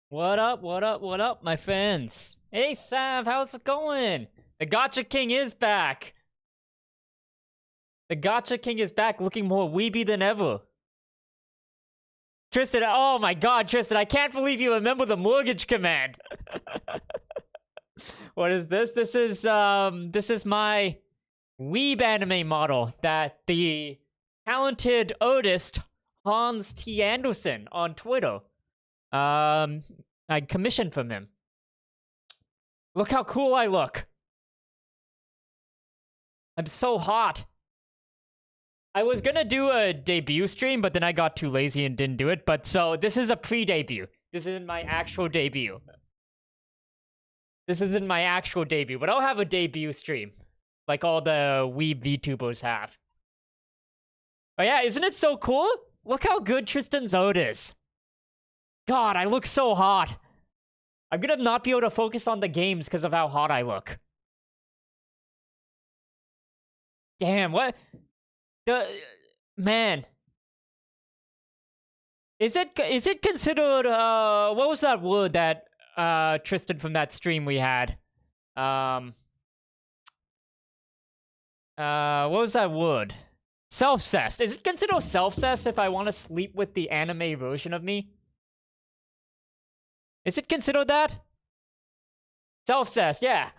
What up, what up, what up, my friends? Hey, Sav, how's it going? The Gacha King is back. The Gacha King is back looking more weeby than ever. Tristan, oh my god, Tristan, I can't believe you remember the mortgage command. What is this? This is my weeb anime model that the talented artist Hans T. Anderson on Twitter I commissioned from him. Look how cool I look. I'm so hot. I was gonna do a debut stream, but then I got too lazy and didn't do it. But so, this is a pre-debut. This isn't my actual debut. This isn't my actual debut, but I'll have a debut stream. Like all the weeb VTubers have. Oh yeah, isn't it so cool? Look how good Tristan's art is. God, I look so hot. I'm gonna not be able to focus on the games because of how hot I look. Damn, what? Man. Is it considered, what was that word that, Tristan from that stream we had? What was that word? Self-cessed. Is it considered self-cessed if I want to sleep with the anime version of me? Is it considered that? Self-cessed, yeah.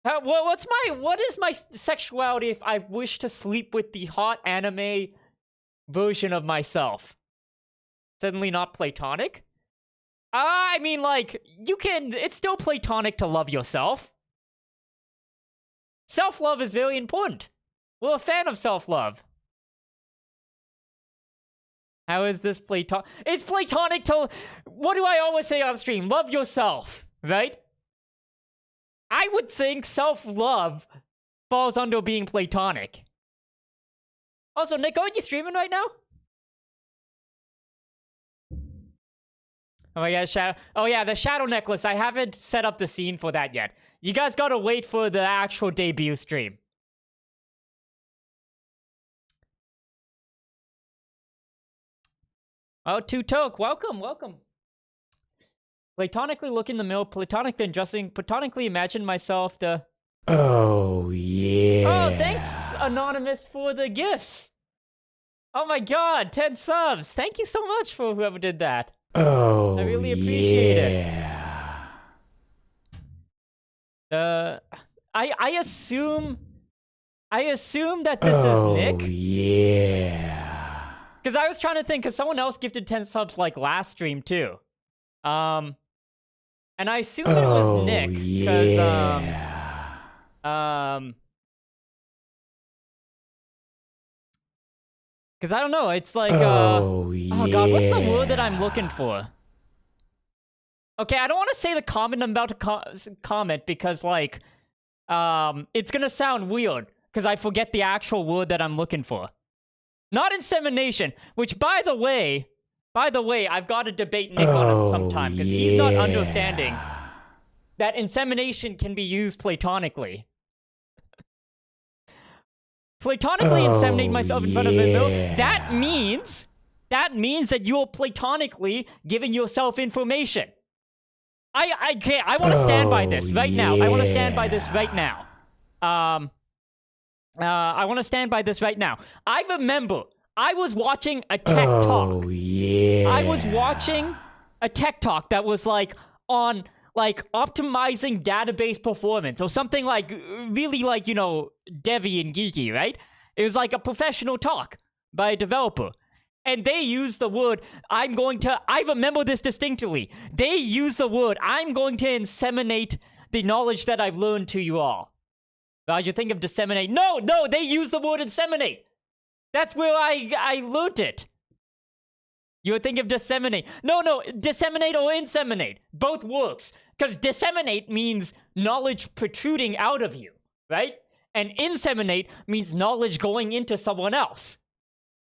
What is my sexuality if I wish to sleep with the hot anime version of myself? Suddenly not platonic? I mean, like, it's still platonic to love yourself. Self-love is very important. We're a fan of self-love. How is this platonic? It's platonic to... What do I always say on stream? Love yourself, right? I would think self-love falls under being platonic. Also, Nick, are you streaming right now? Oh my god, Shadow... Oh yeah, the Shadow Necklace. I haven't set up the scene for that yet. You guys gotta wait for the actual debut stream. Oh, Tutok, welcome, welcome. Platonically look in the mirror, platonically undressing, platonically imagine myself the... Oh, yeah. Oh, thanks, Anonymous, for the gifts. Oh my god, 10 subs. Thank you so much for whoever did that. Oh, I really appreciate yeah. it. I assume that this is Nick. Oh, yeah. Because I was trying to think, because someone else gifted 10 subs like last stream too. And I assumed it was Nick, because, because I don't know, it's like, oh god, what's the word that I'm looking for? Okay, I don't want to say the comment I'm about to comment, because, like, it's gonna sound weird, because I forget the actual word that I'm looking for. Not insemination, which, by the way, I've got to debate Nick on it sometime, because he's not understanding that insemination can be used platonically. Platonically inseminate myself in front of a mirror. That means that you're platonically giving yourself information. I want to stand by this right now. I want to stand by this right now. I want to stand by this right now. I remember I was watching a tech talk. I was watching a tech talk that was like on like optimizing database performance or something like really like, you know, devy and geeky, right? It was like a professional talk by a developer. And they used the word, I remember this distinctly. They used the word, I'm going to inseminate the knowledge that I've learned to you all. How'd you think of disseminate? No, they use the word inseminate. That's where I learned it. You would think of disseminate. No, disseminate or inseminate. Both works. Because disseminate means knowledge protruding out of you, right? And inseminate means knowledge going into someone else.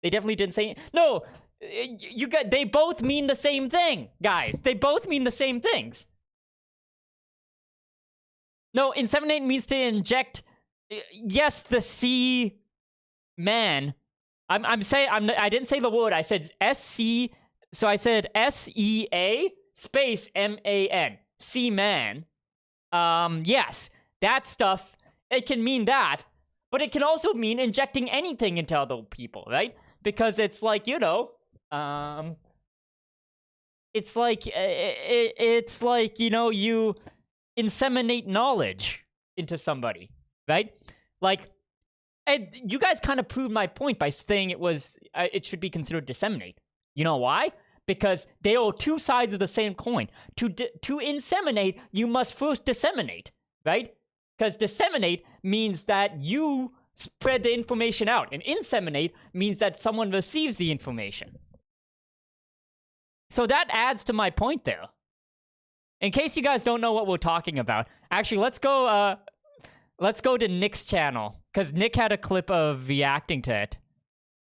They definitely didn't say... No, they both mean the same thing, guys. They both mean the same things. No, inseminate means to inject... Yes, the C... Man... I didn't say the word. I said SC... So I said SEA, space M-A-N, semen. Yes, that stuff, it can mean that, but it can also mean injecting anything into other people, right? Because it's like, you know, it's like, you know, you inseminate knowledge into somebody, right? Like, and you guys kind of proved my point by saying it should be considered disseminate. You know why? Because they are two sides of the same coin. To inseminate, you must first disseminate, right? Because disseminate means that you spread the information out, and inseminate means that someone receives the information. So that adds to my point there. In case you guys don't know what we're talking about, actually, let's go to Nick's channel, because Nick had a clip of reacting to it.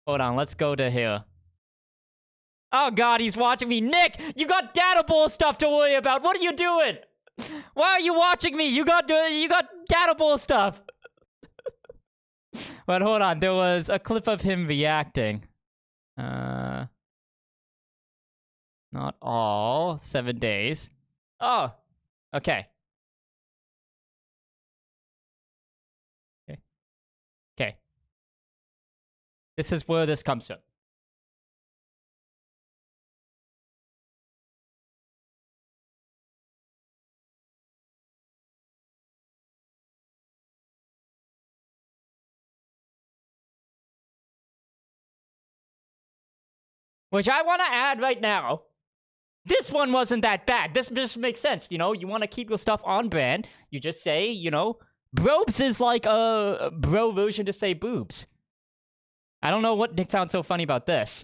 Hold on, let's go to here. Oh god, he's watching me. Nick, you got data bowl stuff to worry about. What are you doing? Why are you watching me? You got data bowl stuff. But hold on, there was a clip of him reacting. Not all 7 days. Oh, okay. Okay. This is where this comes from. Which I want to add right now. This one wasn't that bad. This just makes sense, you know? You want to keep your stuff on brand. You just say, you know, brobes is like a bro version to say boobs. I don't know what Nick found so funny about this.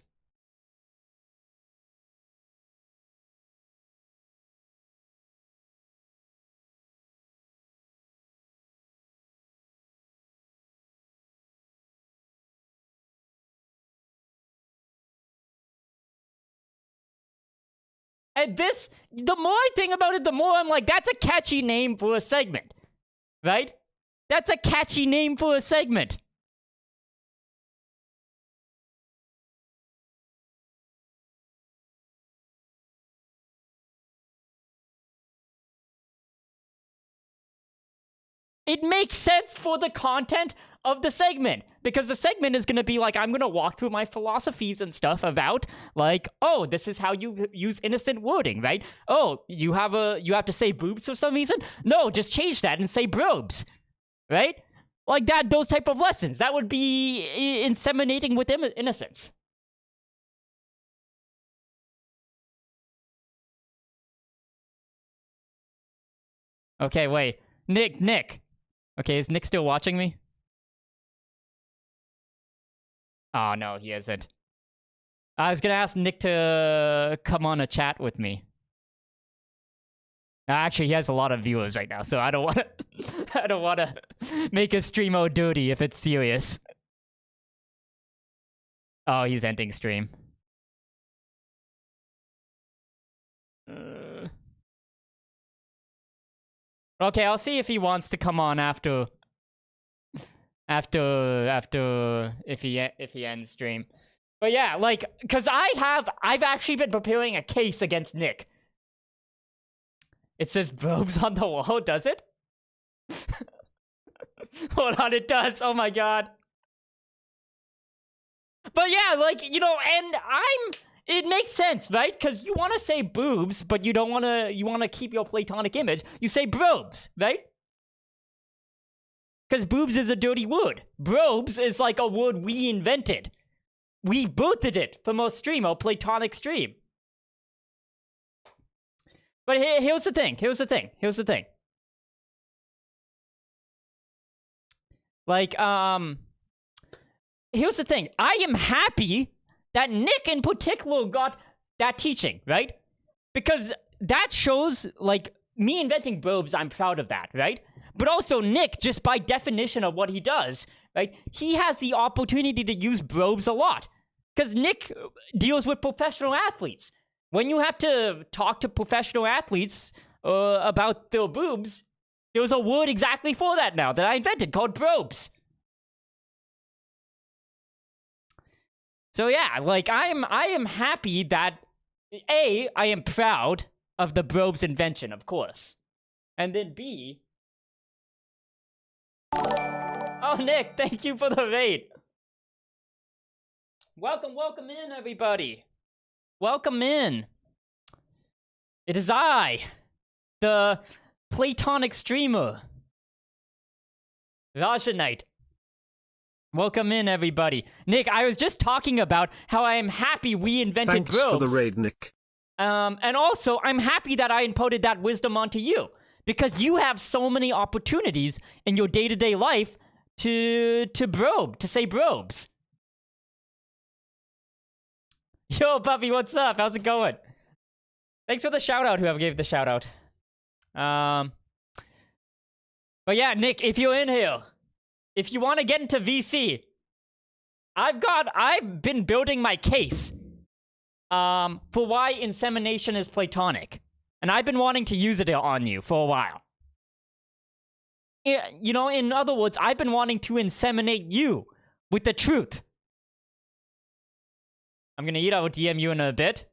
And this, the more I think about it, the more I'm like, that's a catchy name for a segment. Right? That's a catchy name for a segment. It makes sense for the content of the segment, because the segment is going to be like, I'm going to walk through my philosophies and stuff about, like, oh, this is how you use innocent wording, right? Oh, you have to say boobs for some reason? No, just change that and say brobes, right? Like that, those type of lessons. That would be inseminating with innocence. Okay, wait. Nick. Okay, is Nick still watching me? Oh, no, he isn't. I was gonna ask Nick to come on a chat with me. Actually, he has a lot of viewers right now, so I don't wanna... I don't wanna make his stream all dirty if it's serious. Oh, he's ending stream. Okay, I'll see if he wants to come on after if he ends stream. But yeah, like, cause I've actually been preparing a case against Nick. It says brobes on the wall, does it? Hold on, it does. Oh my god. But yeah, like, you know, and it makes sense, right? Because you want to say boobs, but you don't want to, you want to keep your platonic image. You say brobes, right? Because boobs is a dirty word. Brobes is like a word we invented. We birthed it from our stream, our platonic stream. But here's the thing. Like, here's the thing. I am happy that Nick in particular got that teaching, right? Because that shows, like, me inventing brobes, I'm proud of that, right? But also Nick, just by definition of what he does, right? He has the opportunity to use brobes a lot. Because Nick deals with professional athletes. When you have to talk to professional athletes about their boobs, there's a word exactly for that now that I invented called brobes. So yeah, like I am happy that I am proud of the Brobe's invention, of course. And then B... Oh, Nick, thank you for the raid. Welcome in, everybody. Welcome in. It is I, the Platonic streamer, Rajanite. Welcome in, everybody. Nick, I was just talking about how I am happy we invented Thanks Brobes. for the raid, Nick. And also, I'm happy that I imparted that wisdom onto you. Because you have so many opportunities in your day-to-day life to brobe, to say brobes. Yo, puppy, what's up? How's it going? Thanks for the shout-out, whoever gave the shout-out. But yeah, Nick, if you're in here, if you want to get into VC, I've been building my case for why insemination is platonic. And I've been wanting to use it on you for a while. You know, in other words, I've been wanting to inseminate you with the truth. I'm gonna eat. I will DM you in a bit.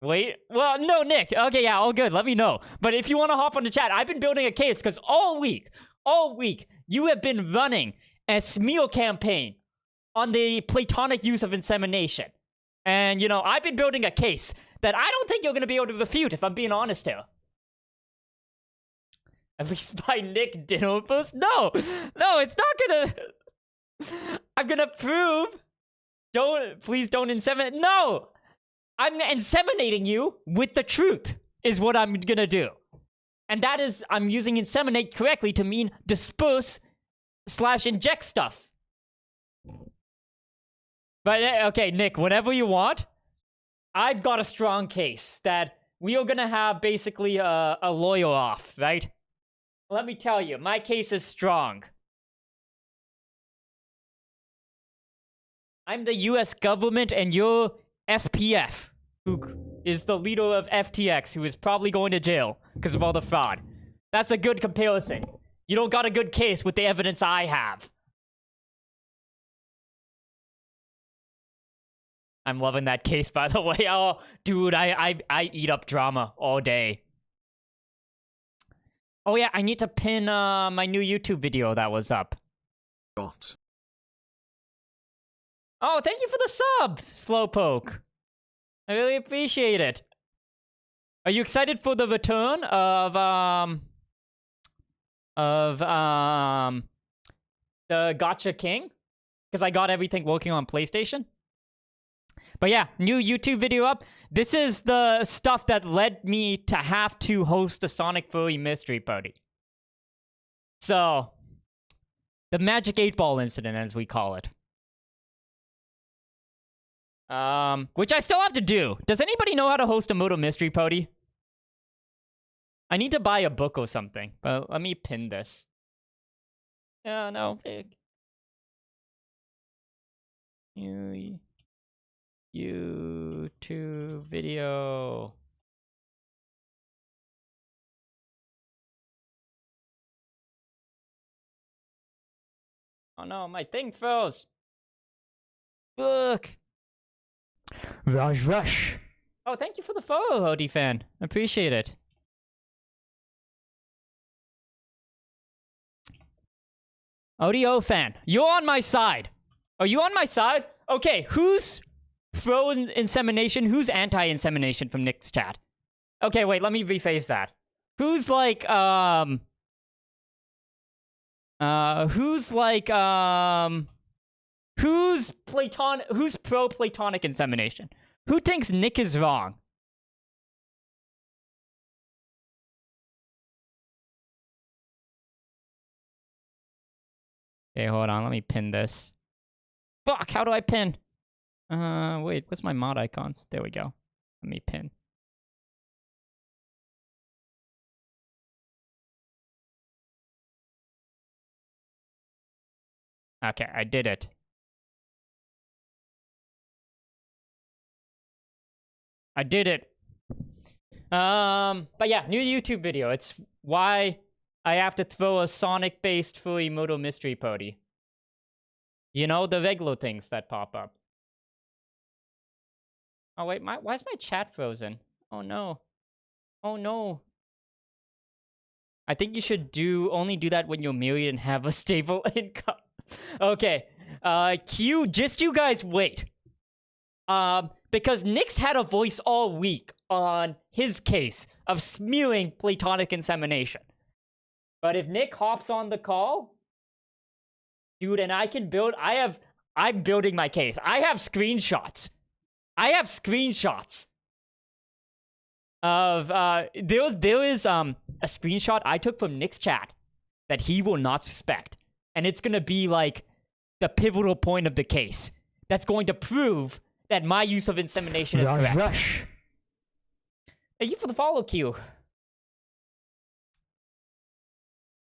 Wait. Well, no, Nick. Okay, yeah, all good. Let me know. But if you want to hop on the chat, I've been building a case because all week, you have been running a smear campaign on the platonic use of insemination. And, you know, I've been building a case that I don't think you're going to be able to refute, if I'm being honest here. At least by Nick Dinner first? No, it's not gonna... I'm gonna prove... Please don't inseminate... No! I'm inseminating you with the truth, is what I'm gonna do. And that is, I'm using inseminate correctly to mean disperse / inject stuff. But, okay, Nick, whatever you want, I've got a strong case that we are gonna have basically a lawyer off, right? Let me tell you, my case is strong. I'm the US government and you're SPF, who is the leader of FTX, who is probably going to jail because of all the fraud. That's a good comparison. You don't got a good case with the evidence I have. I'm loving that case, by the way. Oh, dude, I eat up drama all day. Oh yeah, I need to pin my new YouTube video that was up. Got. Oh, thank you for the sub, Slowpoke. I really appreciate it. Are you excited for the return of the Gotcha King? Because I got everything working on PlayStation. But yeah, new YouTube video up. This is the stuff that led me to have to host a Sonic Furry Mystery Party. So, the Magic 8-Ball incident, as we call it. Which I still have to do. Does anybody know how to host a Moto Mystery Party? I need to buy a book or something, but let me pin this. Yeah, no, big. YouTube video. Oh no, my thing froze. Look. Rush. Oh, thank you for the follow, Hody fan. Appreciate it. ODO fan, you're on my side. Are you on my side? Okay, who's pro insemination? Who's anti-insemination from Nick's chat? Okay, wait, let me rephrase that. Who's like, who's pro-platonic insemination? Who thinks Nick is wrong? Okay, hold on, let me pin this. Fuck, how do I pin? Wait, what's my mod icons? There we go. Let me pin. Okay, I did it. I did it. But yeah, new YouTube video. It's why I have to throw a Sonic-based furry Moto Mystery Party. You know, the regular things that pop up. Oh wait, why is my chat frozen? Oh no. Oh no. I think you should only do that when you're married and have a stable income. Okay. Q, just you guys wait. Because Nick's had a voice all week on his case of smearing platonic insemination. But if Nick hops on the call, dude, and I can build, I'm building my case. I have screenshots. Of, there is, a screenshot I took from Nick's chat that he will not suspect. And it's gonna be, like, the pivotal point of the case. That's going to prove that my use of insemination is correct. Rush. Thank you for the follow, Q.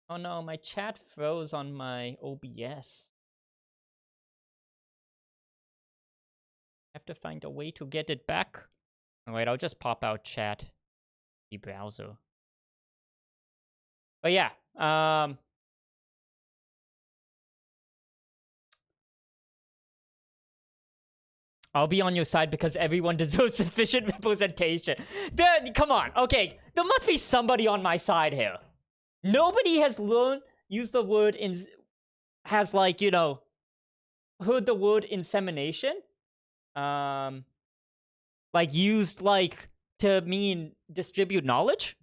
Oh no, my chat froze on my OBS. I have to find a way to get it back. Oh, wait, I'll just pop out chat. The browser. But yeah, I'll be on your side because everyone deserves sufficient representation. Come on, okay, there must be somebody on my side here. Nobody has used the word has, like, you know, heard the word insemination. Like, used, like, to mean distribute knowledge.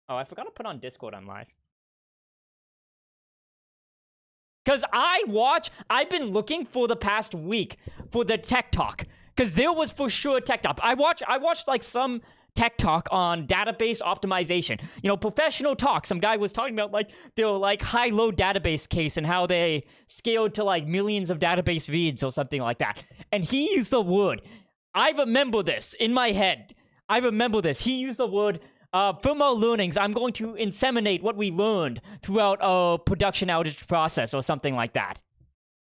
Oh, I forgot to put on Discord on live. Because I've been looking for the past week for the tech talk. Because there was for sure tech talk. I watched like some tech talk on database optimization. You know, professional talk. Some guy was talking about like their like high-load database case and how they scaled to like millions of database reads or something like that. And he used the word. I remember this in my head. I remember this. He used the word, from our learnings, I'm going to inseminate what we learned throughout a production outage process or something like that.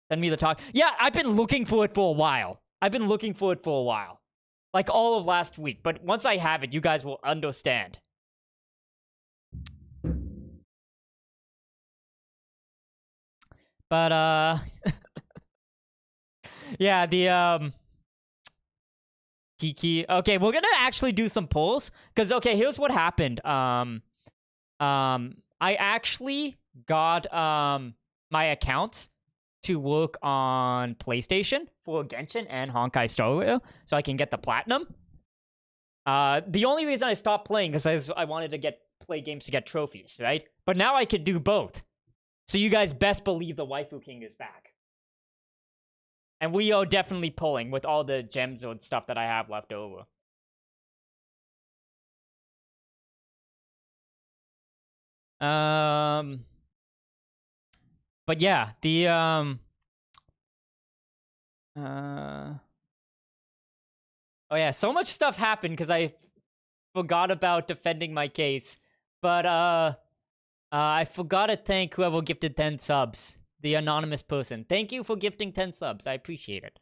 Send me the talk. Yeah, I've been looking for it for a while. Like all of last week. But once I have it, you guys will understand. But, yeah, the, Kiki. Okay, we're gonna actually do some polls. Because, okay, here's what happened. I actually got, my accounts to work on PlayStation for Genshin and Honkai Star Rail, so I can get the platinum. The only reason I stopped playing is I wanted to play games to get trophies, right? But now I could do both. So you guys best believe the Waifu King is back. And we are definitely pulling with all the gems and stuff that I have left over. But yeah, the, oh yeah, so much stuff happened because I forgot about defending my case. But, I forgot to thank whoever gifted 10 subs. The anonymous person. Thank you for gifting 10 subs. I appreciate it.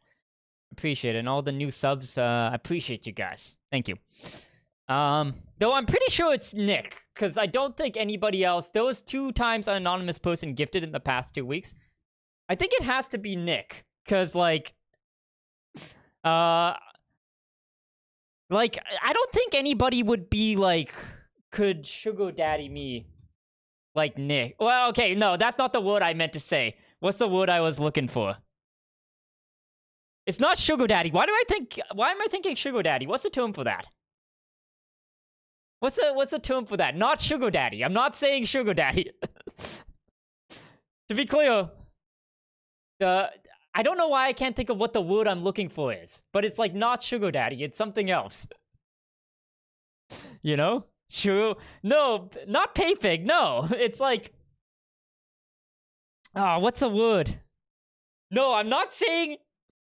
And all the new subs, I appreciate you guys. Thank you. Though I'm pretty sure it's Nick, because I don't think anybody else... There was 2 times an anonymous person gifted in the past 2 weeks. I think it has to be Nick, because, like... I don't think anybody would be, like... Could sugar daddy me... Like Nick. Well, okay, no, that's not the word I meant to say. What's the word I was looking for? It's not sugar daddy. Why am I thinking sugar daddy? What's the term for that? What's the term for that? Not sugar daddy. I'm not saying sugar daddy. To be clear, I don't know why I can't think of what the word I'm looking for is, but it's like not sugar daddy. It's something else. You know? Sure. No, not pay pig. No, it's like... Oh, what's the word? No, I'm not saying...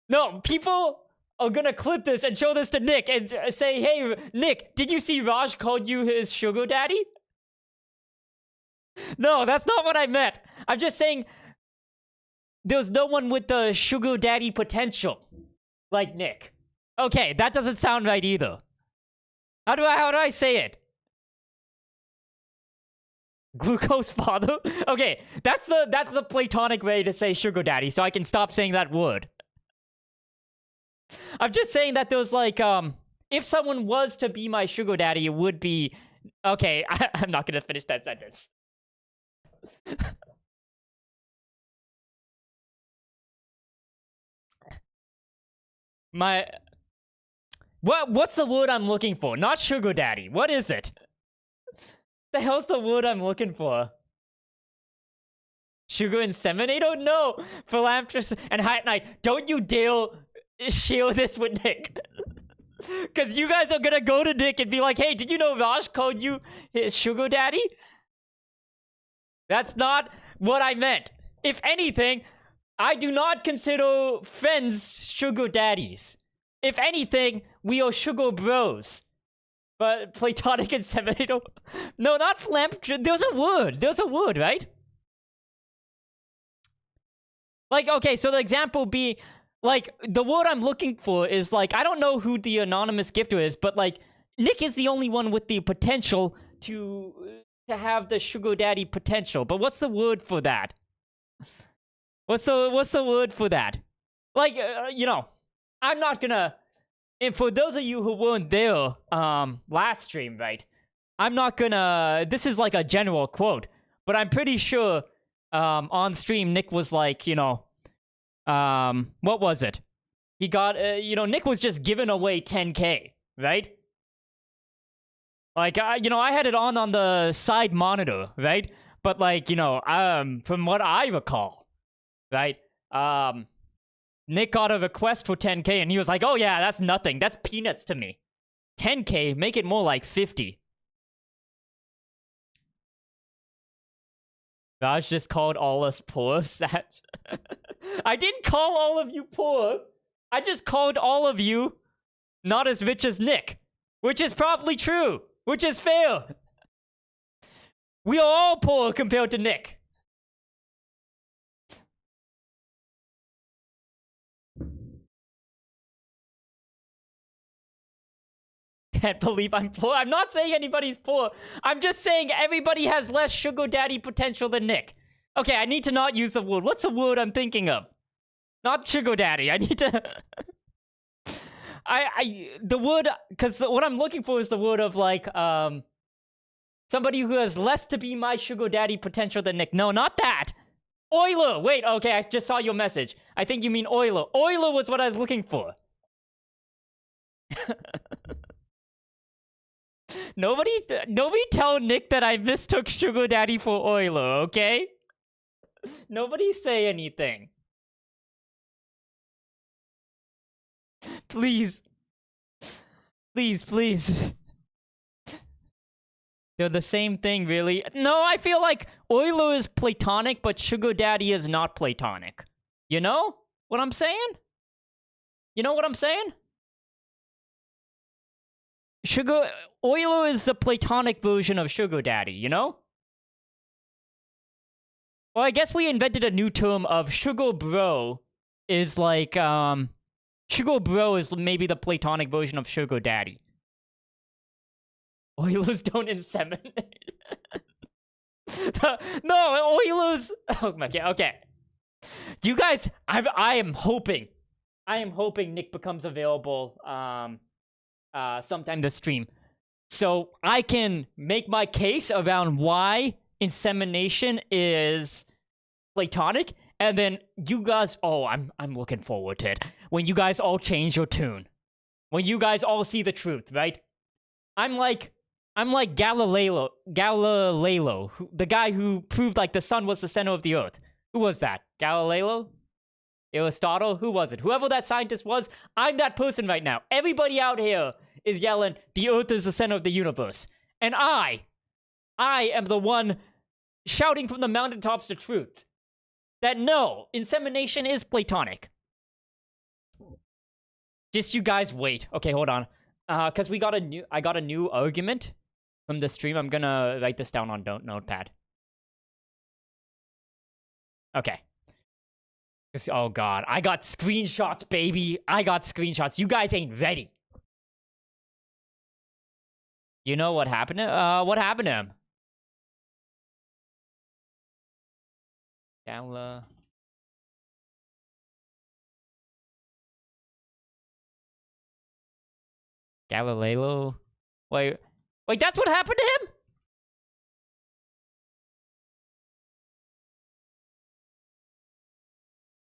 No, people are gonna clip this and show this to Nick and say, hey, Nick, did you see Raj called you his sugar daddy? No, that's not what I meant. I'm just saying there's no one with the sugar daddy potential like Nick. Okay, that doesn't sound right either. How do I say it? Glucose father? Okay, that's the platonic way to say sugar daddy, so I can stop saying that word. I'm just saying that there's like, if someone was to be my sugar daddy, it would be Okay, I'm not gonna finish that sentence. My what's the word I'm looking for? Not sugar daddy. What is it? The hell's the word I'm looking for? Sugar inseminator? No! Philanthropist and High Night. Don't you dare share this with Nick. Because you guys are gonna go to Nick and be like, hey, did you know Raj called you his sugar daddy? That's not what I meant. If anything, I do not consider friends sugar daddies. If anything, we are sugar bros. But platonic inseminator? No, not philanthropist. There's a word. There's a word, right? Like, okay, so the example be, like, the word I'm looking for is, like, I don't know who the anonymous gifter is, but, like, Nick is the only one with the potential to have the sugar daddy potential. But what's the word for that? What's the word for that? Like, you know, I'm not gonna... And for those of you who weren't there, last stream, right? I'm not gonna... This is like a general quote, but I'm pretty sure... on stream, Nick was like, you know, what was it? He got, you know, Nick was just giving away 10K, right? Like, you know, I had it on the side monitor, right? But like, you know, from what I recall, right? Nick got a request for 10K and he was like, oh yeah, that's nothing. That's peanuts to me. 10K, make it more like 50. Raj just called all us poor, Satch. I didn't call all of you poor. I just called all of you not as rich as Nick. Which is probably true. Which is fair. We are all poor compared to Nick. Can't believe I'm poor. I'm not saying anybody's poor. I'm just saying everybody has less sugar daddy potential than Nick. Okay, I need to not use the word. What's the word I'm thinking of? Not sugar daddy. I need to... the word... Because what I'm looking for is the word of, like, somebody who has less to be my sugar daddy potential than Nick. No, not that. Euler. Wait, okay, I just saw your message. I think you mean Euler. Euler was what I was looking for. Nobody tell Nick that I mistook sugar daddy for Euler, okay? Nobody say anything. Please. Please, please. They're the same thing, really. No, I feel like Euler is platonic, but sugar daddy is not platonic. You know what I'm saying? You know what I'm saying? Euler is the platonic version of sugar daddy, you know? Well, I guess we invented a new term of sugar bro is like, sugar bro is maybe the platonic version of sugar daddy. Oilers don't inseminate. No, Oilers... Oh my god, okay. You guys, I am hoping Nick becomes available, sometime this stream. So I can make my case around why insemination is platonic, and then you guys, oh, I'm looking forward to it. When you guys all change your tune. When you guys all see the truth, right? I'm like Galileo, the guy who proved like the sun was the center of the earth. Who was that? Galileo? Aristotle? Who was it? Whoever that scientist was, I'm that person right now. Everybody out here is yelling, the earth is the center of the universe. And I am the one shouting from the mountaintops the truth. That no, insemination is platonic. Just you guys wait. Okay, hold on. Cause I got a new argument from the stream. I'm gonna write this down on notepad. Okay. Oh god, I got screenshots, baby. I got screenshots. You guys ain't ready. You know what happened to him? Galileo? Wait, Wait, that's what happened to him?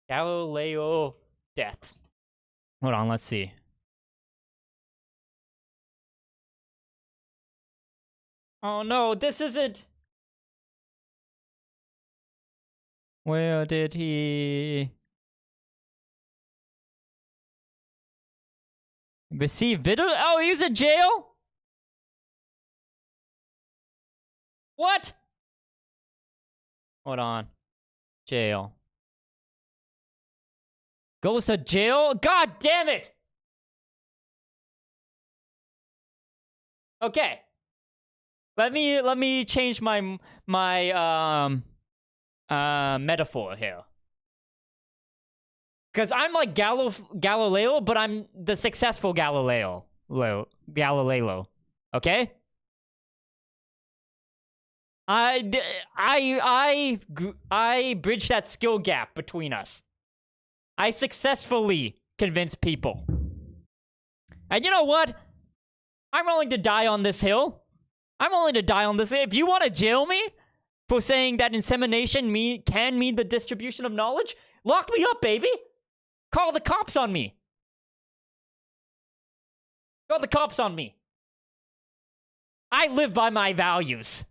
Galileo death. Hold on, let's see. Oh no, this isn't... Where did he... receive video? Oh, he's in jail? What? Hold on. Jail. Goes to jail? God damn it! Okay. Let me change my metaphor here. Cause I'm like Galileo, but I'm the successful Galileo. Galileo. Okay? I bridged that skill gap between us. I successfully convinced people. And you know what? I'm willing to die on this hill. I'm willing to die on this. If you want to jail me for saying that insemination can mean the distribution of knowledge, lock me up, baby. Call the cops on me. Call the cops on me. I live by my values.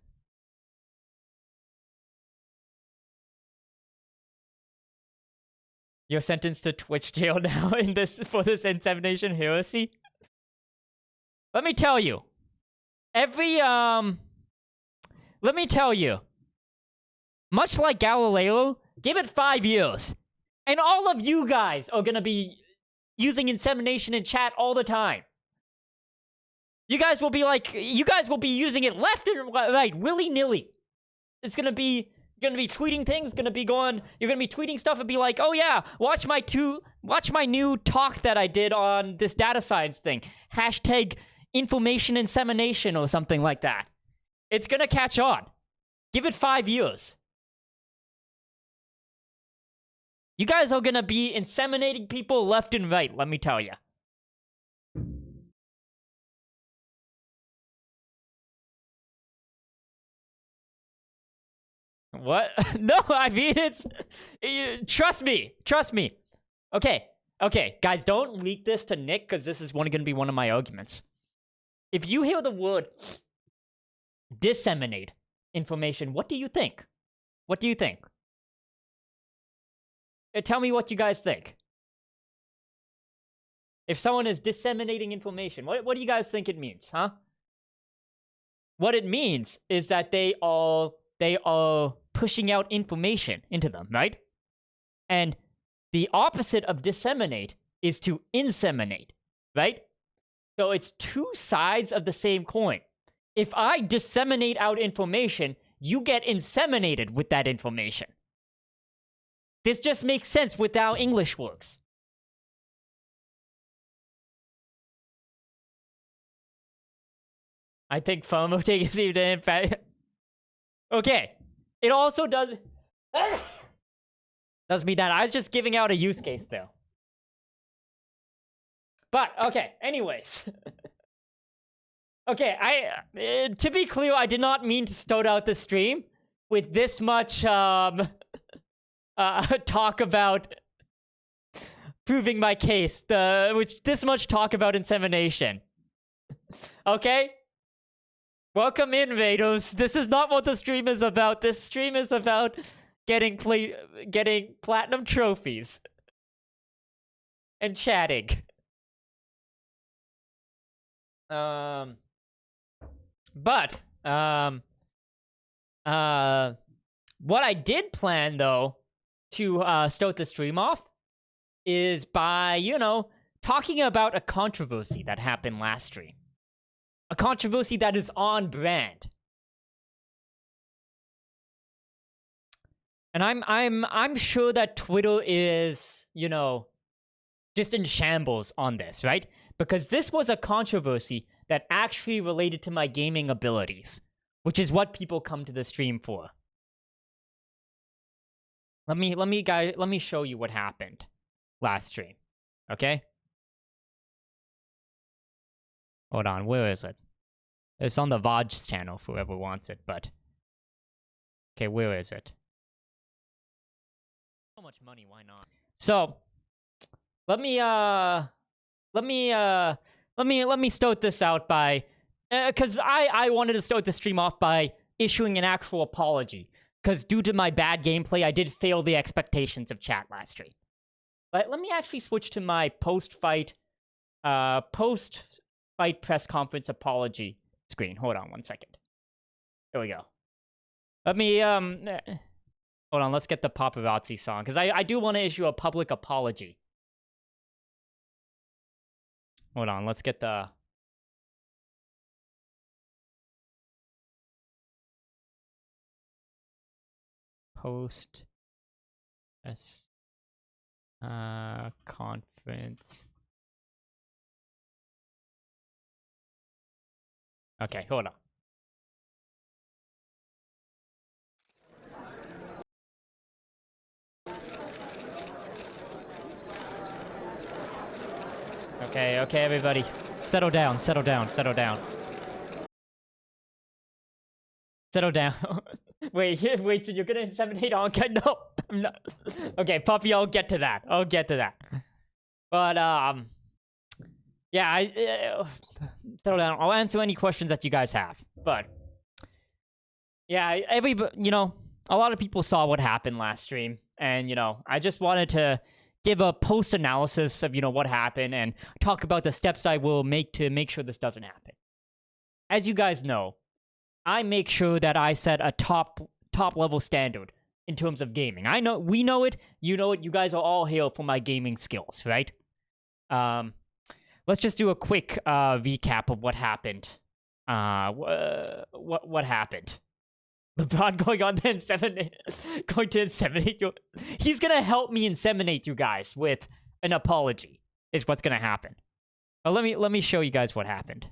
You're sentenced to Twitch jail now for this insemination heresy. Let me tell you. Let me tell you. Much like Galileo, give it 5 years. And all of you guys are gonna be using insemination in chat all the time. You guys will be using it left and right, willy-nilly. It's gonna be tweeting things, you're gonna be tweeting stuff and be like, oh yeah, watch my new talk that I did on this data science thing. Hashtag information insemination or something like that. It's gonna catch on. Give it 5 years. You guys are gonna be inseminating people left and right, let me tell you. What? No, I mean, trust me. Okay, guys, don't leak this to Nick, because this is gonna be one of my arguments. If you hear the word disseminate information, what do you think? What do you think? Tell me what you guys think. If someone is disseminating information, what do you guys think it means, huh? What it means is that they are pushing out information into them, right? And the opposite of disseminate is to inseminate, right? So it's two sides of the same coin. If I disseminate out information, you get inseminated with that information. This just makes sense with how English works. I think FOMO takes you to impact. Okay. It also does mean that I was just giving out a use case though. But okay, anyways. Okay, to be clear, I did not mean to start out the stream with this much talk about proving my case, this much talk about insemination. Okay? Welcome in, Vados. This is not what the stream is about. This stream is about getting platinum trophies and chatting. But what I did plan though to start the stream off is by, talking about a controversy that happened last stream. A controversy that is on brand. And I'm sure that Twitter is, just in shambles on this, right? Because this was a controversy that actually related to my gaming abilities, which is what people come to the stream for. Let me show you what happened last stream. Okay? Hold on, where is it? It's on the VOD's channel for whoever wants it, but... Okay, where is it? So much money, why not? So, let me start this out by... Because I wanted to start the stream off by issuing an actual apology. Because due to my bad gameplay, I did fail the expectations of chat last stream. But let me actually switch to my post-fight press conference apology screen. Hold on one second. Here we go. Let me, hold on, let's get the paparazzi song. Because I do want to issue a public apology. Hold on, let's get the... Post... conference... Okay, hold on. Okay, everybody. Settle down, settle down, settle down. Settle down. wait, so you're gonna inseminate on... No, I'm not... Okay, Puppy, I'll get to that. But, yeah, settle down. I'll answer any questions that you guys have. But, yeah, you know, a lot of people saw what happened last stream. And, you know, I just wanted to give a post-analysis of, you know, what happened and talk about the steps I will make to make sure this doesn't happen. As you guys know, I make sure that I set a top-level standard in terms of gaming. I know, we know it, you know it, you guys are all hail for my gaming skills, right? Let's just do a quick recap of what happened. What happened? LeBron going on to inseminate you. He's gonna help me inseminate you guys with an apology. Is what's gonna happen. But let me show you guys what happened.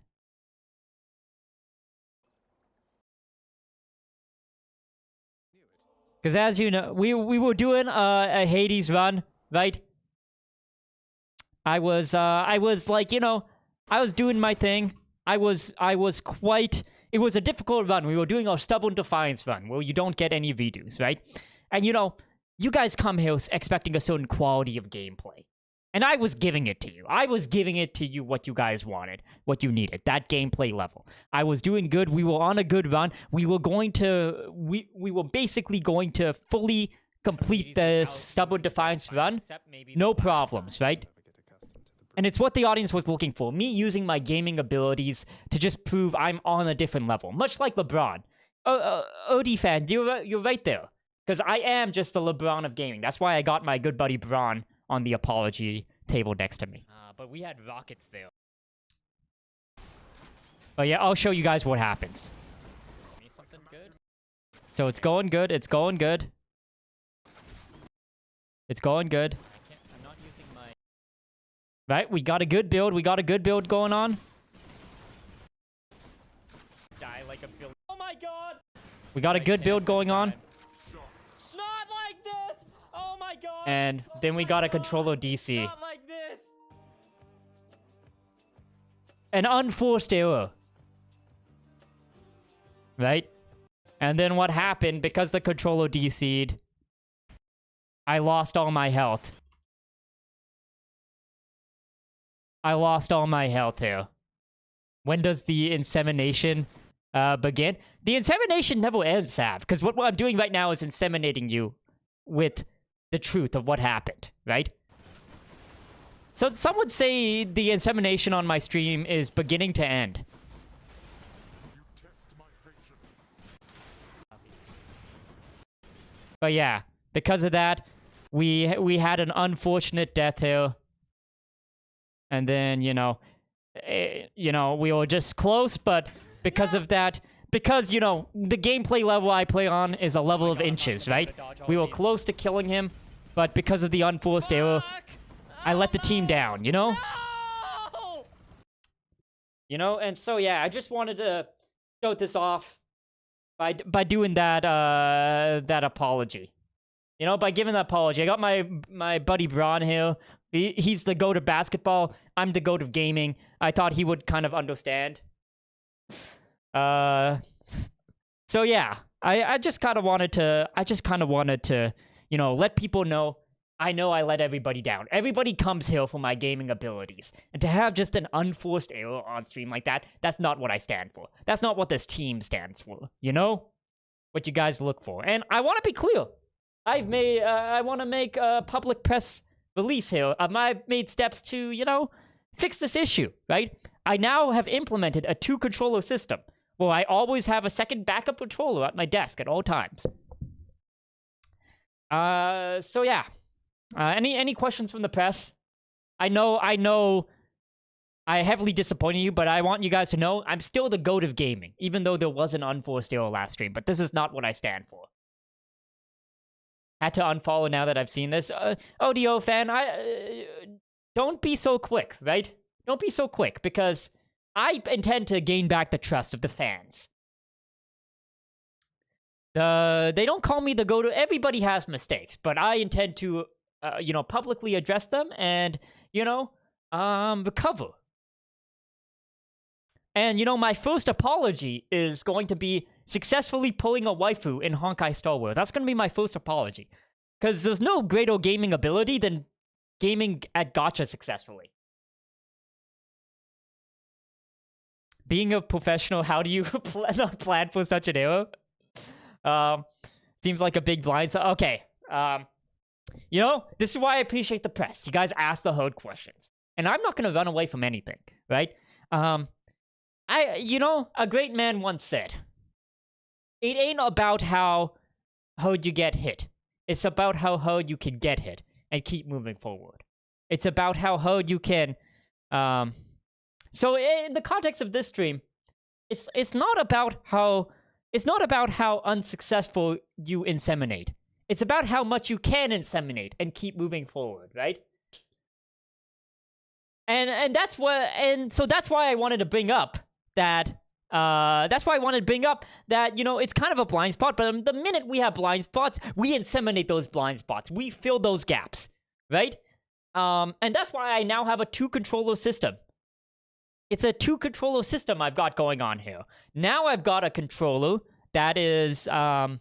Because as you know, we were doing a Hades run, right? I was like, you know, I was doing my thing. I was quite... It was a difficult run. We were doing our Stubborn Defiance run, where you don't get any redos, right? And, you know, you guys come here expecting a certain quality of gameplay. And I was giving it to you. I was giving it to you what you guys wanted, what you needed, that gameplay level. I was doing good. We were on a good run. We were going to... We were basically going to fully complete the Stubborn Defiance run. No problems, right? And it's what the audience was looking for. Me using my gaming abilities to just prove I'm on a different level. Much like LeBron. OD fan, you're right there. Because I am just the LeBron of gaming. That's why I got my good buddy Bron on the apology table next to me. But we had rockets there. But yeah, I'll show you guys what happens. Something good? So it's going good. It's going good. It's going good. I'm not using my... Right, we got a good build. We got a good build going on. Die like a billion. Oh my god! We got a good build going on. Not like this! Oh my god! And then we got a controller DC. Not like this! An unforced error. Right? And then what happened, because the controller DC'd, I lost all my health. I lost all my health here. When does the insemination begin? The insemination never ends, Sav, because what I'm doing right now is inseminating you with the truth of what happened, right? So some would say the insemination on my stream is beginning to end. But yeah, because of that, we had an unfortunate death here. And then, you know, we were just close, but because of that, because, you know, the gameplay level I play on is a level of inches, right? We were close to killing him, but because of the unforced error, I let the team down, you know? No! You know, and so, yeah, I just wanted to start this off by doing that, that apology. You know, by giving that apology. I got my buddy Braun here. He's the GOAT of basketball. I'm the GOAT of gaming. I thought he would kind of understand. So yeah, I just kind of wanted to, you know, let people know. I know I let everybody down. Everybody comes here for my gaming abilities. And to have just an unforced error on stream like that, that's not what I stand for. That's not what this team stands for, you know? What you guys look for. And I want to be clear. I want to make a public press release here. I've made steps to, you know, fix this issue, right? I now have implemented a 2-controller system where I always have a second backup controller at my desk at all times. So yeah. Any questions from the press? I know I heavily disappointed you, but I want you guys to know I'm still the GOAT of gaming, even though there was an unforced error last stream, but this is not what I stand for. Had to unfollow now that I've seen this. ODO fan, don't be so quick, right? Don't be so quick, because I intend to gain back the trust of the fans. They don't call me the GOAT. Everybody has mistakes, but I intend to you know, publicly address them and, you know, recover. And, you know, my first apology is going to be successfully pulling a waifu in Honkai Star Wars. That's going to be my first apology. Because there's no greater gaming ability than gaming at gacha successfully. Being a professional, how do you plan for such an error? Seems like a big blind side. Okay, you know, this is why I appreciate the press. You guys ask the hard questions. And I'm not going to run away from anything, right? You know, a great man once said, it ain't about how hard you get hit. It's about how hard you can get hit and keep moving forward. It's about how hard you can, so in the context of this stream, it's not about how unsuccessful you inseminate. It's about how much you can inseminate and keep moving forward, right? And that's so that's why I wanted to bring up that, you know, it's kind of a blind spot, but the minute we have blind spots, we inseminate those blind spots. We fill those gaps, right? And that's why I now have a 2-controller system. It's a 2-controller system I've got going on here. Now I've got a controller that is, at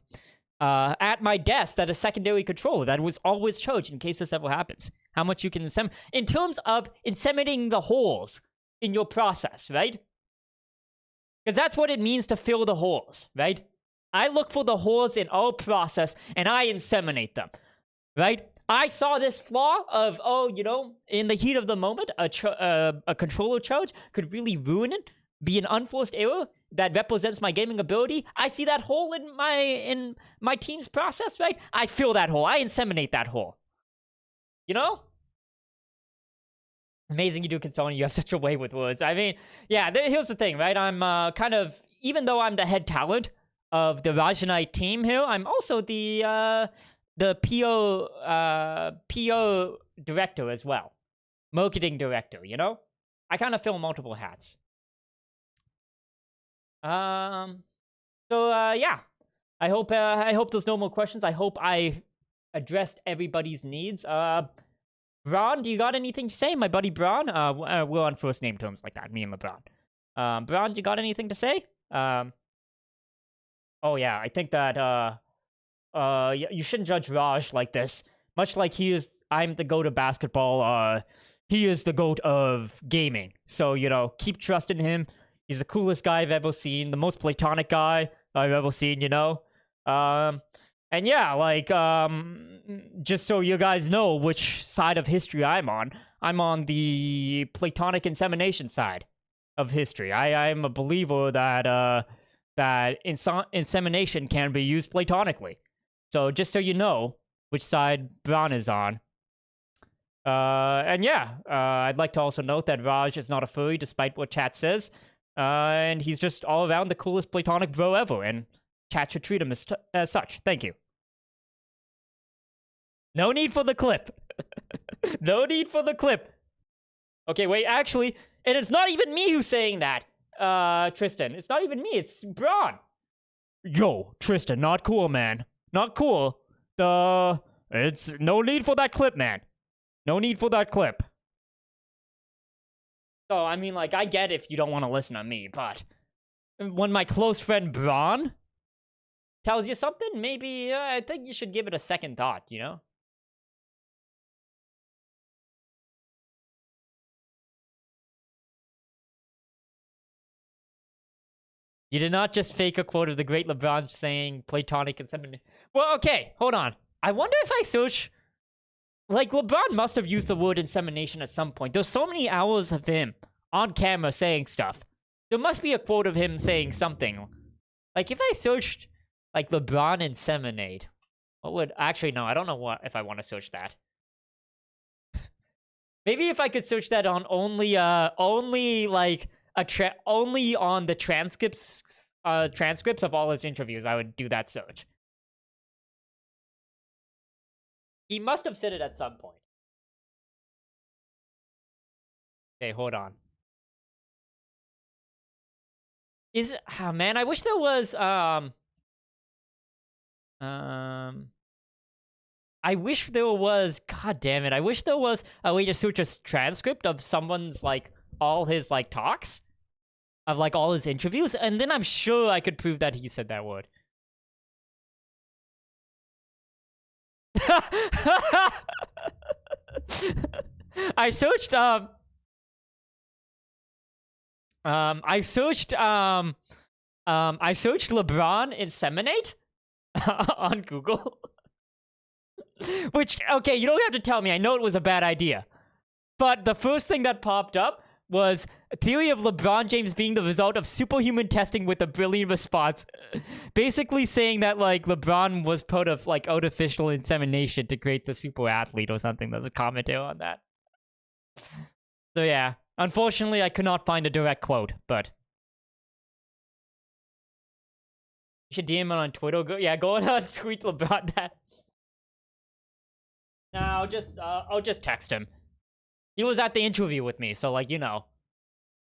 my desk, that is secondary controller that was always charged in case this ever happens. How much you can inseminate. In terms of inseminating the holes in your process, right? Because that's what it means to fill the holes, right? I look for the holes in our process, and I inseminate them, right? I saw this flaw of, oh, you know, in the heat of the moment, a controller charge could really ruin it, be an unforced error that represents my gaming ability. I see that hole in my team's process, right? I fill that hole. I inseminate that hole. You know? Amazing you do consulting. You have such a way with words. I mean, yeah, here's the thing, right? I'm kind of, even though I'm the head talent of the Rajanite team here, I'm also the PO director as well. Marketing director, you know? I kind of fill multiple hats. Yeah. I hope there's no more questions. I hope I addressed everybody's needs. Braun, do you got anything to say? My buddy Braun? We're on first name terms like that, me and LeBron. Braun, you got anything to say? Oh yeah, I think that, you shouldn't judge Raj like this. Much like I'm the GOAT of basketball, he is the GOAT of gaming. So, you know, keep trusting him. He's the coolest guy I've ever seen, the most platonic guy I've ever seen, you know? And yeah, like, just so you guys know which side of history I'm on the platonic insemination side of history. I'm a believer that, that insemination can be used platonically. So just so you know which side Braun is on. And yeah, I'd like to also note that Raj is not a furry, despite what chat says. And he's just all around the coolest platonic bro ever, and chat should treat him as such. Thank you. No need for the clip. No need for the clip. Okay, wait, actually, and it's not even me who's saying that, Tristan. It's not even me, it's Braun. Yo, Tristan, not cool, man. Not cool. It's no need for that clip, man. No need for that clip. So, I mean, like, I get if you don't want to listen to me, but when my close friend Braun tells you something, maybe I think you should give it a second thought, you know? You did not just fake a quote of the great LeBron saying platonic insemination. Well, okay, hold on. I wonder if I search... Like, LeBron must have used the word insemination at some point. There's so many hours of him on camera saying stuff. There must be a quote of him saying something. Like, if I searched, like, LeBron inseminate, what would... Actually, no, I don't know what if I want to search that. Maybe if I could search that on only like... only on the transcripts of all his interviews, I would do that search. He must have said it at some point. Okay, hold on. Oh man, I wish there was I wish there was, god damn it, I wish there was a way to search a transcript of someone's, like, all his, like, talks. Of, like, all his interviews, and then I'm sure I could prove that he said that word. I searched, I searched LeBron inseminate on Google. Which, okay, you don't have to tell me. I know it was a bad idea. But the first thing that popped up was a theory of LeBron James being the result of superhuman testing with a brilliant response. Basically saying that, like, LeBron was part of, like, artificial insemination to create the super athlete or something. There's a commentary on that. So, yeah. Unfortunately, I could not find a direct quote, but... You should DM him on Twitter. Go and tweet LeBron that. Nah, I'll just text him. He was at the interview with me, so, like, you know.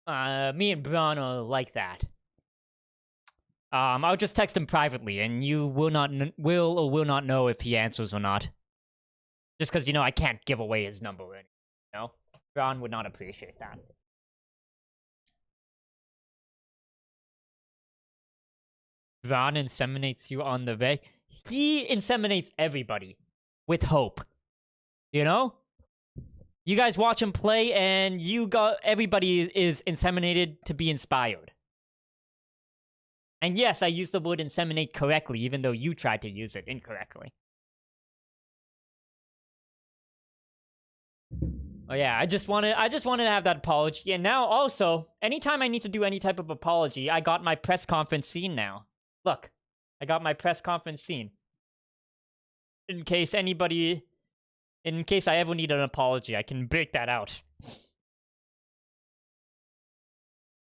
Me and Braun are like that. I'll just text him privately, and you will not know if he answers or not. Just because, you know, I can't give away his number or anything, you know? Braun would not appreciate that. Braun inseminates you on the way. He inseminates everybody with hope. You know? You guys watch him play, and everybody is inseminated to be inspired. And yes, I used the word inseminate correctly, even though you tried to use it incorrectly. Oh yeah, I just wanted to have that apology. And now also, anytime I need to do any type of apology, I got my press conference scene now. Look, I got my press conference scene. In case I ever need an apology, I can break that out.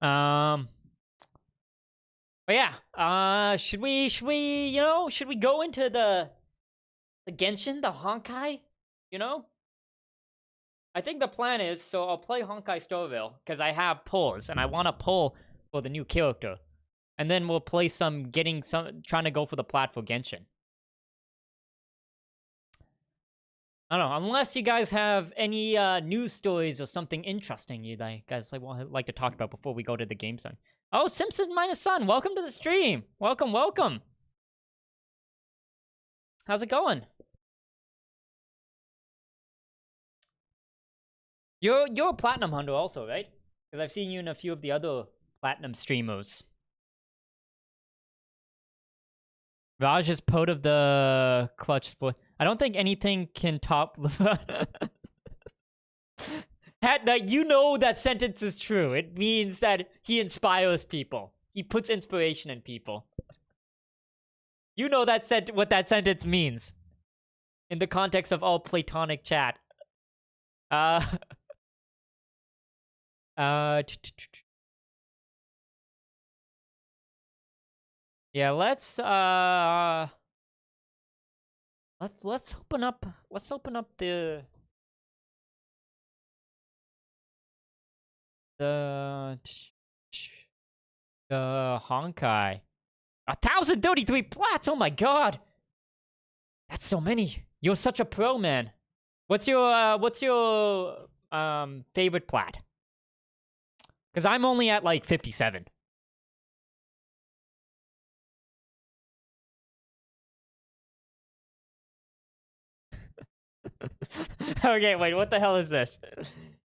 But yeah, should we go into the Genshin, the Honkai, you know? I think the plan is, so I'll play Honkai Starville, because I have pulls, and I want to pull for the new character. And then we'll play trying to go for the plat for Genshin. I don't know, unless you guys have any news stories or something interesting you guys like to talk about before we go to the game zone. Oh, Simpson minus Sun, welcome to the stream. Welcome, welcome. How's it going? You're a platinum hunter also, right? Because I've seen you in a few of the other platinum streamers. Raj is part of the clutch sport. I don't think anything can top that. You know that sentence is true. It means that he inspires people. He puts inspiration in people. You know what that sentence means. In the context of all platonic chat. Yeah, let's open up the Honkai. 1,033 plats. Oh my god, that's so many. You're such a pro, man. What's your favorite plat? Because I'm only at like 57. Okay, wait, what the hell is this?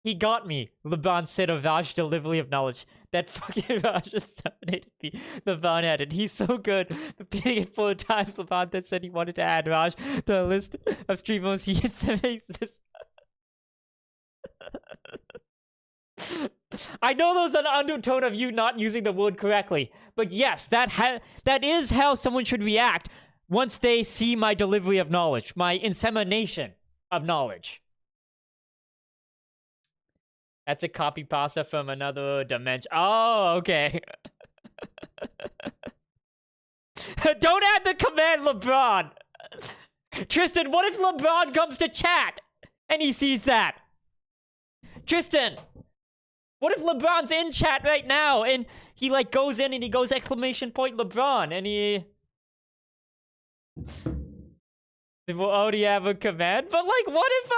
He got me. LeBron said a Vaj delivery of knowledge. That fucking Vaj just dominated me. LeBron added. He's so good. Repeating it 4 times, LeBron then said he wanted to add Vaj to the list of streamers he inseminates this. I know there's an undertone of you not using the word correctly, but yes, that is how someone should react once they see my delivery of knowledge, my insemination of knowledge. That's a copy pasta from another dimension. Oh, okay. Don't add the command, LeBron. Tristan, what if LeBron comes to chat and he sees that? Tristan, what if LeBron's in chat right now and he like goes in and he goes exclamation point LeBron and he... We'll already have a command, but like what if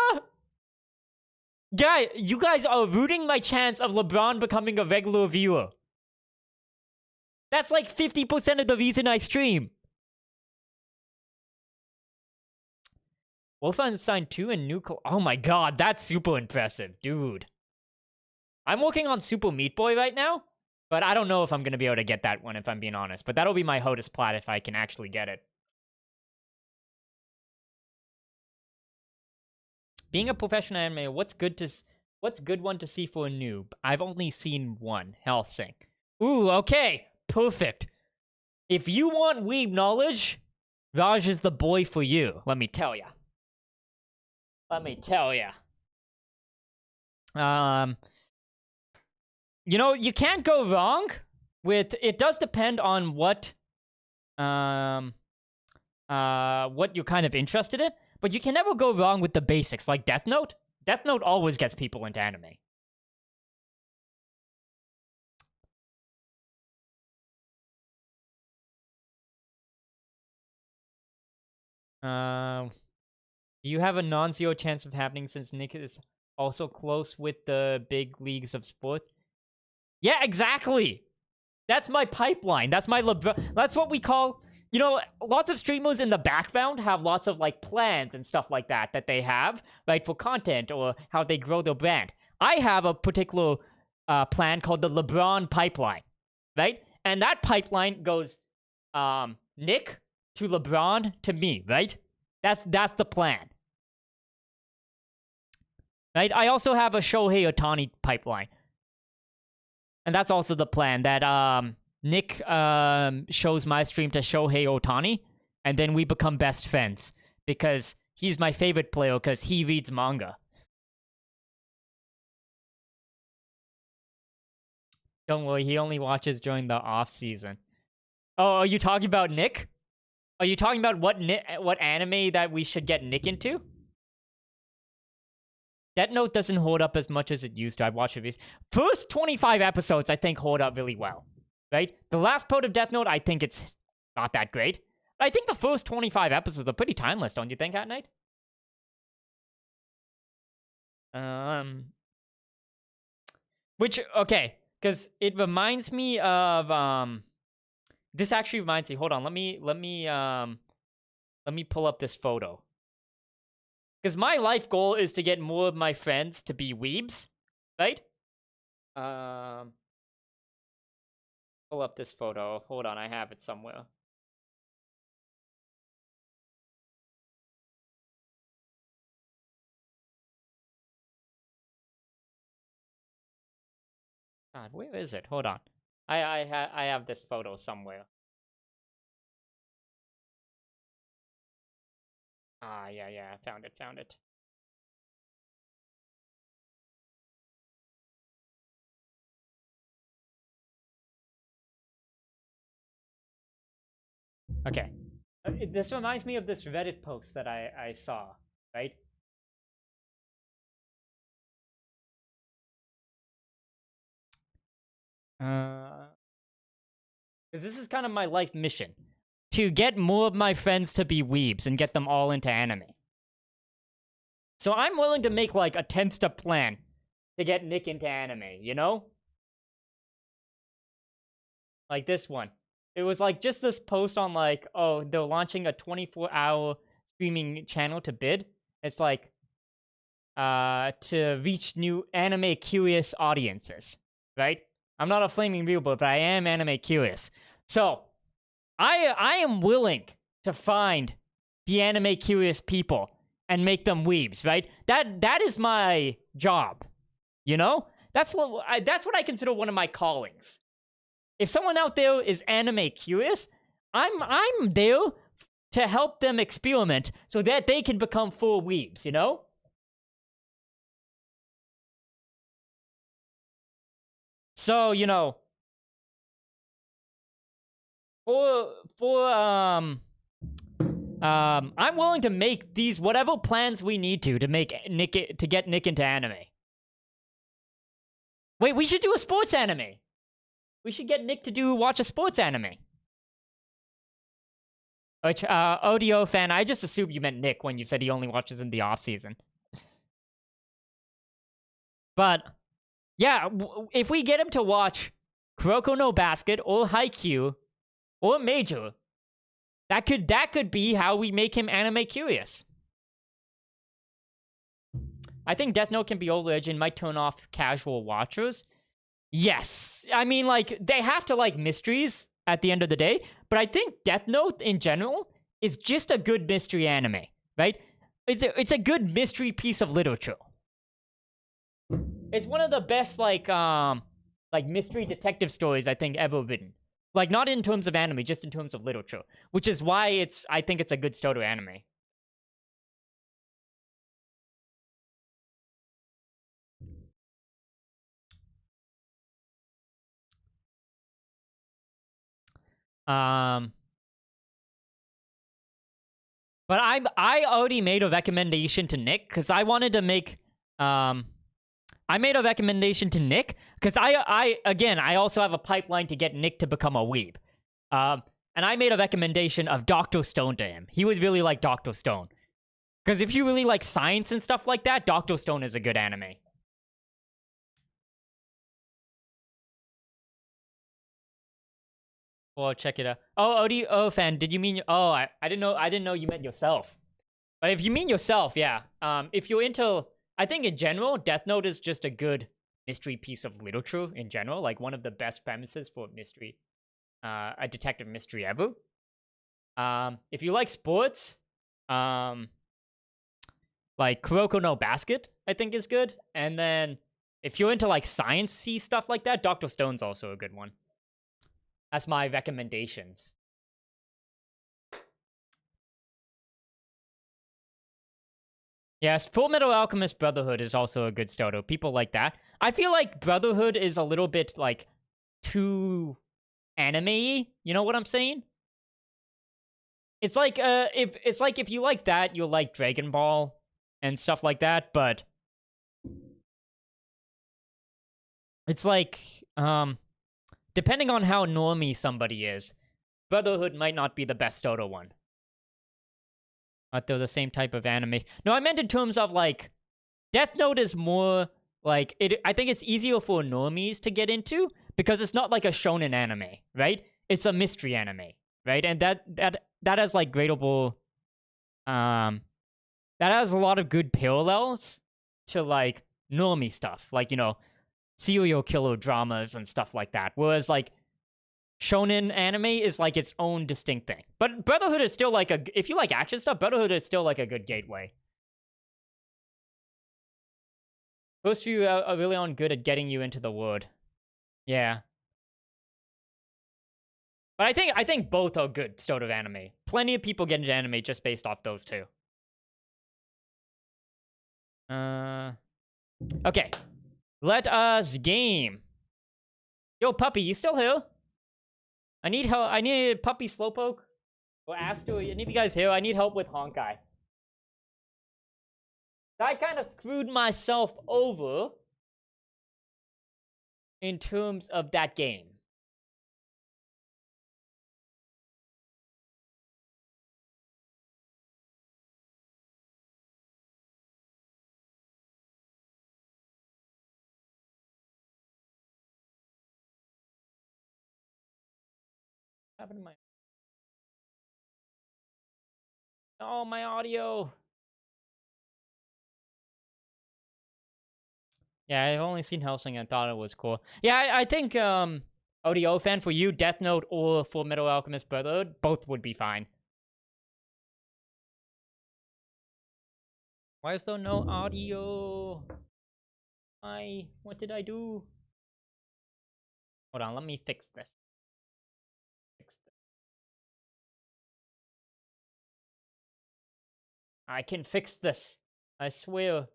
Guy, you guys are rooting my chance of LeBron becoming a regular viewer. That's like 50% of the reason I stream. Wolfenstein 2 and Nuclear... Oh my god, that's super impressive, dude. I'm working on Super Meat Boy right now, but I don't know if I'm going to be able to get that one, if I'm being honest. But that'll be my hottest plat if I can actually get it. Being a professional animator, what's good one to see for a noob? I've only seen one, Hellsing. Ooh, okay, perfect. If you want weeb knowledge, Raj is the boy for you. Let me tell ya. You know, you can't go wrong with... It does depend on what you're kind of interested in. But you can never go wrong with the basics, like Death Note. Death Note always gets people into anime. Do you have a non-zero chance of happening since Nick is also close with the big leagues of sports? Yeah, exactly! That's my pipeline. That's my That's what we call... You know, lots of streamers in the background have lots of, like, plans and stuff like that they have, right, for content or how they grow their brand. I have a particular plan called the LeBron pipeline, right? And that pipeline goes Nick to LeBron to me, right? That's the plan. Right? I also have a Shohei Ohtani pipeline. And that's also the plan, that Nick shows my stream to Shohei Ohtani, and then we become best friends, because he's my favorite player because he reads manga. Don't worry, he only watches during the off-season. Oh, are you talking about Nick? Are you talking about what anime that we should get Nick into? Death Note doesn't hold up as much as it used to. I've watched reviews. First 25 episodes, I think, hold up really well. Right? The last part of Death Note, I think it's not that great. I think the first 25 episodes are pretty timeless, don't you think, At Night? Which, okay, because it reminds me of, this actually reminds me, hold on, let me pull up this photo. Because my life goal is to get more of my friends to be weebs, right? Pull up this photo. Hold on, I have it somewhere. God, where is it? Hold on. I have this photo somewhere. Ah, yeah, I found it. Okay. This reminds me of this Reddit post that I saw, right? Because this is kind of my life mission. To get more of my friends to be weebs and get them all into anime. So I'm willing to make, like, a 10-step plan to get Nick into anime, you know? Like this one. It was, like, just this post on, like, oh, they're launching a 24-hour streaming channel to bid. It's like, to reach new anime curious audiences, right? I'm not a flaming weeble, but I am anime curious. So, I am willing to find the anime curious people and make them weebs, right? That is my job, you know? That's what I consider one of my callings. If someone out there is anime curious, I'm there to help them experiment so that they can become full weebs, you know? So, you know, for I'm willing to make these whatever plans we need to make Nick to get Nick into anime. Wait, we should do a sports anime. We should get Nick to watch a sports anime. Which ODO fan, I just assumed you meant Nick when you said he only watches in the off season. But yeah, if we get him to watch Kuroko no Basket or Haikyuu or Major, that could be how we make him anime curious. I think Death Note can be old legend, might turn off casual watchers. Yes. I mean, like, they have to like mysteries at the end of the day, but I think Death Note in general is just a good mystery anime, right? It's a good mystery piece of literature. It's one of the best like mystery detective stories I think ever written. Like, not in terms of anime, just in terms of literature, which is why I think it's a good story anime. But I already made a recommendation to Nick because I wanted to make I made a recommendation to Nick because I also have a pipeline to get Nick to become a weeb. And I made a recommendation of Dr. Stone to him. He would really like Dr. Stone. Because if you really like science and stuff like that, Dr. Stone is a good anime. Well, check it out. Oh, ODO fan, did you mean... Oh, I didn't know you meant yourself. But if you mean yourself, yeah. If you're into... I think in general, Death Note is just a good mystery piece of literature in general. Like, one of the best premises for mystery. A detective mystery ever. If you like sports, like Kuroko no Basket, I think is good. And then if you're into like science-y stuff like that, Dr. Stone's also a good one. That's my recommendations. Yes, Full Metal Alchemist Brotherhood is also a good starter. People like that. I feel like Brotherhood is a little bit like too anime-y. You know what I'm saying? It's like if you like that, you'll like Dragon Ball and stuff like that, but it's like depending on how normie somebody is, Brotherhood might not be the best starter one. But they're the same type of anime. No, I meant in terms of like Death Note is more like it. I think it's easier for normies to get into because it's not like a shonen anime, right? It's a mystery anime, right? And that has like gradable, that has a lot of good parallels to like normie stuff, like, you know, serial killer dramas and stuff like that. Whereas like shonen anime is like its own distinct thing. But Brotherhood is still like if you like action stuff, Brotherhood is still like a good gateway. First few are really on good at getting you into the world. Yeah. But I think both are good sort of anime. Plenty of people get into anime just based off those two. Okay. Let us game. Yo, puppy, you still here? I need help. I need puppy Slowpoke or Aster. Any of you guys here? I need help with Honkai. I kind of screwed myself over in terms of that game. What happened to my... Oh, my audio. Yeah, I've only seen Hellsing and thought it was cool. Yeah, I think ODO fan for you, Death Note or Full Metal Alchemist Brotherhood, both would be fine. Why is there no audio? What did I do? Hold on, let me fix this. I can fix this. I swear.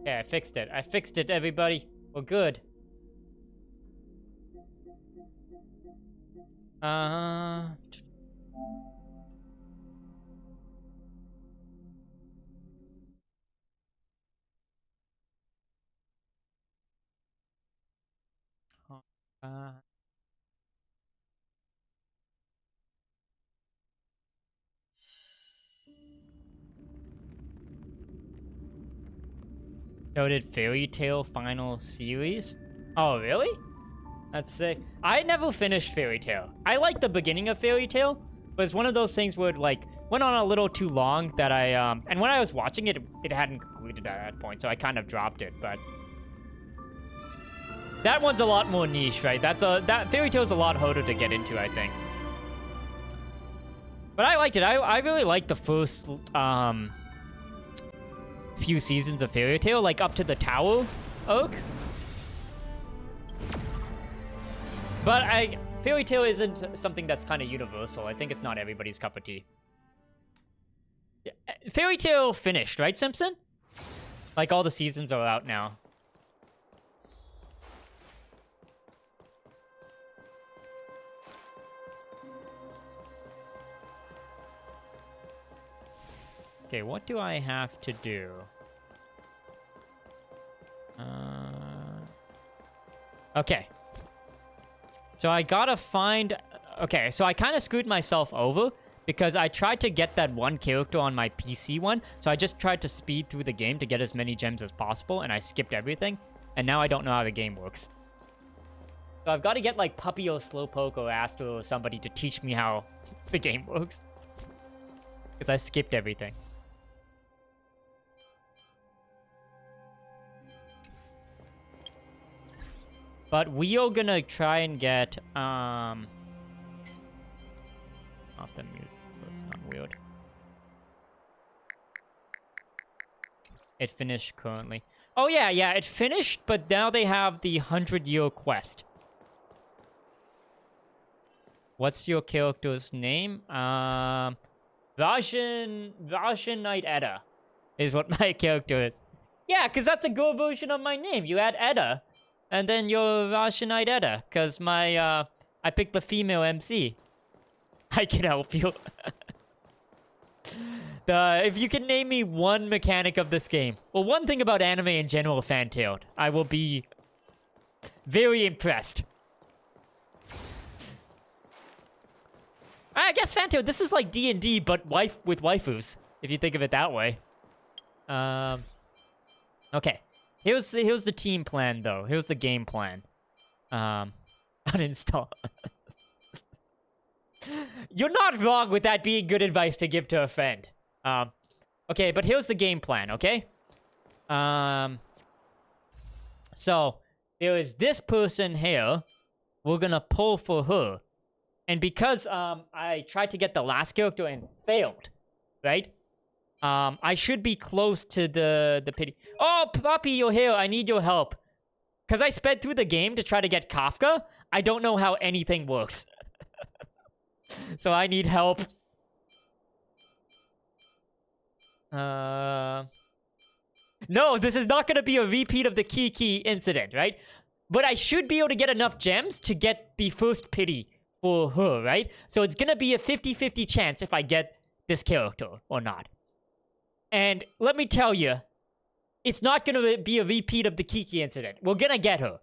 Yeah, I fixed it. I fixed it, everybody. We're good. Uh... uh so did Fairy Tail final series? Oh, really? Let's say I never finished Fairy Tail. I like the beginning of Fairy Tail, but it's one of those things where it, like, went on a little too long that I and when I was watching it, it hadn't concluded at that point, so I kind of dropped it. But that one's a lot more niche, right? That Fairy Tail's a lot harder to get into, I think. But I liked it. I really liked the first few seasons of Fairy Tail, like up to the Tower Oak. But Fairy Tail isn't something that's kind of universal. I think it's not everybody's cup of tea. Fairy Tail finished, right, Simpson? Like, all the seasons are out now. Okay, what do I have to do? Okay. So I gotta find... Okay, so I kind of screwed myself over because I tried to get that one character on my PC one. So I just tried to speed through the game to get as many gems as possible, and I skipped everything. And now I don't know how the game works. So I've got to get, like, Puppy or Slowpoke or Astro or somebody to teach me how the game works. Because I skipped everything. But we are gonna try and get, off the music. That's not weird. It finished currently. Oh, yeah, it finished, but now they have the 100-year quest. What's your character's name? Rajan Knight Edda is what my character is. Yeah, because that's a girl version of my name. You add Edda. And then you're Rationite Edda, because I picked the female MC. I can help you. If you can name me one mechanic of this game, or one thing about anime in general, Fantailed, I will be very impressed. I guess Fantailed, this is like D&D, but with waifus, if you think of it that way. Okay. Here's the team plan, though. Here's the game plan. Uninstall. You're not wrong with that being good advice to give to a friend. Okay, but here's the game plan, okay? So, there is this person here. We're gonna pull for her. And because, I tried to get the last character and failed, right? I should be close to the pity. Oh, Puppy, you're here. I need your help. Because I sped through the game to try to get Kafka, I don't know how anything works. So I need help. No, this is not going to be a repeat of the Kiki incident, right? But I should be able to get enough gems to get the first pity for her, right? So it's going to be a 50-50 chance if I get this character or not. And let me tell you, it's not going to be a repeat of the Kiki incident. We're going to get her.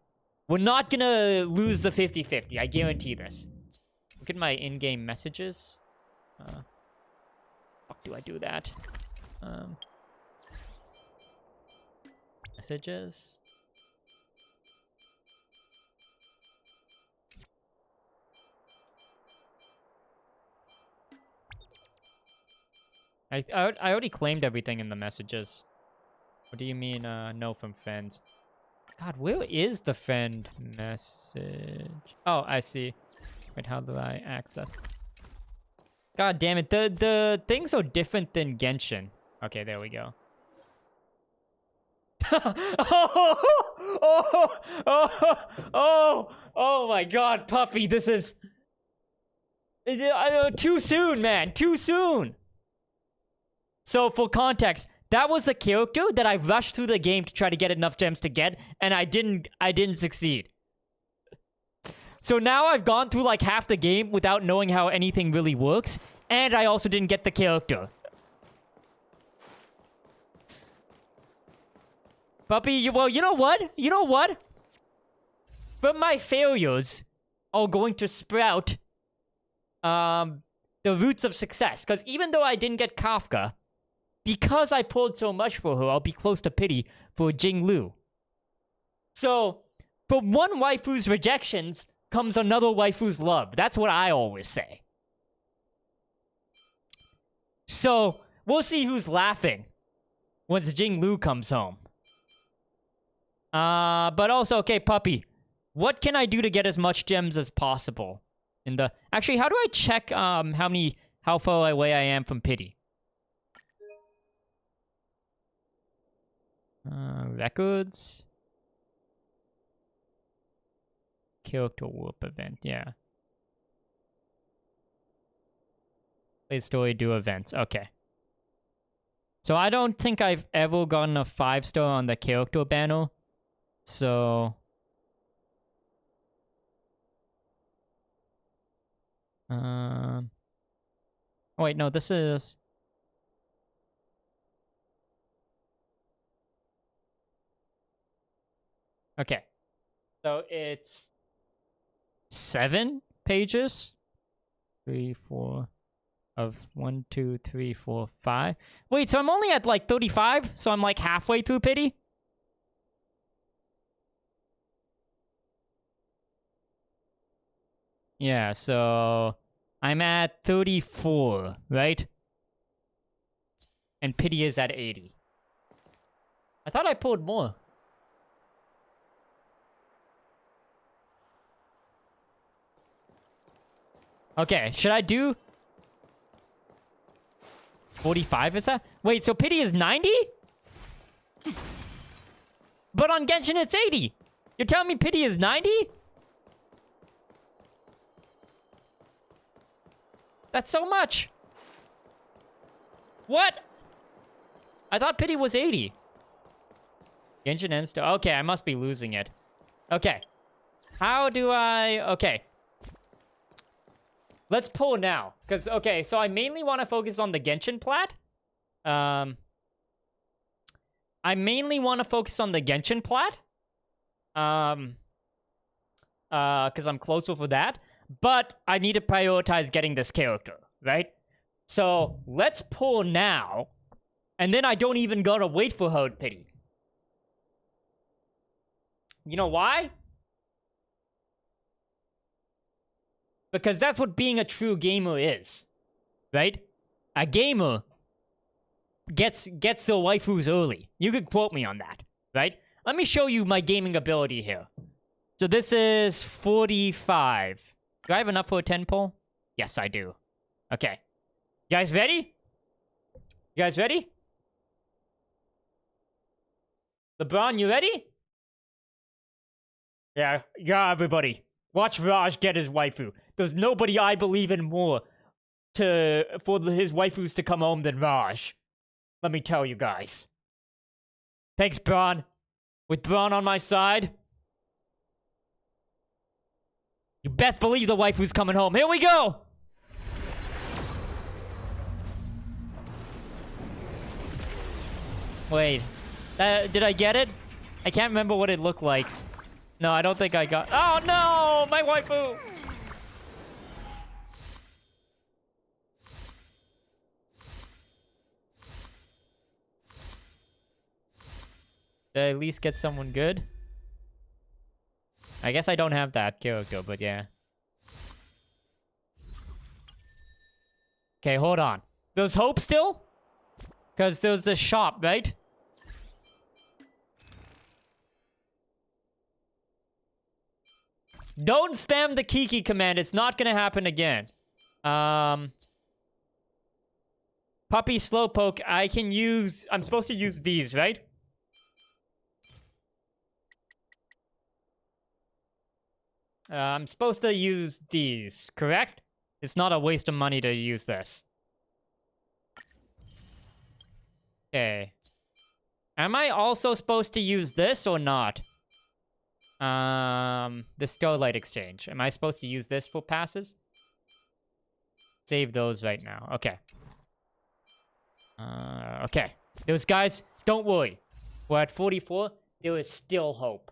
We're not going to lose the 50-50. I guarantee this. look at my in-game messages. Fuck, do I do that? Messages. I already claimed everything in the messages. What do you mean, no from friends? God, where is the friend message? Oh, I see. Wait, how do I access? God damn it, the things are different than Genshin. Okay, there we go. Oh my God, puppy, this is too soon, man, too soon. So for context, that was the character that I rushed through the game to try to get enough gems to get, and I didn't succeed. So now I've gone through like half the game without knowing how anything really works, and I also didn't get the character. Puppy, well, you know what? You know what? But my failures are going to sprout the roots of success. Because even though I didn't get Kafka, because I pulled so much for her, I'll be close to pity for Jinglu. So, from one waifu's rejections comes another waifu's love. That's what I always say. So, we'll see who's laughing once Jinglu comes home. But also, okay, puppy. What can I do to get as much gems as possible? Actually, how do I check, how far away I am from pity? Records. Character warp event, yeah. Play story, do events, okay. So I don't think I've ever gotten a 5-star on the character banner. So... Oh wait, no, this is... Okay. So it's 7 pages. 3, 4 of 1, 2, 3, 4, 5. Wait, so I'm only at like 35? So I'm like halfway through pity? Yeah, so I'm at 34, right? And pity is at 80. I thought I pulled more. Okay, should I do 45, is that? Wait, so pity is 90? But on Genshin it's 80. You're telling me pity is 90? That's so much. What? I thought pity was 80. Genshin ends to... Okay, I must be losing it. Okay. How do I... Okay. Let's pull now. Because, okay, so I mainly want to focus on the Genshin plat. I mainly want to focus on the Genshin plat. Because I'm closer for that. But I need to prioritize getting this character, right? So, let's pull now. And then I don't even gotta wait for Herd Pity. You know why? Because that's what being a true gamer is. Right? A gamer gets the waifus early. You could quote me on that, right? Let me show you my gaming ability here. So this is 45. Do I have enough for a 10 pull? Yes, I do. Okay. You guys ready? You guys ready? LeBron, you ready? Yeah, everybody. Watch Raj get his waifu. There's nobody I believe in more for his waifus to come home than Raj. Let me tell you guys. Thanks, Braun. With Braun on my side, you best believe the waifu's coming home. Here we go! Wait. Did I get it? I can't remember what it looked like. No, I don't think I got... Oh, no! My waifu! Did I at least get someone good? I guess I don't have that character, but yeah. Okay, hold on. There's hope still? Because there's a shop, right? Don't spam the Kiki command. It's not gonna happen again. Puppy Slowpoke, I can use... I'm supposed to use these, right? I'm supposed to use these, correct? It's not a waste of money to use this. Okay. Am I also supposed to use this or not? The Starlight Exchange. Am I supposed to use this for passes? Save those right now. Okay. Okay. Those guys, don't worry. We're at 44. There is still hope.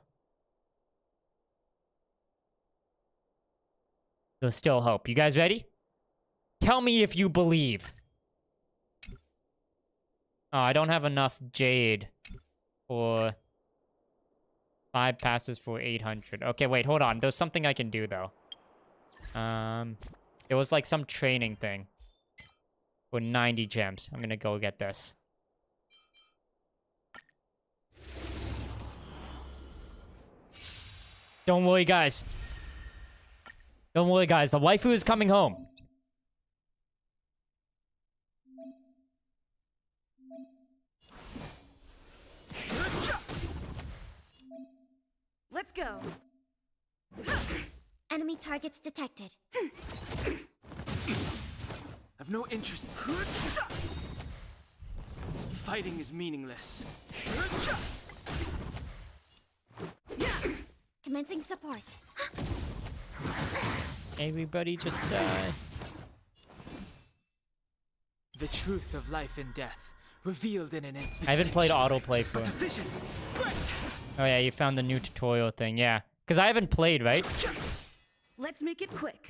There's still hope. You guys ready? Tell me if you believe. Oh, I don't have enough Jade for 5 passes for 800. Okay, wait, hold on. There's something I can do, though. There was, like, some training thing for 90 gems. I'm gonna go get this. Don't worry, guys. Don't worry, guys. The waifu is coming home. Let's go. Enemy targets detected. I've no interest. Fighting is meaningless. Commencing support. Everybody just die. The truth of life and death, revealed in an instant. I haven't played autoplay for... Division. Oh yeah, you found the new tutorial thing, yeah. Because I haven't played, right? Let's make it quick.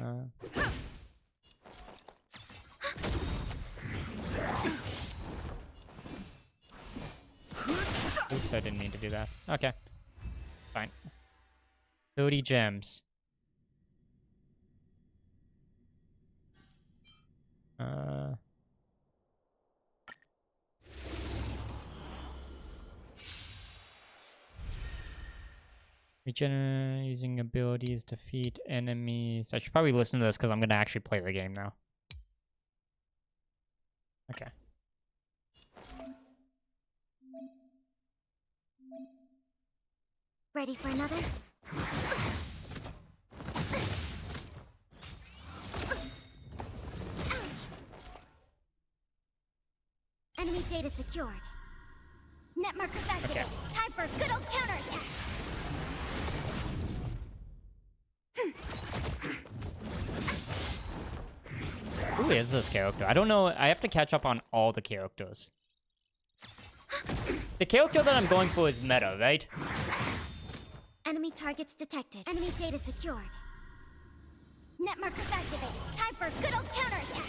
Oops, I didn't mean to do that. Okay. Fine. 30 gems. Regenerate using abilities, defeat enemies. I should probably listen to this because I'm going to actually play the game now. Okay. Ready for another? Enemy data secured. Net markers activated. Okay. Time for a good old counterattack. Who is this character? I don't know. I have to catch up on all the characters. The character that I'm going for is meta, right? Enemy targets detected. Enemy data secured. Net markers activated. Time for a good old counterattack.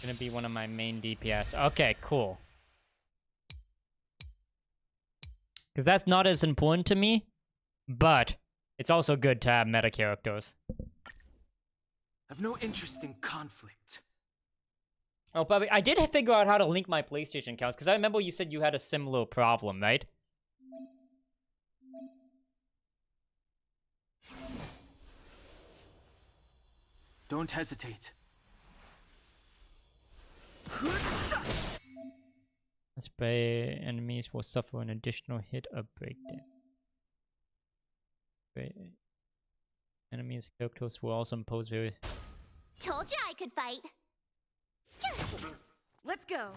Gonna be one of my main DPS. Okay, cool. Because that's not as important to me, but it's also good to have meta characters. I've no interest in conflict. Oh, but I did figure out how to link my PlayStation accounts, because I remember you said you had a similar problem, right? Don't hesitate. Spray enemies will suffer an additional hit or breakdown. Enemies characters will also impose various... Told you I could fight. Let's go.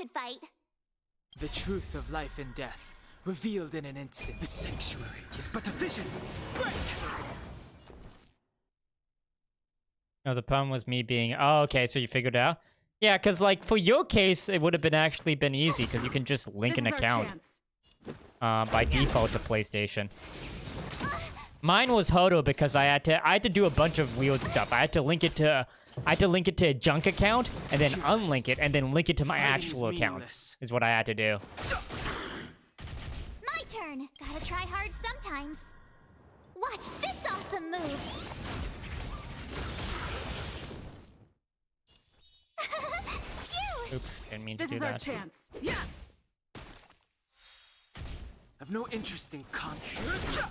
could fight. The truth of life and death, revealed in an instant. The sanctuary is but a vision. Break! No, the problem was me being... Oh, okay, so you figured it out? Yeah, because, like, for your case, it would have been actually been easy, because you can just link an account by default to PlayStation. Mine was Hodo because I had to do a bunch of weird stuff. I had to link it to a junk account, and then unlink it, and then link it to my actual account, is what I had to do. My turn. Gotta try hard sometimes. Watch this awesome move. Cute. Oops, didn't mean to This do is our that. chance. Yeah. I've no interest in conflict.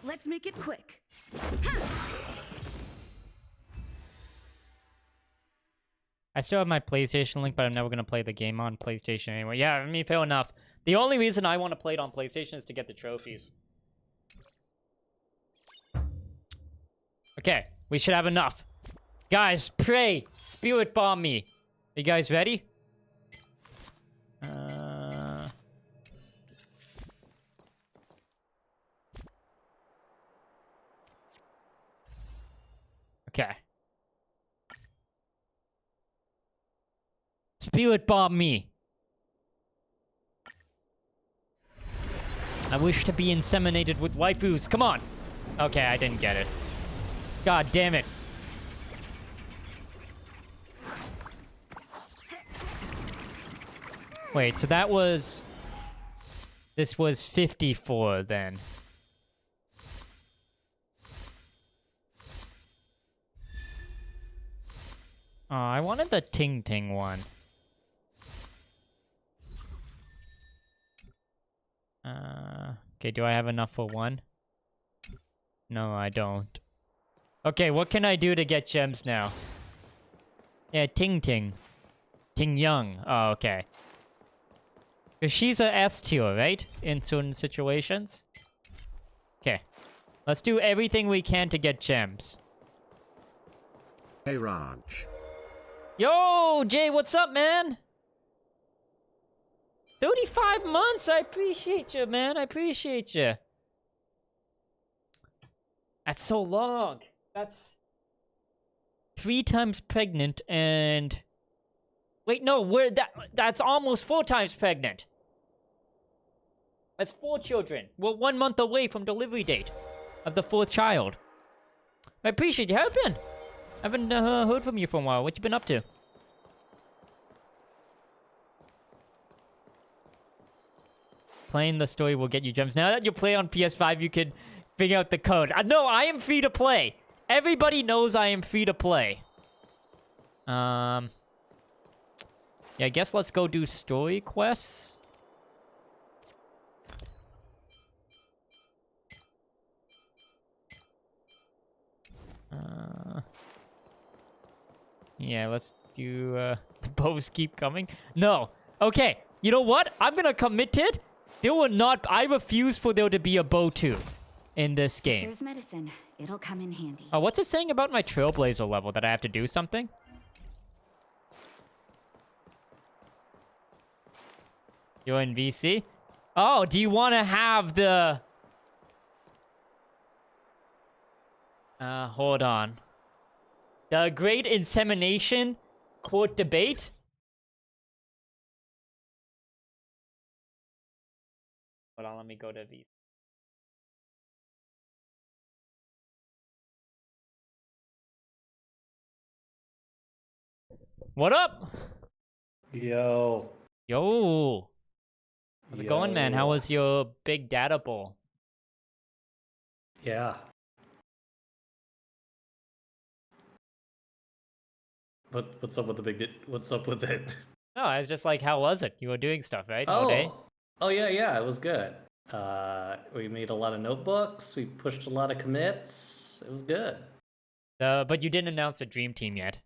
Let's make it quick. I still have my PlayStation link, but I'm never going to play the game on PlayStation anyway. Yeah, I mean, fair enough. The only reason I want to play it on PlayStation is to get the trophies. Okay, we should have enough. Guys, pray! Spirit bomb me! Are you guys ready? Okay. Spirit bomb me! I wish to be inseminated with waifus. Come on! Okay, I didn't get it. God damn it. Wait, so that was... This was 54 then. Oh, I wanted the Ting Ting one. Okay, do I have enough for one? No, I don't. Okay, what can I do to get gems now? Yeah, Ting Ting. Ting Young. Oh, okay. Because she's a S tier, right? In certain situations. Okay. Let's do everything we can to get gems. Hey Raj. Yo, Jay, what's up, man? 35 months! I appreciate you, man. I appreciate you. That's so long. That's 3 times pregnant and... Wait, no, that's almost 4 times pregnant. That's 4 children. We're 1 month away from delivery date of the 4th child. I appreciate you. How have you been? I haven't heard from you for a while. What you been up to? Playing the story will get you gems. Now that you play on PS5, you can figure out the code. No, I am free to play. Everybody knows I am free to play. Yeah, I guess let's go do story quests. Yeah, let's do, the bows keep coming. No. Okay, you know what? I'm gonna commit it. There will not... I refuse for there to be a bow 2 in this game. There's medicine. It'll come in handy. Oh, what's it saying about my Trailblazer level? That I have to do something? You're in VC? Oh, do you want to have the... hold on. The Great Insemination Court Debate? Hold on, let me go to VC. What up? Yo. Yo. How's it going, man? How Yo. was your big data bowl? Yeah. What's up with the what's up with it? No, I was just like, how was it? You were doing stuff, right? All day? Oh yeah, it was good. We made a lot of notebooks, we pushed a lot of commits. It was good. But you didn't announce a dream team yet.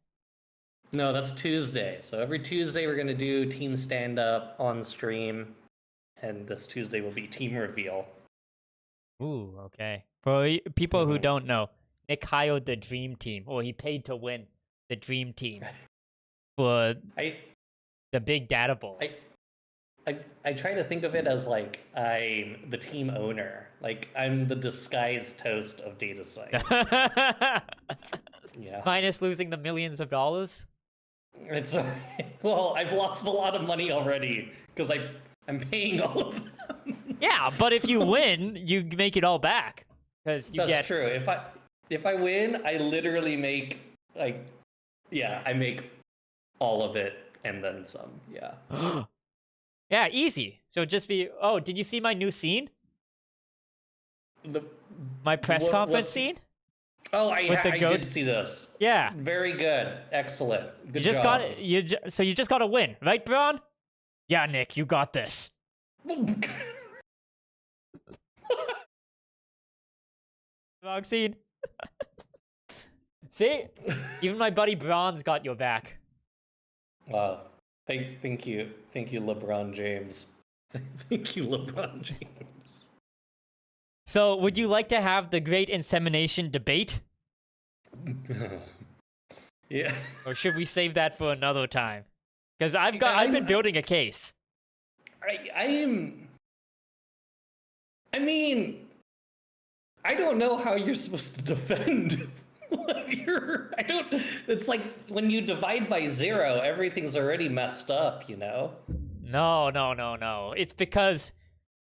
No, that's Tuesday. So every Tuesday we're gonna do team stand up on stream, and this Tuesday will be team reveal. Ooh, okay. For people who don't know, Nick hired the dream team, or he paid to win the dream team for I the big data bowl. I try to think of it as like I'm the team owner. Like I'm the disguised toast of data science. Yeah. Minus losing the millions of dollars. It's well, I've lost a lot of money already because I'm paying all of them. Yeah, but if you win, you make it all back because you That's get. true. If I win, I literally make like I make all of it and then some. Yeah. Yeah, easy. So just be. Oh, did you see my new scene? My press conference scene? Oh, With the I goat? did see this. Yeah. Very good. Excellent. Good You just job. so you just got to win, right, Braun? Yeah, Nick, you got this. Wrong scene. See? Even my buddy Braun's got your back. Wow. Thank you. Thank you, LeBron James. Thank you, LeBron James. So, would you like to have the great insemination debate? Yeah. Or should we save that for another time? Because I've been building a case. I mean, I don't know how you're supposed to defend. It's like when you divide by 0, everything's already messed up, you know? No. It's because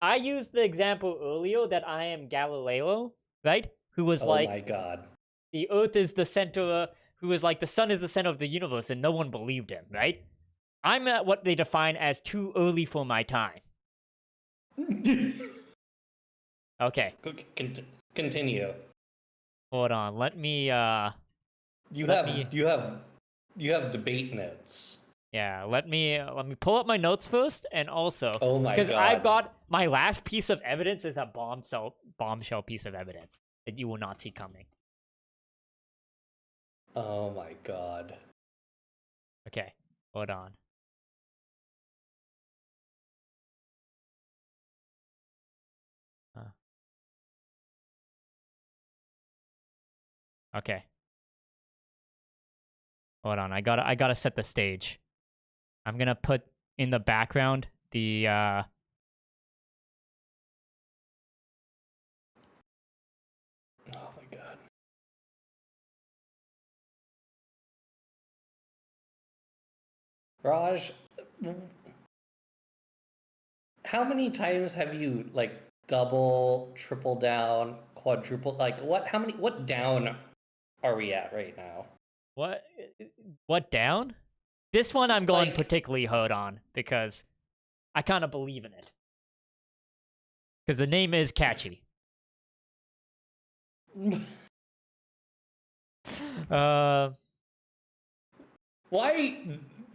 I used the example earlier that I am Galileo, right? Who was Oh my god. the Earth is the center, who was like, the sun is the center of the universe, and no one believed him, right? I'm at what they define as too early for my time. Okay, Continue. hold on. Let me, You Let have debate notes. yeah, let me pull up my notes first, and also, Oh my because god. I've got my last piece of evidence is a bombshell piece of evidence that you will not see coming. Oh my god. Okay, hold on. Okay. Hold on, I gotta set the stage. I'm gonna put in the background the Oh my god. Raj, how many times have you like double, triple down, quadruple, like what down are we at right now? what down? This one I'm going Like- particularly hard on because I kind of believe in it. Because the name is catchy. Uh, Why?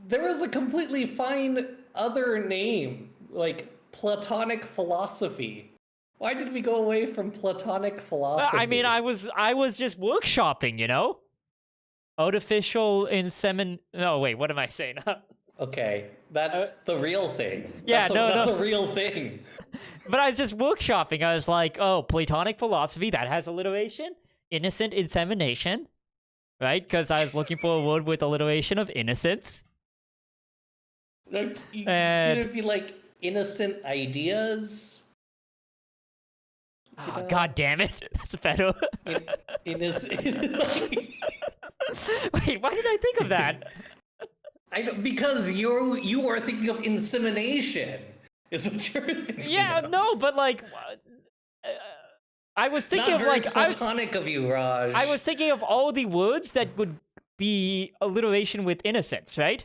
There was a completely fine other name, like Platonic philosophy. Why did we go away from Platonic philosophy? I mean, I was just workshopping, you know? Artificial insemin. No, wait, what am I saying? Okay, that's the real thing. Yeah, that's no. a real thing. But I was just workshopping. I was like, oh, Platonic philosophy, that has alliteration. Innocent insemination, right? Because I was looking for a word with alliteration of innocence. Like, And- it'd be like innocent ideas. Oh, God damn it. That's better. Innocent. Wait, why did I think of that? Because you are thinking of insemination. Is what you're thinking. Yeah, of. no, but like, I was thinking Not of very like, platonic of you, Raj. I was thinking of all the words that would be alliteration with innocence, right?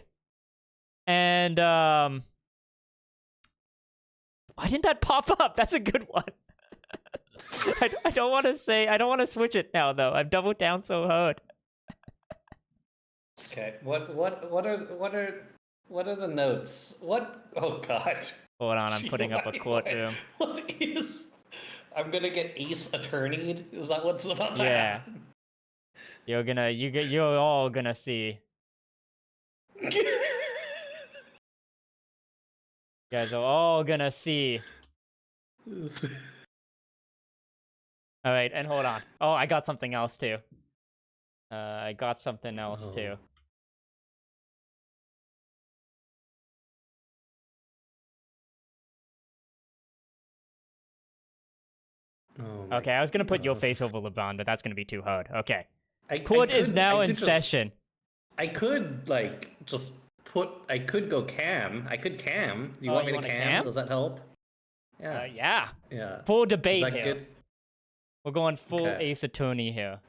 And why didn't that pop up? That's a good one. I don't want to switch it now though. I've doubled down so hard. Okay. What are the notes? What? Oh God. Hold on, I'm putting up a courtroom. What is? I'm gonna get Ace Attorneyed. Is that what's about to Yeah. happen? You're all gonna see. You guys are all gonna see. All right, and hold on. Oh, I got something else too. I got something else too. Oh my Okay, I was gonna put your God. face over LeBron, but that's gonna be too hard. Okay. I Court is could- now I in could just- session. I could like just put. I could go cam. I could cam. You Oh, want you me to wanna cam? cam? Does that help? Yeah. Yeah. Yeah. Full Is debate that here. good? We're going full Okay. Ace Attorney here.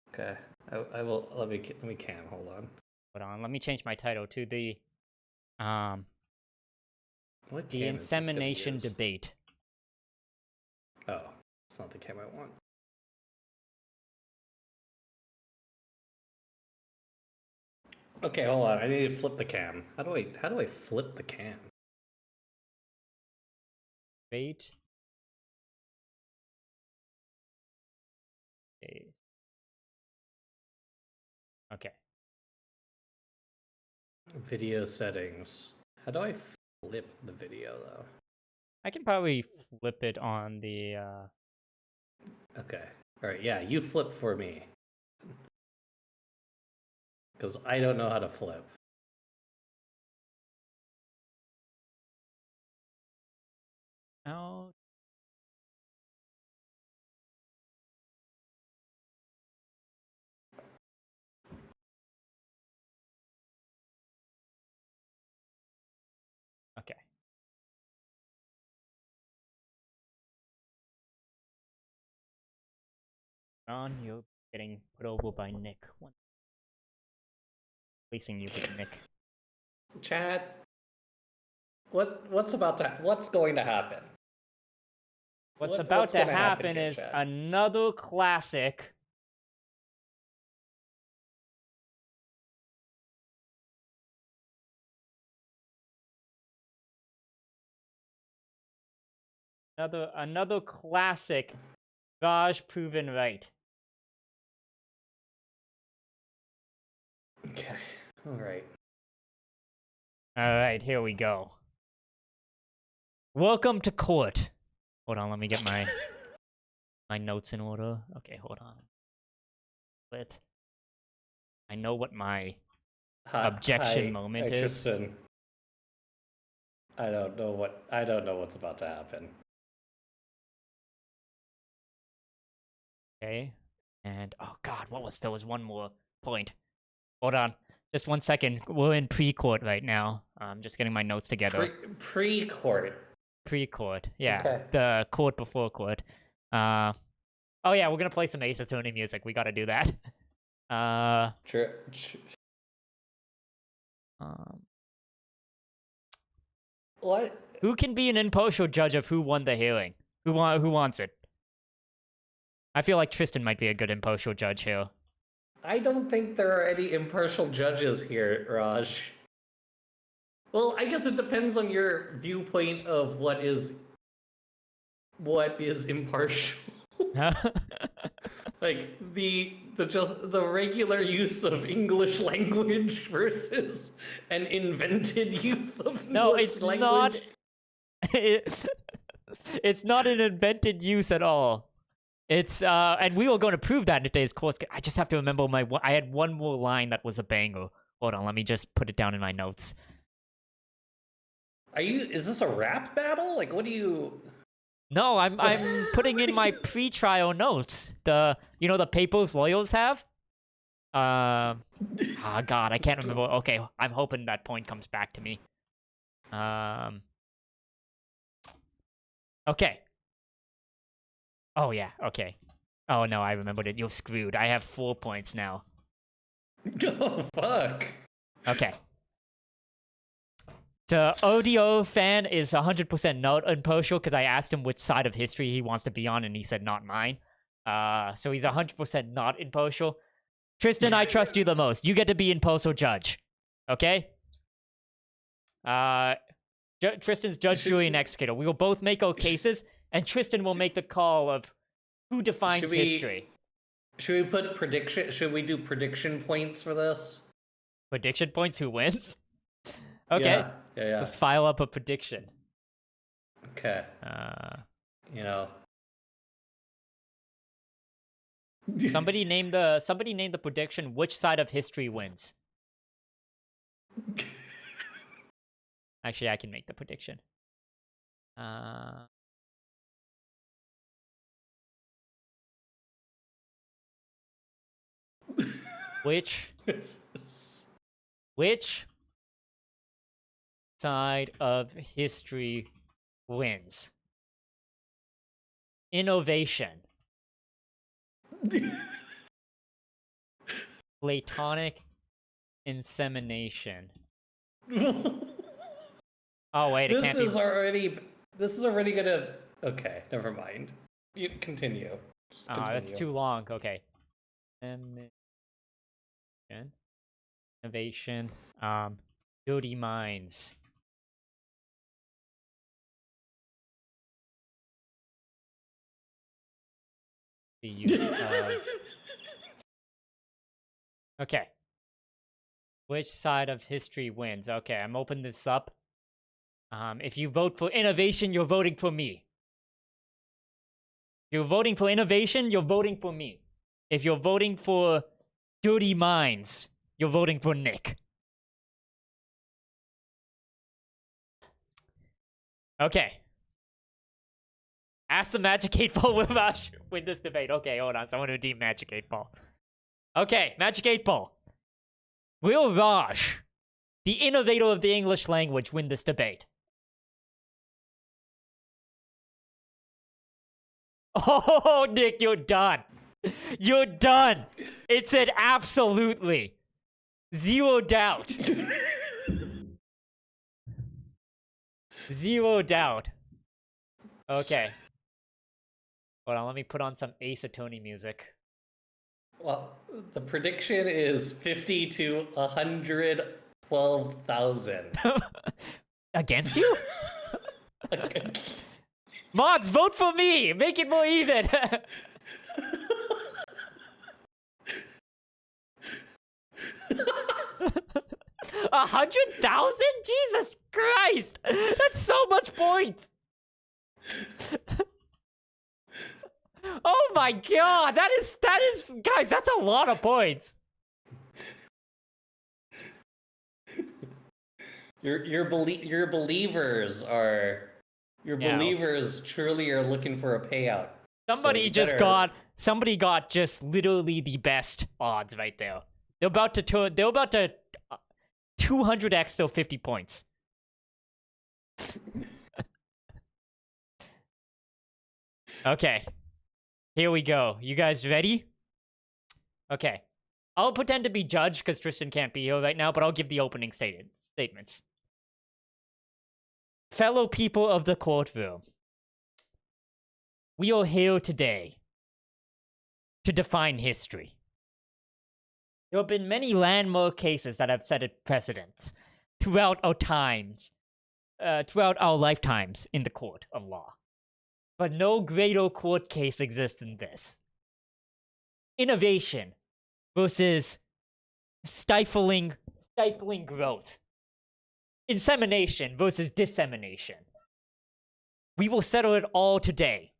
Okay. I will. Let me cam. Hold on. Hold on, let me change my title to the What the cam is this gonna insemination use? debate. Oh, it's not the cam I want. Okay, hold on. I need to flip the cam. How do I flip the cam? Debate. Ace. Okay. Video settings. How do I flip the video though? I can probably flip it on the Okay. All right. Yeah, you flip for me. Because I don't know how to flip. out. Okay. Ron, you're getting put over by Nick. Placing you with Nick. Chat. What's going to happen? What's about to gonna happen here, is chat? another classic. Another classic. Raj proven right. Okay. All right. All right, here we go. Welcome to court. Hold on, let me get my notes in order. Okay, hold on. But I know what my objection moment is. Tristan. I don't know what's about to happen. Okay. And oh god, there was one more point. Hold on. Just 1 second. We're in pre-court right now. I'm just getting my notes together. Pre-court. Pre-court. Yeah. Okay. The court before court. Oh yeah, we're gonna play some Ace Attorney music. We gotta do that. What? Who can be an impartial judge of who won the hearing? Who wants it? I feel like Tristan might be a good impartial judge here. I don't think there are any impartial judges here, Raj. Well, I guess it depends on your viewpoint of what is impartial. Like the regular use of English language versus an invented use of English language. It's not an invented use at all. It's and we were going to prove that in today's course. I just have to remember I had one more line that was a banger. Hold on, let me just put it down in my notes. Is this a rap battle? Like, what do you? No, I'm putting in my pre-trial notes. The papers lawyers have. God, I can't remember. Okay, I'm hoping that point comes back to me. Okay. Oh yeah, okay. Oh no, I remembered it. You're screwed. I have 4 points now. Oh fuck. Okay. The ODO fan is 100% not impartial because I asked him which side of history he wants to be on, and he said not mine. So he's 100% not impartial. Tristan, I trust you the most. You get to be impartial judge. Okay? Tristan's judge, jury, and executor. We will both make our cases, and Tristan will make the call of who defines history. Should we put prediction? Should we do prediction points for this? Prediction points? Who wins? Okay. Yeah. Let's file up a prediction. Okay. Somebody name the prediction. Which side of history wins? Actually, I can make the prediction. Which side of history wins? Innovation. Platonic insemination. Oh wait, it can't be. This is already gonna. Okay, never mind. You continue. Just continue. That's too long. Okay. Innovation. Dirty minds. The use of. Okay. Which side of history wins? Okay, I'm opening this up. If you vote for innovation, you're voting for me. If you're voting for innovation, you're voting for me. If you're voting for dirty minds, you're voting for Nick. Okay. Ask the Magic 8 Ball will Vash win this debate. Okay, hold on. Someone redeem Magic 8 Ball. Okay, Magic 8 Ball. Will Raj, the innovator of the English language, win this debate? Oh, Nick, you're done. You're done. It said absolutely. Zero doubt. Zero doubt. Okay. Hold on, let me put on some Ace Attorney music. Well, the prediction is 50 to 112,000. Against you? Mods, vote for me! Make it more even! 100,000? Jesus Christ! That's so much points! Oh my god, that is, guys, that's a lot of points. Your believers truly are looking for a payout. Somebody got just literally the best odds right there. They're about to 200x till 50 points. Okay. Here we go. You guys ready? Okay. I'll pretend to be judge because Tristan can't be here right now, but I'll give the opening statements. Fellow people of the courtroom, we are here today to define history. There have been many landmark cases that have set a precedent throughout our lifetimes in the court of law. But no greater court case exists than this. Innovation versus stifling growth. Insemination versus dissemination. We will settle it all today.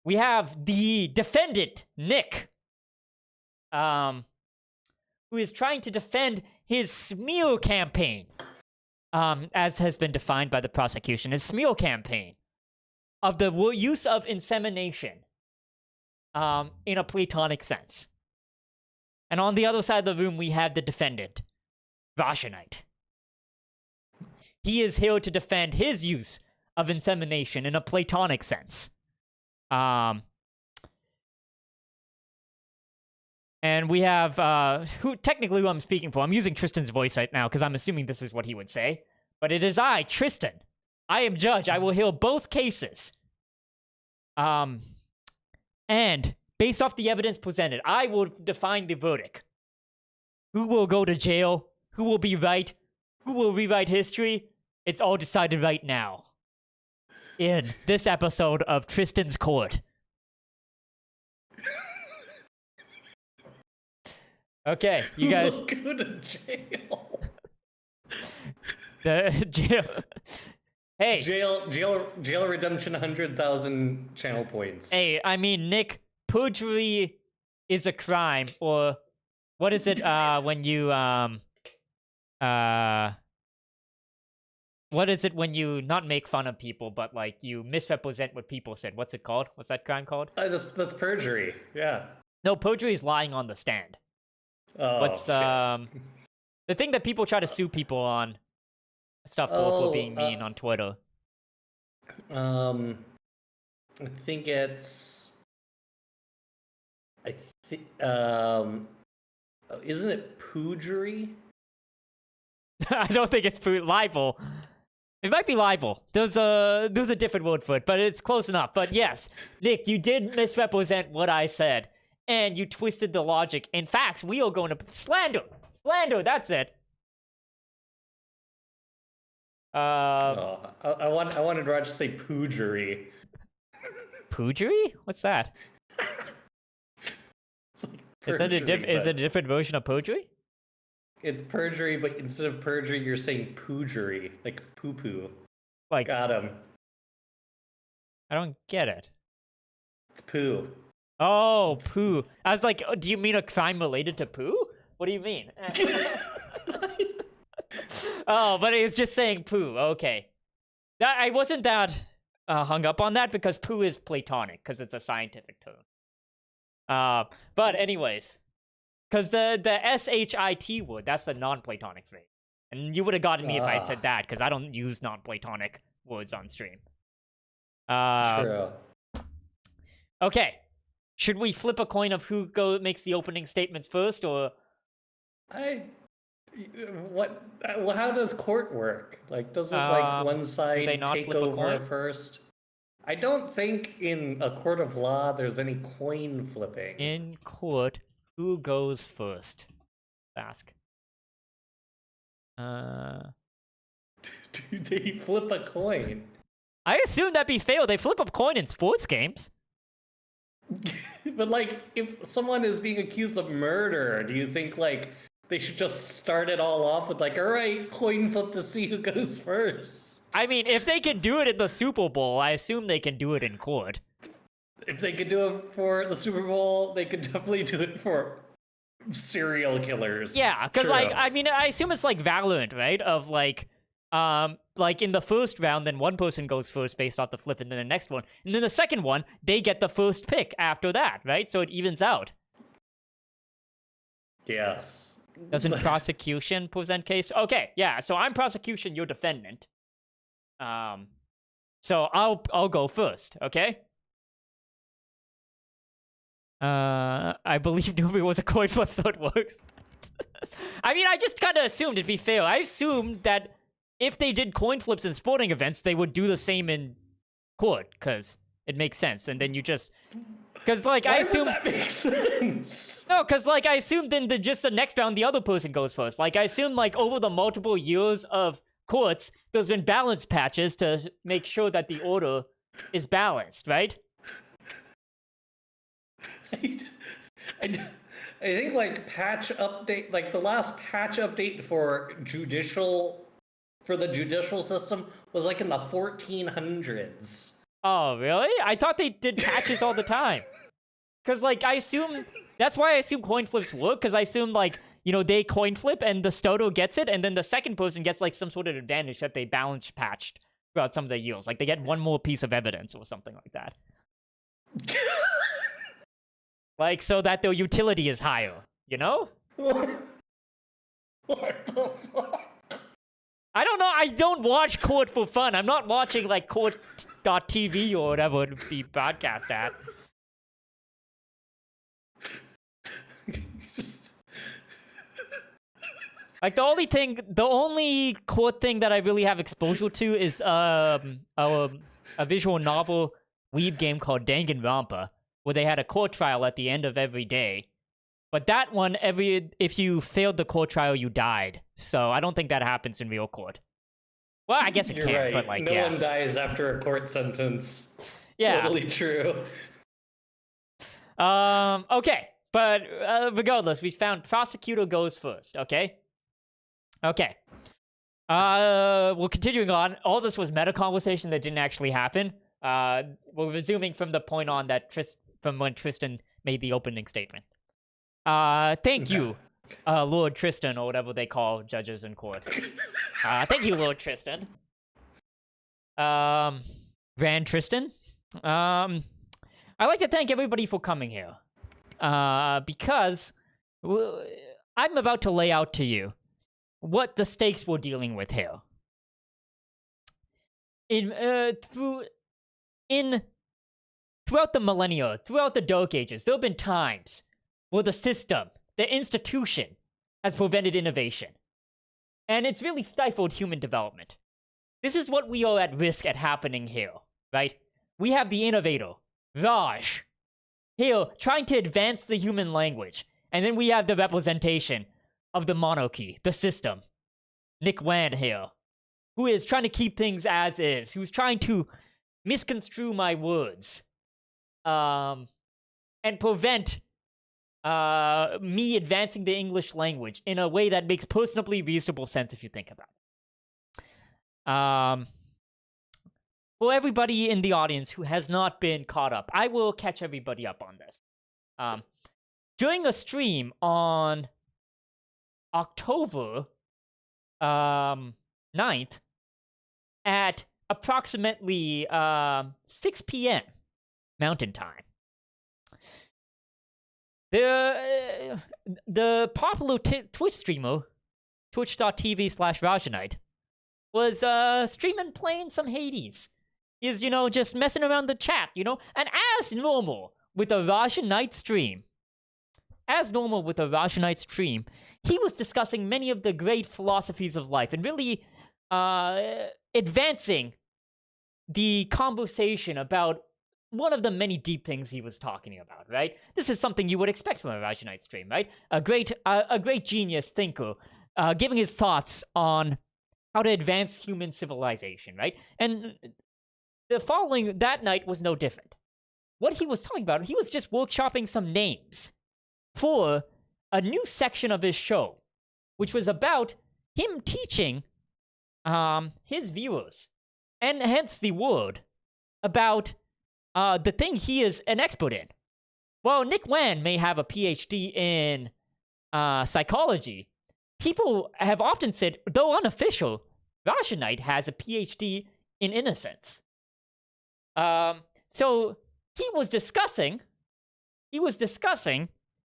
We have the defendant, Nick, who is trying to defend his smear campaign, as has been defined by the prosecution, his smear campaign of the use of insemination in a platonic sense. And on the other side of the room, we have the defendant, Rashanite. He is here to defend his use of insemination in a platonic sense. And we have, who I'm speaking for. I'm using Tristan's voice right now because I'm assuming this is what he would say. But it is I, Tristan. I am judge. I will hear both cases. And based off the evidence presented, I will define the verdict. Who will go to jail? Who will be right? Who will rewrite history? It's all decided right now. In this episode of Tristan's Court. Okay, you guys. We'll go to jail. The jail. Hey. Jail redemption 100,000 channel points. Hey, I mean, Nick perjury is a crime, or what is it when you what is it when you not make fun of people, but like you misrepresent what people said? What's it called? What's that crime called? That's perjury. Yeah. No, perjury is lying on the stand. Oh, What's shit. the thing that people try to sue people on stuff for being mean on Twitter? I think it's. I think. Isn't it poogery? I don't think it's libel. It might be libel. There's a different word for it, but it's close enough. But yes, Nick, you did misrepresent what I said, and you twisted the logic. In fact, we are going to slander. Slander. That's it. I wanted Raj to say poogery. Poogery? What's that? It's like Is that perjury, is it a but different version of perjury? it's perjury, but instead of perjury, you're saying poogery, like poo poo. Like, Got him. I don't get it. It's poo. Oh, poo. I was like, oh, do you mean a crime related to poo? What do you mean? Oh, but it's just saying poo. Okay. I wasn't that hung up on that because poo is platonic because it's a scientific term. But anyways, because the shit word, that's the non-platonic phrase. And you would have gotten me if I had said that because I don't use non-platonic words on stream. True. Okay. Should we flip a coin of who makes the opening statements first, or What? Well, how does court work? Like, doesn't like one they side not take flip a over coin? first? I don't think in a court of law there's any coin flipping. in court, who goes first? Ask. Do they flip a coin? I assume that'd be fair. They flip a coin in sports games. But like, if someone is being accused of murder, do you think like they should just start it all off with like, all right, coin flip to see who goes first? I mean, if they can do it in the Super Bowl, I assume they can do it in court. If they could do it for the Super Bowl, they could definitely do it for serial killers. Yeah, because True. like, I mean, I assume it's like Valorant, right? Of like in the first round, then one person goes first based off the flip, and then the next one, and then the second one, they get the first pick after that, right? So it evens out. Yes. Doesn't prosecution present case? Okay, yeah. So I'm prosecution, you're defendant. So I'll go first, okay? I believe nobody was a coin flip, so it works. I mean, I just kind of assumed it'd be fair. I assumed that if they did coin flips in sporting events, they would do the same in court, because it makes sense. And then you just... Because, like, Why I assume... would that make sense? No, because, like, I assumed then just the next round, the other person goes first. Like, I assumed, like, over the multiple years of courts, there's been balance patches to make sure that the order is balanced, right? I think, like, patch update, like, the last patch update for the judicial system was, like, in the 1400s. Oh, really? I thought they did patches all the time. Because, like, I assume... That's why I assume coin flips work, because I assume, like, you know, they coin flip and the starter gets it, and then the second person gets, like, some sort of advantage that they balance patched throughout some of the years. Like, they get one more piece of evidence or something like that. Like, so that their utility is higher, you know? What the fuck? I don't know. I don't watch court for fun. I'm not watching, like, court.tv or whatever it would be broadcast at. Like, the only court thing that I really have exposure to is a visual novel weeb game called Danganronpa, where they had a court trial at the end of every day. But that one, if you failed the court trial, you died. So I don't think that happens in real court. Well, I guess it You're can, right. but like, no yeah. one dies after a court sentence. Yeah. Totally true. Okay. But regardless, we found prosecutor goes first, okay? Okay. We're continuing on. All this was meta conversation that didn't actually happen. We're resuming from the point on that from when Tristan made the opening statement. Thank you, Lord Tristan, or whatever they call judges in court. Thank you, Lord Tristan. Grand Tristan. I'd like to thank everybody for coming here. Because I'm about to lay out to you what the stakes we're dealing with here. Throughout the millennia, throughout the Dark Ages, there have been times where the system, the institution, has prevented innovation. And it's really stifled human development. This is what we are at risk at happening here, right? We have the innovator, Raj, here trying to advance the human language. And then we have the representation of the monarchy, the system, Nick Wan here, who is trying to keep things as is, who's trying to misconstrue my words, and prevent me advancing the English language in a way that makes personally reasonable sense if you think about it. For everybody in the audience who has not been caught up, I will catch everybody up on this. During a stream on October 9th at approximately 6 p.m. Mountain Time, the popular Twitch streamer, twitch.tv/Rajanite, was streaming playing some Hades. Is, just messing around the chat, And as normal with a Rajanite stream, he was discussing many of the great philosophies of life and really advancing the conversation about one of the many deep things he was talking about, right? This is something you would expect from a Rajanite stream, right? A great genius thinker giving his thoughts on how to advance human civilization, right? And that night was no different. What he was talking about, he was just workshopping some names for a new section of his show, which was about him teaching his viewers, and hence the word, about the thing he is an expert in. Well, Nick Wan may have a PhD in psychology. People have often said, though unofficial, Rajanite has a PhD in innocence. So he was discussing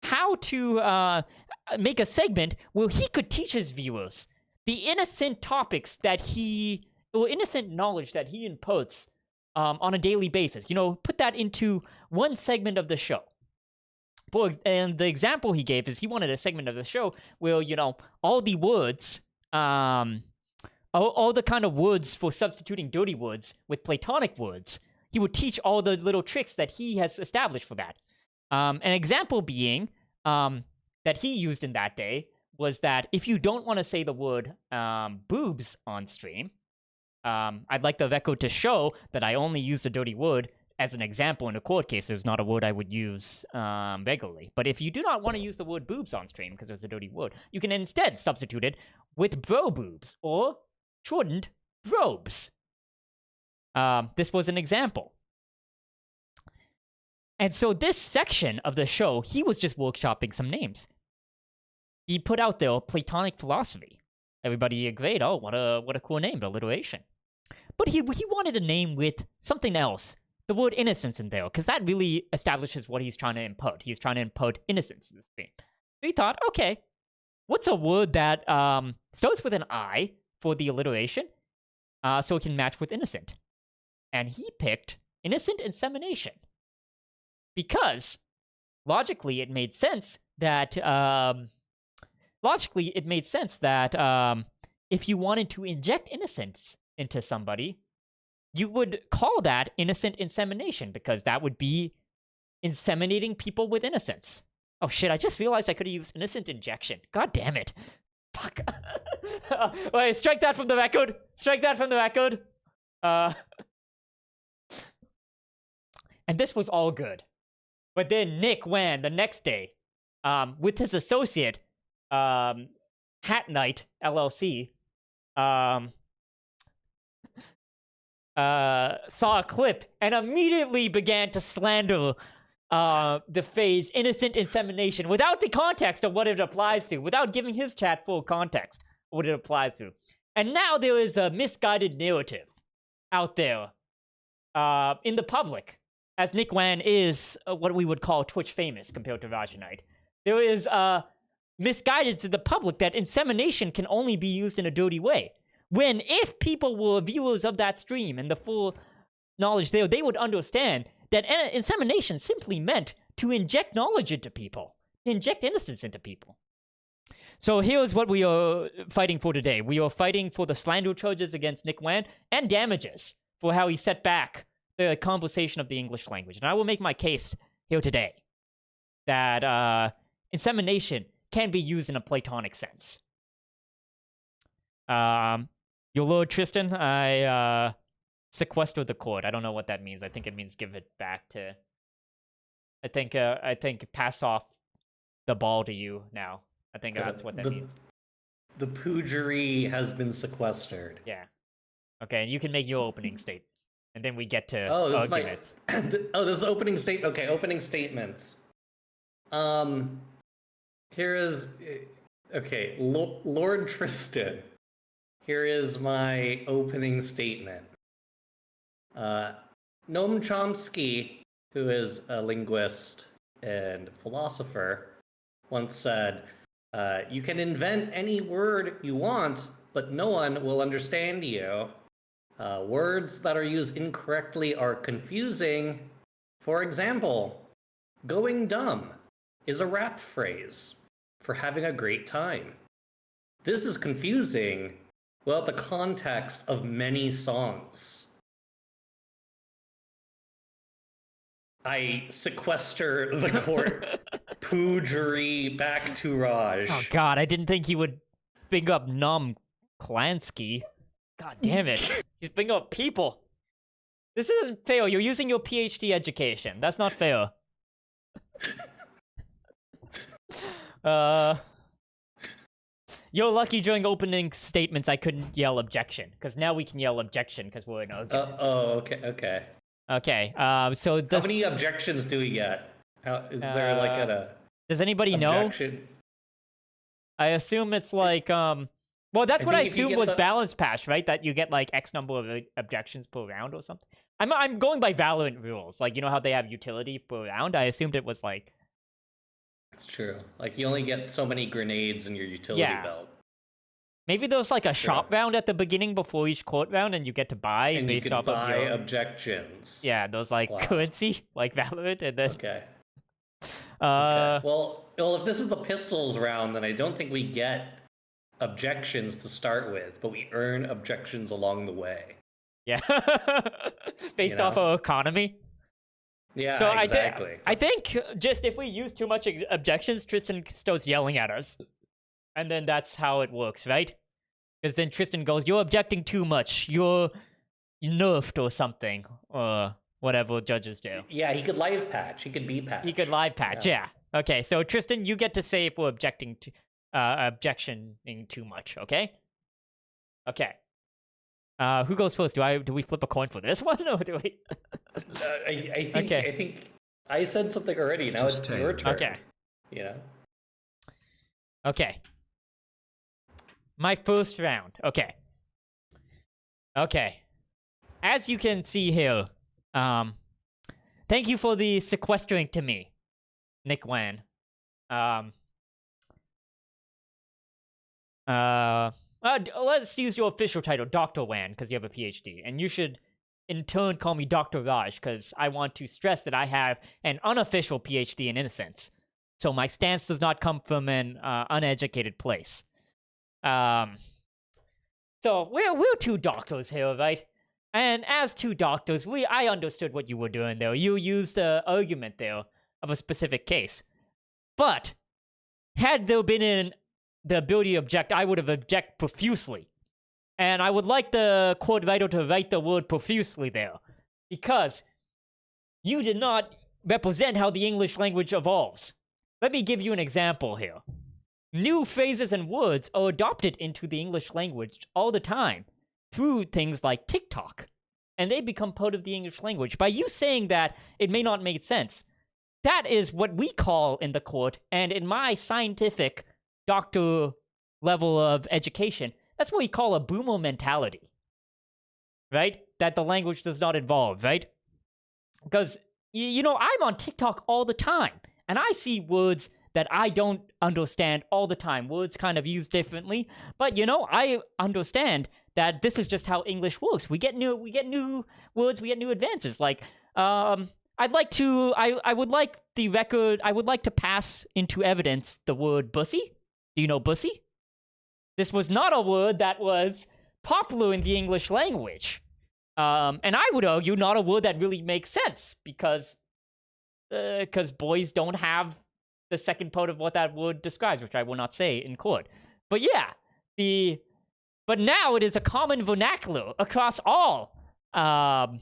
how to make a segment where he could teach his viewers the innocent topics innocent knowledge that he inputs on a daily basis. Put that into one segment of the show. And the example he gave is he wanted a segment of the show where, all the words, all the kind of words for substituting dirty words with Platonic words, he would teach all the little tricks that he has established for that. An example being that he used in that day was that if you don't want to say the word boobs on stream, I'd like the record to show that I only used a dirty word as an example in a court case. It's not a word I would use regularly. But if you do not want to use the word boobs on stream because it's a dirty word, you can instead substitute it with bro boobs or shortened robes. This was an example. And so this section of the show, he was just workshopping some names. He put out there Platonic philosophy. Everybody agreed, oh, what a cool name, alliteration. But he wanted a name with something else, the word innocence in there, because that really establishes what he's trying to input. He's trying to input innocence in the stream. So he thought, okay, what's a word that starts with an I for the alliteration, so it can match with innocent? And he picked innocent insemination. Because logically it made sense that if you wanted to inject innocence into somebody, you would call that innocent insemination, because that would be inseminating people with innocence. Oh shit, I just realized I could have used innocent injection. God damn it. Fuck. Wait, strike that from the record. Strike that from the record. And this was all good. But then Nick Wan, the next day, with his associate, Hat Knight LLC, saw a clip and immediately began to slander the phrase innocent insemination without the context of what it applies to, without giving his chat full context of what it applies to. And now there is a misguided narrative out there in the public, as Nick Wan is what we would call Twitch famous compared to Raja Knight. There is misguidance in the public that insemination can only be used in a dirty way. When if people were viewers of that stream and the full knowledge there, they would understand that insemination simply meant to inject knowledge into people, to inject innocence into people. So here's what we are fighting for today. We are fighting for the slander charges against Nick Wan and damages for how he set back the conversation of the English language. And I will make my case here today that insemination can be used in a Platonic sense. Your Lord Tristan, I sequestered the court. I don't know what that means. I think it means give it back to... I think pass off the ball to you now. I think that's what that means. The poogery has been sequestered. Yeah. Okay, and you can make your opening statement. And then we get to this arguments. This is opening statement. Okay, opening statements. Here is... Okay, Lord Tristan. Here is my opening statement. Noam Chomsky, who is a linguist and philosopher, once said, you can invent any word you want, but no one will understand you. Words that are used incorrectly are confusing. For example, going dumb is a rap phrase for having a great time. This is confusing without the context of many songs. I sequester the court. Poogery back to Raj. Oh god, I didn't think he would bring up Nom Klansky. God damn it. He's bringing up people. This isn't fair. You're using your PhD education. That's not fair. You're lucky during opening statements I couldn't yell objection, because now we can yell objection because we're in arguments. Okay. Okay, so this... How many objections do we get? Is there like a... Does anybody objection? know? I assume it's like, well, that's what I assumed was balance patch, right? That you get like X number of objections per round or something. I'm going by Valorant rules. Like, you know how they have utility per round? I assumed it was like... It's true. Like, you only get so many grenades in your utility belt. Maybe there's like a shop round at the beginning before each court round, and you get to buy and based you off buy of your... objections. Yeah, those like currency, like Valorant, and then... Okay. Okay. Well, if this is the pistols round, then I don't think we get objections to start with, but we earn objections along the way. Yeah. Based off of economy. Yeah, so exactly. I think just if we use too much objections, Tristan starts yelling at us. And then that's how it works, right? Because then Tristan goes, you're objecting too much. You're nerfed or something. Or whatever judges do. Yeah, he could live patch. He could be patch. He could live patch, yeah. Okay, so Tristan, you get to say if we're objectioning too much, okay? Okay. Who goes first? Do we flip a coin for this one, or do we? I think I said something already. Now it's your turn. Okay. Yeah. Okay. My first round. Okay. Okay. As you can see here, thank you for the sequestering to me, Nick Wan. Let's use your official title, Dr. Wan, because you have a PhD. And you should, in turn, call me Dr. Raj, because I want to stress that I have an unofficial PhD in innocence. So my stance does not come from an uneducated place. So we're two doctors here, right? And as two doctors, I understood what you were doing there. You used an argument there of a specific case. But had there been the ability to object, I would have objected profusely. And I would like the court writer to write the word profusely there. Because you did not represent how the English language evolves. Let me give you an example here. New phrases and words are adopted into the English language all the time through things like TikTok. And they become part of the English language. By you saying that, it may not make sense. that is what we call in the court, and in my scientific doctor level of education, that's what we call a boomer mentality. Right? That the language does not evolve, right? Because, you know, I'm on TikTok all the time, and I see words that I don't understand all the time. Words kind of used differently, but, you know, I understand that this is just how English works. We get new words, we get new advances. Like, I would like to pass into evidence the word bussy. Do you know bussy? This was not a word that was popular in the English language. And I would argue not a word that really makes sense, because boys don't have the second part of what that word describes, which I will not say in court. But yeah, but now it is a common vernacular across all. You're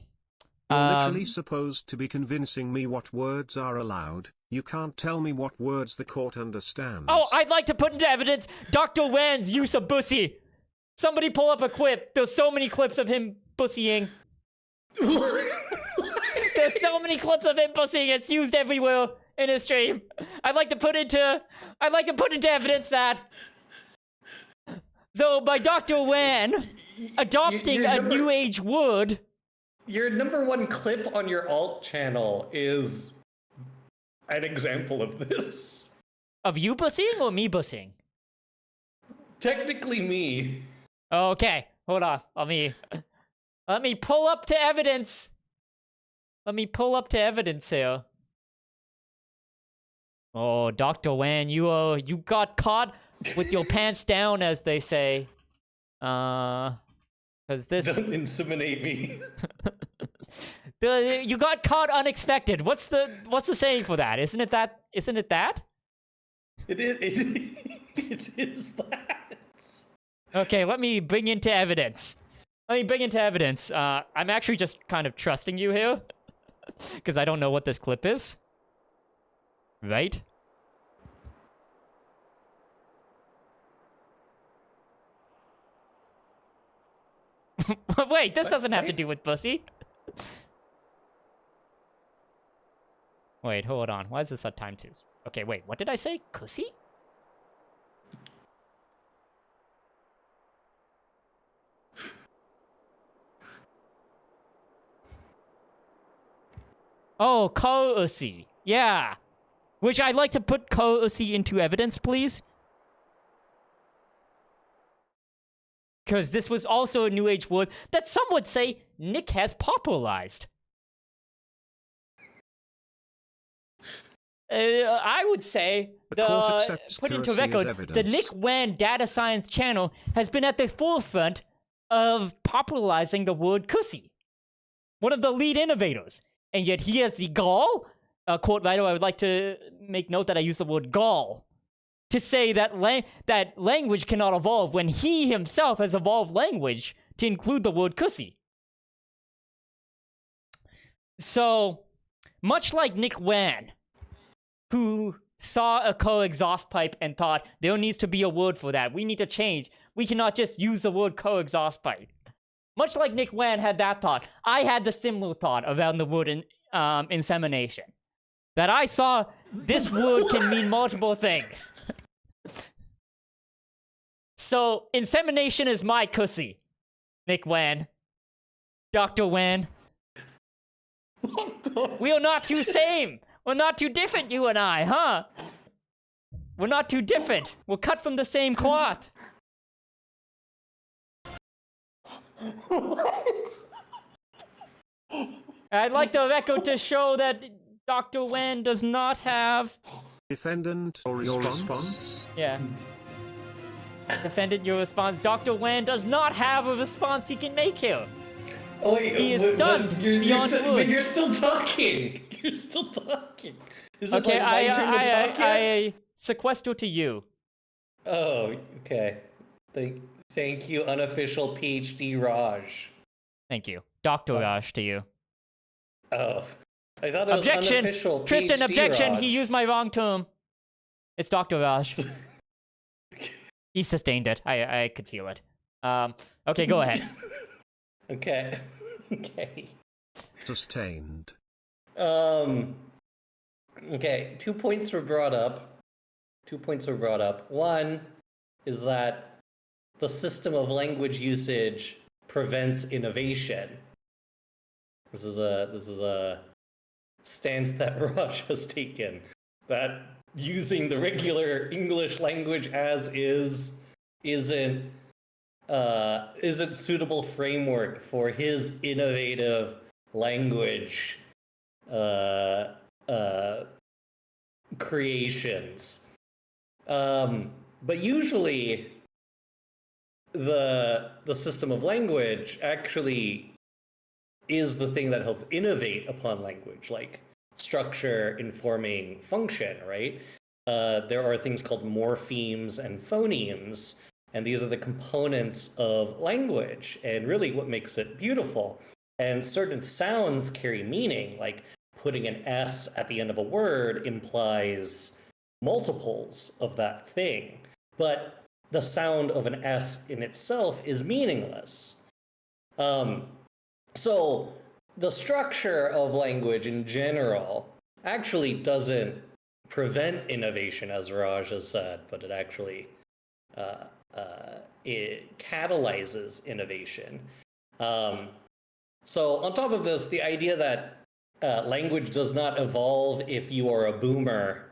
literally supposed to be convincing me what words are allowed. You can't tell me what words the court understands. Oh, I'd like to put into evidence Dr. Wan's use of bussy. Somebody pull up a clip. There's so many clips of him bussying. There's so many clips of him bussying. It's used everywhere in his stream. I'd like to put into evidence that. So by Dr. Wan adopting a new age word. Your #1 clip on your alt channel is an example of this. Of you bussying or me bussying? Technically me. Okay, hold on. Let me pull up to evidence. Let me pull up to evidence here. Oh, Dr. Wan, you got caught with your pants down, as they say. Cause this Don't inseminate me. you got caught unexpected. What's the saying for that? Isn't it that? It is that. Okay, let me bring into evidence. I'm actually just kind of trusting you here, because I don't know what this clip is. Right? Wait, this doesn't have to do with pussy. Wait, hold on. Why is this at time 2? Okay, wait, what did I say? Cussy? Oh, courtesy. Yeah. Which I'd like to put courtesy into evidence, please. Because this was also a new age word that some would say Nick has popularized. I would say, put into record, the Nick Wan Data Science channel has been at the forefront of popularizing the word cussy. One of the lead innovators. And yet he has the gall, quote writer, I would like to make note that I use the word gall, to say that that language cannot evolve when he himself has evolved language to include the word cussy. So, much like Nick Wan, who saw a co-exhaust pipe and thought, there needs to be a word for that. We need to change. We cannot just use the word co-exhaust pipe. Much like Nick Wan had that thought, I had the similar thought around the word insemination. That I saw this word can mean multiple things. So, insemination is my cussy. Nick Wan. Dr. Wan. We are not too same. We're not too different, you and I, huh? We're not too different. We're cut from the same cloth. I'd like the record to show that Dr. Wan does not have... Defendant or your response? Yeah. Defendant, your response. Dr. Wan does not have a response he can make here. Oh, wait, he is stunned beyond words. But you're still talking. You're still talking. Is it okay, like my turn to talk yet? I sequester to you. Oh, okay. Thank you, unofficial PhD Raj. Thank you. Dr. Raj to you. Oh. I thought it was objection! unofficial Tristan, PhD objection! Raj. He used my wrong term. It's Dr. Raj. He sustained it. I could feel it. Okay, go ahead. Okay. Okay. Sustained. Okay, 2 points were brought up. 2 points were brought up. One is that the system of language usage prevents innovation. This is a stance that Raj has taken, that using the regular English language as is isn't suitable framework for his innovative language creations. But usually the system of language actually is the thing that helps innovate upon language, like structure informing function, right? There are things called morphemes and phonemes, and these are the components of language, and really what makes it beautiful. And certain sounds carry meaning, like putting an S at the end of a word implies multiples of that thing. But the sound of an S in itself is meaningless. So the structure of language in general actually doesn't prevent innovation, as Raj has said, but it actually it catalyzes innovation. So on top of this, the idea that language does not evolve if you are a boomer,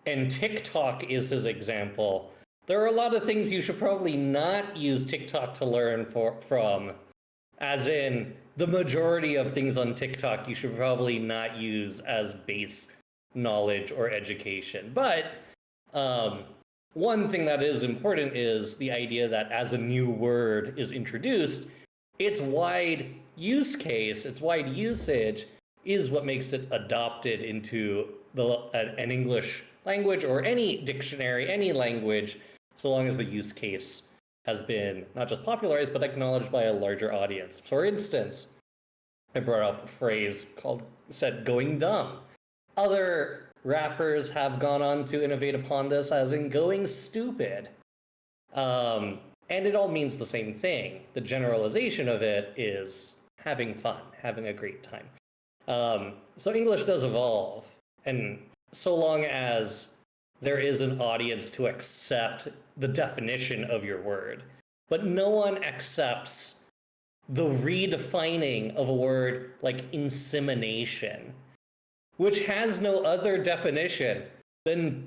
and TikTok is his example. There are a lot of things you should probably not use TikTok to learn from, as in the majority of things on TikTok you should probably not use as base knowledge or education. But one thing that is important is the idea that as a new word is introduced, its wide use case, its wide usage is what makes it adopted into an English language or any dictionary, any language, so long as the use case has been not just popularized, but acknowledged by a larger audience. For instance, I brought up a phrase said going dumb. Other rappers have gone on to innovate upon this as in going stupid. And it all means the same thing. The generalization of it is having fun, having a great time. So English does evolve, and so long as there is an audience to accept the definition of your word, but no one accepts the redefining of a word like insemination, which has no other definition than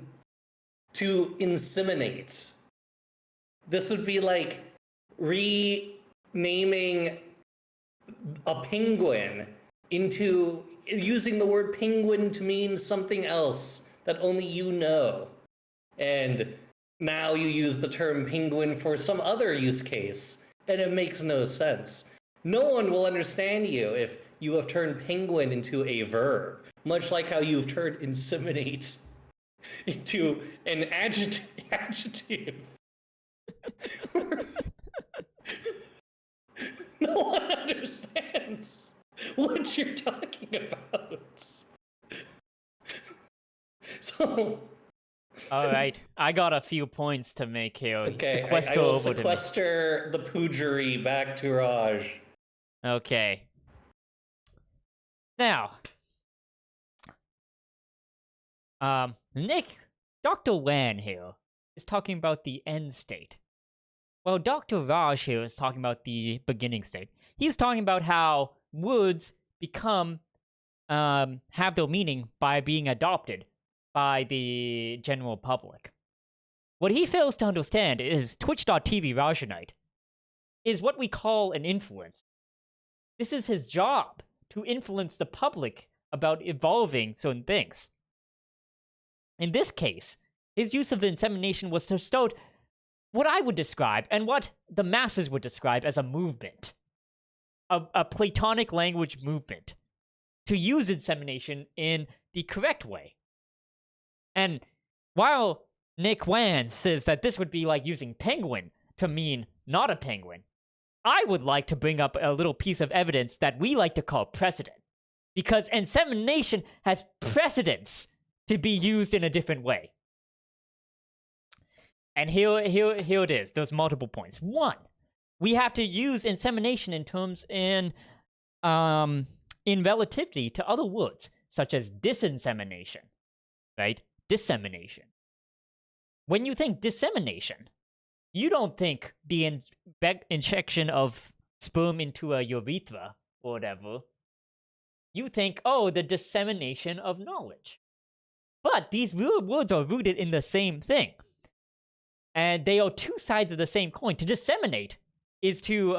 to inseminate. This would be like renaming a penguin into using the word penguin to mean something else that only you know. And now you use the term penguin for some other use case, and it makes no sense. No one will understand you if you have turned penguin into a verb, much like how you've turned inseminate into an adjective. No one understands what you're talking about. So, all right, I got a few points to make here. Okay, I will sequester the poogery back to Raj. Okay. Now, Dr. Wan here is talking about the end state. Well, Dr. Raj here is talking about the beginning state. He's talking about how words become, have their meaning by being adopted by the general public. What he fails to understand is Twitch.tv Rajanite is what we call an influencer. This is his job, to influence the public about evolving certain things. In this case, his use of insemination was to start what I would describe, and what the masses would describe as a movement. A Platonic language movement. To use insemination in the correct way. And while Nick Wan says that this would be like using penguin to mean not a penguin, I would like to bring up a little piece of evidence that we like to call precedent. Because insemination has precedence to be used in a different way. And here it is. There's multiple points. One, we have to use insemination in terms in relativity to other words. such as disinsemination, right? Dissemination. When you think dissemination, you don't think the injection of sperm into a urethra or whatever. You think, oh, the dissemination of knowledge. But these words are rooted in the same thing. And they are two sides of the same coin. To disseminate is to,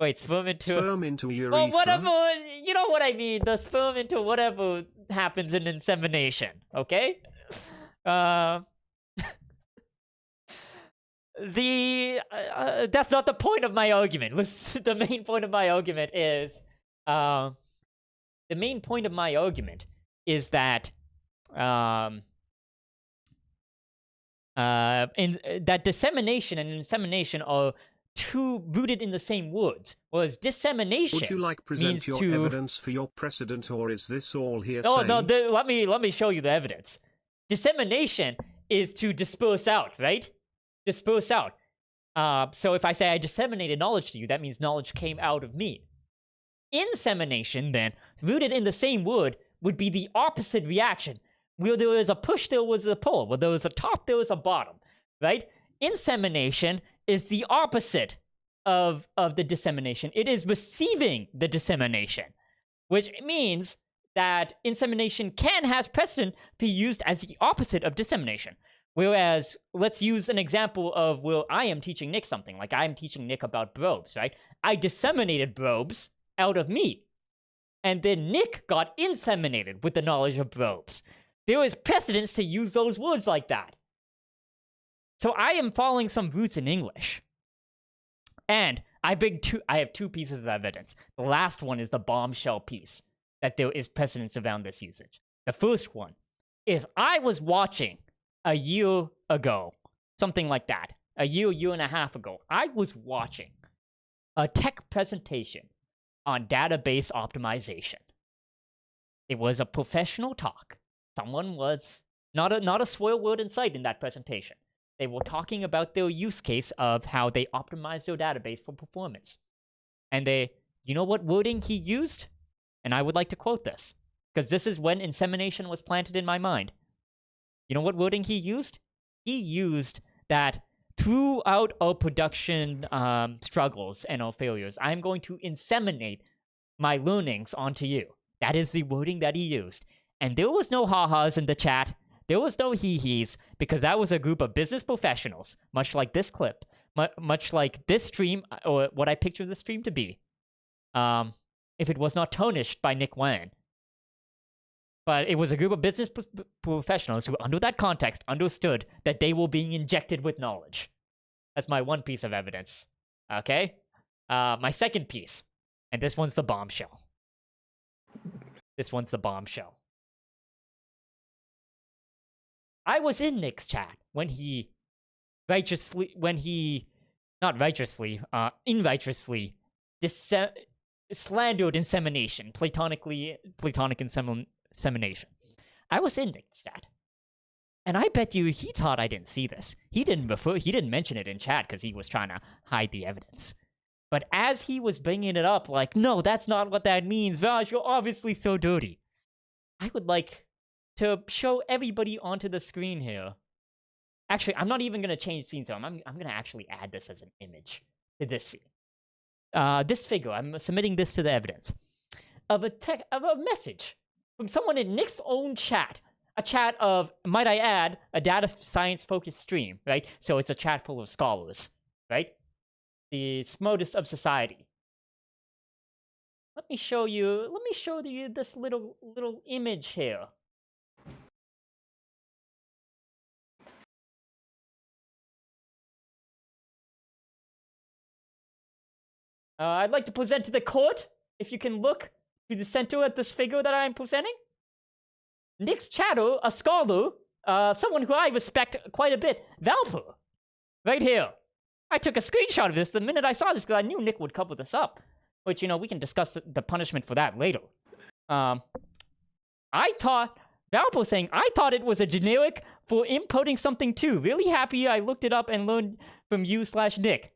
wait, sperm into urethra? Well, whatever, you know what I mean. The sperm into whatever happens in insemination, okay? That's not the point of my argument. The main point of my argument is, that that dissemination and insemination are two rooted in the same words, whereas dissemination. Would you like present your evidence for your precedent, or is this all hearsay? No, let me show you the evidence. Dissemination is to disperse out, right? Disperse out. So if I say I disseminated knowledge to you, that means knowledge came out of me. Insemination, then, rooted in the same word, would be the opposite reaction. Where there was a push, there was a pull. Where there was a top, there was a bottom, right? Insemination is the opposite of the dissemination. It is receiving the dissemination, which means that insemination has precedent be used as the opposite of dissemination. Whereas, let's use an example of where I am teaching Nick something, like I'm teaching Nick about probes, right? I disseminated probes out of me, and then Nick got inseminated with the knowledge of probes. There is precedence to use those words like that. So I am following some roots in English. And I have two pieces of evidence. The last one is the bombshell piece, that there is precedence around this usage. The first one is I was watching a year ago, something like that, a year and a half ago, I was watching a tech presentation on database optimization. It was a professional talk. Someone was not a swear word in sight in that presentation. They were talking about their use case of how they optimize their database for performance. And you know what wording he used? And I would like to quote this, because this is when insemination was planted in my mind. You know what wording he used? He used that throughout our production struggles and our failures, I'm going to inseminate my learnings onto you. That is the wording that he used. And there was no ha-has in the chat. There was no hee-hees, because that was a group of business professionals, much like this clip, much like this stream, or what I picture the stream to be, if it was not tarnished by Nick Wan. But it was a group of business professionals who, under that context, understood that they were being injected with knowledge. That's my one piece of evidence. Okay? My second piece, and this one's the bombshell. This one's the bombshell. I was in Nick's chat when he unrighteously slandered insemination, platonic insemination. I was in Nick's chat, and I bet you he thought I didn't see this. He didn't mention it in chat because he was trying to hide the evidence. But as he was bringing it up, like, no, that's not what that means, Vaj, you're obviously so dirty. I would like to show everybody onto the screen here. Actually, I'm not even going to change scenes, so I'm going to actually add this as an image to this scene. This figure, I'm submitting this to the evidence of a message from someone in Nick's own chat. A chat of, might I add, a data science-focused stream, right? So it's a chat full of scholars, right? The smartest of society. Let me show you this little image here. I'd like to present to the court, if you can look to the center at this figure that I'm presenting. Nick's chatter, a scholar, someone who I respect quite a bit, Valper, right here. I took a screenshot of this the minute I saw this because I knew Nick would cover this up. Which, you know, we can discuss the punishment for that later. Valper saying, I thought it was a generic for inputting something too. Really happy I looked it up and learned from you/Nick.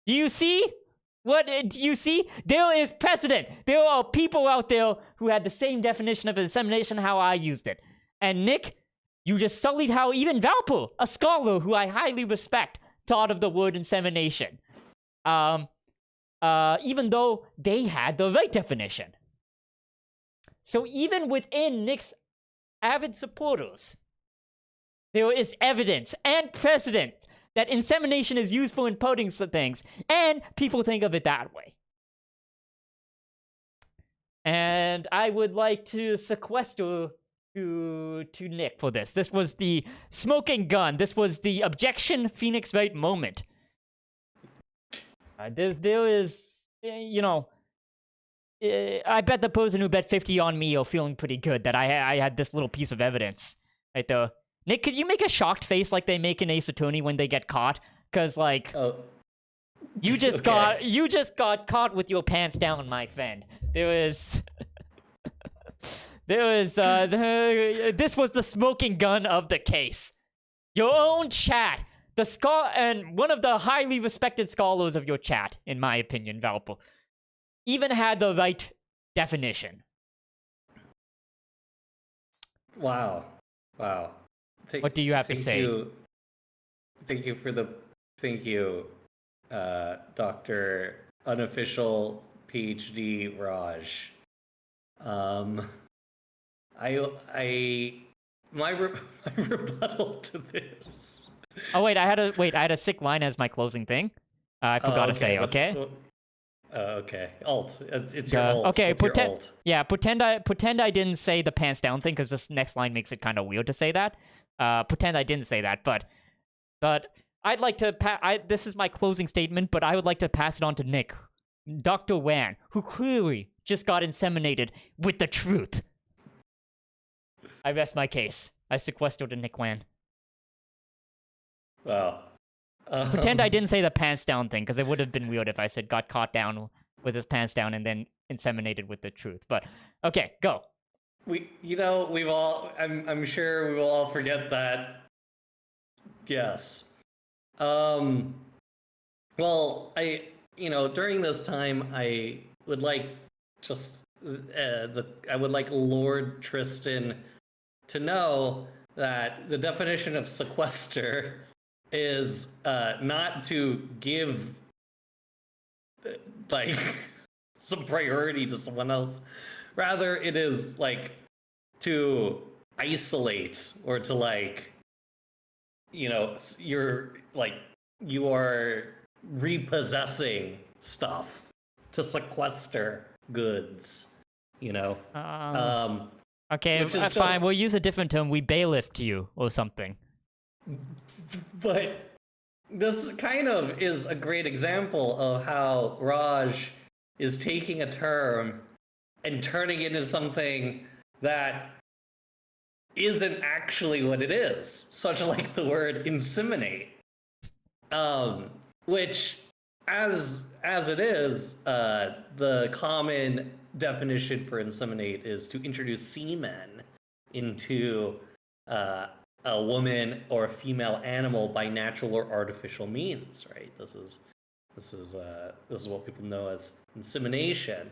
Do you see? Do you see? There is precedent. There are people out there who had the same definition of insemination how I used it. And Nick, you just sullied how even Valpo, a scholar who I highly respect, thought of the word insemination. Even though they had the right definition. So even within Nick's avid supporters, there is evidence and precedent that insemination is useful in pudding things, and people think of it that way. And I would like to sequester to Nick for this. This was the smoking gun. This was the objection Phoenix Wright moment. There is, you know, I bet the person who bet 50 on me are feeling pretty good that I had this little piece of evidence right there. Nick, could you make a shocked face like they make in Ace Attorney when they get caught? Cause like, you just got caught with your pants down, my friend. This was the smoking gun of the case. Your own chat, and one of the highly respected scholars of your chat, in my opinion, Valpo, even had the right definition. Wow. What do you have to say? Thank you, Dr. Unofficial PhD Raj. My rebuttal to this. Oh wait, I had a sick line as my closing thing. I forgot to say. Okay. Okay. Alt. It's your alt. Okay. What's your alt? Yeah. Pretend I didn't say the pants down thing because this next line makes it kind of weird to say that. Pretend I didn't say that, but I'd like to this is my closing statement, but I would like to pass it on to Nick, Dr. Wan, who clearly just got inseminated with the truth. I rest my case. I sequester to Nick Wan. Wow. Pretend I didn't say the pants down thing, because it would have been weird if I said got caught down with his pants down and then inseminated with the truth. But okay, go. I'm sure we will all forget that. Yes. Well, during this time, I would like Lord Tristan to know that the definition of sequester is not to give some priority to someone else. Rather, it is to isolate or to you are repossessing stuff to sequester goods. Okay, fine. We'll use a different term. We bailiffed you or something. But this kind of is a great example of how Raj is taking a term and turning it into something that isn't actually what it is, such like the word inseminate, which, as it is, the common definition for inseminate is to introduce semen into a woman or a female animal by natural or artificial means, right? This is what people know as insemination.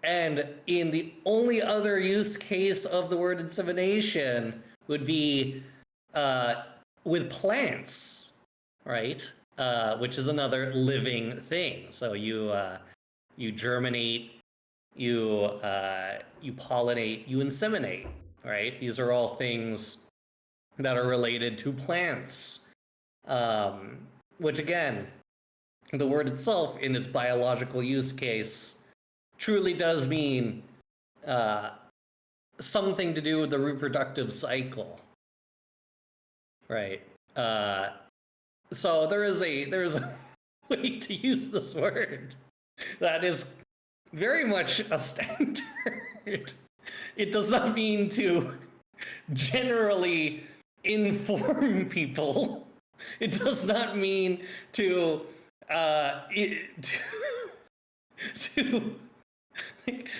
And in the only other use case of the word insemination would be with plants, right? Which is another living thing. So you germinate, you pollinate, you inseminate, right? These are all things that are related to plants. Which again, the word itself in its biological use case truly does mean something to do with the reproductive cycle, right? So there's a way to use this word that is very much a standard. It does not mean to generally inform people. It does not mean to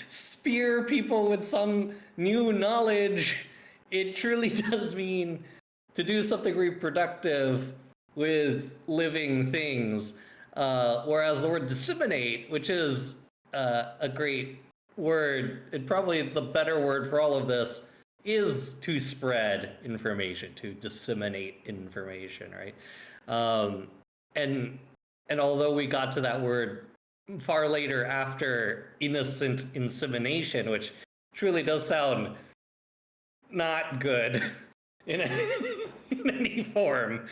spear people with some new knowledge. It truly does mean to do something reproductive with living things. Whereas the word disseminate, which is a great word, and probably the better word for all of this, is to spread information, to disseminate information, right? And although we got to that word far later after innocent insemination, which truly does sound not good in any form,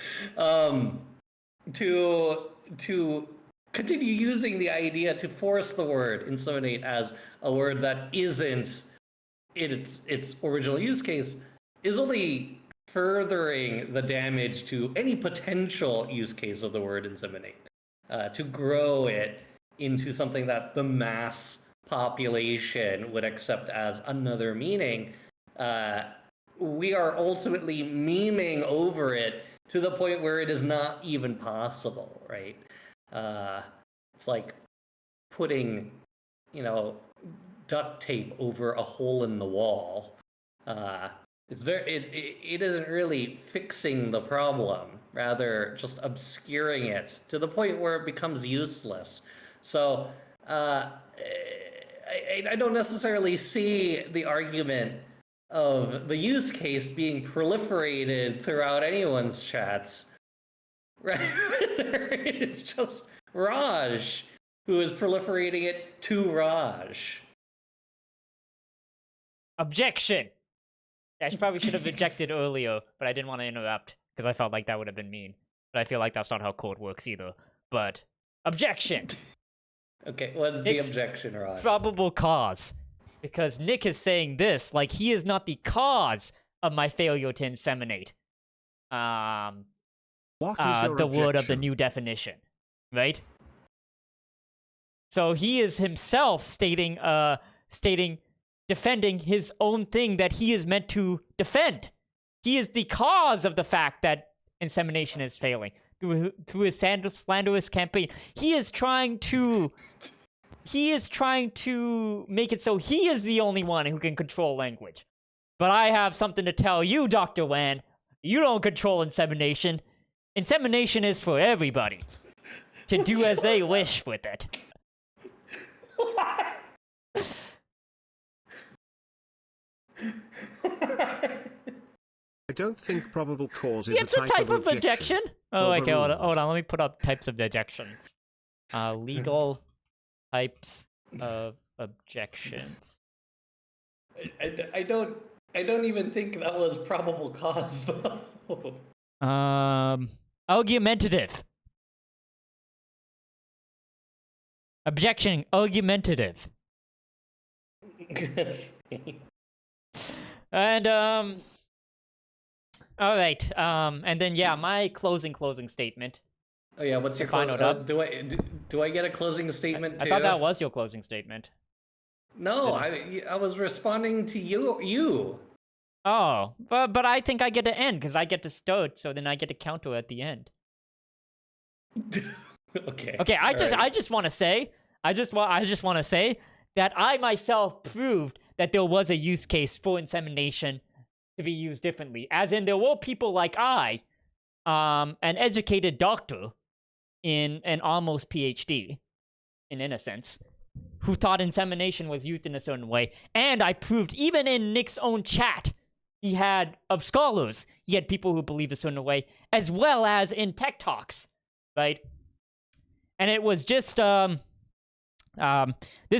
to continue using the idea to force the word inseminate as a word that isn't in its original use case is only furthering the damage to any potential use case of the word inseminate. To grow it into something that the mass population would accept as another meaning, we are ultimately memeing over it to the point where it is not even possible, right? It's like putting, duct tape over a hole in the wall. It isn't really fixing the problem, rather just obscuring it to the point where it becomes useless. So I don't necessarily see the argument of the use case being proliferated throughout anyone's chats. Right? It's just Raj who is proliferating it to Raj. Objection! I probably should have objected earlier, but I didn't want to interrupt, because I felt like that would have been mean. But I feel like that's not how code works either. But, objection! Okay, what's the objection, Raj? Probable cause. Because Nick is saying this, like he is not the cause of my failure to inseminate. What is your the word of the objection? new definition. Right? So he is himself defending his own thing that he is meant to defend. He is the cause of the fact that insemination is failing through his slanderous campaign. He is trying to make it so he is the only one who can control language. But I have something to tell you, Dr. Wan. You don't control insemination. Insemination is for everybody to do as they wish with it. I don't think probable cause is It's a type of objection. Oh, okay, hold on. Let me put up types of objections. Legal types of objections. I don't even think that was probable cause, though. Argumentative. Objection, argumentative. And, alright, and then, yeah, my closing statement. Oh yeah, what's your closing? Do I get a closing statement too? I thought that was your closing statement. No, I was responding to you. Oh, but I think I get to end, because I get to start, so then I get to counter at the end. Okay. Okay, I just want to say that I myself proved that there was a use case for insemination to be used differently. As in, there were people like I, an educated doctor in an almost PhD, in innocence, who thought insemination was used in a certain way. And I proved, even in Nick's own chat, of scholars, he had people who believed a certain way, as well as in Tech Talks, right? And it was just, this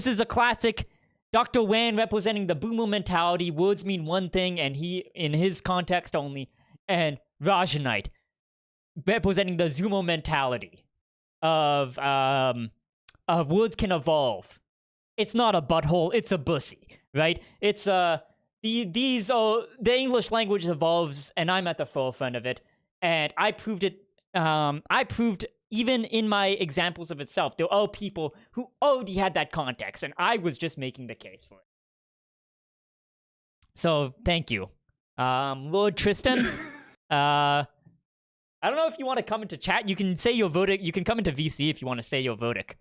is a classic Dr. Wan representing the boomer mentality. Words mean one thing, and he, in his context only, and Rajanite representing the Zoomer mentality of words can evolve. It's not a butthole, it's a bussy, right? It's, the English language evolves, and I'm at the forefront of it, and I proved it, even in my examples of itself, there are people who already had that context, and I was just making the case for it. So, thank you. Lord Tristan, I don't know if you want to come into chat. You can say your verdict. You can come into VC if you want to say your verdict.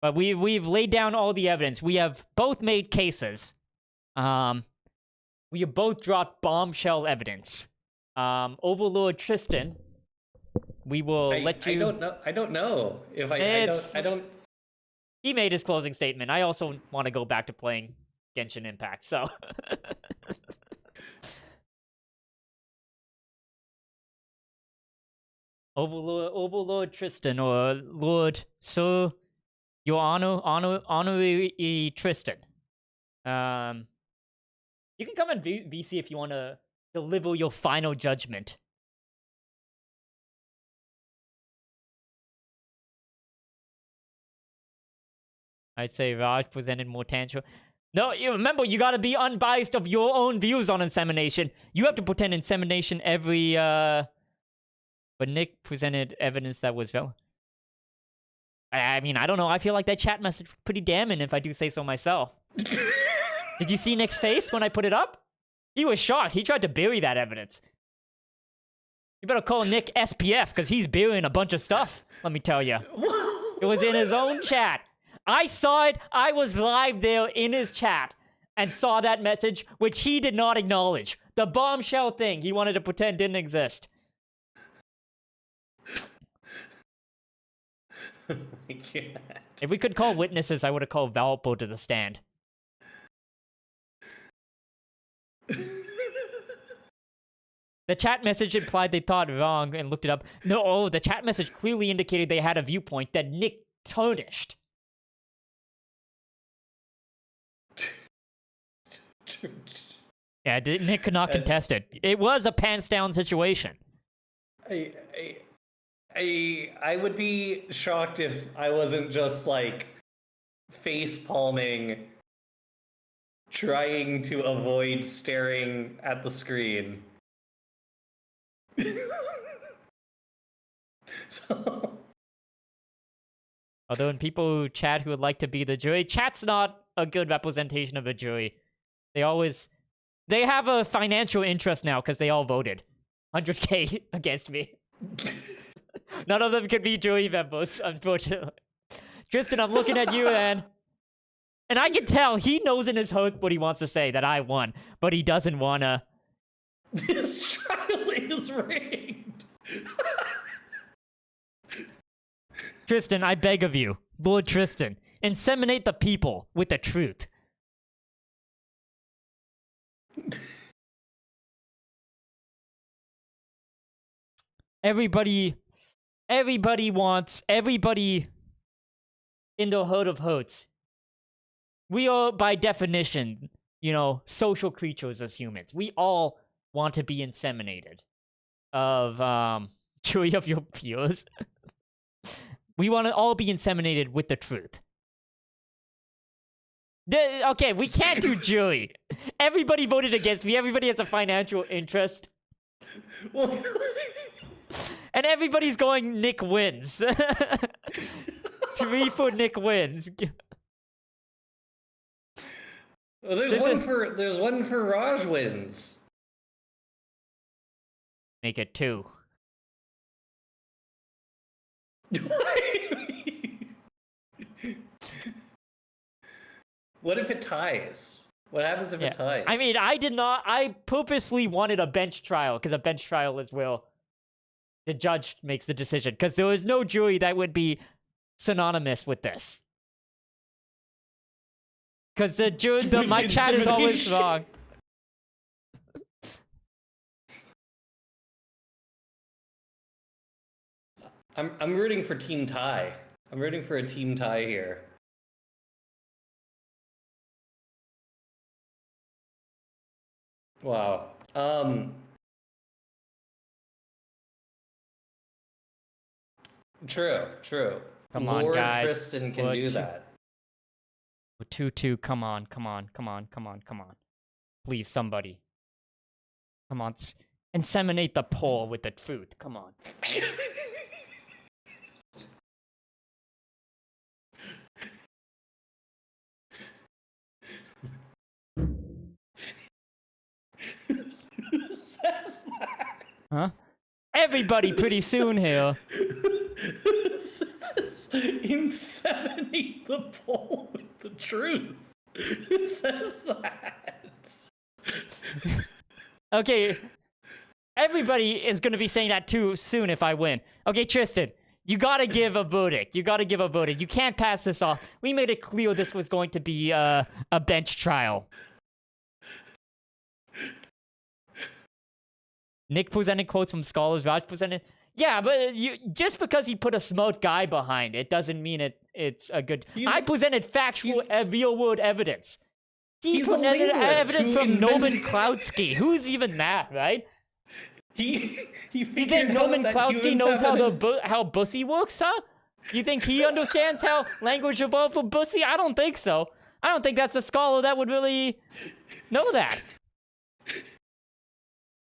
But we've laid down all the evidence. We have both made cases. We have both dropped bombshell evidence. Overlord Tristan, We will let you. I don't know. I don't know if I don't. He made his closing statement. I also want to go back to playing Genshin Impact. So. Overlord Tristan, or Lord Sir, Your Honorary Tristan. You can come in VC if you want to deliver your final judgment. I'd say Raj presented more tangible. No, you remember, you gotta be unbiased of your own views on insemination. You have to pretend insemination every, But Nick presented evidence that was valid. I mean, I don't know. I feel like that chat message was pretty damning, if I do say so myself. Did you see Nick's face when I put it up? He was shocked. He tried to bury that evidence. You better call Nick SPF, because he's burying a bunch of stuff, let me tell you. It was in his own chat. I saw it. I was live there in his chat and saw that message, which he did not acknowledge. The bombshell thing he wanted to pretend didn't exist. Oh my God. If we could call witnesses, I would have called Valpo to the stand. The chat message implied they thought wrong and looked it up. No, the chat message clearly indicated they had a viewpoint that Nick tarnished. Yeah, Nick could not contest it. It was a pants down situation. I would be shocked if I wasn't just like face palming, trying to avoid staring at the screen. So... Although in people who chat who would like to be the jury, chat's not a good representation of a jury. They have a financial interest now because they all voted 100K against me. None of them could be jury members, unfortunately. Tristan, I'm looking at you, man. And I can tell he knows in his heart what he wants to say, that I won, but he doesn't wanna. This trial is rigged. Tristan, I beg of you, Lord Tristan, inseminate the people with the truth. Everybody in the heart of hearts. We are, by definition, social creatures as humans. We all want to be inseminated. Jury of your peers. We want to all be inseminated with the truth. Okay, we can't do jury. Everybody voted against me. Everybody has a financial interest. And everybody's going Nick wins. 3 for Nick wins. Well, there's one for Raj wins. Make it 2. What if it ties? What happens if it ties? I mean, I purposely wanted a bench trial, because a bench trial is where the judge makes the decision, because there is no jury that would be synonymous with this. Because my chat is always wrong. I'm rooting for team tie. I'm rooting for a team tie here. Wow. True. Come on, Lord guys. Tristan can do that. 2-2, come on. Please, somebody. Come on. Inseminate the poor with the truth. Come on. Who says that? Huh? Everybody pretty soon here. Who says inseminate the poll with the truth? Who says that? Okay. Everybody is gonna be saying that too soon if I win. Okay, Tristan, you gotta give a verdict. You gotta give a verdict. You can't pass this off. We made it clear this was going to be a bench trial. Nick presented quotes from scholars. Raj presented. Yeah, but just because he put a smart guy behind it doesn't mean it's a good. I presented factual, real-world evidence. He He's put a linguist evidence who from invented- Norman Klautsky. Who's even that, right? He You figured think out Norman that Klautsky humans knows have how an- how bussy works, huh? You think he understands how language evolved for bussy? I don't think so. I don't think that's a scholar that would really know that.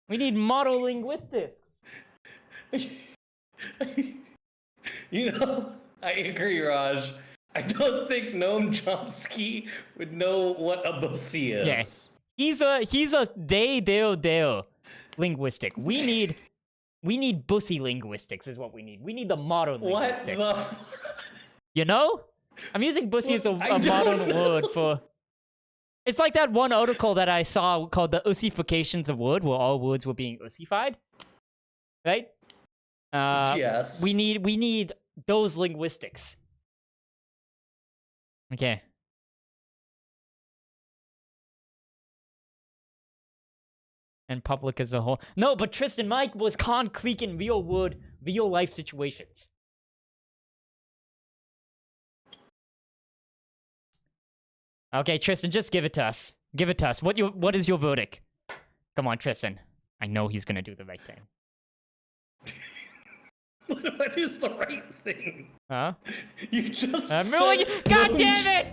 We need model linguistics. You know, I agree, Raj. I don't think Noam Chomsky would know what a bussy is. Yeah. He's a they linguistic. We need bussy linguistics is what we need. We need the modern What linguistics. the? You know? I'm using bussy as a I don't modern know. word for... It's like that one article that I saw called the Ussifications of Word, where all words were being Ussified. Right? Yes. We need those linguistics. Okay. And public as a whole. No, but Tristan Mike was concrete in real life situations. Okay, Tristan, just give it to us. Give it to us. What is your verdict? Come on, Tristan. I know he's gonna do the right thing. What is the right thing? Huh? You just I'm said really... God Noam damn it!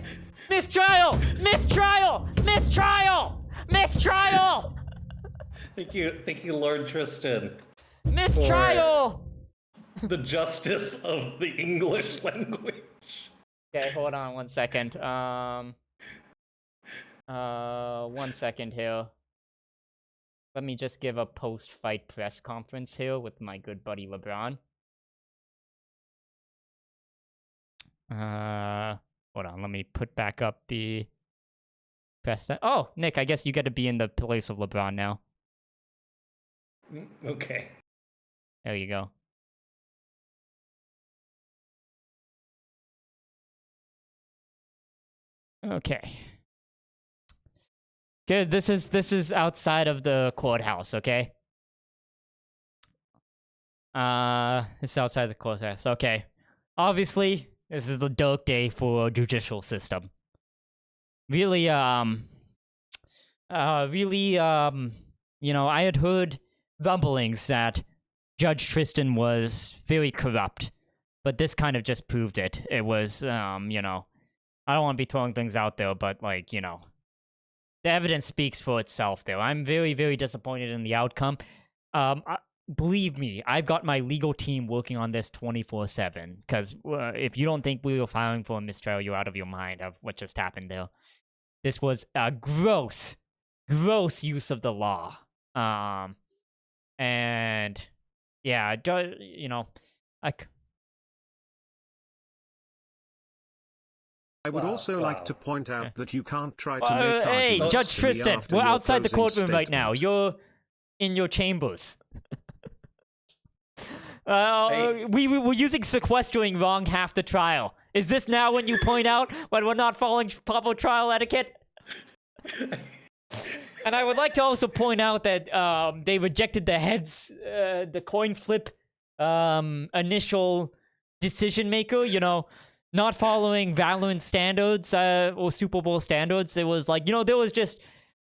Mistrial! Mistrial! Mistrial! Mistrial! Thank you, Lord Tristan. Mistrial! The justice of the English language. Okay, hold on 1 second. 1 second here. Let me just give a post-fight press conference here with my good buddy LeBron. Hold on, let me put back up the press. Oh, Nick, I guess you get to be in the place of LeBron now. Okay. There you go. Okay. Good. This is outside of the courthouse, okay? This is outside the courthouse. Okay. Obviously, this is a dark day for a judicial system. Really, you know, I had heard rumblings that Judge Tristan was very corrupt, but this kind of just proved it. It was, you know, I don't want to be throwing things out there, but, like, you know, the evidence speaks for itself there. I'm very, very disappointed in the outcome. Believe me, I've got my legal team working on this 24/7, because if you don't think we were filing for a mistrial, you're out of your mind of what just happened there. This was a gross use of the law. And, yeah, you know, like... I would also like to point out that you can't try to make hey, arguments Judge to me Tristan, after we're your outside the closing courtroom right now. statement. You're in your chambers. Hey. We were using sequestering wrong half the trial. Is this now when you point out when we're not following proper trial etiquette? And I would like to also point out that they rejected the the coin flip initial decision maker, you know, not following Valorant standards or Super Bowl standards. It was like, you know, there was just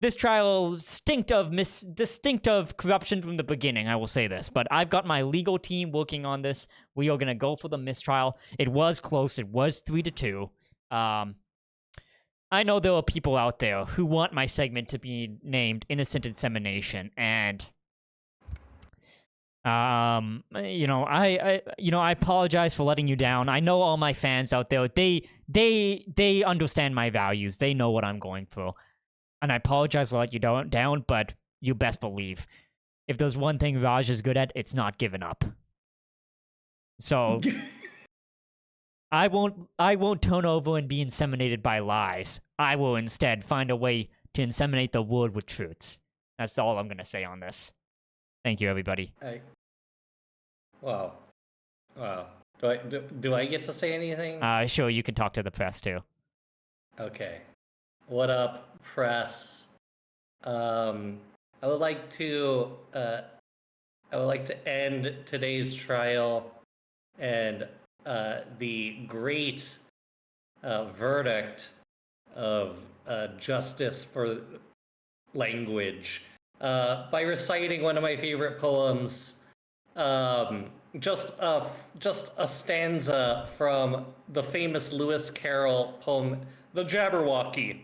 this trial distinct of corruption from the beginning. I will say this, but I've got my legal team working on this. We are gonna go for the mistrial. It was close. It was 3-2. I know there are people out there who want my segment to be named Innocent Insemination, and you know, I apologize for letting you down. I know all my fans out there, they understand my values. They know what I'm going for. And I apologize to let you down, but you best believe, if there's one thing Raj is good at, it's not giving up. So I won't turn over and be inseminated by lies. I will instead find a way to inseminate the world with truths. That's all I'm gonna say on this. Thank you, everybody. Wow. Wow. Do I get to say anything? Sure, you can talk to the press too. Okay. What up, press? I would like to end today's trial and the great verdict of justice for language by reciting one of my favorite poems. Just a stanza from the famous Lewis Carroll poem, "The Jabberwocky."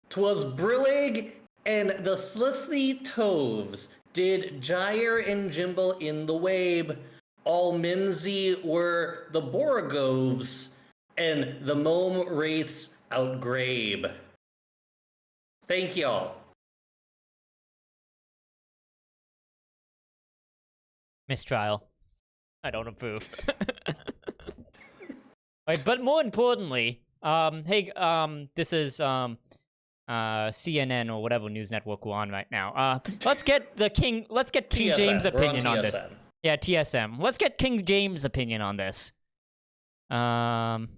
'Twas brillig and the slithly toves did gyre and gimble in the wabe. All mimsy were the borogoves, and the mome wraiths outgrabe. Thank y'all. Mistrial. I don't approve. Right, but more importantly, hey, this is CNN or whatever news network we're on right now. Let's get King TSM. James' We're on opinion on this. TSM. Yeah, TSM. Let's get King James' opinion on this. King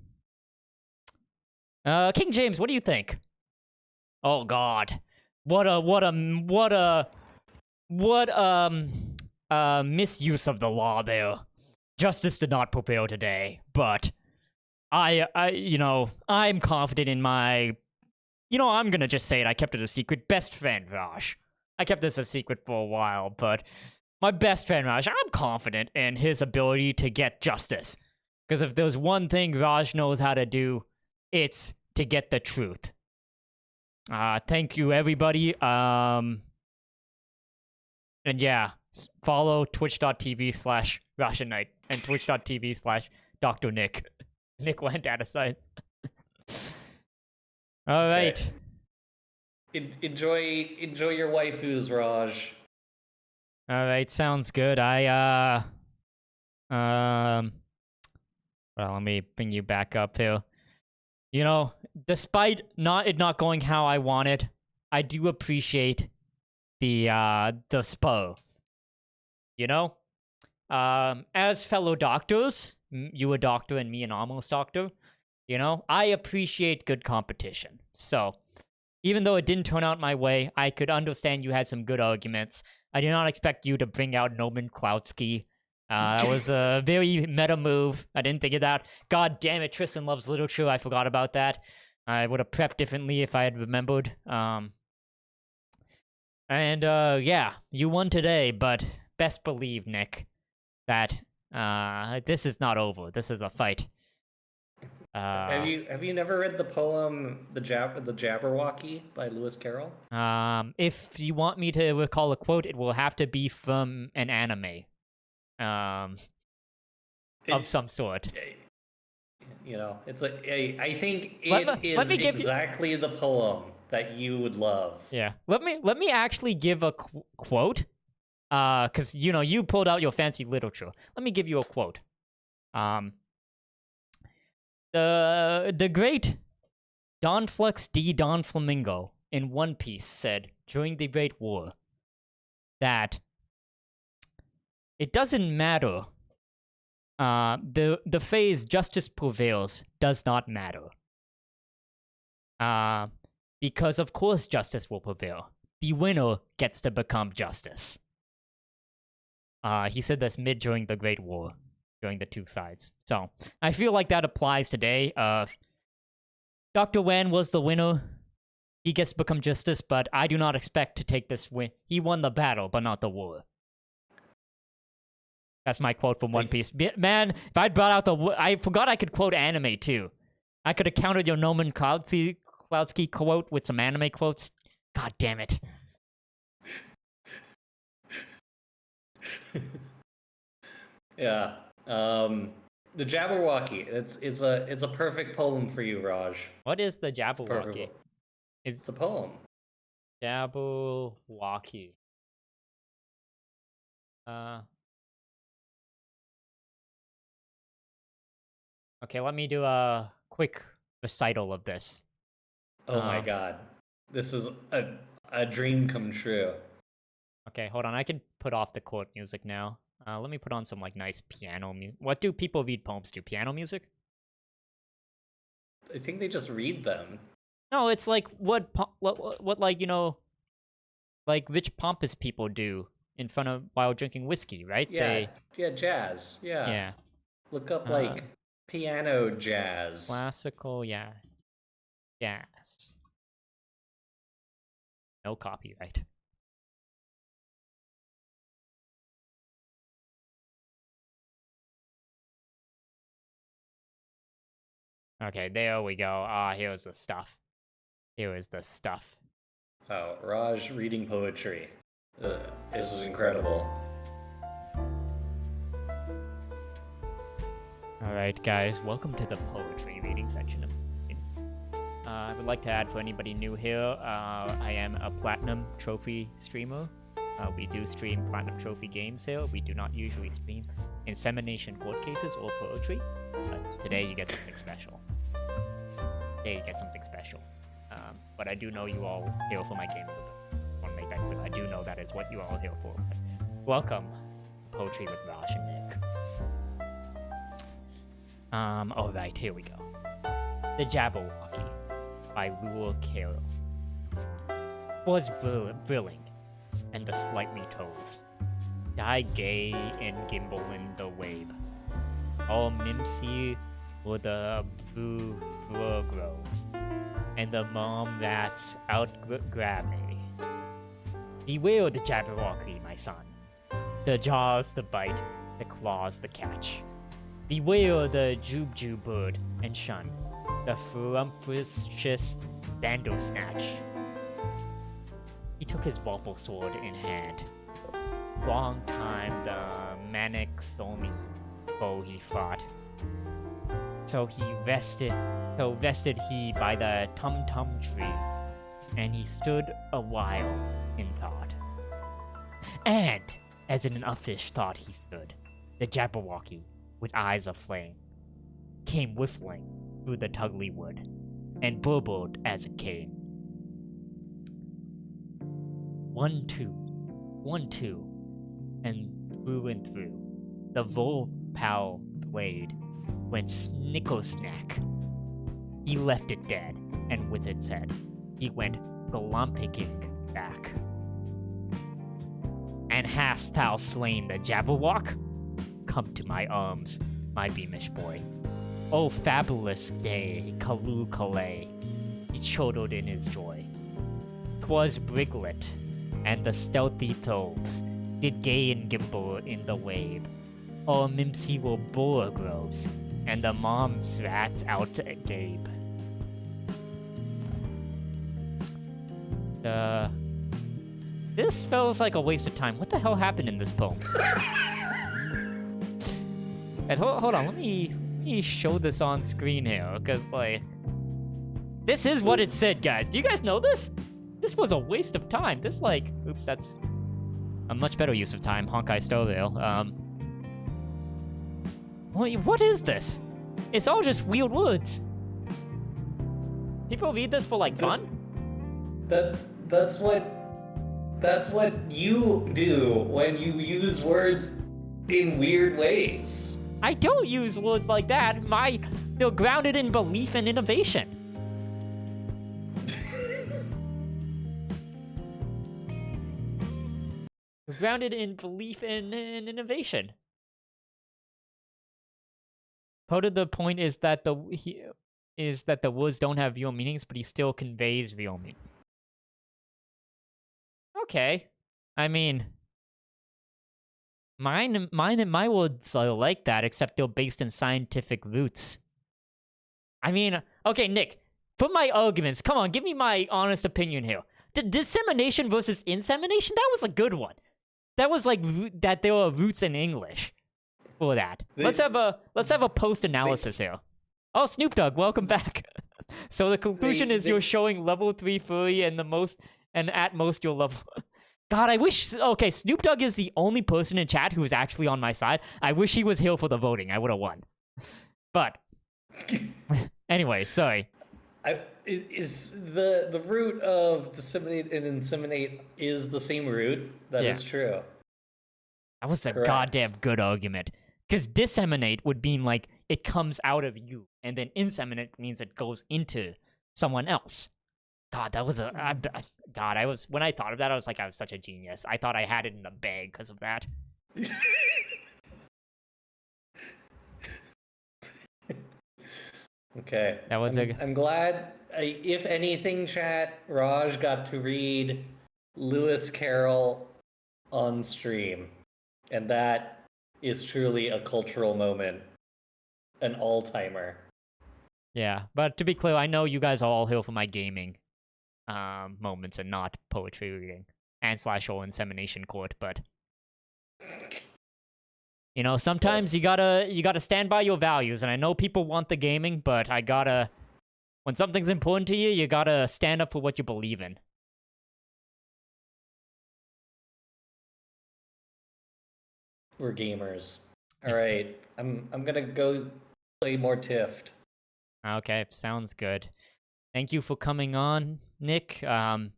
James, what do you think? Oh God, what a misuse of the law there. Justice did not prevail today, but I'm confident in my, I'm gonna just say it. I kept it a secret. Best friend, Raj. I kept this a secret for a while, but my best friend, Raj, I'm confident in his ability to get justice. Because if there's one thing Raj knows how to do, it's to get the truth. Thank you, everybody. And yeah, follow twitch.tv/Russian Knight and twitch.tv/Dr. Nick. Nick went out of science. All right. Enjoy your waifus, Raj. All right, sounds good. Well, let me bring you back up here. Despite it not going how I wanted, I do appreciate the spur. As fellow doctors, you a doctor and me an almost doctor, I appreciate good competition. So, even though it didn't turn out my way, I could understand you had some good arguments. I did not expect you to bring out Noman Klautsky. That was a very meta move. I didn't think of that. God damn it, Tristan loves literature. I forgot about that. I would have prepped differently if I had remembered. Yeah, you won today, but best believe, Nick, that this is not over. This is a fight. Have you never read the poem "The Jabberwocky" by Lewis Carroll? If you want me to recall a quote, it will have to be from an anime. Of some sort. It's like I think it is exactly the poem that you would love. Yeah. Let me actually give a quote. Because you pulled out your fancy literature. Let me give you a quote. The great Donflux D. Don Flamingo in One Piece said during the Great War that it doesn't matter. The phrase "justice prevails" does not matter. Because of course justice will prevail. The winner gets to become justice. He said this during the Great War, during the two sides. So I feel like that applies today. Dr. Wan was the winner. He gets to become justice, but I do not expect to take this win. He won the battle, but not the war. That's my quote from One Piece. Man, if I'd brought out I forgot I could quote anime, too. I could have countered your Noman Klautsky quote with some anime quotes. God damn it. Yeah. The Jabberwocky. It's a perfect poem for you, Raj. What is the Jabberwocky? It's a poem. Jabberwocky. Okay, let me do a quick recital of this. Oh my god. This is a dream come true. Okay, hold on. I can put off the court music now. Let me put on some like nice piano music. What do people read poems to? Piano music? I think they just read them. No, it's like what like like rich pompous people do in front of while drinking whiskey, right? Yeah, yeah, jazz. Yeah. Yeah. Look up like piano jazz. Classical, yeah. Jazz. No copyright. Okay, there we go. Here's the stuff. Here is the stuff. Oh, Raj reading poetry. This is incredible. Alright, guys, welcome to the poetry reading section of I would like to add for anybody new here, I am a Platinum Trophy streamer. We do stream Platinum Trophy games here. We do not usually stream Insemination court cases or poetry, but today you get something special. Today you get something special. But I do know you all here for my game. I want to make that clear. I do know that is what you all are here for. Welcome, Poetry with Raj and Nick. Alright, here we go. The Jabberwocky by Rural Carroll. Was brilling, and the slightly toves die gay and gimble in the wave. All mimsy were the blue groves, and the mom rats grab me. Beware the Jabberwocky, my son. The jaws the bite, the claws the catch. Beware the jubju bird and shun the frumptuous bandersnatch. He took his vorpal sword in hand. Long time the manic somi foe he fought. So rested he by the tum-tum tree, and he stood a while in thought. And, as in an uffish thought he stood, the Jabberwocky, with eyes of flame, came whiffling through the tugly wood, and burbled as it came. 1, 2, 1, 2, and through, the Volpal blade went snickle-snack. He left it dead, and with its head, he went galomping back. And hast thou slain the Jabberwock? Come to my arms, my beamish boy. Oh, fabulous day, Kalu Kalay, he chortled in his joy. 'Twas Briglet, and the stealthy toves did gay and gimble in the wave. All mimsy were boar groves, and the mom's rats out gabe. This feels like a waste of time. What the hell happened in this poem? And hold on, let me show this on screen here, because, like, this is what it said, guys. Do you guys know this? This was a waste of time. This, like, oops, that's a much better use of time. Honkai Star Rail. What is this? It's all just weird words. People read this for, like, fun? That's what you do when you use words in weird ways. I don't use words like that. They're grounded in belief and innovation. They're grounded in belief and innovation. Part of the point is that the words don't have real meanings, but he still conveys real meaning. Okay, I mean, mine and my words are like that, except they're based in scientific roots. I mean, okay, Nick, for my arguments, come on, give me my honest opinion here. Dissemination versus insemination, that was a good one. That was like that there were roots in English for that. Let's have a post analysis here. Oh, Snoop Dogg, welcome back. So the conclusion is you're showing level 3 furry and at most you'll level. God, I wish. Okay, Snoop Dogg is the only person in chat who is actually on my side. I wish he was here for the voting. I would have won. But anyway, sorry. Is the root of disseminate and inseminate is the same root? That is true. That was a Correct. goddamn good argument. Because disseminate would mean like it comes out of you, and then inseminate means it goes into someone else. God, that was God, I was when I thought of that, I was like, I was such a genius. I thought I had it in the bag because of that. Okay. That was I'm glad. If anything, chat, Raj got to read Lewis Carroll on stream, and that is truly a cultural moment, an all-timer. Yeah, but to be clear, I know you guys are all here for my gaming moments and not poetry reading and / or insemination court, but you know, sometimes you gotta stand by your values, and I know people want the gaming, but when something's important to you, you gotta stand up for what you believe in. We're gamers. All right, I'm gonna go play more Tift. Okay, sounds good. Thank you for coming on, Nick. Guys,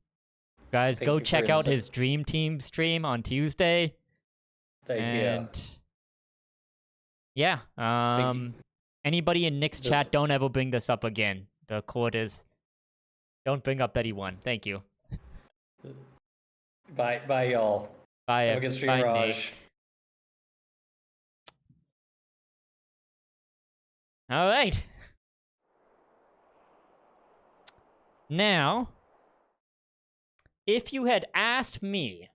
Thank go you for check out his Dream Team stream on Tuesday. Thank and you. Yeah, Thank you. anybody in Nick's chat, don't ever bring this up again. The court is, don't bring up Betty 1. Thank you. Bye, y'all. Bye, Have a good stream, bye, Raj. Nick. All right. Now, if you had asked me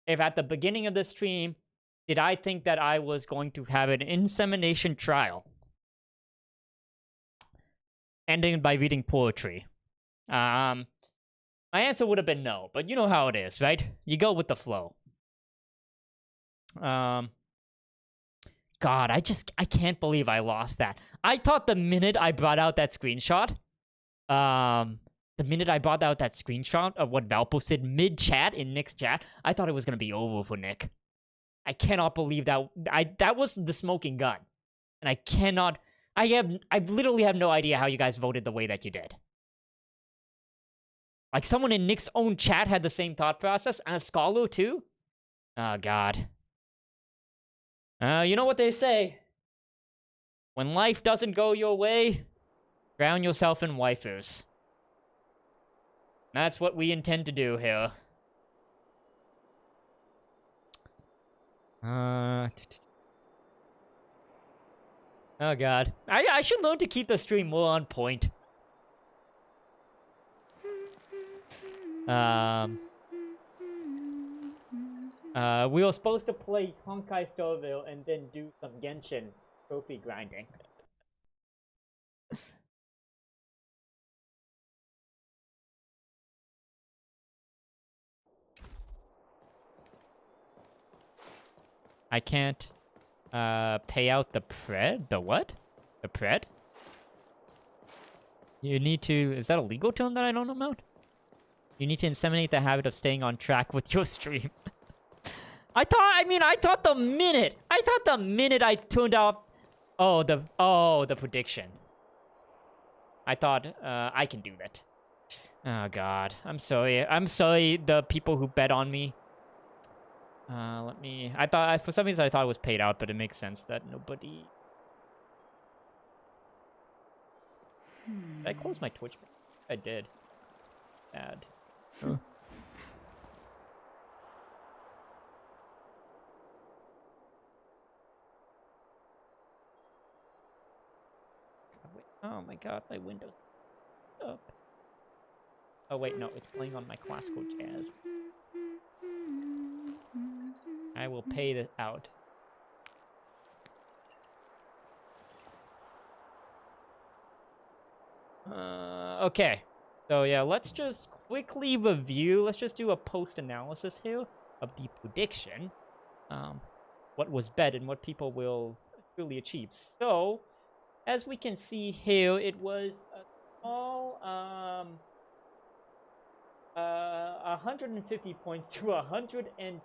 if at the beginning of the stream, did I think that I was going to have an insemination trial ending by reading poetry, my answer would have been no. But you know how it is, right? You go with the flow. God, I can't believe I lost that. I thought the minute I brought out that screenshot, of what Valpo said mid-chat in Nick's chat, I thought it was going to be over for Nick. I cannot believe that. That was the smoking gun. And I literally have no idea how you guys voted the way that you did. Like, someone in Nick's own chat had the same thought process, and a scholar too? Oh, God. You know what they say. When life doesn't go your way, drown yourself in waifus. That's what we intend to do here. Oh, God. I should learn to keep the stream more on point. We were supposed to play Honkai Starville and then do some Genshin trophy grinding. I can't pay out the pred? The what? The pred? You need to... Is that a legal term that I don't know about? You need to inseminate the habit of staying on track with your stream. I thought the minute I turned off... the prediction. I thought, I can do that. Oh, God. I'm sorry. I'm sorry, the people who bet on me. For some reason I thought it was paid out, but it makes sense that nobody... Did I close my Twitch? I did. Bad. Huh. Oh my God, my window's up. Oh wait, no, it's playing on my classical jazz. I will pay it out. Okay. So yeah, let's just quickly review. Let's just do a post-analysis here of the prediction. What was bet and what people will truly achieve. So, as we can see here, it was a small, 150 points to 112k.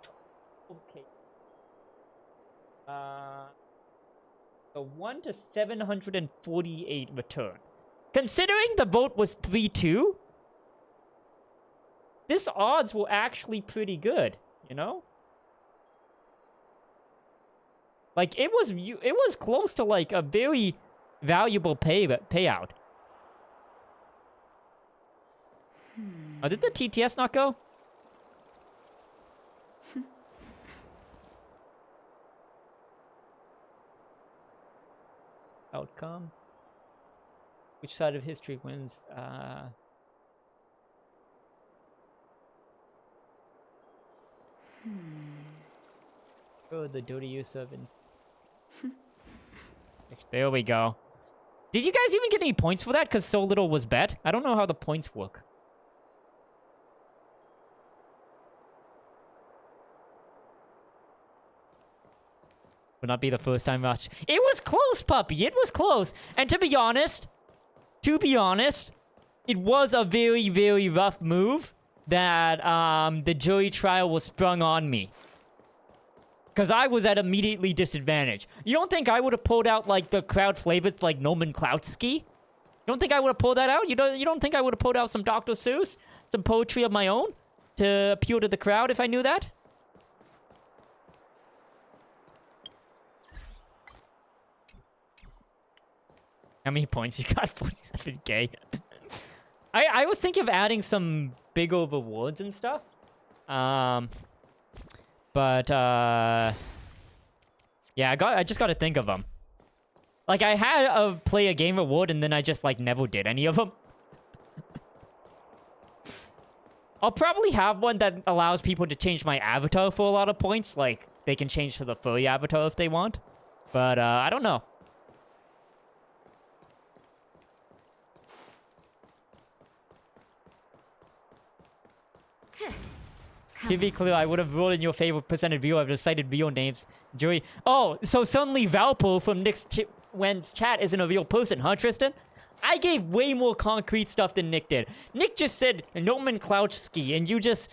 So 1 to 748 return. considering the vote was 3-2, this odds were actually pretty good, you know? Like, it was close to, like, a very valuable payout. Oh, did the TTS not go? Outcome. Which side of history wins? Oh, the dirty use of There we go. Did you guys even get any points for that? Because so little was bet? I don't know how the points work. Would not be the first time watch. It was close, puppy. It was close. And to be honest, it was a very, very rough move that the jury trial was sprung on me. Because I was at immediately disadvantage. You don't think I would have pulled out, like, the crowd favorites like Nomenclatsky? You don't think I would have pulled that out? You don't think I would have pulled out some Dr. Seuss? Some poetry of my own? To appeal to the crowd if I knew that? How many points you got? 47k. I was thinking of adding some bigger rewards and stuff. But, yeah, I just gotta think of them. Like, I had a play a game reward, and then I just, like, never did any of them. I'll probably have one that allows people to change my avatar for a lot of points. Like, they can change to the furry avatar if they want. But, I don't know. To be clear, I would have ruled in your favor presented view. I've decided real names. Jury. Oh, so suddenly Valpo from Nick's Wen's chat isn't a real person, huh, Tristan? I gave way more concrete stuff than Nick did. Nick just said Nomenclatsky, and you just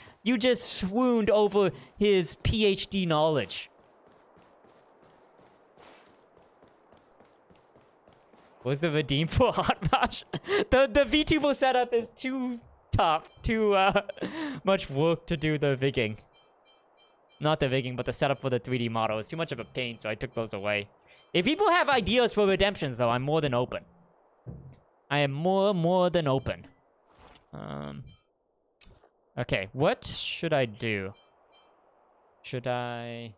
swooned over his PhD knowledge. What's the redeem for Hot Rush? The VTuber setup is too much work to do the rigging. Not the rigging, but the setup for the 3D model is too much of a pain, so I took those away. If people have ideas for redemptions, though, I'm more than open. I am more than open. Okay, what should I do? Should I...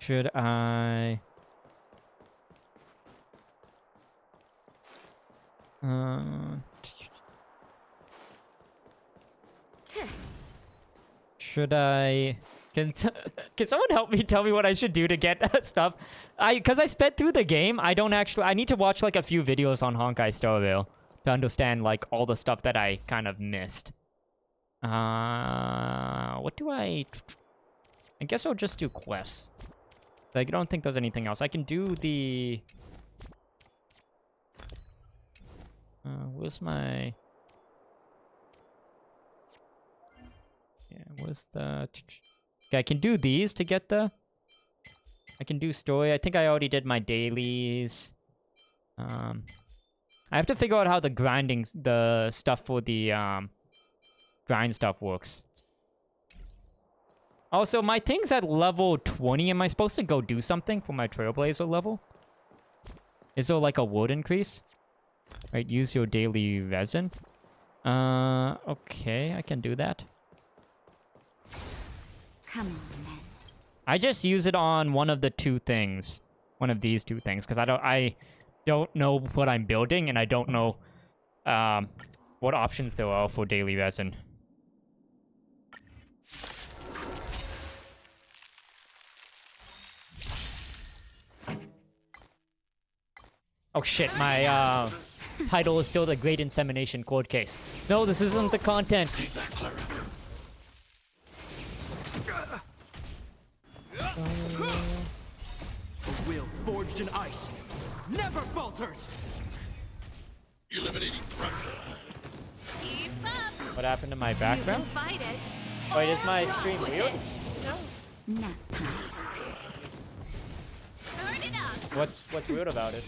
Should I... Should I... Can someone help me tell me what I should do to get stuff? Because I sped through the game, I don't actually... I need to watch, like, a few videos on Honkai Star Rail to understand, like, all the stuff that I kind of missed. What do I guess I'll just do quests. Like, I don't think there's anything else. I can do the... where's my... Yeah, where's the... Okay, I can do these to get the... I can do story. I think I already did my dailies. I have to figure out how the grinding... The stuff for the, grind stuff works. Also, my thing's at level 20. Am I supposed to go do something for my Trailblazer level? Is there, like, a wood increase? Right, use your daily resin. Okay, I can do that. Come on, then. I just use it on one of the two things. One of these two things, because I don't know what I'm building, and I don't know, what options there are for daily resin. Oh shit, my title is still the Great Insemination Court Case. No, this isn't the content. A will forged in ice never falters. Eliminating front. What happened to my background? You can fight it. Wait, is my stream weird? Nap time. What's weird about it?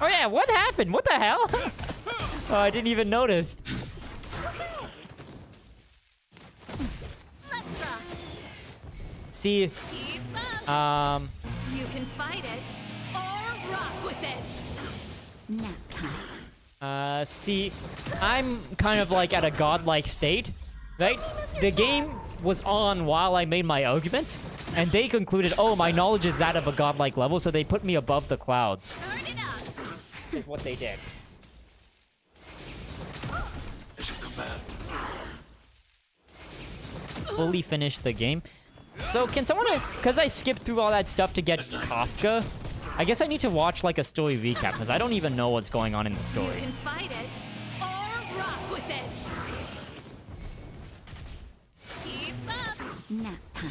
Oh yeah, what happened? What the hell? Oh, I didn't even notice. Let's rock. See, Keep up. You can fight it or rock with it. Nap time. see, I'm kind of like at a godlike state, right? The game was on while I made my arguments, and they concluded, oh, my knowledge is that of a godlike level, so they put me above the clouds. Turn it up. Is what they did. Fully finished the game. So can someone, because I skipped through all that stuff to get Kafka, I guess I need to watch like a story recap, because I don't even know what's going on in the You story. can fight it or rock with it. Keep up. Nap time.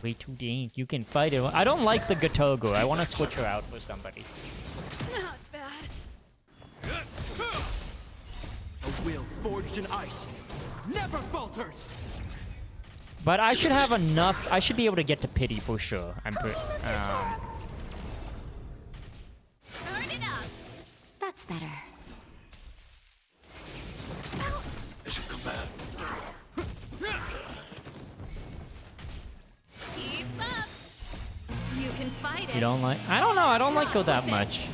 Way too dang. You can fight it. I don't like the Gatogo. I want to switch her out for somebody. Not bad. A will forged in ice never falters. But I should have enough. I should be able to get to pity for sure. I'm pretty. Turn it up. That's better. Keep up. You can fight it. You don't like? I don't know. I don't like her that much.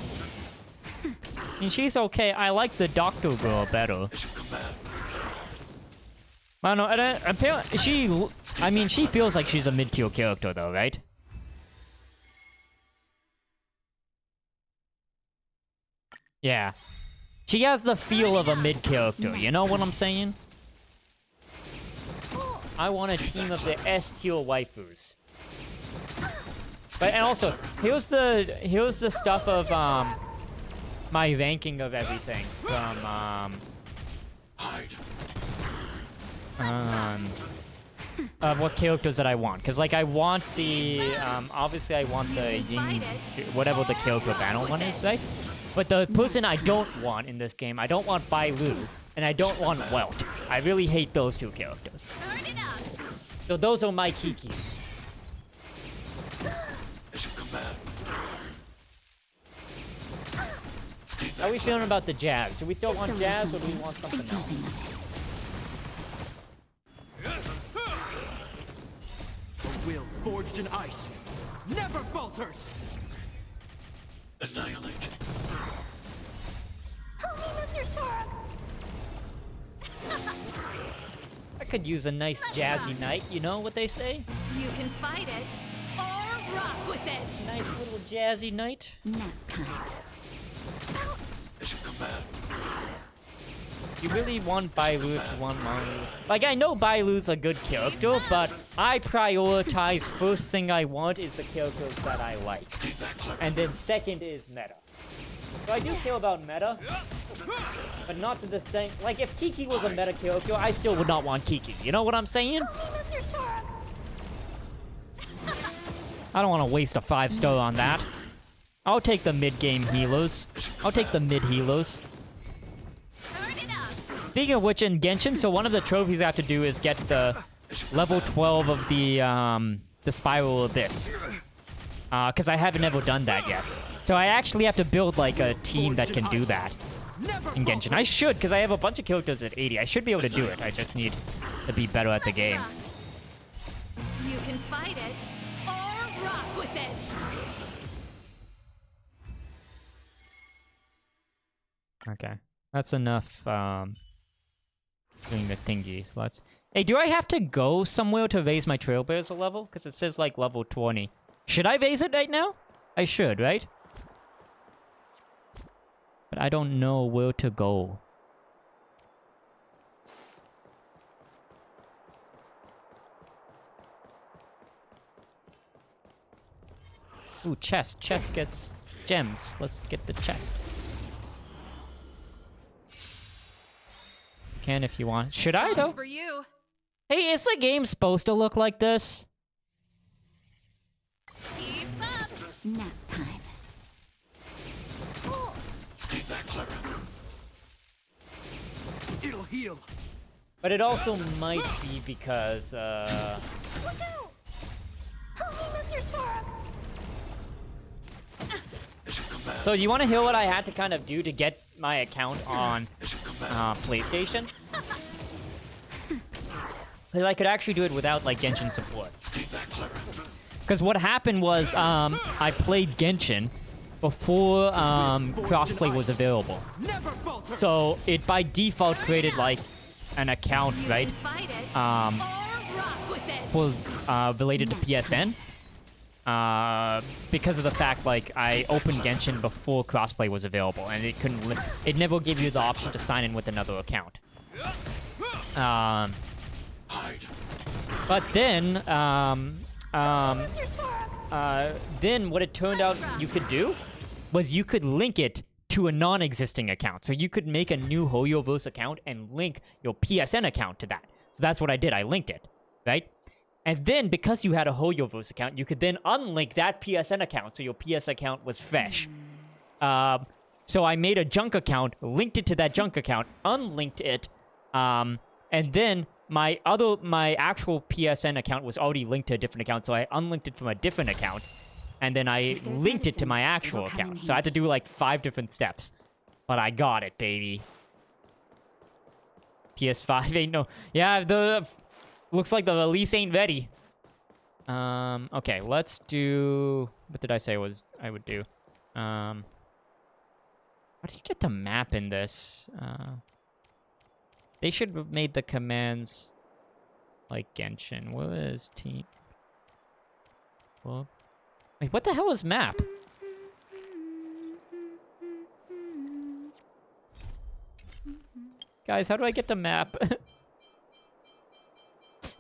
I mean, she's okay. I like the doctor girl better. I don't know. And apparently, I mean, she feels like she's a mid-tier character, though, right? Yeah. She has the feel of a mid character. You know what I'm saying? I want a team of the S-tier waifus. But and also, here's the stuff of my ranking of everything from of what characters that I want, because like I want the obviously I want the Ying, whatever the character banner one is, right? But the person I don't want in this game, I don't want Bai Lu, and I don't want Welt. I really hate those two characters. Turn it up. So those are my Kikis. How are we feeling about the Jazz? Do we still want Jazz, or do we want something else? A will forged in ice never falters. Annihilate. Help me, Mr. Torok. I could use a nice jazzy night, you know what they say? You can fight it or rock with it. Nice little jazzy night. Nap time. You really want Bailu to want Maru. Like, I know Bailu's a good character, but I prioritize first thing I want is the characters that I like. And then second is meta. So I do care about meta, but not to the thing. Like, if Kiki was a meta character, I still would not want Kiki. You know what I'm saying? Help me, Mr. Torok. I don't want to waste a 5-star on that. I'll take the mid-game healers. I'll take the mid-healers. Turn it up. Speaking of which, in Genshin, so one of the trophies I have to do is get the level 12 of the Spiral Abyss. Because I haven't ever done that yet. So I actually have to build, like, a team that can do that in Genshin. I should, because I have a bunch of characters at 80. I should be able to do it. I just need to be better at the game. You can fight it or rock with it. Okay. That's enough, doing the thingies. Let's... Hey, do I have to go somewhere to raise my Trailblazer level? Because it says, like, level 20. Should I raise it right now? I should, right? But I don't know where to go. Ooh, chest. Chest gets gems. Let's get the chest. You can if you want. Should I, though? For you. Hey, is the game supposed to look like this? Keep up. Nap time. It'll heal. But it also might be because, Look out! Help me, Mr. Sparrow! So you want to hear what I had to kind of do to get my account on PlayStation? Because I could actually do it without, like, Genshin support. Because what happened was, I played Genshin before crossplay was available. So it by default created, like, an account, right? For, related to PSN. Because of the fact, like, I opened Genshin before crossplay was available, and it couldn't. It never gave you the option to sign in with another account. But then, then what it turned out you could do was you could link it to a non-existing account. So you could make a new Hoyoverse account and link your PSN account to that. So that's what I did. I linked it, right? And then, because you had a Hoyoverse account, you could then unlink that PSN account, so your PS account was fresh. So I made a junk account, linked it to that junk account, unlinked it, and then my actual PSN account was already linked to a different account, so I unlinked it from a different account, and then I linked it to my actual account. So I had to do like 5 different steps. But I got it, baby. PS5 ain't no... Yeah, the... Looks like the release ain't ready. Okay, let's do... What did I say I would do? How do you get the map in this? They should have made the commands like Genshin. What is team? Well, wait, what the hell is map? Guys, how do I get the map?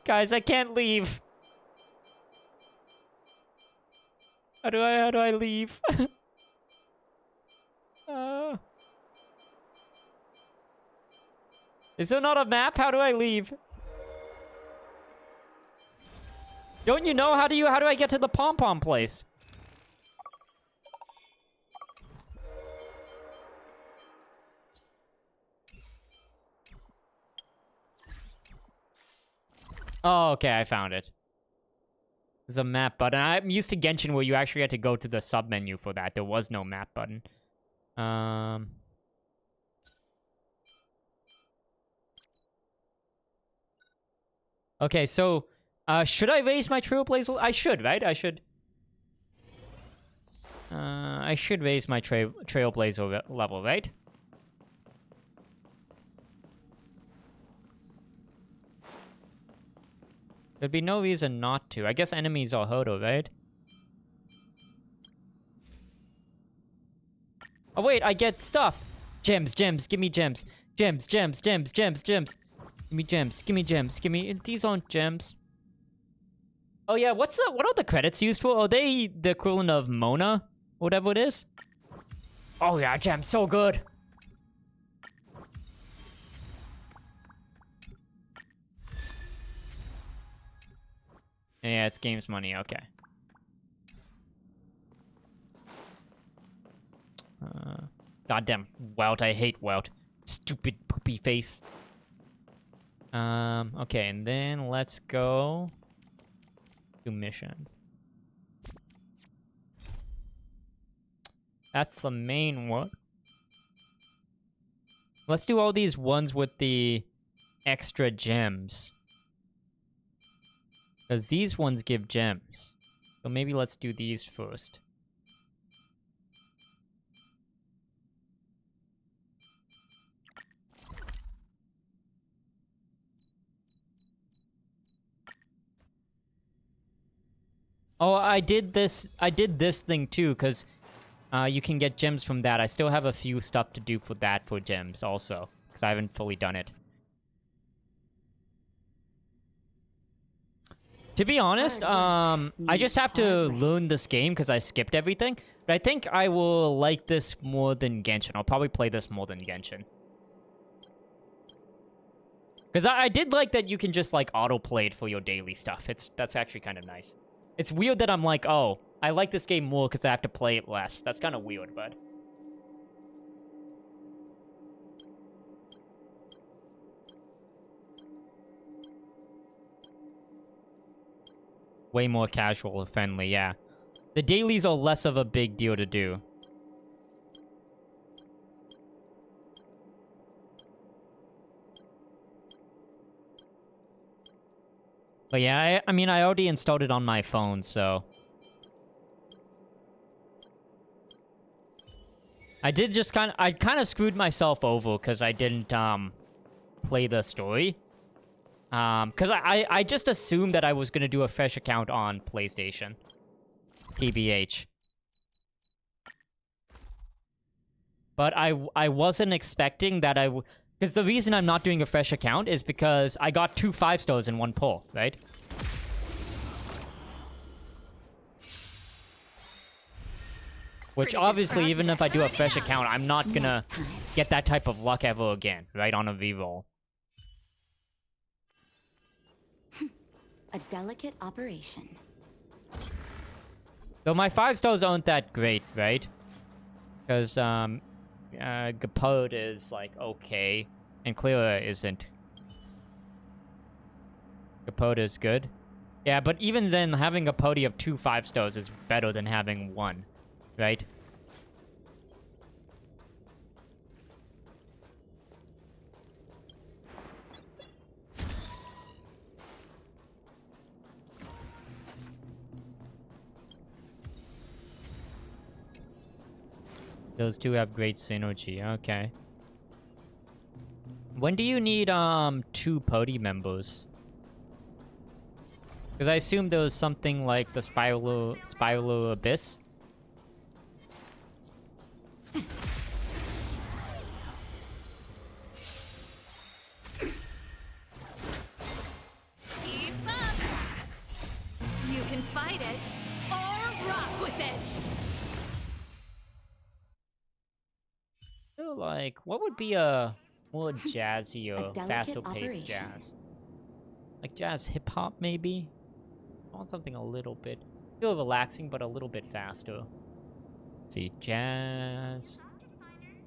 Guys, I can't leave. How do I leave? Is there not a map? How do I leave? Don't you know? How do I get to the pom-pom place? Oh, okay, I found it. There's a map button. I'm used to Genshin where you actually had to go to the sub-menu for that. There was no map button. Okay, so, should I raise my Trailblazer? I should, right? I should raise my Trailblazer level, right? There'd be no reason not to. I guess enemies are Hodo, right? Oh, wait, I get stuff. Gems, give me gems. Gems. Give me gems, give me... These aren't gems. Oh, yeah, what are the credits used for? Are they the equivalent of Mona? Whatever it is? Oh, yeah, gems, so good. Yeah, it's games money, okay. Goddamn, Welt, I hate Welt. Stupid poopy face. Okay, and then let's go to mission. That's the main one. Let's do all these ones with the extra gems. Because these ones give gems. So maybe let's do these first. Oh, I did this thing too, because you can get gems from that. I still have a few stuff to do for that for gems also, because I haven't fully done it. To be honest, I just have to learn this game because I skipped everything. But I think I will like this more than Genshin. I'll probably play this more than Genshin. Because I did like that you can just, like, auto-play it for your daily stuff. That's actually kind of nice. It's weird that I'm like, oh, I like this game more because I have to play it less. That's kind of weird, but... Way more casual and friendly, yeah. The dailies are less of a big deal to do. But yeah, I mean, I already installed it on my phone, so... I did just I kind of screwed myself over because I didn't, play the story. Because I just assumed that I was gonna do a fresh account on PlayStation. TBH. But I wasn't expecting that I would... Because the reason I'm not doing a fresh account is because I got 2 5-stars in one pull, right? Which obviously, even if I do a fresh account, I'm not gonna get that type of luck ever again, right? On a reroll. A delicate operation. Though my 5-stars aren't that great, right? Because, Gapode is, like, okay. And Clara isn't. Gapode is good. Yeah, but even then, having a pody of 2 5-stars is better than having 1. Right? Those two have great synergy. Okay. When do you need 2 pody members? Because I assume there was something like the Spiral Abyss. Keep up! You can fight it, or rock with it! I feel like, what would be a more jazzy or delicate faster-paced operation. jazz? Like jazz hip-hop, maybe? I want something a little bit... Still relaxing, but a little bit faster. Let's see, jazz...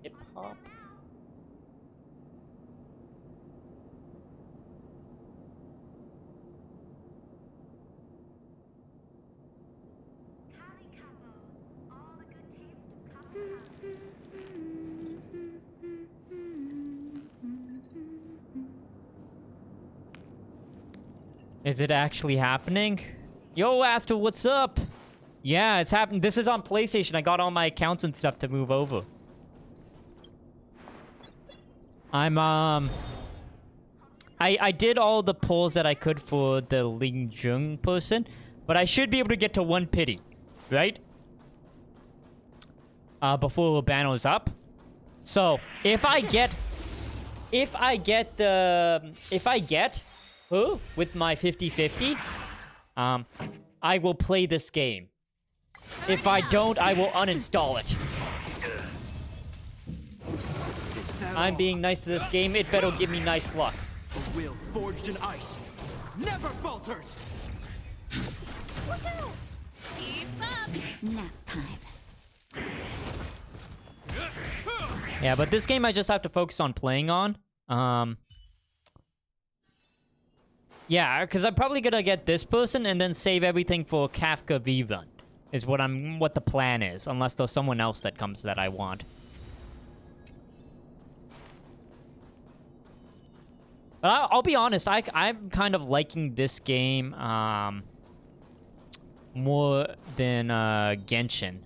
hip-hop? Is it actually happening? Yo, Aster, what's up? Yeah, it's happening. This is on PlayStation. I got all my accounts and stuff to move over. I did all the pulls that I could for the Ling Jung person, but I should be able to get to 1 pity, right? Before Urbano is up. So, if I get her with my 50-50, I will play this game. If I don't, I will uninstall it. I'm being nice to this game. It better give me nice luck. A will forged in ice never falters. Woohoo! Keep up! Nap time. Yeah, but this game I just have to focus on playing on. Yeah, because I'm probably gonna get this person and then save everything for Kafka V-Run. Is what the plan is, unless there's someone else that comes that I want. But I'll be honest, I'm kind of liking this game more than Genshin.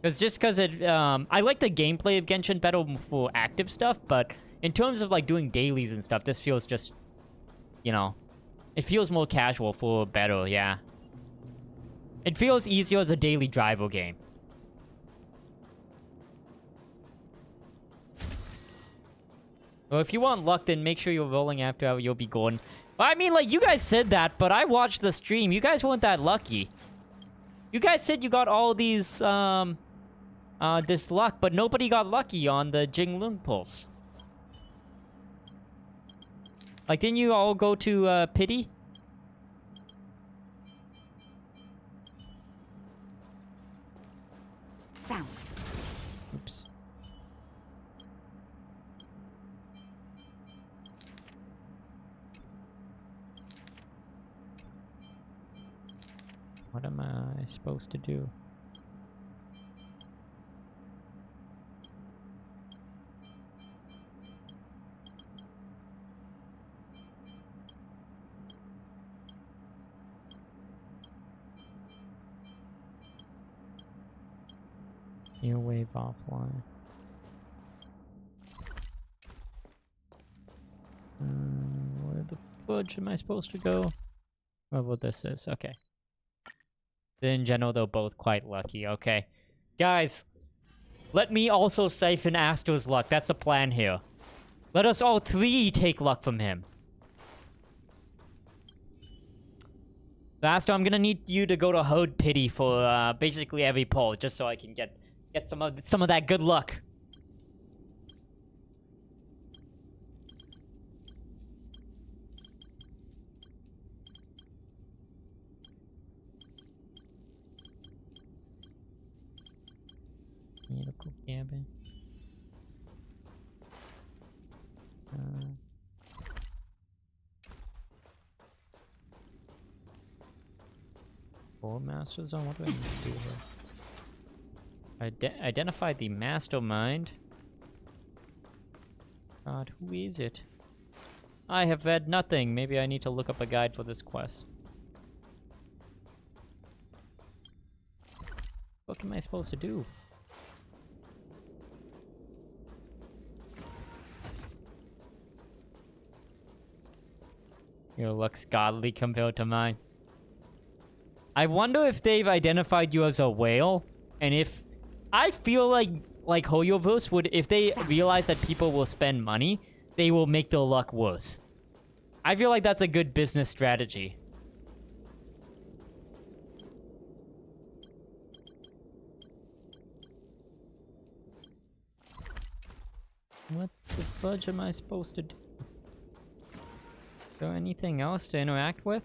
Because it, I like the gameplay of Genshin better for active stuff, but in terms of like doing dailies and stuff, this feels just, you know, it feels more casual for better, yeah. It feels easier as a daily driver game. Well, if you want luck, then make sure you're rolling after you'll be going. Well, I mean, like, you guys said that, but I watched the stream. You guys weren't that lucky. You guys said you got all these, this luck, but nobody got lucky on the Jinglun pulse. Like, didn't you all go to, pity? Found. Oops. What am I supposed to do? New wave offline. Where the fudge am I supposed to go? Oh, well, this is. Okay. In general, they're both quite lucky. Okay. Guys, let me also siphon Astro's luck. That's the plan here. Let us all three take luck from him. Astro, I'm gonna need you to go to Herd Pity for basically every poll, just so I can get some of that good luck. Medical cabin. Four Master Zone? What do I need to do here? Identify the mastermind. God, who is it? I have read nothing. Maybe I need to look up a guide for this quest. What am I supposed to do? Your luck's godly compared to mine. I wonder if they've identified you as a whale, and if... I feel like Hoyoverse would, if they realize that people will spend money, they will make their luck worse. I feel like that's a good business strategy. What the fudge am I supposed to do? Is there anything else to interact with?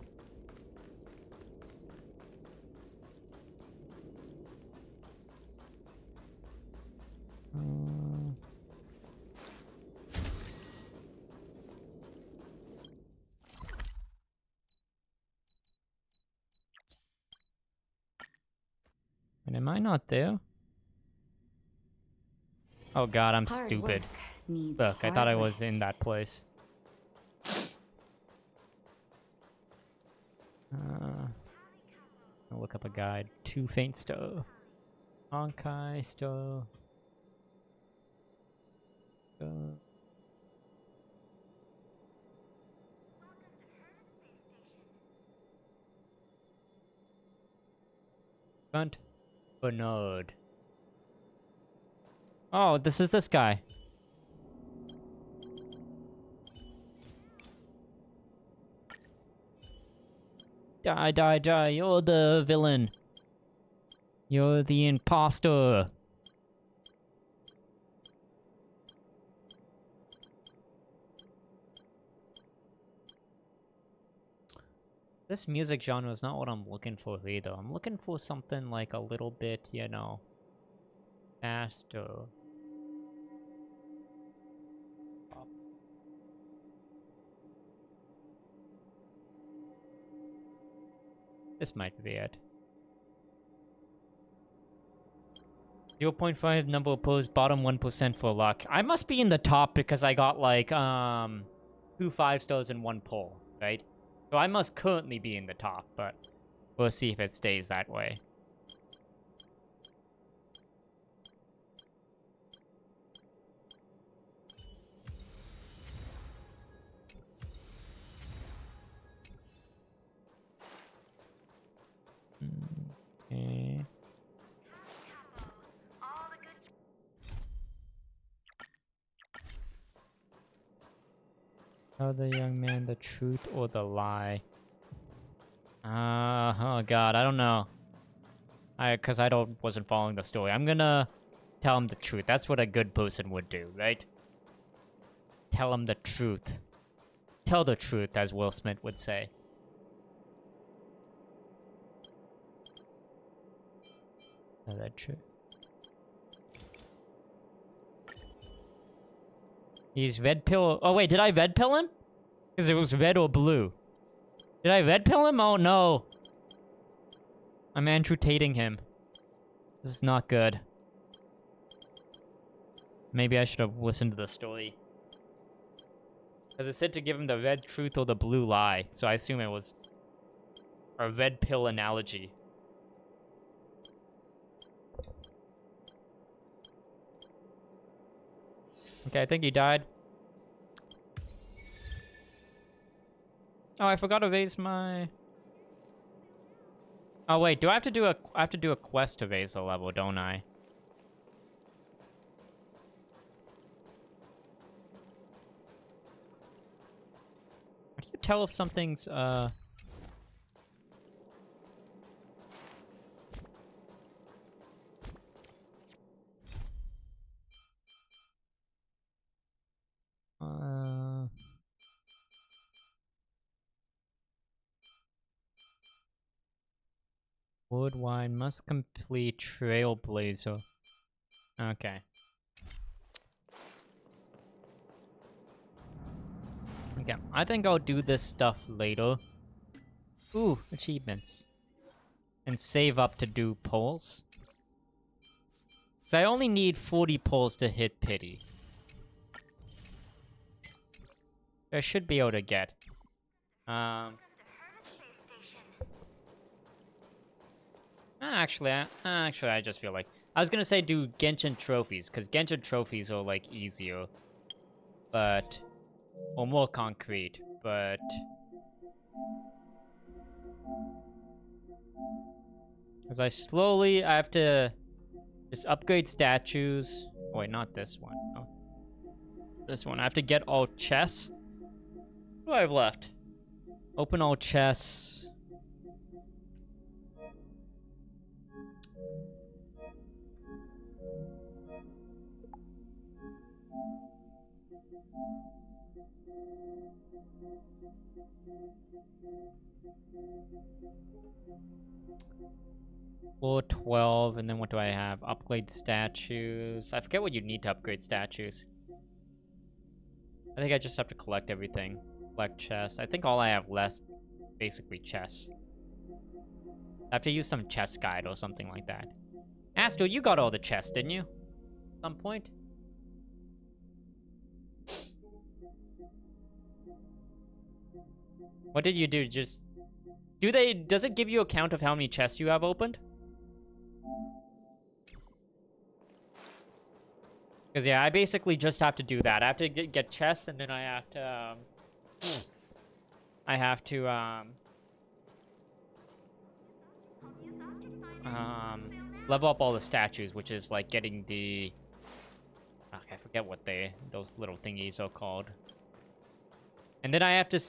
And am I not there? Oh god, I'm stupid. Look, I thought I was in that place. I'll look up a guide. Too faint star. Honkai star. Front Bernard. Oh, this is this guy. Die, die, die. You're the villain. You're the imposter. This music genre is not what I'm looking for either. I'm looking for something like a little bit, you know, faster. This might be it. 0.5 number opposed, bottom 1% for luck. I must be in the top because I got like 2 5-stars and 1 poll, right? So I must currently be in the top, but we'll see if it stays that way. Okay. Tell the young man the truth or the lie. Oh god, I don't know. Cause I wasn't following the story. I'm gonna tell him the truth. That's what a good person would do, right? Tell him the truth. Tell the truth, as Will Smith would say. Is that true? He's red pill. Oh wait, did I red pill him? Because it was red or blue. Did I red pill him? Oh no. I'm amputating him. This is not good. Maybe I should have listened to the story. Because it said to give him the red truth or the blue lie, so I assume it was a red pill analogy. Okay, I think he died. Oh, I forgot to raise my... Oh wait, do I have to do a quest to raise the level, don't I? How do you tell if something's wood wine must complete trailblazer. Okay. Okay, I think I'll do this stuff later. Ooh, achievements. And save up to do polls. So I only need 40 polls to hit pity. I should be able to get. Actually, I just feel like I was gonna say do Genshin trophies, because Genshin trophies are like easier, but or more concrete, but as I have to just upgrade statues. Oh, wait, not this one. Oh, this one. I have to get all chests. What do I have left? Open all chests. Floor 12, and then what do I have? Upgrade statues. I forget what you need to upgrade statues. I think I just have to collect everything. Collect chests. I think all I have left, basically chests. I have to use some chest guide or something like that. Astro, you got all the chests, didn't you? At some point? What did you do? Just... Does it give you a count of how many chests you have opened? Because, yeah, I basically just have to do that. I have to get chests, and then I have to, level up all the statues, which is, like, getting the... Okay, I forget what those little thingies are called. And then I have to...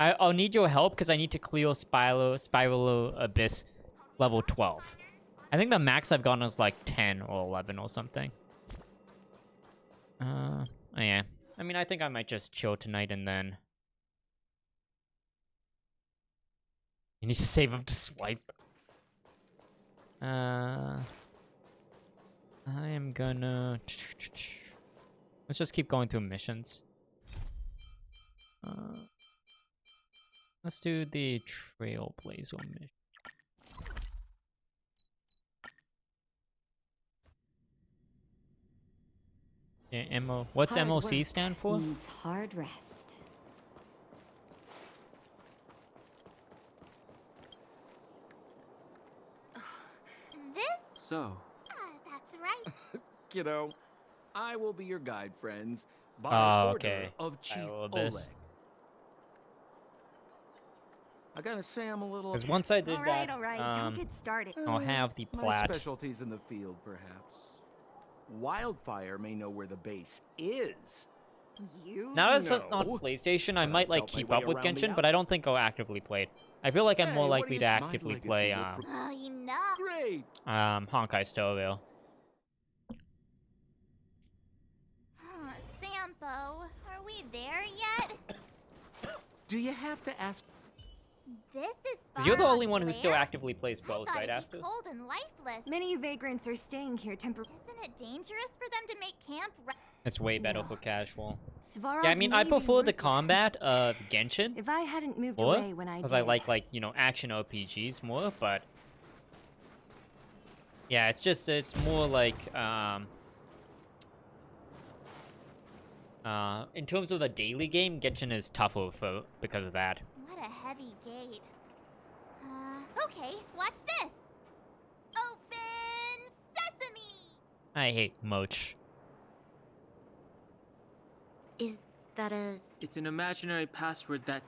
I'll need your help, because I need to clear Spiral Abyss level 12. I think the max I've gotten is, like, 10 or 11 or something. Oh yeah. I mean, I think I might just chill tonight and then... You need to save up to swipe. I am gonna... Let's just keep going through missions. Let's do the Trailblazer mission. Yeah, what's Hard MOC work stand for? Needs hard rest. This? So, That's right. kiddo, I will be your guide, friends, by Oh, order okay. of Chief Spiral Oleg. Abyss. I gotta say I'm a little... Because once I did All right, that, don't get started. I'll have the My plat. specialties in the field, perhaps. Wildfire may know where the base is. You Now that it's No, on PlayStation, I but might I like felt my keep way up with around the Genshin, but I don't think I'll actively play it. I feel like I'm Hey, more what likely are to you- my actively legacy play will pro- Well, you know. Great! Honkai Star Rail. Sampo, are we there yet? Do you have to ask... This is far You're the only off one who still where? actively plays I both, thought right, it'd Astu? be cold and lifeless. Many vagrants are staying here temporarily. Isn't it dangerous for them to make camp? It's way better No. for casual. Svarog Yeah, I mean, I may be prefer the worth it. combat of Genshin If I hadn't moved more, away when I did, because I like, you know, action RPGs more, but Yeah, it's more like in terms of the daily game, Genshin is tougher because of that. What a heavy gate. Okay, watch this. Open sesame. I hate Moch. Is that a... It's an imaginary password that...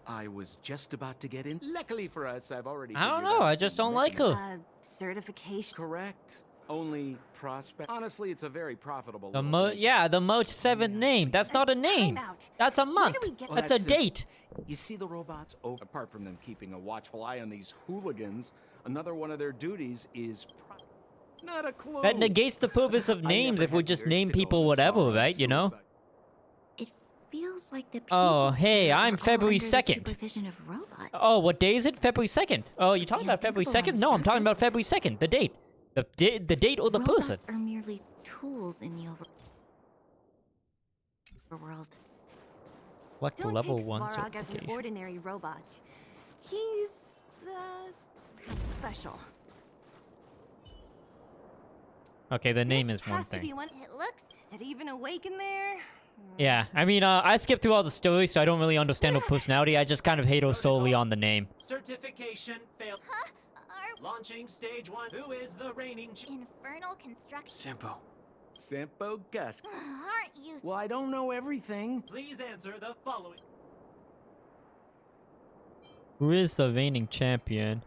I was just about to get in. Luckily for us, I've already I don't figured know, out I just the don't like mechanism. her. Certification. Correct. Only prospect. Honestly, it's a very profitable. The little venture. yeah, the Moch 7th name. That's not a name. Timeout. That's a Where month. do we get- Well, That's a that's date. You see the robots? Oh, apart from them keeping a watchful eye on these hooligans, another one of their duties is not a clue. That negates the purpose of I names never if we had just the urge name to go people on a whatever, star on right? You know? suicide. It feels like the people Oh, hey, here I'm are all February under the 2nd. supervision of robots. Oh, what day is it? February 2nd. Oh, you're talking about February Unthinkable on 2nd? the No, I'm talking about surface. February 2nd. The date. The date or the robots person. are merely tools in the overworld. Select Don't level take 1 Svarog as an certification. ordinary robot. He's kind of special. Okay, the name This is one has to be thing. one. It looks... Is it even awake in there? Yeah, I mean, I skipped through all the story, so I don't really understand her personality. I just kind of hate her solely on the name. Certification failed. Huh? Are... Launching stage 1. Who is the reigning Infernal construction... Simple. Sampo Gusk. Aren't you... Well, I don't know everything. Please answer the following. Who is the reigning champion?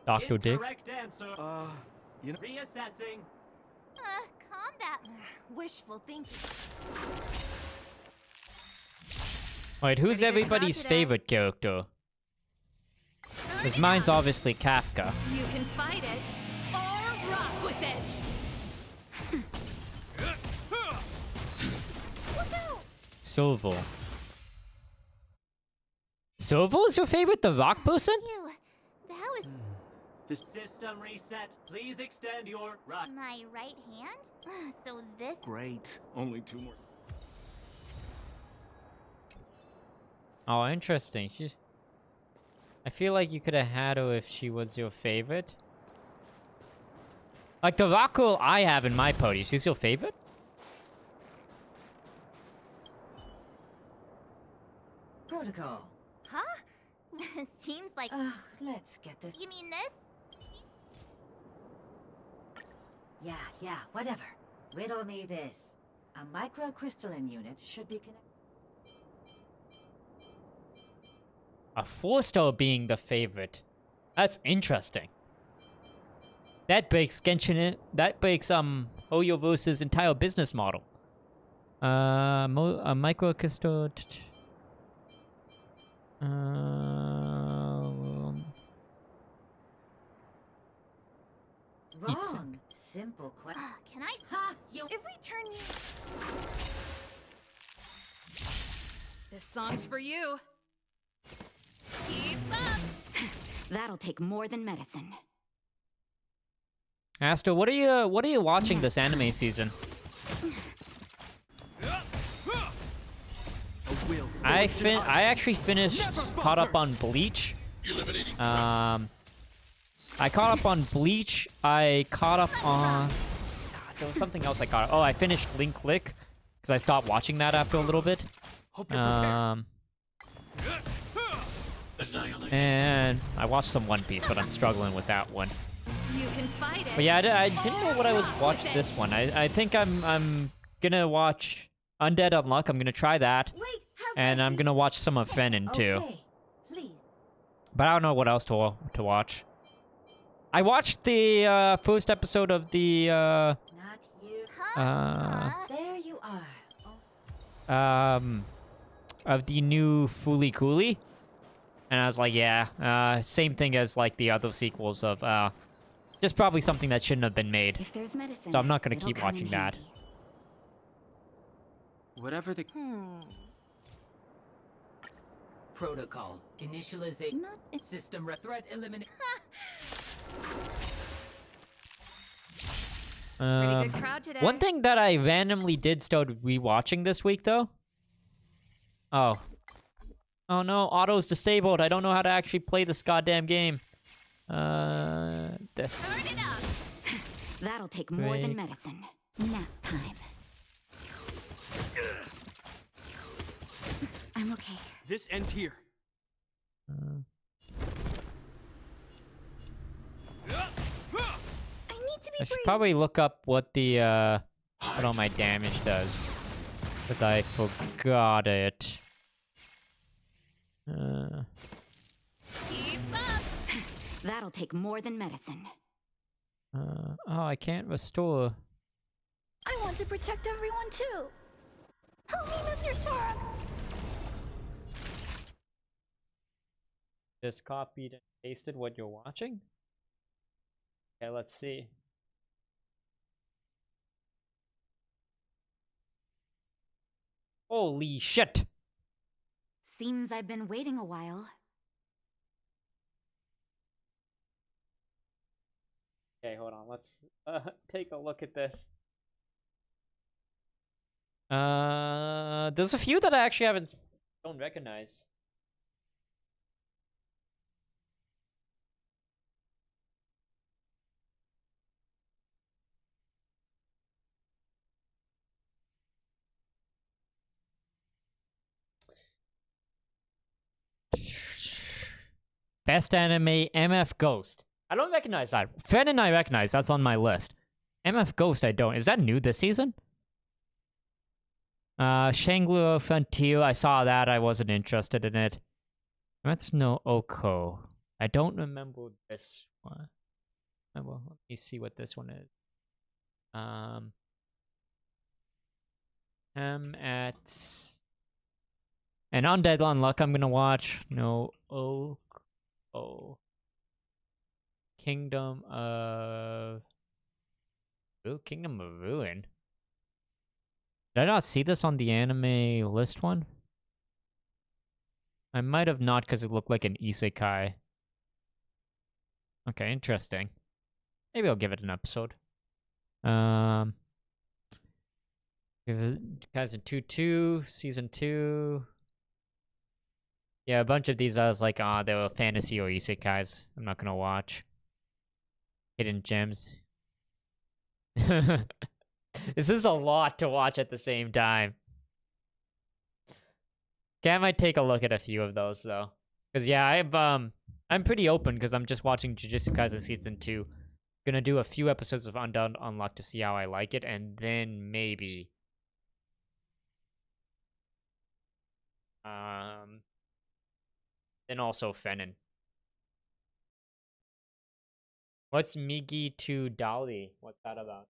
Dr. Dick? Incorrect answer. You know. Reassessing. combat... Wishful thinking. Wait, who's Pretty good everybody's crowd today. favorite character? Because mine's obviously Kafka. You can fight it or rock with it. Silvo. Silvo is your favorite? The rock person? Ew, that was This System reset. Please extend your right. my right hand? So this... Great. Only 2 more. Oh, interesting. I feel like you could have had her if she was your favorite. Like the rock girl I have in my party, she's your favorite? Protocol. Huh? Seems like... Let's get this. You mean this? Yeah, whatever. Riddle me this. A microcrystalline unit should be connected. A 4-star being the favorite. That's interesting. That breaks that breaks Hoyoverse's entire business model. A microcrystal. Wrong. Simple question. Can I... Ha! You. If we turn you... This song's for you. Keep up. That'll take more than medicine. Aster, what are you watching this anime season? I actually finished, caught up on Bleach. I caught up on Bleach. I caught up on... There was something else I caught up. Oh, I finished Link Lick because I stopped watching that after a little bit. And I watched some One Piece, but I'm struggling with that one. You can fight it. But yeah, I didn't know what I was or rock watching with this it. one. I think I'm gonna watch Undead Unluck. I'm gonna try that, Wait, have and I'm mercy. gonna watch some of Fenin too. Okay, please. But I don't know what else to watch. I watched the first episode of the Not you. There you are. of the new Fooly Cooly, and I was like, yeah, same thing as like the other sequels of just probably something that shouldn't have been made. If there's medicine, So I'm not gonna it'll keep come in watching that. handy. whatever the Protocol. Initialization. Not System threat eliminate. Pretty good crowd today. One thing that I randomly did start rewatching this week, though. Oh. Oh no, auto's disabled. I don't know how to actually play this goddamn game. This. Turn it up. That'll take more than Break. medicine. Nap time. I'm okay. This ends here. I need to be I should brave. probably look up what the what all my damage does, because I forgot it. Keep up. That'll take more than medicine. Oh, I can't restore. I want to protect everyone too. Help me, Mr. Sora. Just copied and pasted what you're watching. Okay, let's see. Holy shit! Seems I've been waiting a while. Okay, hold on. Let's take a look at this. There's a few that I actually don't recognize. Best anime, MF Ghost. I don't recognize that. Fred and I recognize, that's on my list. MF Ghost, I don't. Is that new this season? Shangri-La Frontier, I saw that. I wasn't interested in it. That's no Oko. I don't remember this one. Well, let me see what this one is. At... And Undead Unluck I'm gonna watch. No Oko. Kingdom of... Ooh, Kingdom of Ruin. Did I not see this on the anime list one? I might have not because it looked like an isekai. Okay, interesting. Maybe I'll give it an episode. Kaizen 2-2, Season 2. Yeah, a bunch of these I was like, they were fantasy or isekais. I'm not gonna watch. Hidden Gems. This is a lot to watch at the same time. Okay, I might take a look at a few of those though. Cause yeah, I'm pretty open because I'm just watching Jujutsu Kaisen Season 2. Gonna do a few episodes of Undead Unluck to see how I like it, and then maybe then also Fenin. What's Migi to Dali? What's that about?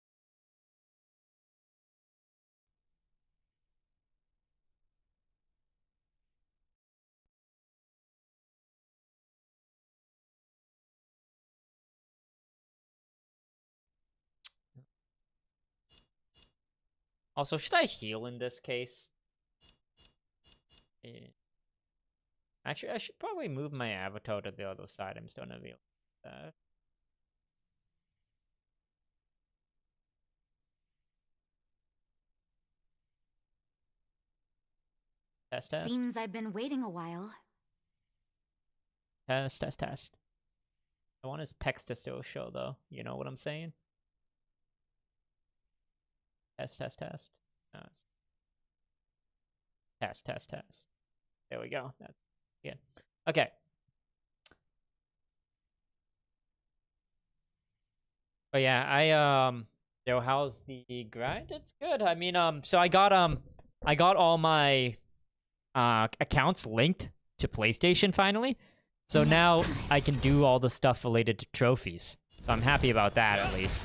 Also, should I heal in this case? Actually, I should probably move my avatar to the other side. I'm still gonna be that. Test. Seems I've been waiting a while. Test. I want his pecs to still show, though. You know what I'm saying? Test. No, test. There we go. That's good. Okay. But yeah, so how's the grind? It's good. I mean, so I got all my accounts linked to PlayStation finally. So now I can do all the stuff related to trophies. So I'm happy about that at least.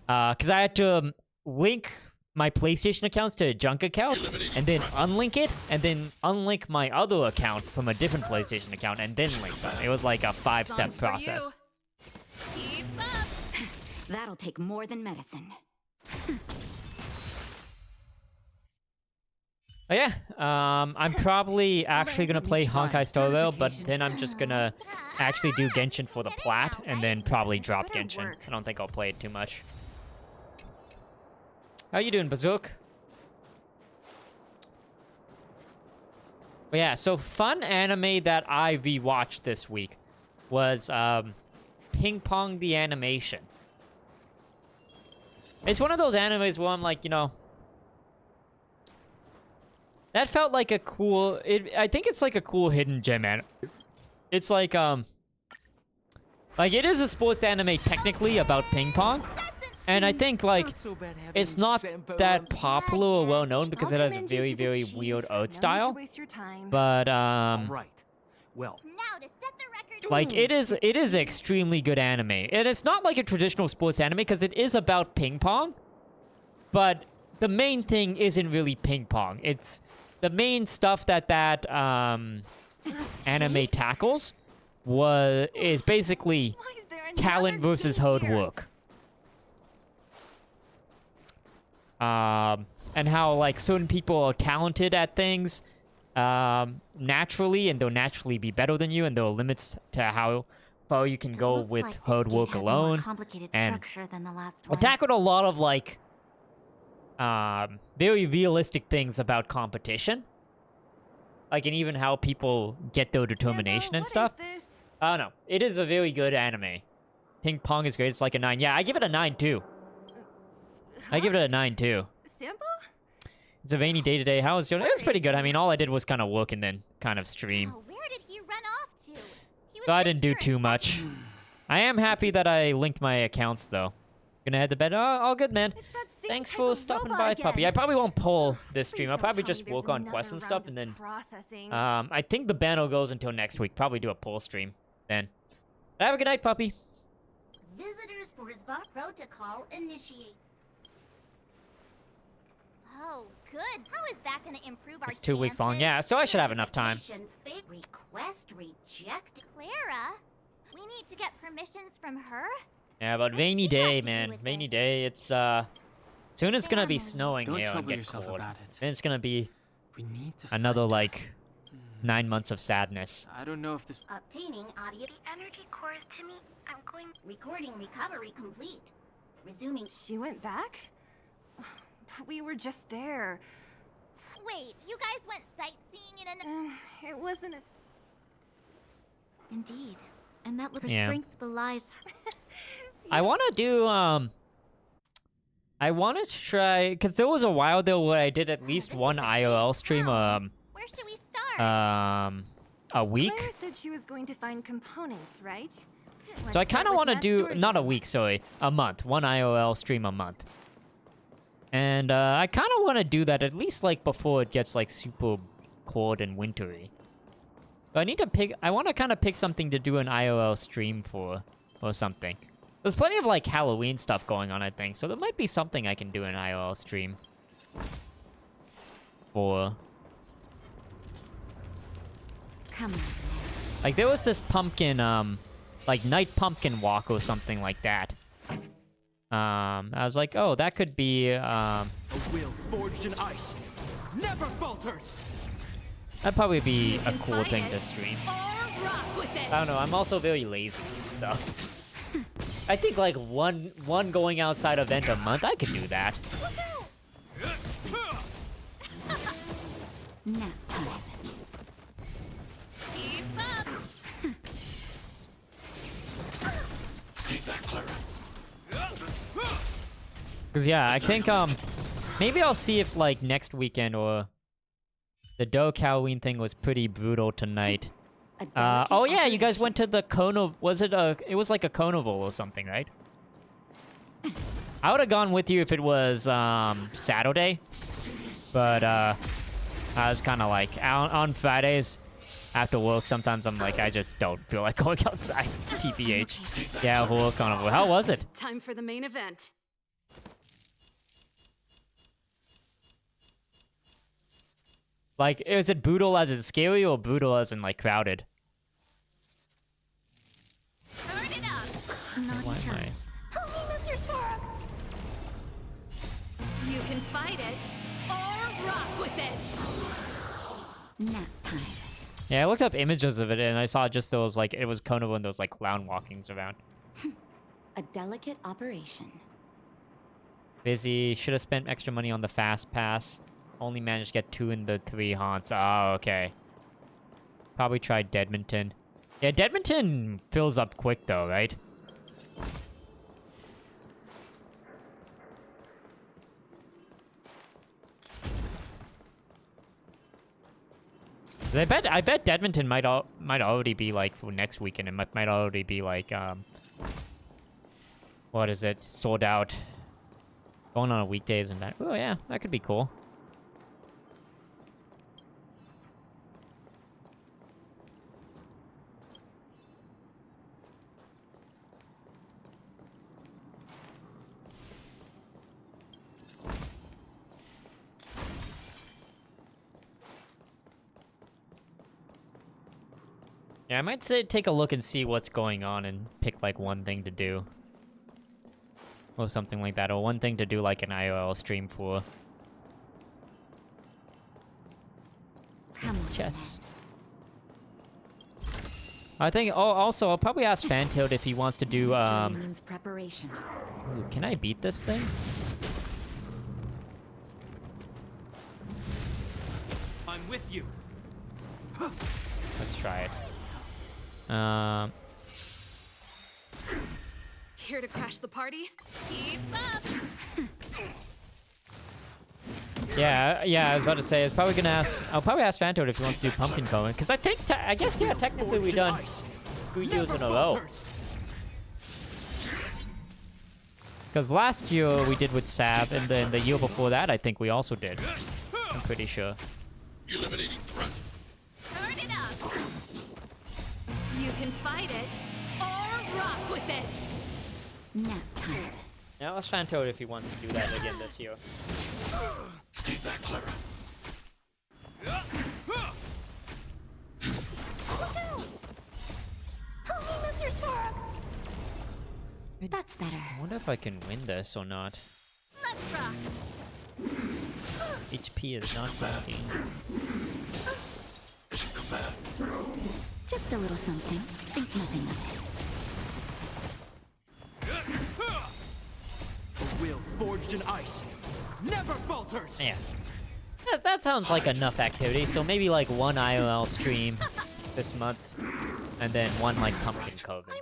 Cause I had to link my PlayStation accounts to a junk account, and then unlink it, and then unlink my other account from a different PlayStation account, and then link them. It was like a 5-step process. Keep up. That'll take more than medicine. But yeah, I'm probably actually gonna play Honkai Star Rail, but then I'm just gonna actually do Genshin for the plat, and then probably drop Genshin. I don't think I'll play it too much. How you doing, Bazook? But yeah, so fun anime that I rewatched this week was Ping Pong the Animation. It's one of those animes where I'm like, you know, that felt like a cool... I think it's like a cool hidden gem anime. It's like, it is a sports anime technically about ping pong. And I think, like, it's not that popular or well-known because it has a very, very weird art style. But, Right. Well, Now to set the record. like, it is extremely good anime. And it's not like a traditional sports anime because it is about ping pong. But the main thing isn't really ping pong. It's the main stuff that anime tackles is basically talent versus hard work. And how, like, certain people are talented at things naturally, and they'll naturally be better than you, and there are limits to how far you can go with hard work alone. And I tackled a lot of, like, very realistic things about competition. Like, and even how people get their determination and stuff. I don't know. It is a very good anime. Ping Pong is great. It's like a 9. Yeah, I give it a 9, too. I give it a 9, too. Simple? It's a rainy day today. How was it? It was pretty good. I mean, all I did was kind of work and then kind of stream. Oh, where did he run off to? He was So I just didn't do here too in much. I am happy that I linked my accounts, though. Gonna head to bed. Oh, all good, man. Thanks for stopping by, puppy. I probably won't pull this stream. I'll probably just work on quests and stuff, and then... I think the banner goes until next week. Probably do a pull stream then. Have a good night, puppy. Visitors for Rizba protocol initiate. Oh, good. How is that going to improve our It's 2 weeks long. chances? Yeah, so I should have enough time. Request reject. Clara, we need to get permissions from her. Yeah, but What's rainy she got day, to do man. with Rainy this? day. It's, soon it's gonna be Family. snowing Don't here and trouble get yourself cold. about it. And it's gonna be We need to another, find like, 9 months of sadness. I don't know if this... Obtaining audio. The energy cores to me. I'm going. Recording recovery complete. Resuming. She went back? But we were just there. Wait, you guys went sightseeing in an. It wasn't a... Indeed, and that little Yeah. strength belies her. I wanna do, I wanna try... Because there was a while there where I did at least this one is a IRL big stream, town. Where should we start? a week. Claire said she was going to find components, right? So I kind of want to do, not a week, sorry, a month. One IRL stream a month. And I kind of want to do that at least like before it gets like super cold and wintry. But I need to pick, I want to kind of pick something to do an IRL stream for or something. There's plenty of like Halloween stuff going on, I think. So there might be something I can do an IRL stream for. Come on. Like there was this pumpkin, like night pumpkin walk or something like that. I was like, oh, that could be, a will forged in ice never falters. that'd probably be You a can cool fight thing it, to stream. Or rock with it. I don't know, I'm also very lazy, so. I think like one going outside event a month, I could do that. Nap time. Keep up. Stay back, Clara. Cause yeah, I think maybe I'll see if like next weekend or the Doke Halloween thing was pretty brutal tonight. Oh yeah, you guys went to the carnival. Was it it was like a carnival or something, right? I would have gone with you if it was Saturday, but I was kind of like on Fridays after work. Sometimes I'm like I just don't feel like going outside. TBH. Yeah, whole carnival. How was it? Time for the main event. Like, is it brutal as in scary or brutal as in like crowded? Turn it up. Why am I? Help me, Mr. Torok! You can fight it or rock with it. Nap time. Yeah, I looked up images of it and I saw just those like it was carnival and those like clown walkings around. A delicate operation. Busy. Should have spent extra money on the fast pass. Only managed to get 2 in the 3 haunts. Oh, okay. Probably try Deadminton. Yeah, Deadminton fills up quick though, right? I bet Deadminton might already be like for next weekend. It might already be like what is it? Sold out. Going on a weekdays and that. Oh yeah, that could be cool. Yeah, I might say take a look and see what's going on and pick like one thing to do. Or something like that. Or one thing to do like an IRL stream for. Come on. Chess. I think, oh, also, I'll probably ask Fantailed if he wants to do, Means preparation. Ooh, can I beat this thing? I'm with you. Let's try it. Here to crash the party? Keep up! Yeah, I was about to say, I'll probably ask Fantailed if he wants to do Pumpkin Cone. Because I think, I guess, yeah, technically we've done 2 years in a row. Because last year we did with Sav, and then the year before that I think we also did. I'm pretty sure. Eliminating threat. Turn it up! You can fight it, or rock with it! Nap time. Now ask Fantailed if he wants to do that again this year. Stay back, Clara. That's better. I wonder if I can win this or not. Let's rock! HP is not working. Mission command. Just a little something. Think nothing of it. A will forged in ice never falters. Yeah. That sounds like enough activity, so maybe like one ILL stream this month, and then one like Pumpkin Coven.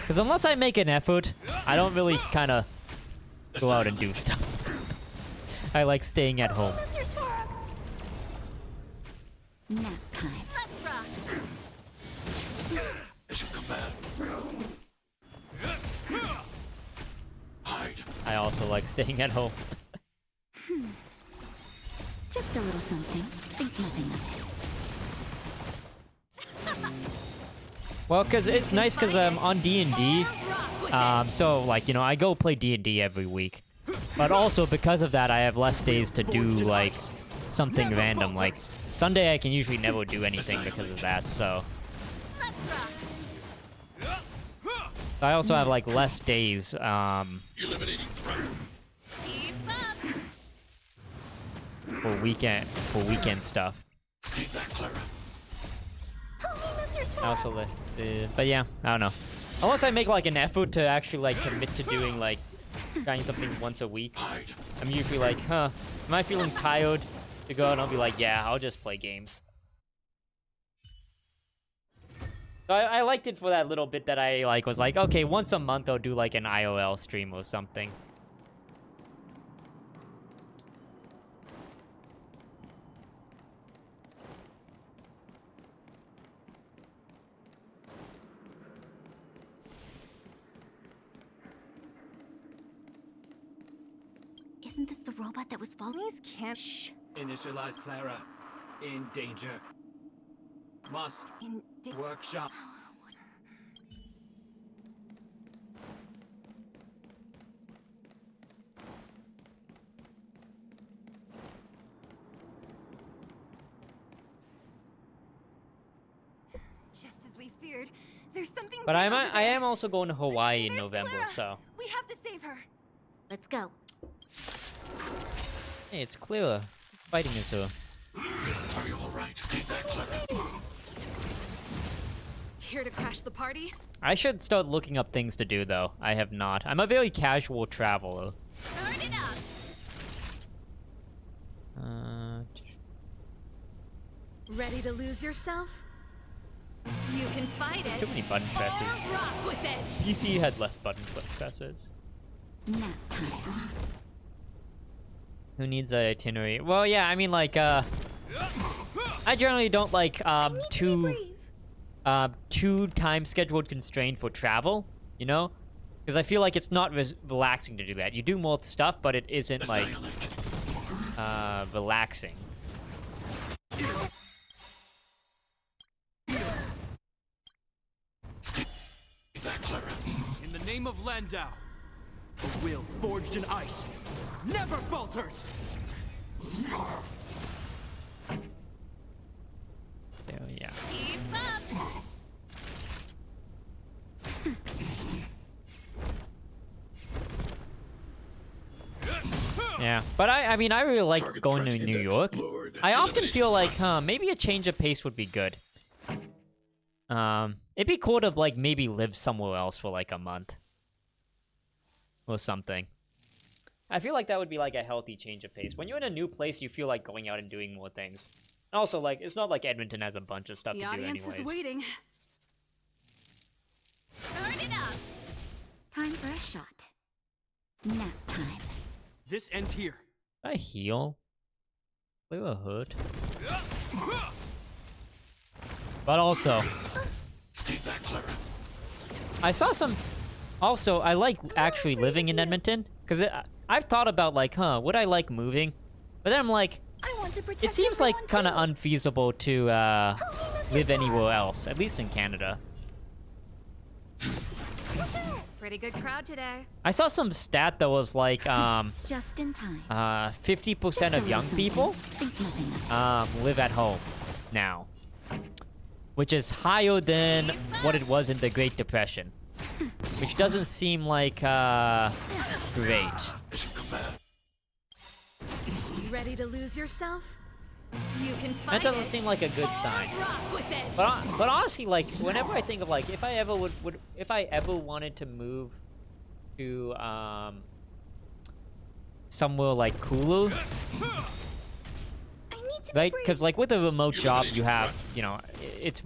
Because unless I make an effort, I don't really kind of go out and do stuff. I like staying at home. Nap time. Let's rock! Mission command. Hide. I also like staying at home. Just a little something. Think nothing of it. Well, because it's nice because on D&D, so like, you know, I go play D&D every week. But also because of that, I have less days to do like something random. Like Sunday I can usually never do anything because of that, so. I also have like less days Eliminating threat. Keep up! for weekend stuff. Stay back, Clara. I also but yeah, I don't know. Unless I make like an effort to actually like commit to doing like trying something once a week. I'm usually like, huh, am I feeling tired to go? And I'll be like, yeah, I'll just play games. So I liked it for that little bit that I like was like, okay, once a month I'll do like an IOL stream or something. Isn't this the robot that was following? Please can't. Shh. Initialize Clara. In danger. Must. Workshop. Just as we feared, there's something. But big over I there. am also going to Hawaii in There's November, Clara. so. We have to save her. Let's go. Hey, it's Clara. Fighting is her. Are you alright? Stay back, Clara. Here to crash the party? I should start looking up things to do, though. I have not. I'm a very casual traveler. Turn it up! Ready to lose yourself? You can fight There's it. too many button presses. Or rock with it. PC had less button presses. Nap time. Who needs an itinerary? Well, yeah, I mean, like, I generally don't like, too time scheduled constrained for travel, you know? Because I feel like it's not relaxing to do that. You do more stuff, but it isn't, like, relaxing. In the name of Landau, a will forged in ice never falters! There, yeah. Keep up. Yeah, but I mean, I really like Target going to threat New index York. lowered. I often Eliminate feel like, threat. maybe a change of pace would be good. It'd be cool to, like, maybe live somewhere else for, like, a month. Or something. I feel like that would be, like, a healthy change of pace. When you're in a new place, you feel like going out and doing more things. And also, like, it's not like Edmonton has a bunch of stuff The to do audience anyways. is waiting. Turn it up. Time for a shot. Nap time. This ends here. I heal? They were hurt. But also, Stay back, Clara. I saw some... Also, I like actually living in Edmonton. Because I've thought about, like, would I like moving? But then I'm like, I want to protect it seems like everyone kind of too. unfeasible to live anywhere else. At least in Canada. Pretty good crowd today. I saw some stat that was like, Just in time. 50% of young people Think nothing of it. live at home now. Which is higher than what it was in the Great Depression. Which doesn't seem like, great. Mission command. Ready to lose yourself? You can fight That doesn't it. seem like a good Or sign. rock with it. But honestly, like, whenever I think of, like, if I ever if I ever wanted to move to, somewhere, like, cooler, I need to right? be Because, like, with a remote job, you have, you know, it's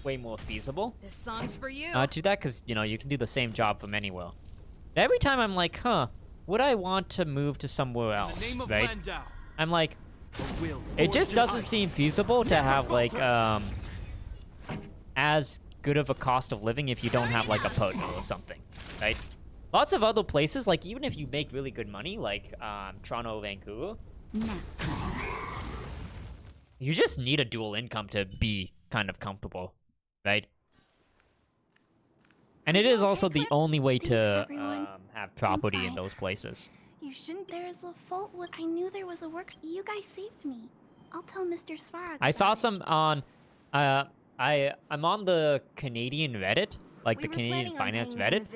way more feasible This song's for you. to that, because, you know, you can do the same job from anywhere. Every time I'm like, would I want to move to somewhere In else, the name of right? Landau, I'm like, a will it just forged in doesn't ice seem feasible to have, like, falters. as good of a cost of living if you don't have, like, a partner or something, right? Lots of other places, like, even if you make really good money, like, Toronto, Vancouver, nap time. you just need a dual income to be kind of comfortable, right? And it is also the only way to everyone. have property in fine. those places. You shouldn't. There is a fault. What I knew there was a work. You guys saved me. I'll tell Mr. Svarog. I saw about it. some on, I'm on the Canadian Reddit, like the Canadian finance Reddit,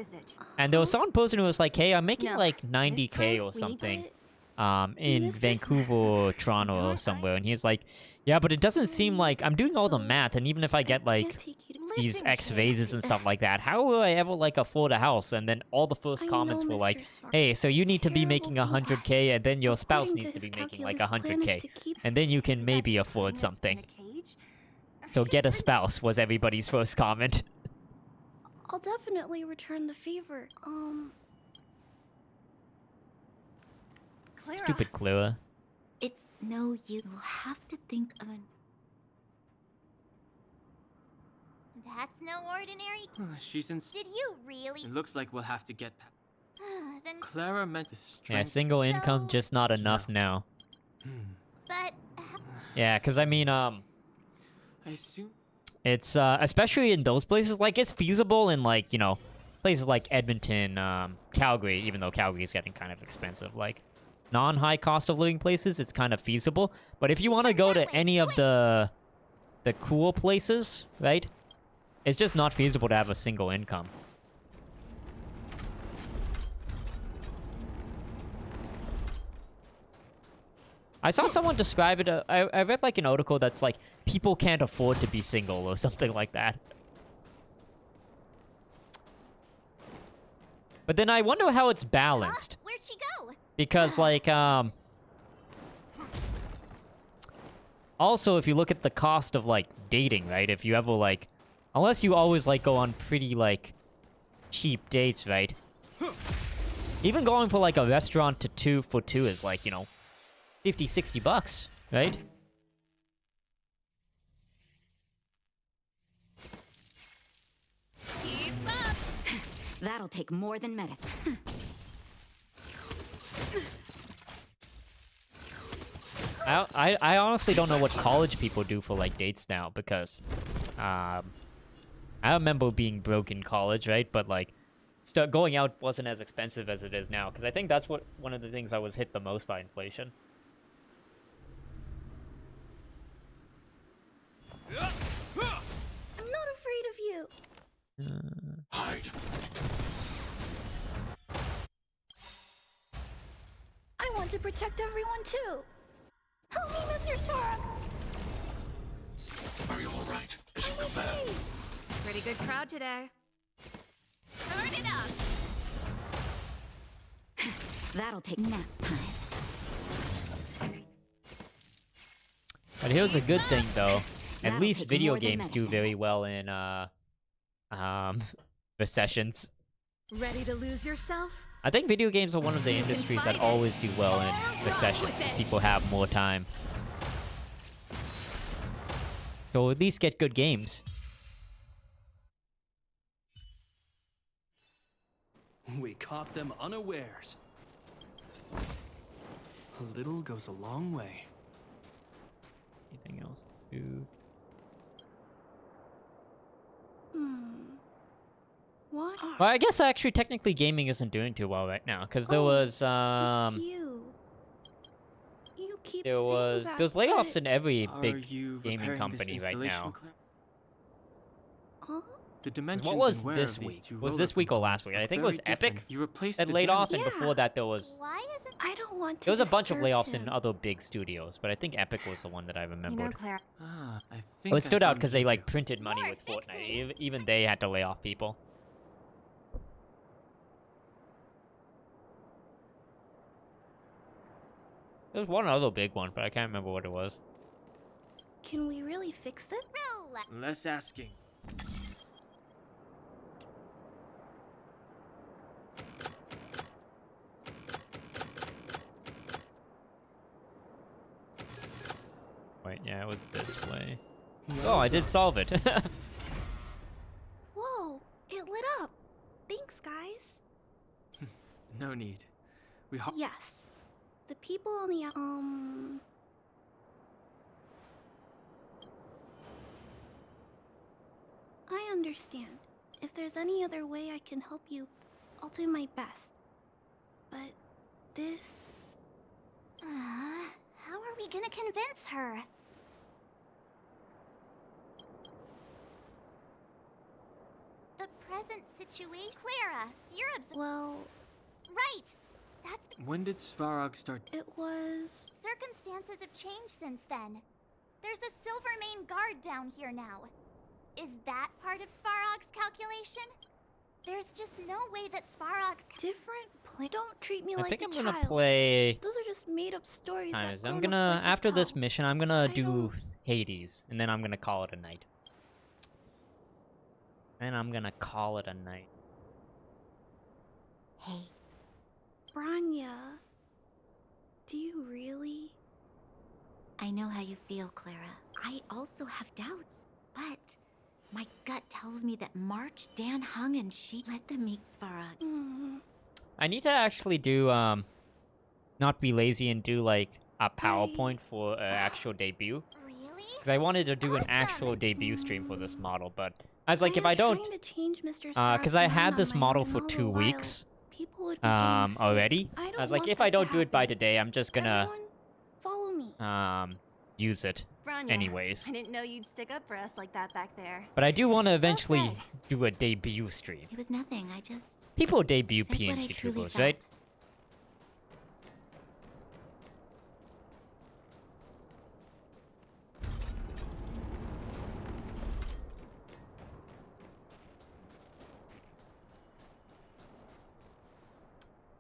and there was one person who was like, "Hey, I'm making No, like this 90K time or we need something, to- in Mr. Vancouver or Toronto or Dark somewhere," and he was like, "Yeah, but it doesn't seem like I'm doing all the math, and even if I get can't like take you to- these Listen, X kid. raises and stuff like that, how will I ever like afford a house?" And then all the first I comments know, were like, Mr. Svarog. "Hey, so you need to be Terrible making thing 100K, and then your spouse According needs to his be making like calculus, plan is 100K, to keep- and then you can maybe afford something." So get a spouse was everybody's first comment. I'll definitely return the favor. Clara. Stupid Clara. It's no you. We'll have to think of an. That's no ordinary. She's in. Did you really? It looks like we'll have to get. Then, Clara meant the Yeah, strength. single income So- just not enough now. but Yeah, because I mean, I assume. it's especially in those places, like it's feasible in like, you know, places like Edmonton, Calgary, even though Calgary is getting kind of expensive, like non-high cost of living places, it's kind of feasible. But if you want to go to any of the cool places, right? It's just not feasible to have a single income. I saw someone describe it. I read like an article that's like people can't afford to be single or something like that. But then I wonder how it's balanced, where'd she go? because like Also, if you look at the cost of, like, dating, right? If you ever, like... Unless you always, like, go on pretty, like, cheap dates, right? Even going for, like, a restaurant for two is, like, you know, 50, 60 bucks, right? Keep up. That'll take more than medicine. I honestly don't know what college people do for, like, dates now, because, I remember being broke in college, right? But, like, going out wasn't as expensive as it is now, because I think that's one of the things I was hit the most by inflation. I'm not afraid of you. Hide. I want to protect everyone too. Help me, Mr. Sparrow. Are you all right? As you command. Pretty good crowd today. Turn it up. That'll take nap time. But here's a good thing, though. At That'll least take video more than games do medicine. very well in, recessions. Ready to lose yourself? I think video games are one of the You can industries that fight always it, do well in or roll recessions, with because it. people have more time. So at least get good games. We caught them unawares. A little goes a long way. Anything else? Ooh. What? Well, I guess actually technically gaming isn't doing too well right now, because there was It's you. You keep saying that, there's layoffs but... in every Are big you gaming repairing company this right installation, now. Claire? Huh? The dimensions What was and wear this of these week? two Was roller this week or components last week? I look think it was very Epic different. You replaced that the laid off, damage. and before that there was Why isn't I don't want to there was a bunch of disturb layoffs him. in other big studios, but I think Epic was the one that I remembered. Claire. Ah, I Well, think it stood out found because you they like two. printed money More with fixing. Fortnite. Even they had to lay off people. There was one other big one, but I can't remember what it was. Can we really fix it? Relax. Less asking. Wait, yeah, it was this way. Oh, I did solve it. Whoa, it lit up. Thanks, guys. No need. We Yes. The people on the I understand. If there's any other way I can help you, I'll do my best. But this... How are we gonna convince her? The present situation. Clara, you're Well, right. That's When did Svarog start? it was... circumstances have changed since then. There's a Silvermane guard down here now. Is that part of Svarog's calculation? There's just no way that Svarog's different Don't treat me I like think a I'm gonna child. play. Those are just made-up stories that Anyways, I'm grown-ups gonna like to after this tell. mission, I'm gonna I do don't- Hades, and then I'm gonna call it a night. And I'm gonna call it a night. Hey, Branya, do you really? I know how you feel, Clara. I also have doubts, but my gut tells me that March, Dan Hung, and she let them meet Svarog. I need to actually do not be lazy and do like a PowerPoint for an actual debut. Really? Because I wanted to do an actual debut stream for this model, but I was like, if I don't, Trying to change Mr. because I had this model for 2 weeks People would be getting sick. already. I I don't was like, want if that I to don't do it by happen. today, I'm just gonna Everyone, follow me. use it Branya, anyways. I didn't know you'd stick up for us like that back there. But I do want to eventually good. do a debut stream. It was nothing. I just People debut said what I PNG truly YouTubers, felt. right?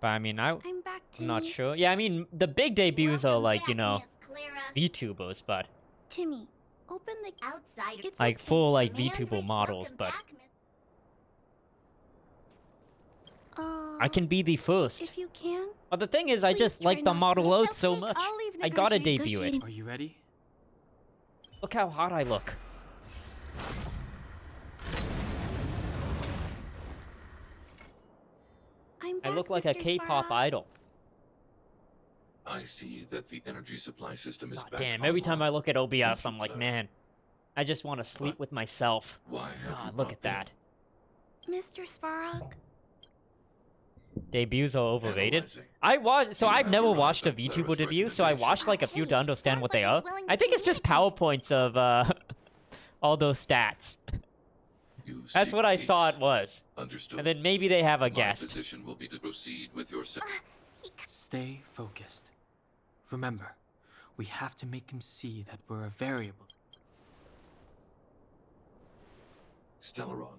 But I mean, I'm back to I'm not me. sure. Yeah, I mean, the big debuts are Welcome like, back, you know, Miss Clara. VTubers, but Timmy, open the outside. It's Like okay. full like Man, VTuber Chris, models, welcome but back, Miss- I can be the first. If you can. But the thing is, I Please just try like the not to. model out It's so okay, much. I'll leave I gotta negotiate- debut it. negotiating. Are you ready? Look how hot I look. I'm I back, look like a Mr. K-pop Svarog. idol. I see that the energy supply system is God back damn, every time I online. look at OBS, Thank you, I'm like, Clara. man, I just want to sleep But with myself. Why have you God, look at brought that. Mr. Svarog. Debuts are overrated. Analyzing. I watched, so You I've have never arrived watched a at VTuber Clara's debut, so I watched like a few to Hey, understand sounds what like they he's are. willing to I think it's just communicate. PowerPoints of all those stats. You That's seek what I saw peace. it was. Understood. And then maybe they have a My guest. position will be to proceed with your Stay focused. Remember, we have to make him see that we're a variable. Stellaron.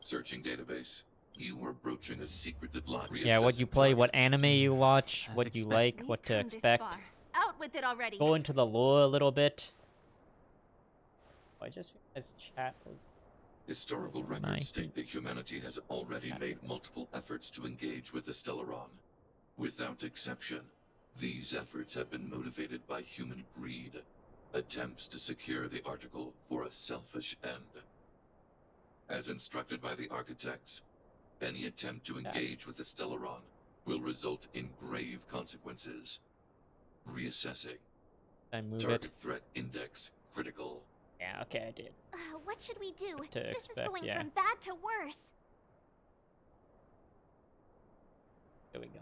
Searching database. You are broaching a secret that lies. Yeah, what you play, what anime you watch, As what you expected. like, We've what to come this expect. far. Out with it already. Go into the lore a little bit. Oh, I just realized chat was... Historical records Nice. state that humanity has already made multiple efforts to engage with the Stellaron. Without exception, these efforts have been motivated by human greed, attempts to secure the article for a selfish end. As instructed by the architects, any attempt to engage with the Stellaron will result in grave consequences. Reassessing. I move Target it. threat index critical. Yeah, okay, I did. What should we do? What to This expect, is going yeah. from bad to worse. There we go.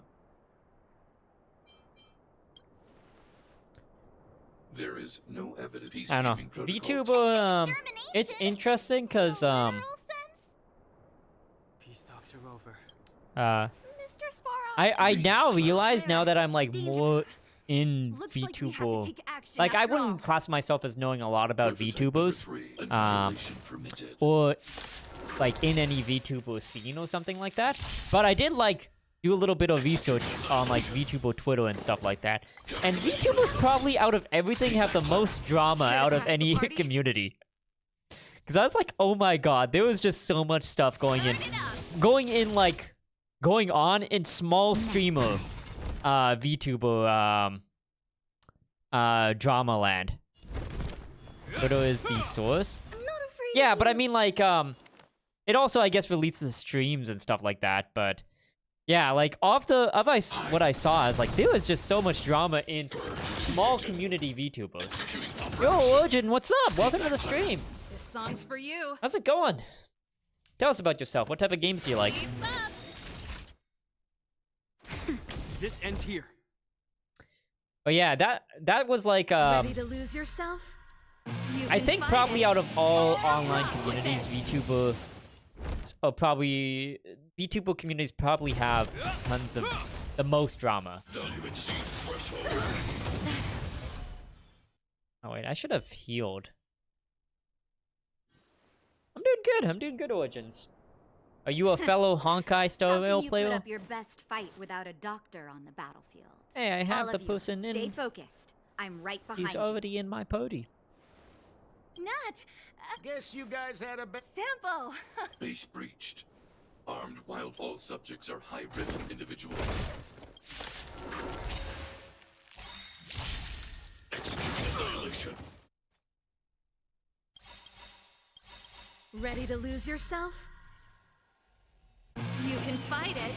There is no evidence. I don't know. Peacekeeping protocols. VTuber, it's interesting because, Literal sense? Peace talks are over. Mr. Svarog. I now realize now that I'm like Danger. more in Looks like we have to VTuber. take action Like I after all. wouldn't class myself as knowing a lot about Prototype number VTubers, 3, annihilation permitted. or like in any VTuber scene or something like that. But I did like do a little bit of research on like VTuber Twitter and stuff like that. And VTubers probably out of everything have the most drama Here to out of crash the any party? community. Cause I was like, oh my god, there was just so much stuff going on in small streamer VTuber drama land. Twitter is the source. I'm not afraid Yeah, of but I you. mean like it also I guess releases streams and stuff like that, but yeah, like what I saw, I was like, there was just so much drama in small community VTubers. Yo, Origin, what's up? Welcome to the stream. This song's for you. How's it going? Tell us about yourself. What type of games do you like? Keep up. This ends here. But yeah, that was like Ready to lose yourself? You I can think fight probably it. out of all Or online rock with communities, it. VTuber communities probably have tons of the most drama. Value exceeds threshold. Oh wait, I should have healed. I'm doing good. I'm doing good, Origins. Are you a fellow Honkai How Star Rail can you player? put up your best fight without a doctor on the battlefield? Hey, I have All the of you, person Stay in. focused. I'm right behind He's you. already in my pody. Nat! Guess you guys had a bit. Sampo! Base breached. Armed wild all subjects are high-risk individuals. Executing annihilation. Ready to lose yourself? You can fight it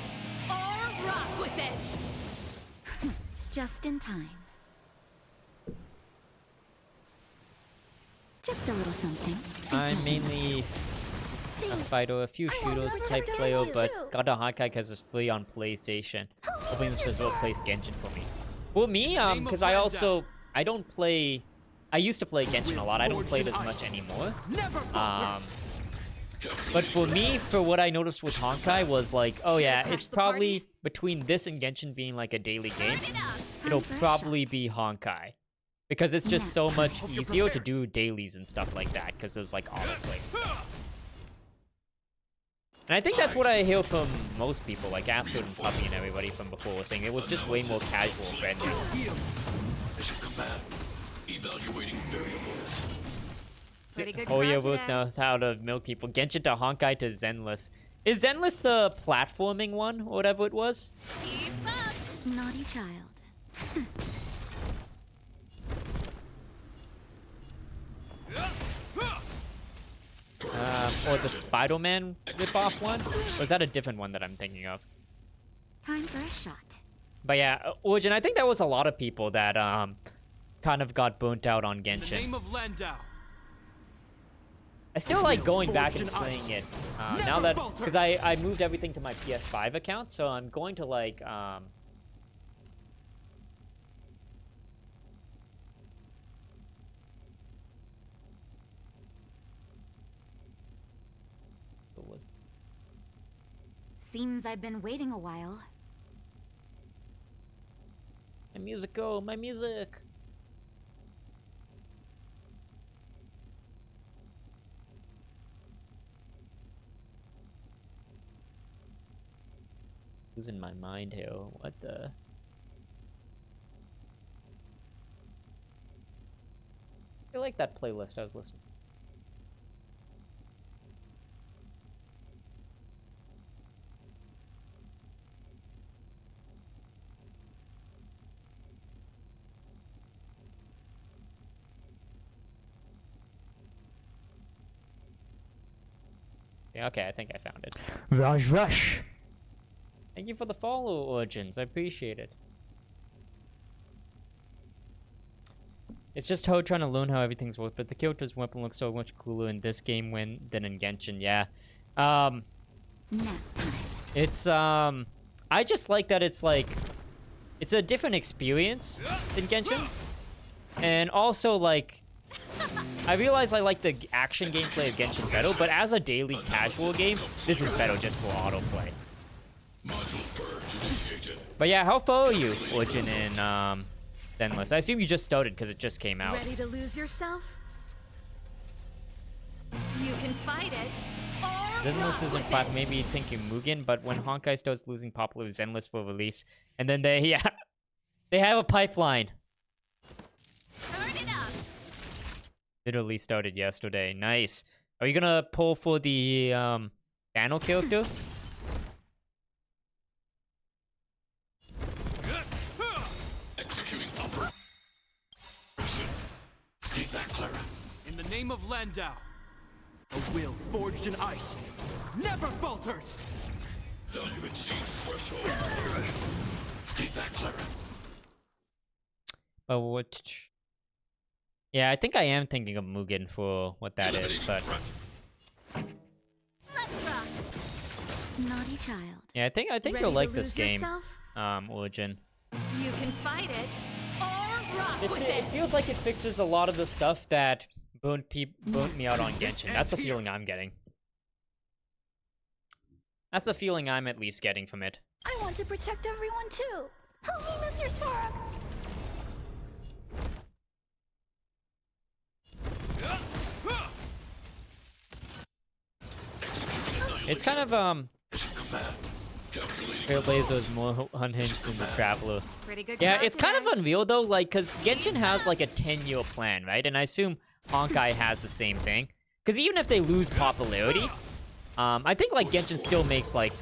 or rock with it. Just in time. Just a little something. I'm mainly a fighter, a few shooters type player, but got a Honkai because it's free on PlayStation. Hoping this will replace Genshin for me. For me, because I don't play. I used to play Genshin a lot. I don't play it as much anymore. But for me, for what I noticed with Honkai was like, oh yeah, it's probably between this and Genshin being like a daily game, it'll probably be Honkai. Because it's just so much easier to do dailies and stuff like that, because there's like autoplay and stuff. And I think that's what I hear from most people, like Astrid and Puppy and everybody from before was saying it was just way more casual friendly. Mission command. Evaluating variables. Pretty good Oh yeah, crowd Willis today. knows how to milk people. Genshin to Honkai to Zenless. Is Zenless the platforming one, or whatever it was? Keep up. Naughty child. Or the Spider-Man rip-off one? Or is that a different one that I'm thinking of? Time for a shot. But yeah, Origin, I think there was a lot of people that kind of got burnt out on In the Genshin. name of Landau. I still like going back Forged and in ice. playing it. Never Now that, falter. because I moved everything to my PS5 account, so I'm going to like, what was Seems I've been waiting a while. my music go? My music! Losing my mind here. What the? I feel like that playlist I was listening. Yeah, okay, I think I found it. Rush. Thank you for the follow, Origins. I appreciate it. It's just Ho trying to learn how everything's worked, but the character's weapon looks so much cooler in this game than in Genshin, yeah. Nap time. It's, I just like that it's like, it's a different experience than Genshin. And also, like, I realize I like the action gameplay of Genshin better, but as a daily casual game, this is better just for autoplay. Module purge initiated. But yeah, how far are you, Origin, in, Zenless? I assume you just started because it just came out. Ready to lose yourself? You can fight it, or Zenless rock isn't with flat, it. maybe you'd think you're Mugen, but when Honkai starts losing popular, Zenless will release. And then they, yeah, they have a pipeline. Turn it up. Literally started yesterday. Nice. Are you gonna pull for the, channel character? Executing operation. Stay back, Clara. In the name of Landau. A will forged in ice. Never falters. Value exceeds threshold. Stay back, Clara. Oh, what? Yeah, I think I am thinking of Mugen for what that is, Eliminating but threat. Let's rock. Naughty child. yeah, I think Ready you'll to like this lose game, yourself? Origin. You can fight it, or rock with It it. feels like it fixes a lot of the stuff that burnt me out on Genshin. That's the feeling I'm getting. That's the feeling I'm at least getting from it. I want to protect everyone too. Help me, Mr. Svarog. It's kind of Mission command. Calculating. Trailblazer is more unhinged than the Traveler. Pretty good Yeah, crowd it's kind of today. unreal though, like, cause Genshin has like a 10-year plan, right? And I assume Honkai has the same thing. Cause even if they lose popularity, I think like Genshin still makes like,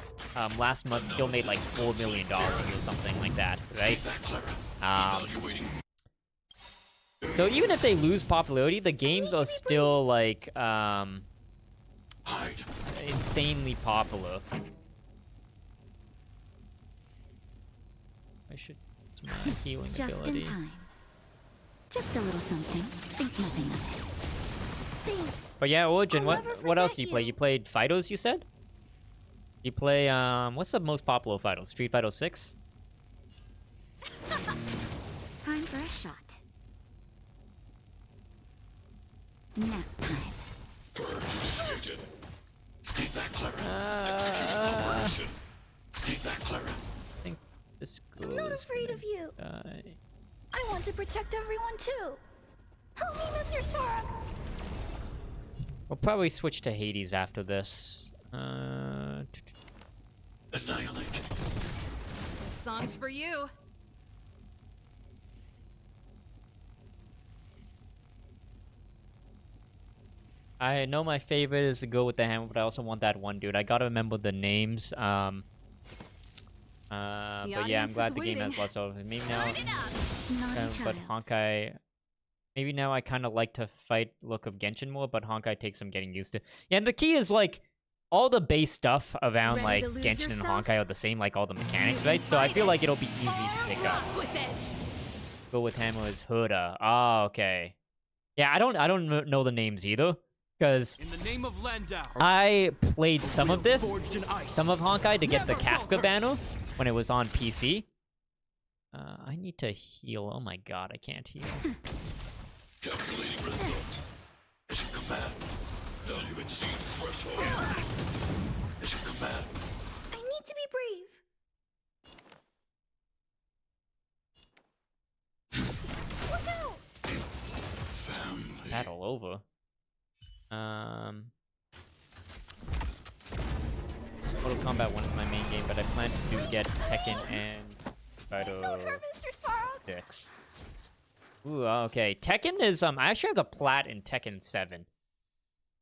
last month still made like $4 million or something like that, right? Evaluating. So even if they lose popularity, the games are still like, Hide. insanely popular. I should use my healing Just ability. in time. Just a little something. Think nothing of it. Thanks. But yeah, Origin, I'll never what else forget do you play? you. You played Fidos, you said? You play, what's the most popular Fido? Street Fighter 6? Time for a shot. Nap time. Purge initiated. Stay back, Clara. Executing operation. Stay back, Clara. I think this girl I'm not is afraid gonna of you. die. I want to protect everyone too. Help me, Mr. Svarog. We'll probably switch to Hades after this. Annihilate. This song's for you. I know my favorite is to go with the hammer, but I also want that one dude. I gotta remember the names. But yeah, I'm glad the game has lots of. Maybe now, but Honkai. Maybe now I kind of like to fight look of Genshin more, but Honkai takes some getting used to. Yeah, and the key is like all the base stuff around like Genshin and Honkai are the same, like all the mechanics, right? So I feel like it'll be easy to pick up. Go with hammer is Huda. Oh, okay. Yeah, I don't know the names either. Because I played some of this, some of Honkai to get the Kafka banner when it was on PC. I need to heal. Oh my god, I can't heal. Calculating result. Mission command. Value exceeds threshold. Mission command. I need to be brave. Look out! Family. Battle over. Mortal Kombat 1 is my main game, but I plan to get Tekken and Fighter 6. Ooh, okay. Tekken is, I actually have the plat in Tekken 7.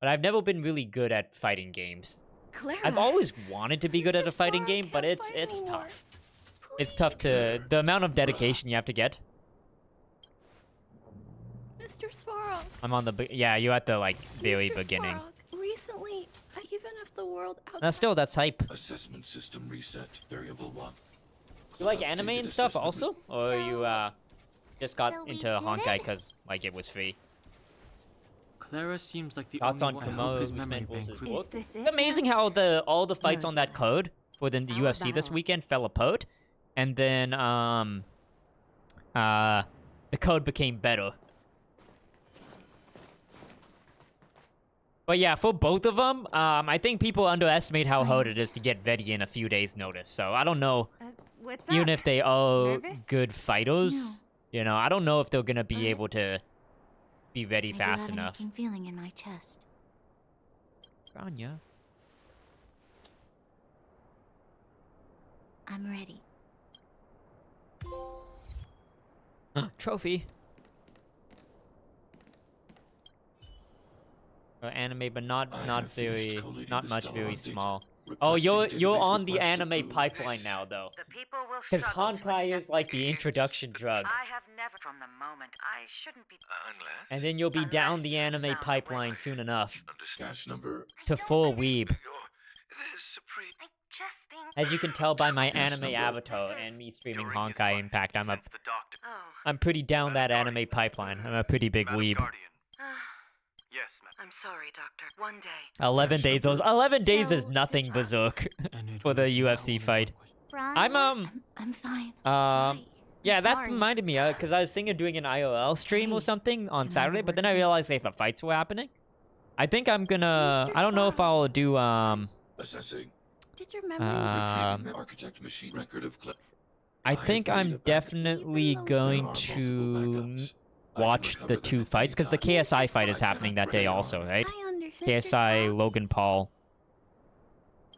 But I've never been really good at fighting games. Clara. I've always wanted to be good at a fighting game, but it's tough. It's tough to... The amount of dedication you have to get. Mr. Svarog. I'm on the... Yeah, you're at the, like, very beginning. Svarog, recently, I even if the world outside... No, still, that's hype. Assessment system reset. Variable 1. You like anime and stuff also? Or you, just got into Honkai because, like, it was free? Clara seems like the Thoughts only on one. I hope his Kamo, memory Usman bank versus will- Wolf? It's amazing how all the fights on that code for the UFC this weekend fell apart, and then the code became better. But yeah, for both of them, I think people underestimate how hard it is to get ready in a few days' notice. So I don't know, What's even up? if they are Nervous? good fighters, you know, I don't know if they're gonna be able to be ready I do fast have an enough. aching feeling in my chest. Grania. I'm ready. Trophy. Anime, but not much, very small. Oh, you're on the anime pipeline now, though. Because Honkai is like the introduction drug. I have never, from the moment, I shouldn't be. And then you'll be down the anime pipeline soon enough. Cash number. To full weeb. I just think. As you can tell by my anime avatar and me streaming Honkai Impact, I'm pretty down that anime pipeline. I'm a pretty big weeb. Yes, ma'am. I'm sorry, Doctor. One day. 11 days. 11 days is nothing, Berserk, for the UFC fight. I'm fine. Yeah, that reminded me, because I was thinking of doing an IRL stream or something on Saturday, but then I realized if the fights were happening. I think I'm gonna... I don't know if I'll do, Assessing. Did your memory Retrieving the architect machine record of I think I'm definitely going to watch the two fights, because the KSI fight is happening that day also, right? KSI, Logan Paul.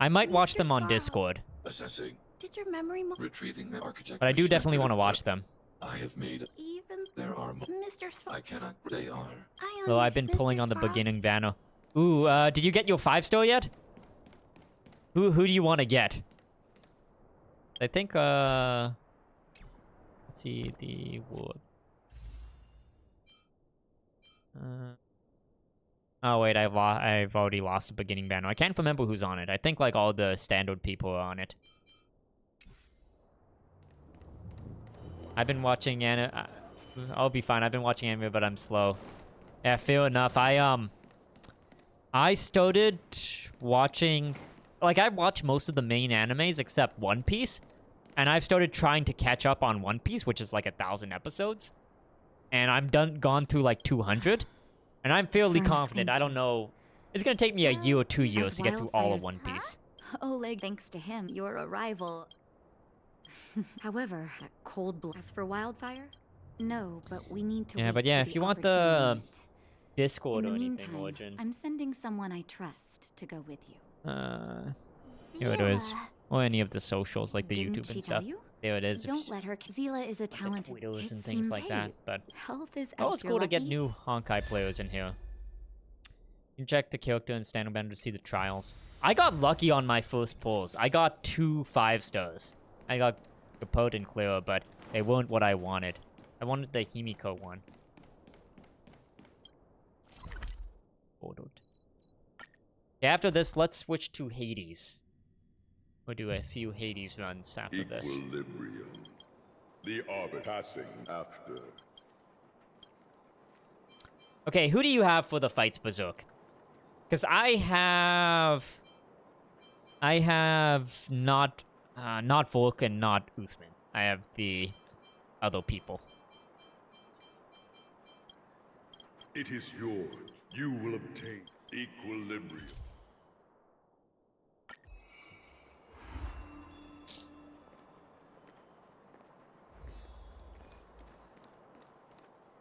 I might watch them on Discord. Assessing. Did your memory Retrieving the architect But I do machine definitely want record to of watch them. I have made. Even There are. Mr. Svarog. I cannot. They are. Well, I've been pulling on the beginning banner. Ooh, did you get your 5-star yet? Who do you want to get? I think, let's see, the wood. Oh wait, I've already lost the beginning banner. I can't remember who's on it. I think like all the standard people are on it. I've been watching anime. I'll be fine. I've been watching anime, but I'm slow. Yeah, fair enough. I started watching. Like, I've watched most of the main animes except One Piece, and I've started trying to catch up on One Piece, which is like 1,000 episodes, and I'm gone through like 200, and I'm fairly confident. I don't know. It's gonna take me a year or 2 years to get through all of One Piece. Oleg, thanks to him, your arrival. However, that cold blast for wildfire? No, but we need to. Yeah, wait but yeah, for if you want opportune the moment. Discord In or the anything, meantime, Origin. I'm sending someone I trust to go with you. Here it is. Or any of the socials, like the Didn't YouTube she and tell stuff. you? There it is. Don't let her. Zila is a talented. Twitters and it things seems- like that. hey, But health is. oh, out. it's You're cool to get lucky. new Honkai players in here. Inject the character and stand banner to see the trials. I got lucky on my first pulls. I got 2 5-stars. I got Capote and Clara, but they weren't what I wanted. I wanted the Himiko one. Ordered. Okay, after this, let's switch to Hades. We'll do a few Hades runs after this. Equilibrium. The orbit passing after. Okay, who do you have for the fights, Berserk? Because I have not Volk and not Usman. I have the other people. It is yours. You will obtain equilibrium.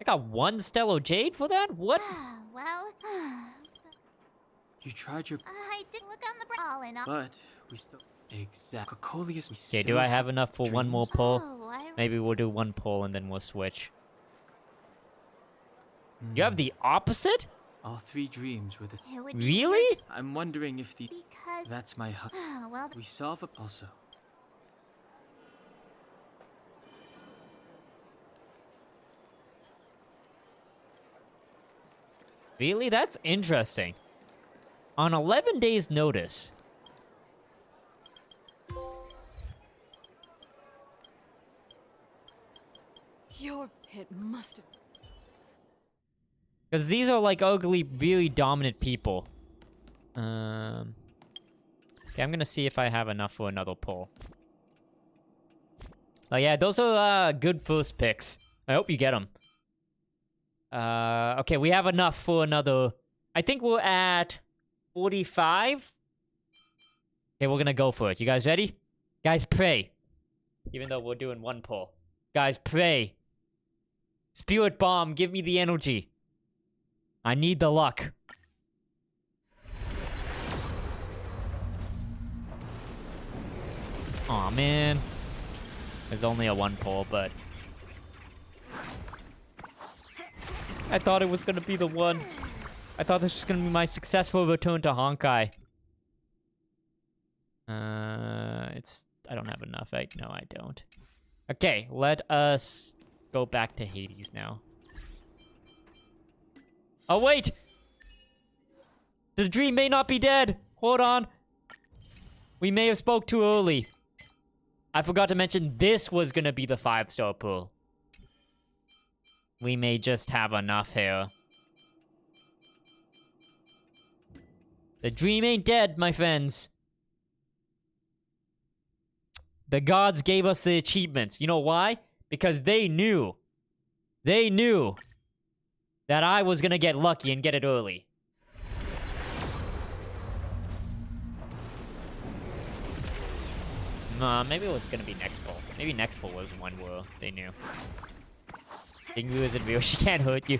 I got 1 Stellar Jade for that? What? Well, You tried your... I did look on the all in all. But we still... Exact. Coccolius, we Okay, still do I have enough for one more pull? Oh, Maybe we'll do 1 pull and then we'll switch. You have the opposite? All 3 dreams were the... It would be Really? good I'm wondering if the... because That's my hub. well, We solve a... Also. Really? That's interesting. On 11 days' notice. Your pit must have... Because these are like ugly, really dominant people. Okay, I'm gonna see if I have enough for another pull. Oh yeah, those are good first picks. I hope you get them. Okay, we have enough for another... I think we're at 45. Okay, we're gonna go for it. You guys ready? Guys, pray. Even though we're doing 1 pull. Guys, pray. Spirit Bomb, give me the energy. I need the luck. Aw, man. There's only a 1 pull, but... I thought it was gonna be the one. I thought this was gonna be my successful return to Honkai. I don't have enough. No, I don't. Okay, let us go back to Hades now. Oh, wait! The dream may not be dead! Hold on. We may have spoke too early. I forgot to mention this was gonna be the 5-star pull. We may just have enough here. The dream ain't dead, my friends. The gods gave us the achievements. You know why? Because they knew. They knew that I was gonna get lucky and get it early. Maybe it was gonna be next pull. Maybe next pull was one where they knew. Dingu isn't real. She can't hurt you.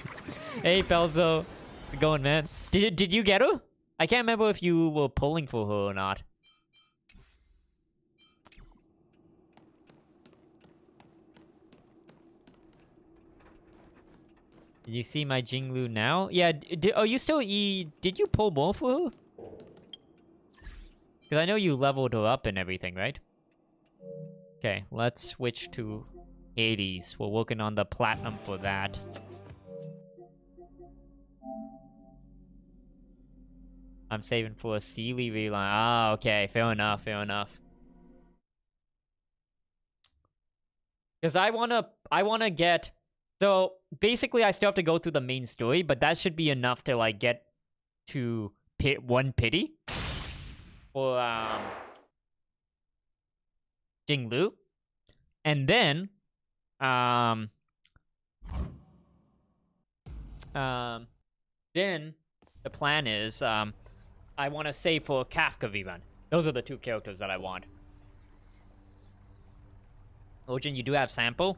Hey, Pelzo. How's it going, man? Did you get her? I can't remember if you were pulling for her or not. Did you see my Jinglu now? Yeah, are you still did you pull more for her? Because I know you leveled her up and everything, right? Okay, let's switch to Hades. We're working on the platinum for that. I'm saving for a Sealy reline. Ah, okay. Fair enough, fair enough. Because I wanna get... So, basically, I still have to go through the main story, but that should be enough to, like, get to 1 pity. For, Jinglu. And then, then the plan is, I want to save for Kafka rerun. Those are the 2 characters that I want. Ojin, you do have Sampo?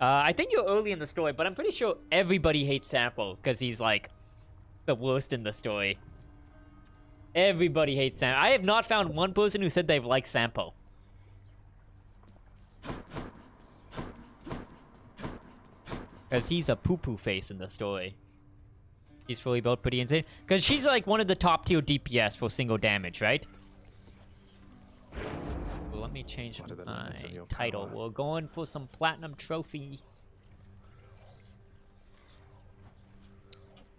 I think you're early in the story, but I'm pretty sure everybody hates Sampo, because he's, like, the worst in the story. Everybody hates Sampo. I have not found one person who said they've liked Sampo. Because he's a poo-poo face in the story. She's fully built, pretty insane. Because she's like one of the top tier DPS for single damage, right? Well, let me change my title. We're going for some platinum trophy.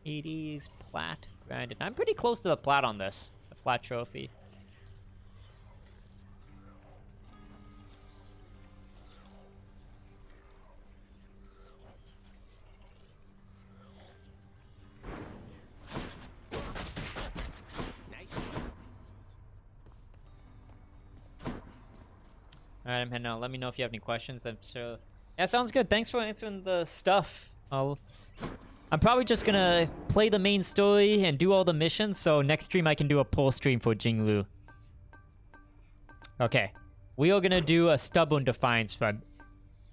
80s plat grinded. I'm pretty close to the plat on this. The plat trophy. Alright, I'm heading out. Let me know if you have any questions. I'm sure. Yeah, sounds good. Thanks for answering the stuff. I'm probably just gonna play the main story and do all the missions, so next stream I can do a pull stream for Jinglu. Okay. We are gonna do a Stubborn Defiance run.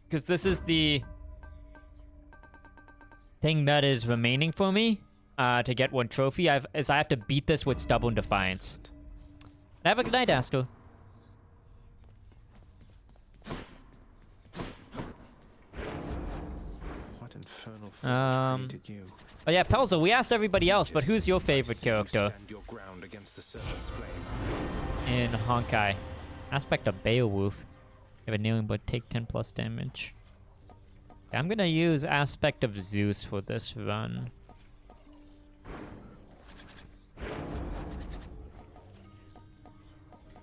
Because this is the thing that is remaining for me to get one trophy. I have to beat this with Stubborn Defiance. Have a good night, Astro. Infernal forge created you. Oh yeah, Pelzo, we asked everybody else, but who's your favorite character? Stand your ground against the serpent's flame. In Honkai. Aspect of Beowulf. You have a kneeling but take 10 plus damage. Okay, I'm gonna use Aspect of Zeus for this run.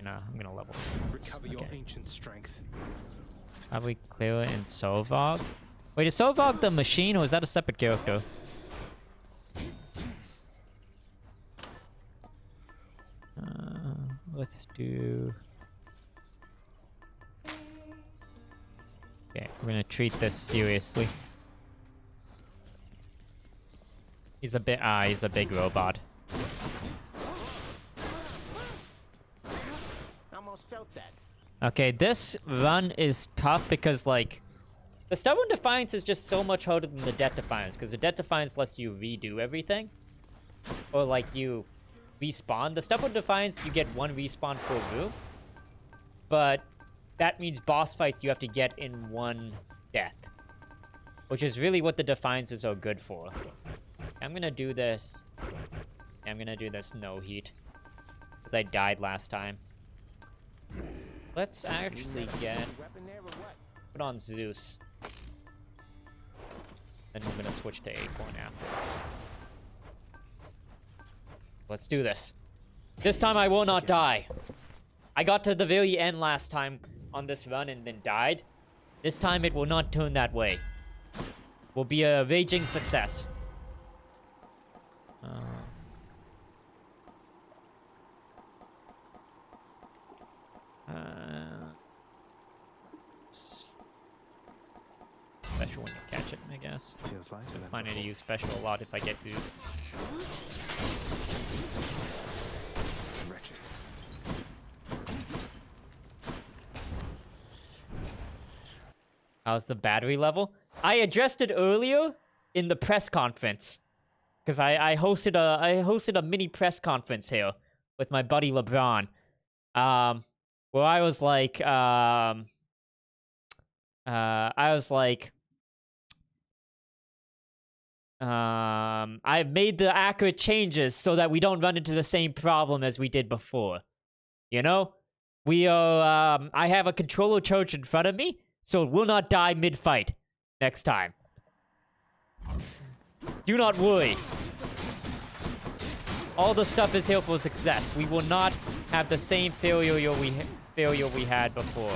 No, I'm gonna level. Recover your ancient strength. Probably Clara and Sovog. Wait, is Sovog the machine, or is that a separate character? Let's do... Okay, we're gonna treat this seriously. He's a big robot. Almost felt that. Okay, this run is tough because, like, the Stubborn Defiance is just so much harder than the Death Defiance, because the Death Defiance lets you redo everything. Or, like, you respawn. The Stubborn Defiance, you get one respawn per room. But that means boss fights you have to get in one death. Which is really what the Defiances are good for. I'm gonna do this. I'm gonna do this no heat. Because I died last time. Let's actually put on Zeus. Then we're gonna switch to Acorn after. Let's do this. This time I will not die. I got to the very end last time on this run and then died. This time it will not turn that way. Will be a raging success. Special when you catch it, I guess. Feels lighter than planning to use special a lot if I get Zeus. Wretches. How's the battery level? I addressed it earlier in the press conference. Because I hosted a mini press conference here with my buddy LeBron. Where I was like, I've made the accurate changes so that we don't run into the same problem as we did before. You know? We are, I have a controller charge in front of me, so it will not die mid-fight next time. Do not worry. All the stuff is here for success. We will not have the same failure we had before.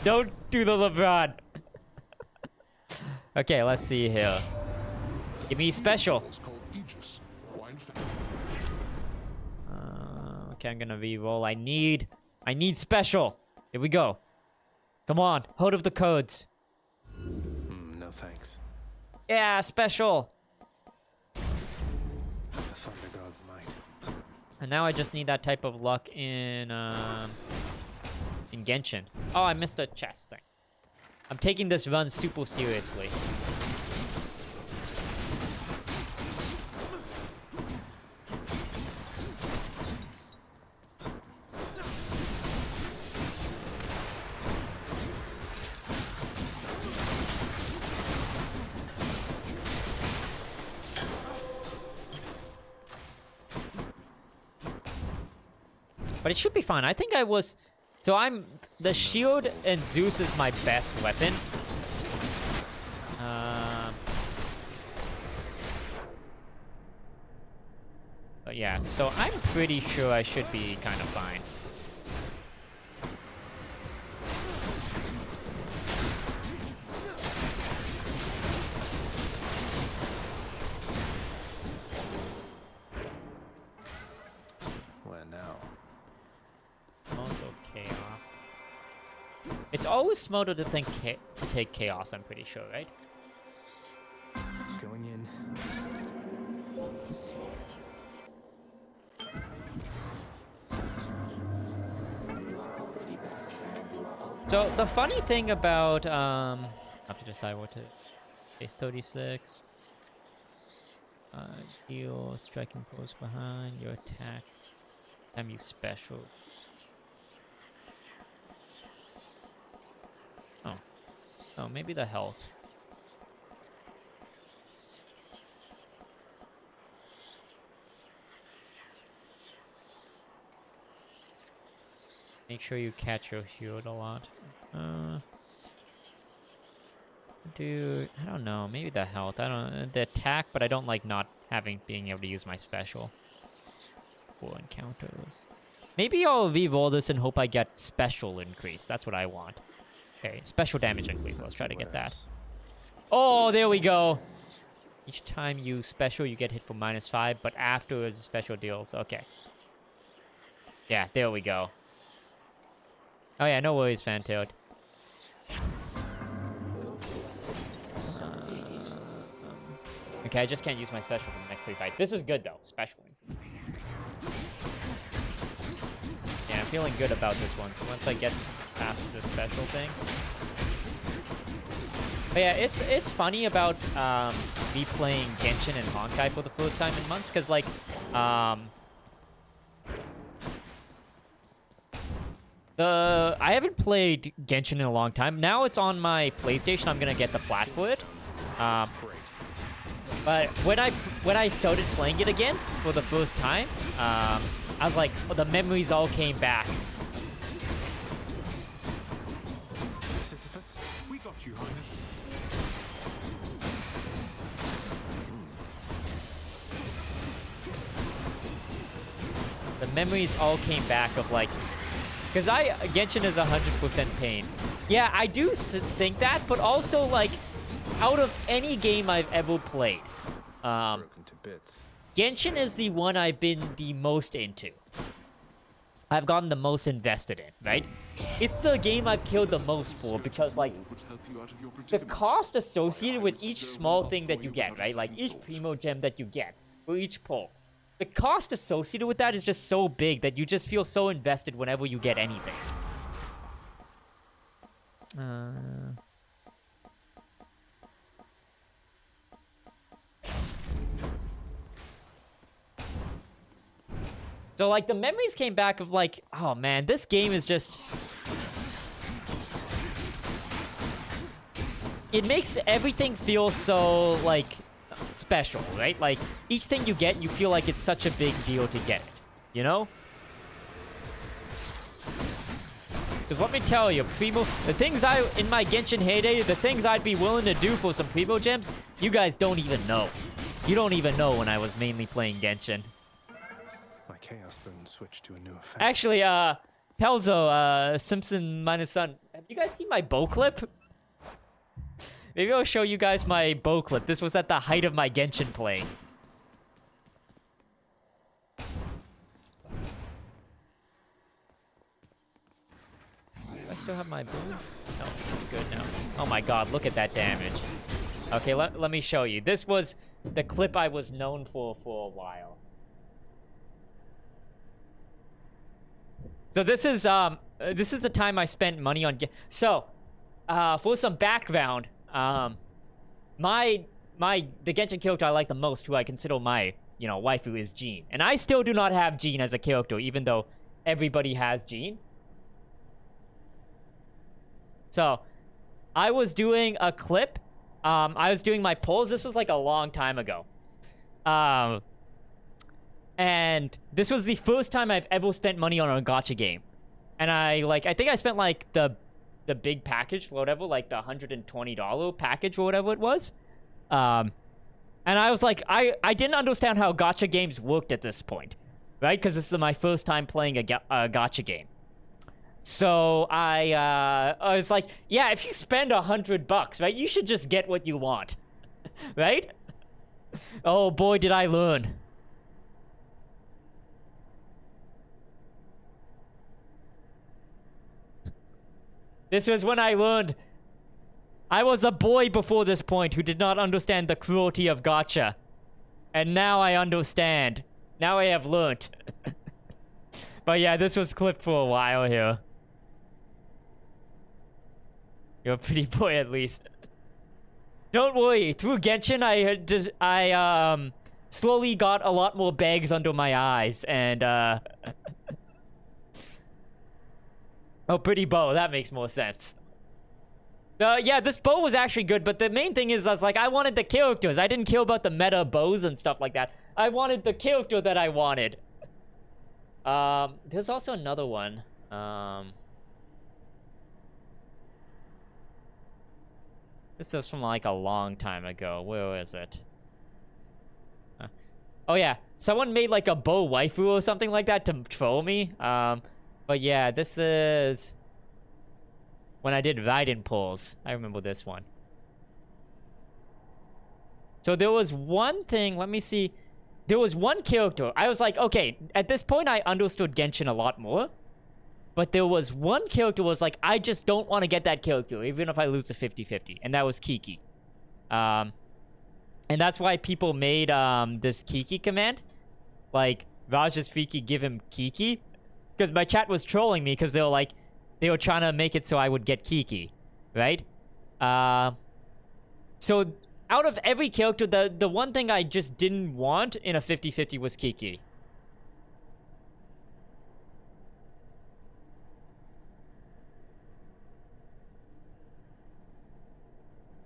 Don't do the LeBron. Okay, let's see here. Give me special. Okay, I'm gonna re-roll. I need special. Here we go. Come on, hold of the codes. No thanks. Yeah, special. The Thunder God's might. And now I just need that type of luck in Genshin. Oh, I missed a chest thing. I'm taking this run super seriously. But it should be fine. I think I was... So I'm... The shield and Zeus is my best weapon. But yeah, so I'm pretty sure I should be kind of fine. Where now? Moto Chaos. It's always smarter to take Chaos, I'm pretty sure, right? Going in. So the funny thing about I have to decide what to case 36. Deal striking close behind your attack. Time you special. Oh. Oh, maybe the health. Make sure you catch your shield a lot. Dude, I don't know. Maybe the health. I don't... The attack, but I don't like not being able to use my special. 4 encounters. Maybe I'll re-roll this and hope I get special increase. That's what I want. Okay, special damage increase. Let's try to get that. Oh, there we go. Each time you special, you get hit for -5, but afterwards, special deals. Okay. Yeah, there we go. Oh yeah, no worries, Fantailed. Okay, I just can't use my special for the next 3 fights. This is good though, special. Yeah, I'm feeling good about this one. Once I get past this special thing. But yeah, it's funny about me playing Genshin and Honkai for the first time in months, because like I haven't played Genshin in a long time. Now it's on my PlayStation. I'm gonna get the plat for it. But when I started playing it again for the first time, I was like, oh, the memories all came back. Sisyphus, we got you, Highness. The memories all came back of like, because Genshin is 100% pain. Yeah, I do think that, but also like, out of any game I've ever played, Broken to bits. Genshin is the one I've been the most into. I've gotten the most invested in, right? It's the game I've killed the most for because, like, the cost associated with each small thing that you get, right? Like, each Primo Gem that you get for each pull. The cost associated with that is just so big that you just feel so invested whenever you get anything. So, like, the memories came back of, like, oh, man, this game is just... It makes everything feel so, like, special, right? Like, each thing you get, you feel like it's such a big deal to get it, you know? Because let me tell you, Primo... The things in my Genshin heyday, the things I'd be willing to do for some Primo Gems, you guys don't even know. You don't even know when I was mainly playing Genshin. My Chaos Bone switched to a new effect. Actually, Pelzo, Simpson minus Sun, have you guys seen my bow clip? Maybe I'll show you guys my bow clip. This was at the height of my Genshin playing. Do I still have my bow? No, it's good now. Oh my god, look at that damage. Okay, let me show you. This was the clip I was known for a while. So this is the time I spent money on. So, for some background, the Genshin character I like the most, who I consider my, waifu, is Jean, and I still do not have Jean as a character, even though everybody has Jean. So, I was doing a clip. I was doing my polls. This was like a long time ago. And this was the first time I've ever spent money on a gacha game. And I think I spent like the big package or whatever, like the $120 package or whatever it was. And I was like, I didn't understand how gacha games worked at this point, right? Because this is my first time playing a gacha game. So I was like, yeah, if you spend $100, right, you should just get what you want, right? Oh boy, did I learn. This was when I learned. I was a boy before this point who did not understand the cruelty of gacha. And now I understand. Now I have learnt. But yeah, this was clipped for a while here. You're a pretty boy at least. Don't worry, through Genshin I slowly got a lot more bags under my eyes and oh, pretty bow, that makes more sense. Yeah, this bow was actually good, but the main thing is, I wanted the characters. I didn't care about the meta bows and stuff like that. I wanted the character that I wanted. There's also another one. This is from like a long time ago. Where is it? Oh yeah, someone made like a bow waifu or something like that to troll me. But yeah, this is when I did Raiden pulls. I remember this one. So there was one thing, let me see. There was one character. I was like, okay, at this point I understood Genshin a lot more. But there was one character was like, I just don't want to get that character, even if I lose a 50-50. And that was Kiki. And that's why people made this Kiki command. Like, Raj's Freaky give him Kiki. Because my chat was trolling me because they were like, they were trying to make it so I would get Kiki. Right? So, out of every character, the one thing I just didn't want in a 50-50 was Kiki.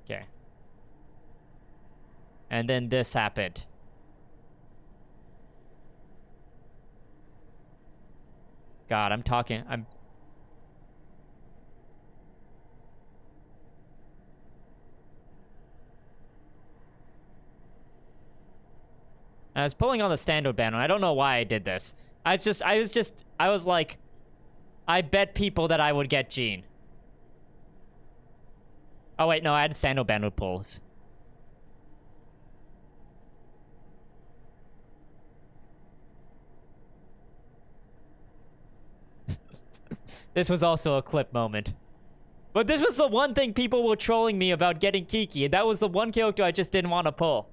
Okay. And then this happened. God, I'm I was pulling on the standard banner. I don't know why I did this. I was like, I bet people that I would get Jean. Oh wait, no, I had standard banner pulls. This was also a clip moment. But this was the one thing people were trolling me about getting Kiki, and that was the one character I just didn't want to pull.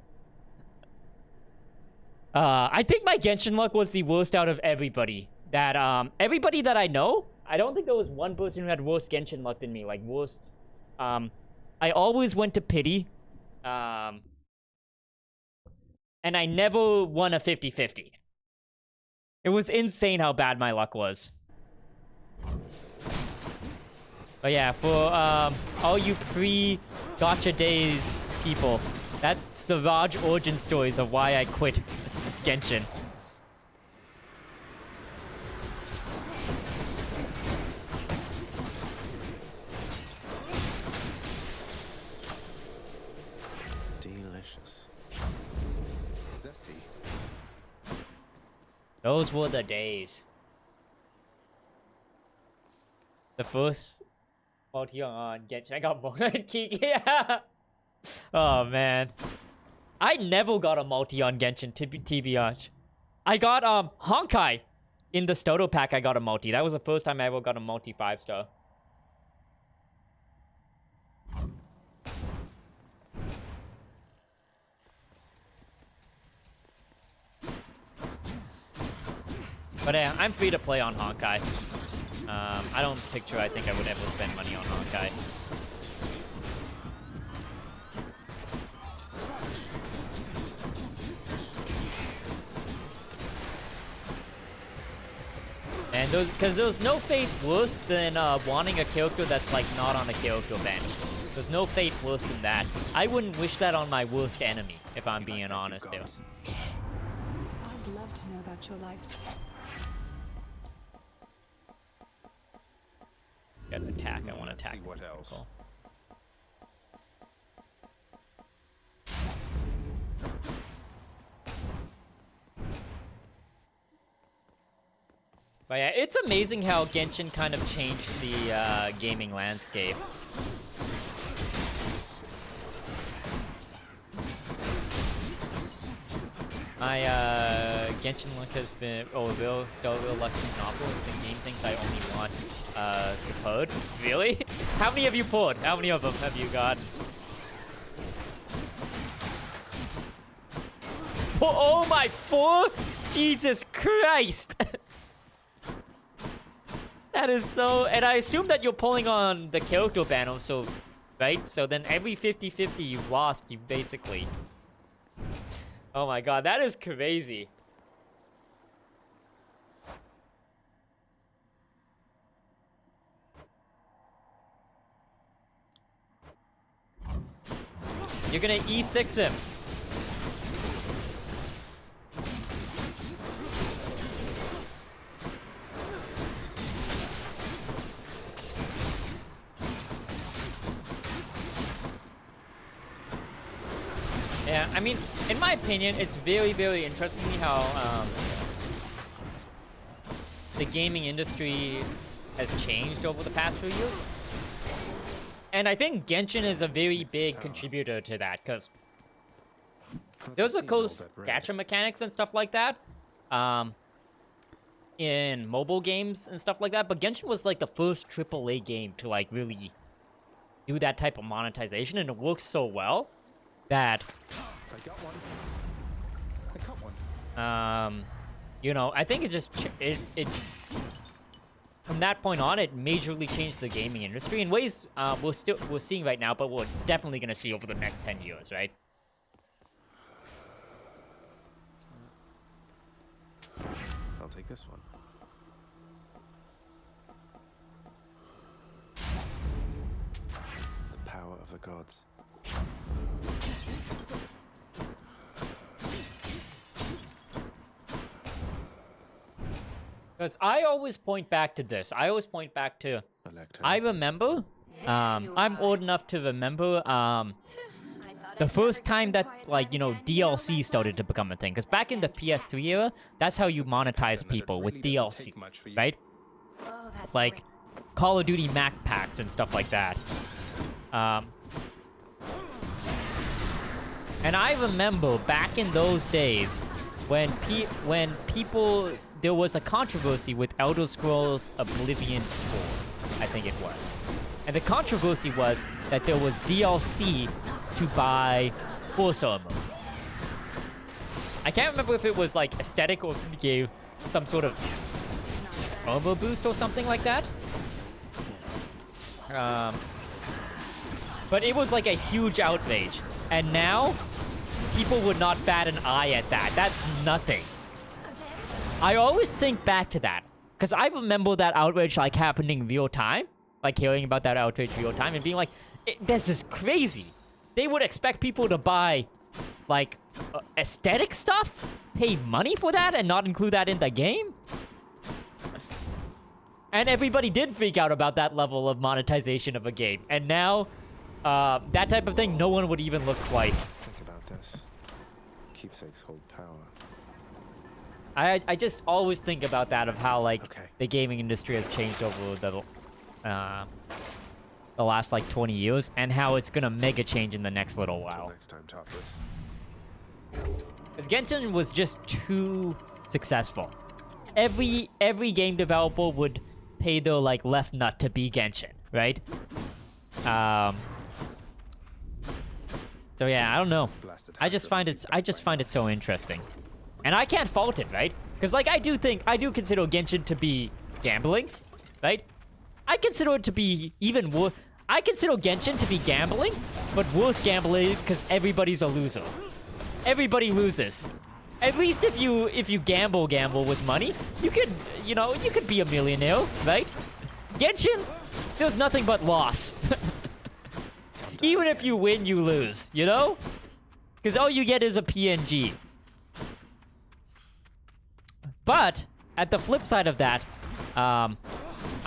I think my Genshin luck was the worst out of everybody. Everybody that I know, I don't think there was one person who had worse Genshin luck than me. Like, worse. I always went to pity. And I never won a 50-50. It was insane how bad my luck was. But yeah, for all you pre-Gacha Days people, that's the Raj origin stories of why I quit Genshin. Delicious. Zesty. Those were the days. The first multi on Genshin, I got more than Kiki. Oh man, I never got a multi on Genshin. TBH. I got Honkai in the Stoto pack. I got a multi. That was the first time I ever got a multi 5-star. But yeah, I'm free to play on Honkai. I don't picture I think I would ever spend money on Honkai. And because there's no fate worse than wanting a character that's like not on the character bench. There's no fate worse than that. I wouldn't wish that on my worst enemy, if I'm being honest, dude. I'd love to know about your life. Got an attack. I want to Let's attack. see what else. Cool. But yeah, it's amazing how Genshin kind of changed the gaming landscape. My Genshin luck has been still lucky novel. The game thinks I only want the code. Really? How many have you pulled? How many of them have you gotten? Oh my 4! Jesus Christ! That is so... And I assume that you're pulling on the character banner, so... Right? So then every 50-50 you've lost, you basically... Oh my god, that is crazy. You're gonna E6 him. Yeah, I mean, in my opinion, it's very, very interesting how the gaming industry has changed over the past few years. And I think Genshin is a very big contributor to that, because there's of course gacha mechanics and stuff like that in mobile games and stuff like that, but Genshin was like the first AAA game to like really do that type of monetization, and it works so well that I got one. I got one. you know, I think it just it from that point on, it majorly changed the gaming industry in ways we're seeing right now, but we're definitely gonna see over the next 10 years, right? I'll take this one. The power of the gods. Because I always point back to this. I always point back to... I remember... I'm old enough to remember... the first time that, like, you know, DLC started to become a thing. Because back in the PS3 era, that's how you monetize people, with DLC, right? Like, Call of Duty Mac packs and stuff like that. And I remember back in those days, when people... There was a controversy with Elder Scrolls Oblivion 4, I think it was. And the controversy was that there was DLC to buy Force Armor. I can't remember if it was like aesthetic or if it gave some sort of armor boost or something like that. But it was like a huge outrage. And now, people would not bat an eye at that. That's nothing. I always think back to that, because I remember that outrage like happening real time, like hearing about that outrage real time and being like, this is crazy. They would expect people to buy like aesthetic stuff, pay money for that, and not include that in the game. And everybody did freak out about that level of monetization of a game. And now, that type of thing, no one would even look twice. Think about this. Keepsakes hold power. I just always think about that, of how like the gaming industry has changed over the last like 20 years, and how it's gonna mega change in the next little while. Next time, toppers. Because Genshin was just too successful. Every game developer would pay their like left nut to be Genshin, right? So yeah, I don't know. I just find it so interesting. And I can't fault it, right? Because, like, I do consider Genshin to be gambling, right? I consider it to be even worse. I consider Genshin to be gambling, but worse gambling because everybody's a loser. Everybody loses. At least if you gamble with money, you could be a millionaire, right? Genshin, there's nothing but loss. Even if you win, you lose, you know? Because all you get is a PNG. But at the flip side of that, I'm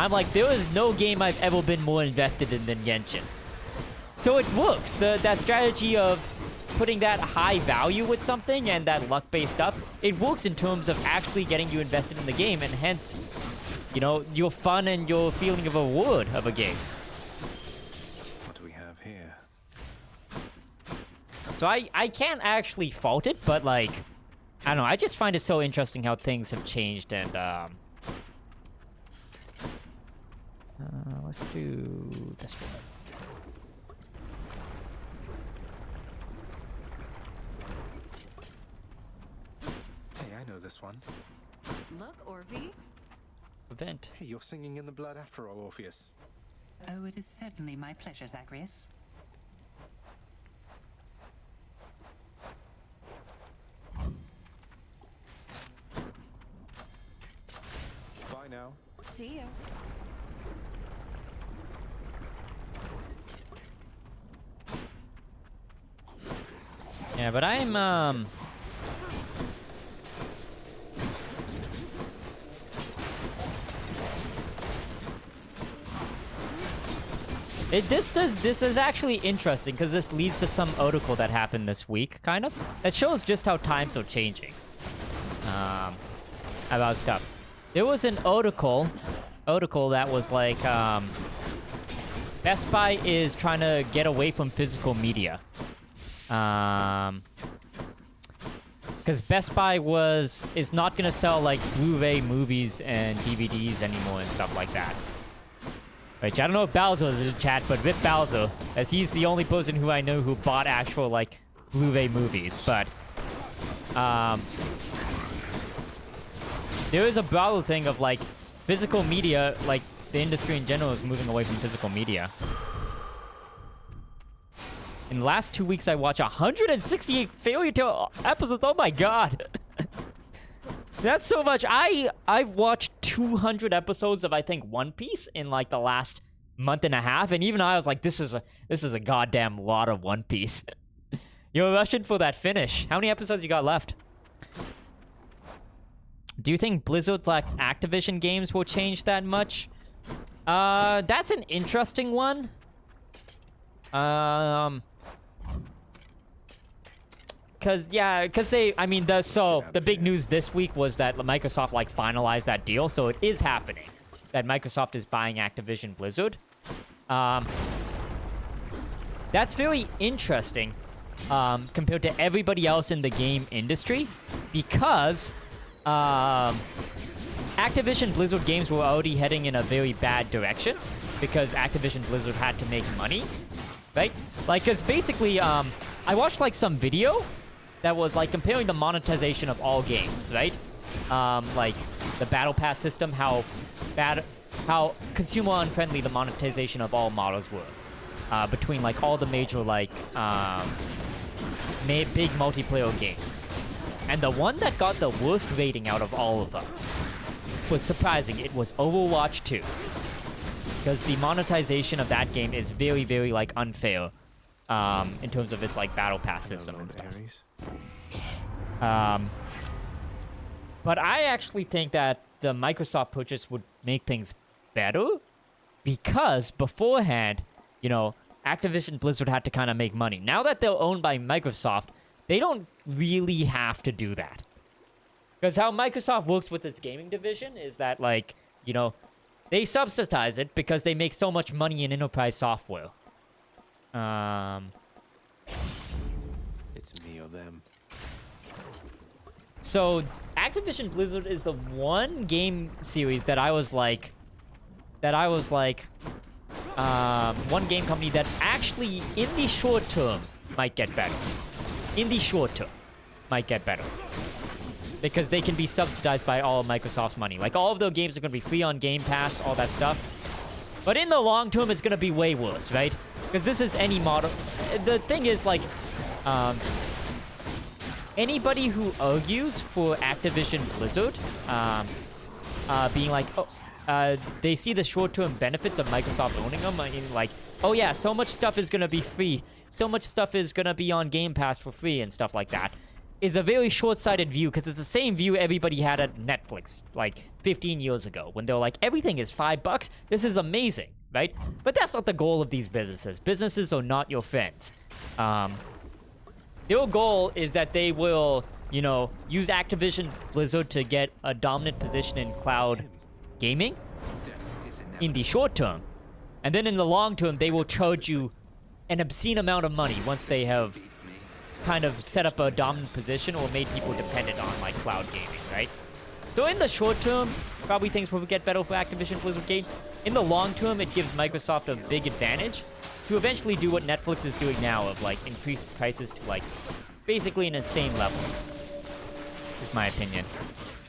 like, there is no game I've ever been more invested in than Genshin. So it works. That strategy of putting that high value with something and that luck-based stuff, it works in terms of actually getting you invested in the game, and hence, you know, your fun and your feeling of a reward of a game. What do we have here? So I can't actually fault it, but like, I don't know, I just find it so interesting how things have changed, and let's do this one. Hey, I know this one. Look, Orvi. Event. Hey, you're singing in the blood after all, Orpheus. Oh, it is certainly my pleasure, Zagreus. Bye now. See you. Yeah, but I'm This is actually interesting, because this leads to some article that happened this week, kind of. That shows just how times are changing. About stuff. There was an article that was like, Best Buy is trying to get away from physical media. Because Best Buy is not gonna sell like Blu-ray movies and DVDs anymore and stuff like that. Right, I don't know if Bowser is in the chat, but with Bowser, as he's the only person who I know who bought actual like Blu-ray movies, but there is a broader thing of like physical media, like the industry in general is moving away from physical media. In the last 2 weeks, I watched 168 Fairy Tail episodes. Oh my god. That's so much. I've watched 200 episodes of, I think, One Piece in like the last month and a half, and even I was like, this is a goddamn lot of One Piece. You're rushing for that finish. How many episodes you got left? Do you think Blizzard's like Activision games will change that much? That's an interesting one. Cause they, I mean, the big news this week was that Microsoft like finalized that deal, so it is happening. That Microsoft is buying Activision Blizzard. That's very interesting, compared to everybody else in the game industry, because, Activision Blizzard games were already heading in a very bad direction, because Activision Blizzard had to make money, right? Like, cause basically, I watched like some video that was like comparing the monetization of all games, right? Like the battle pass system, how consumer unfriendly the monetization of all models were, between like all the major like big multiplayer games. And the one that got the worst rating out of all of them was surprising. It was Overwatch 2, because the monetization of that game is very, very like unfair. In terms of its like battle pass system and stuff. But I actually think that the Microsoft purchase would make things better, because beforehand, you know, Activision Blizzard had to kind of make money. Now that they're owned by Microsoft, they don't really have to do that. Because how Microsoft works with its gaming division is that, like, you know, they subsidize it because they make so much money in enterprise software. It's me or them. So Activision Blizzard is the one game series that I was like, one game company that actually in the short term might get better. In the short term might get better, because they can be subsidized by all of Microsoft's money. Like, all of their games are going to be free on Game Pass, all that stuff. But in the long term, it's going to be way worse, right? Because this is any model. The thing is, like, anybody who argues for Activision Blizzard, being like, oh, they see the short-term benefits of Microsoft owning them. I mean, like, oh yeah, so much stuff is going to be free. So much stuff is going to be on Game Pass for free and stuff like that. is a very short-sighted view because it's the same view everybody had at Netflix like 15 years ago when they were like, everything is $5. This is amazing, right? But that's not the goal of these businesses. Businesses are not your friends. Their goal is that they will, you know, use Activision Blizzard to get a dominant position in cloud gaming in the short term. And then in the long term, they will charge you an obscene amount of money once they have kind of set up a dominant position or made people dependent on like cloud gaming, right? So in the short term, probably things will get better for Activision Blizzard game. In the long term, it gives Microsoft a big advantage to eventually do what Netflix is doing now of like increase prices to like basically an insane level. Is my opinion.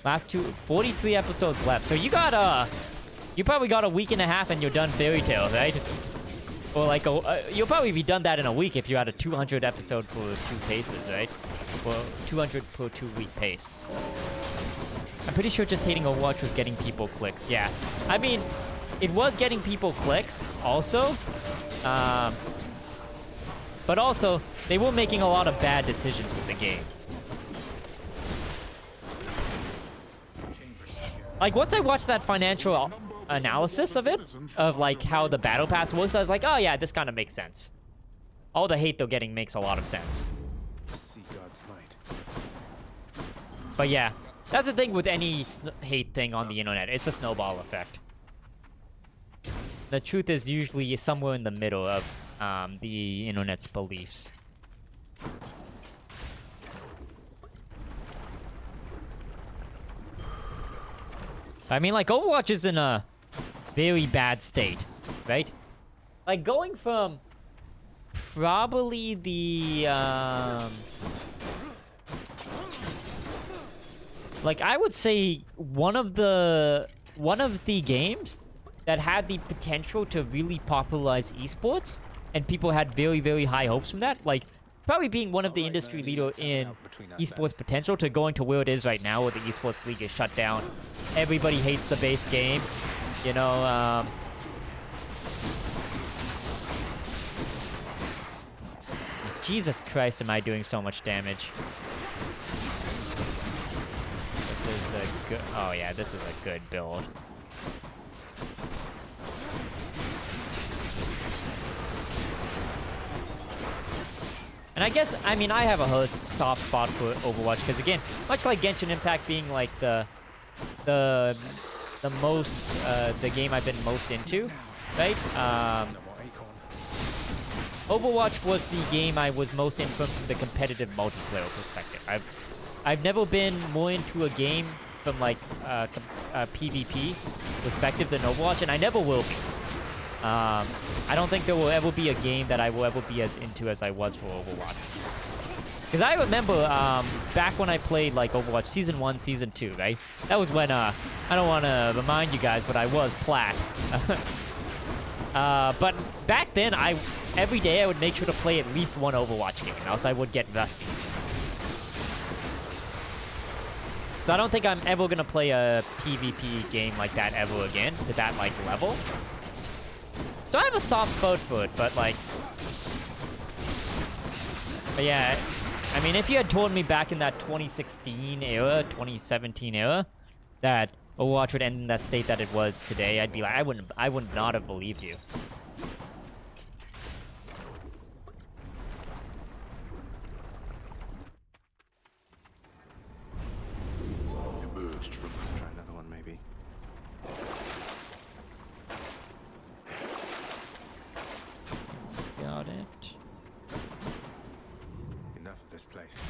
Last 43 episodes left. So you got you probably got a week and a half and you're done Fairy Tail, right? Or like you'll probably be done that in a week if you had a 200 episode for 2 paces, right? Or 200 per 2-week pace. I'm pretty sure just hating Overwatch was getting people clicks. Yeah, I mean, it was getting people clicks also. But also, they were making a lot of bad decisions with the game. Like, once I watched that financial analysis of it, of like how the battle pass works, I was like, oh yeah, this kind of makes sense. All the hate they're getting makes a lot of sense. See God's might. But yeah, that's the thing with any hate thing on the internet. It's a snowball effect. The truth is usually somewhere in the middle of the internet's beliefs. I mean, like, Overwatch is in a very bad state, right? Like, going from probably the, like, I would say one of the games that had the potential to really popularize esports, and people had very, very high hopes from that, like, probably being one of the industry leader in esports potential to going to where it is right now, where the esports league is shut down. Everybody hates the base game, you know. Jesus Christ, am I doing so much damage? This is a good. Oh yeah, this is a good build. And I guess, I mean, I have a soft spot for Overwatch because, again, much like Genshin Impact being like the game I've been most into, right? Overwatch was the game I was most in from the competitive multiplayer perspective. I've never been more into a game from like a PvP perspective than Overwatch, and I never will be. I don't think there will ever be a game that I will ever be as into as I was for Overwatch. Because I remember back when I played like Overwatch Season 1, Season 2, right? That was when, I don't want to remind you guys, but I was plat. But back then, every day I would make sure to play at least one Overwatch game, else I would get rusty. So I don't think I'm ever going to play a PvP game like that ever again, to that like level. So I have a soft spot for it, but like... But yeah, I mean, if you had told me back in that 2016 era, 2017 era, that Overwatch would end in that state that it was today, I'd be like, I would not have believed you. Emerged from... Try another one, maybe. Got it. Enough of this place.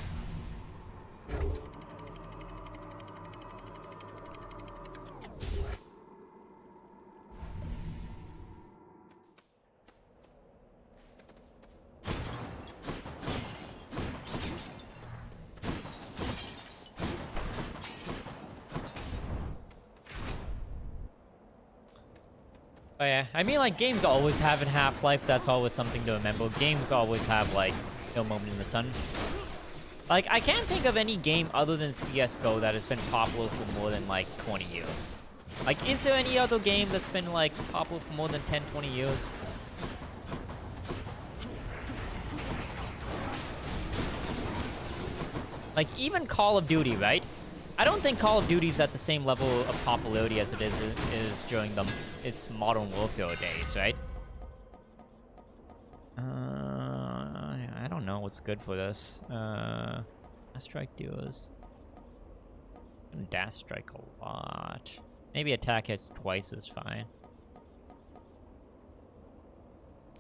Oh yeah, I mean, like, games always have a half-life. That's always something to remember. Games always have, like, no moment in the sun. Like, I can't think of any game other than CSGO that has been popular for more than, like, 20 years. Like, is there any other game that's been, like, popular for more than 10, 20 years? Like, even Call of Duty, right? I don't think Call of Duty's at the same level of popularity as it is during its Modern Warfare days, right? I don't know what's good for this. Strike duos. Dash strike a lot. Maybe attack hits twice is fine.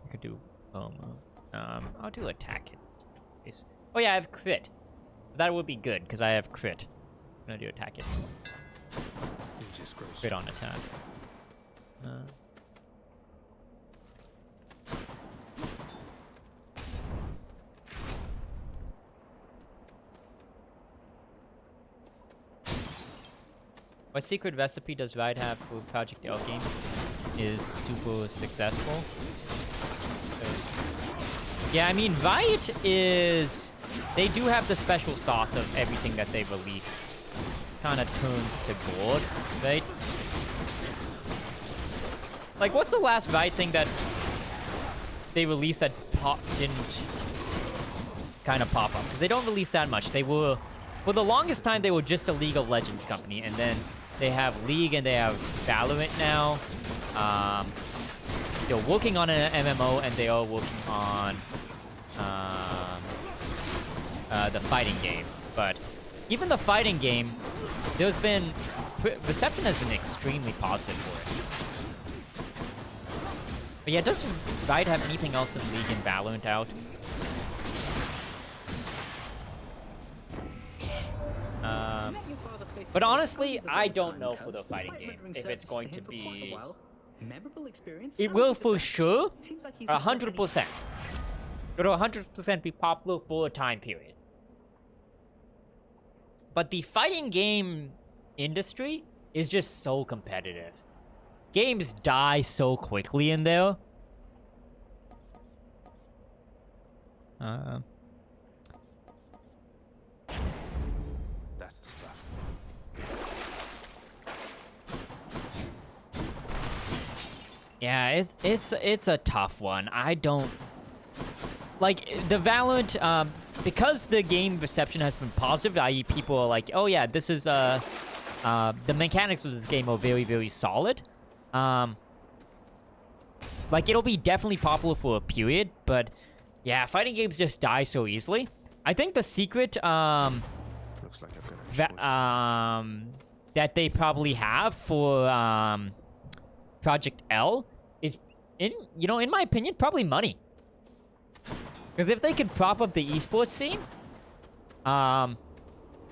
I could do I'll do attack hits. Oh yeah, I have crit. That would be good because I have crit. I'm gonna do attack hits. Crit on attack. What secret recipe does Riot have for Project L game is super successful? Yeah, I mean, Riot is... They do have the special sauce of everything that they release. Kind of turns to gold, right? Like, what's the last Riot thing that they released that didn't kind of pop up? Because they don't release that much. They were... For the longest time, they were just a League of Legends company, and then they have League and they have Valorant now. They're working on an MMO, and they are working on the fighting game. But even the fighting game, there's been... Reception has been extremely positive for it. But yeah, does Riot have anything else than League and Valorant out? But honestly, I don't know for the fighting game if it's going to be... It will for sure, 100%. It'll 100% be popular for a time period. But the fighting game industry is just so competitive. Games die so quickly in there. That's the stuff. Yeah, it's a tough one. I don't... Like, the Valorant, because the game reception has been positive, i.e. people are like, oh yeah, this is, the mechanics of this game are very, very solid. Like, it'll be definitely popular for a period, but yeah, fighting games just die so easily. I think the secret, Looks like I've got a that they probably have for, Project L is, in my opinion, probably money. Because if they could prop up the esports scene,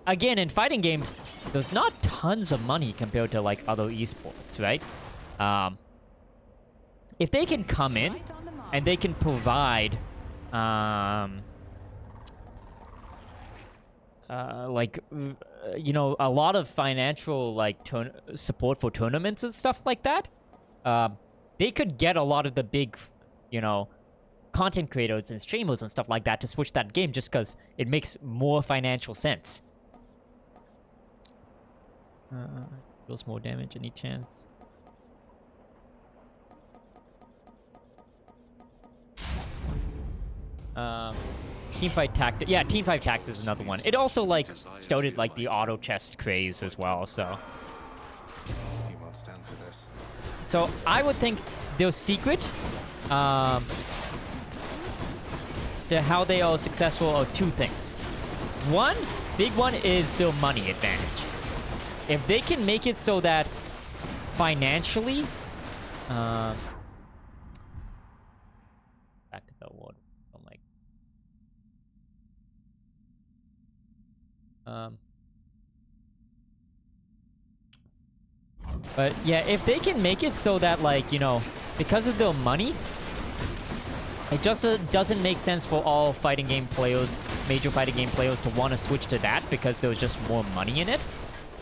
again, in fighting games, there's not tons of money compared to, like, other esports, right? If they can come in and they can provide, like, a lot of financial, like, support for tournaments and stuff like that, they could get a lot of the big, content creators and streamers and stuff like that to switch that game just because it makes more financial sense. Deals more damage any chance. Teamfight Tactics. Yeah, Teamfight Tactics is another one. It also, like, started, like, the auto chest craze as well, so... He won't stand for this. So, I would think their secret, to how they are successful are two things. One, big one, is their money advantage. If they can make it so that financially, back to the word, I'm like, but yeah, if they can make it so that, like, because of their money, it just doesn't make sense for all fighting game players, major fighting game players, to want to switch to that because there's just more money in it,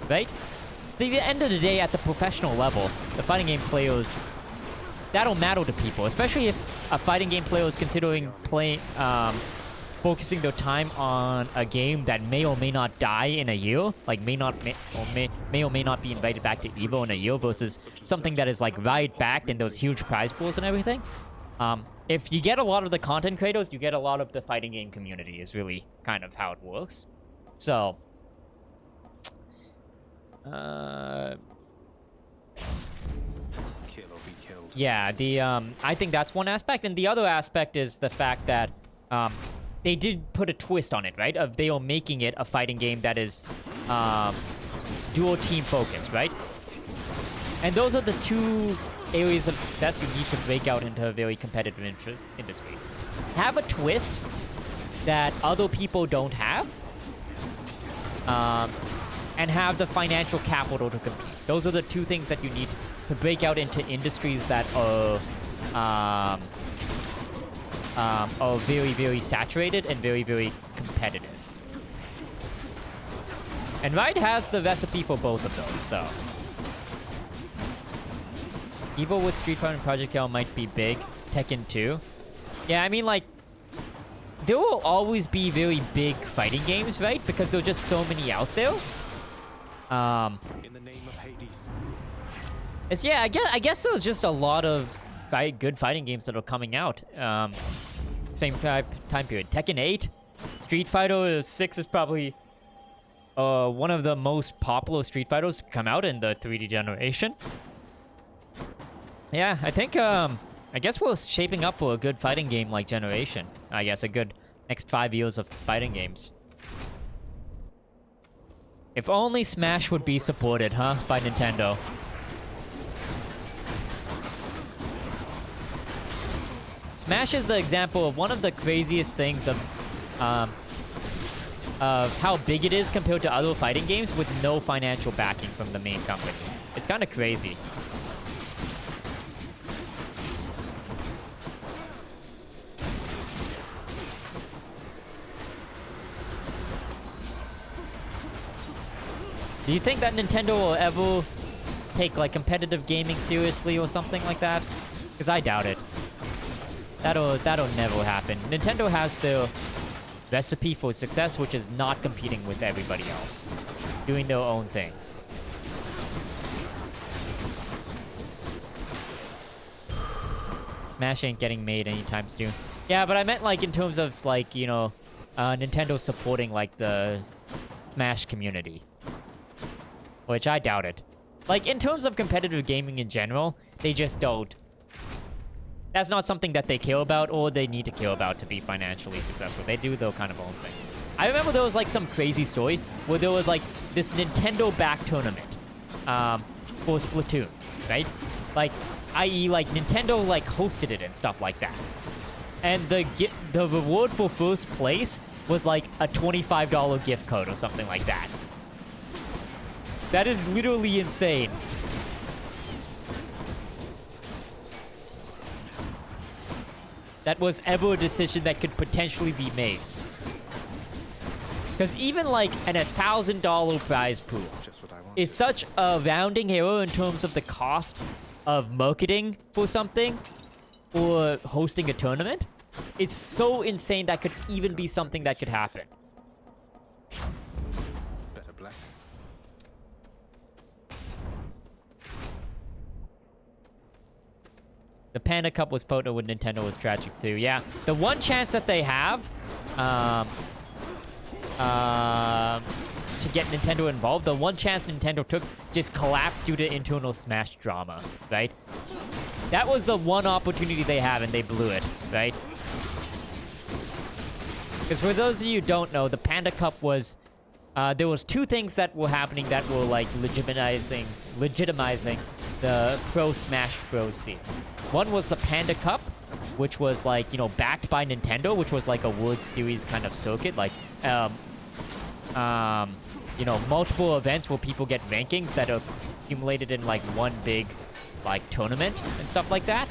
right? At the end of the day, at the professional level, the fighting game players, that'll matter to people, especially if a fighting game player is considering focusing their time on a game that may or may not die in a year, like may or may not be invited back to EVO in a year, versus something that is, like, Riot-backed and those huge prize pools and everything. If you get a lot of the content creators, you get a lot of the fighting game community, is really kind of how it works. So, Kill or be killed. yeah, I think that's one aspect, and the other aspect is the fact that they did put a twist on it, right? They are making it a fighting game that is dual team focused, right? And those are the two areas of success you need to break out into a very competitive industry. Have a twist that other people don't have, and have the financial capital to compete. Those are the two things that you need to break out into industries that are very, very saturated and very, very competitive. And Riot has the recipe for both of those, so. Evil with Street Fighter and Project L might be big. Tekken 2. Yeah, I mean, like, there will always be very big fighting games, right? Because there are just so many out there. In the name of Hades. Yeah, I guess there's just a lot of good fighting games that are coming out. Same time period. Tekken 8, Street Fighter 6 is probably one of the most popular Street Fighters to come out in the 3D generation. Yeah, I think I guess we're shaping up for a good fighting game like generation. I guess a good next 5 years of fighting games. If only Smash would be supported, huh? By Nintendo. Smash is the example of one of the craziest things of how big it is compared to other fighting games with no financial backing from the main company. It's kind of crazy. Do you think that Nintendo will ever take, like, competitive gaming seriously or something like that? Because I doubt it. That'll never happen. Nintendo has the recipe for success, which is not competing with everybody else. Doing their own thing. Smash ain't getting made anytime soon. Yeah, but I meant, like, in terms of, like, you know, Nintendo supporting, like, the Smash community. Which I doubt it. Like, in terms of competitive gaming in general, they just don't. That's not something that they care about or they need to care about to be financially successful. They do their kind of own thing. I remember there was, like, some crazy story where there was, like, this Nintendo-backed tournament for Splatoon, right? Like, i.e., like, Nintendo, like, hosted it and stuff like that. And the reward for first place was, like, a $25 gift code or something like that. That is literally insane. That was ever a decision that could potentially be made. Because even like an $1,000 prize pool is such a rounding error in terms of the cost of marketing for something or hosting a tournament. It's so insane that could even be something that could happen. Better blessing. The Panda Cup was potent with Nintendo was tragic too. Yeah, the one chance that they have to get Nintendo involved, the one chance Nintendo took just collapsed due to internal Smash drama, right? That was the one opportunity they had and they blew it, right? Because for those of you who don't know, the Panda Cup was... there was two things that were happening that were like legitimizing the Pro Smash Bros. Scene. One was the Panda Cup, which was like, you know, backed by Nintendo, which was like a World Series kind of circuit, like, you know, multiple events where people get rankings that are accumulated in like one big, like, tournament and stuff like that.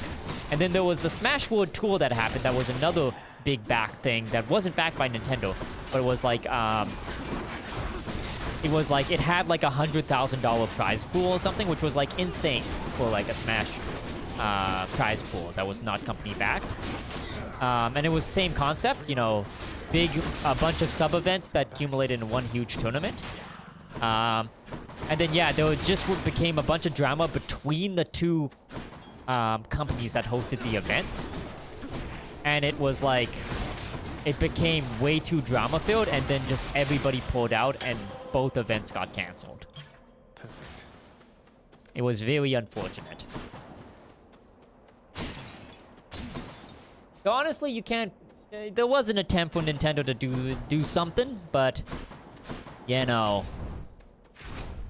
And then there was the Smash World Tour that happened. That was another big back thing that wasn't backed by Nintendo, but it was like, it had like $100,000 prize pool or something, which was like insane for like a Smash prize pool that was not company backed. And it was same concept, you know, a bunch of sub events that accumulated in one huge tournament. And then yeah, there just became a bunch of drama between the two companies that hosted the events. And it was like, it became way too drama-filled, and then just everybody pulled out, and both events got canceled. Perfect. It was very unfortunate. So honestly, you can't... there was an attempt for Nintendo to do something, but... you know...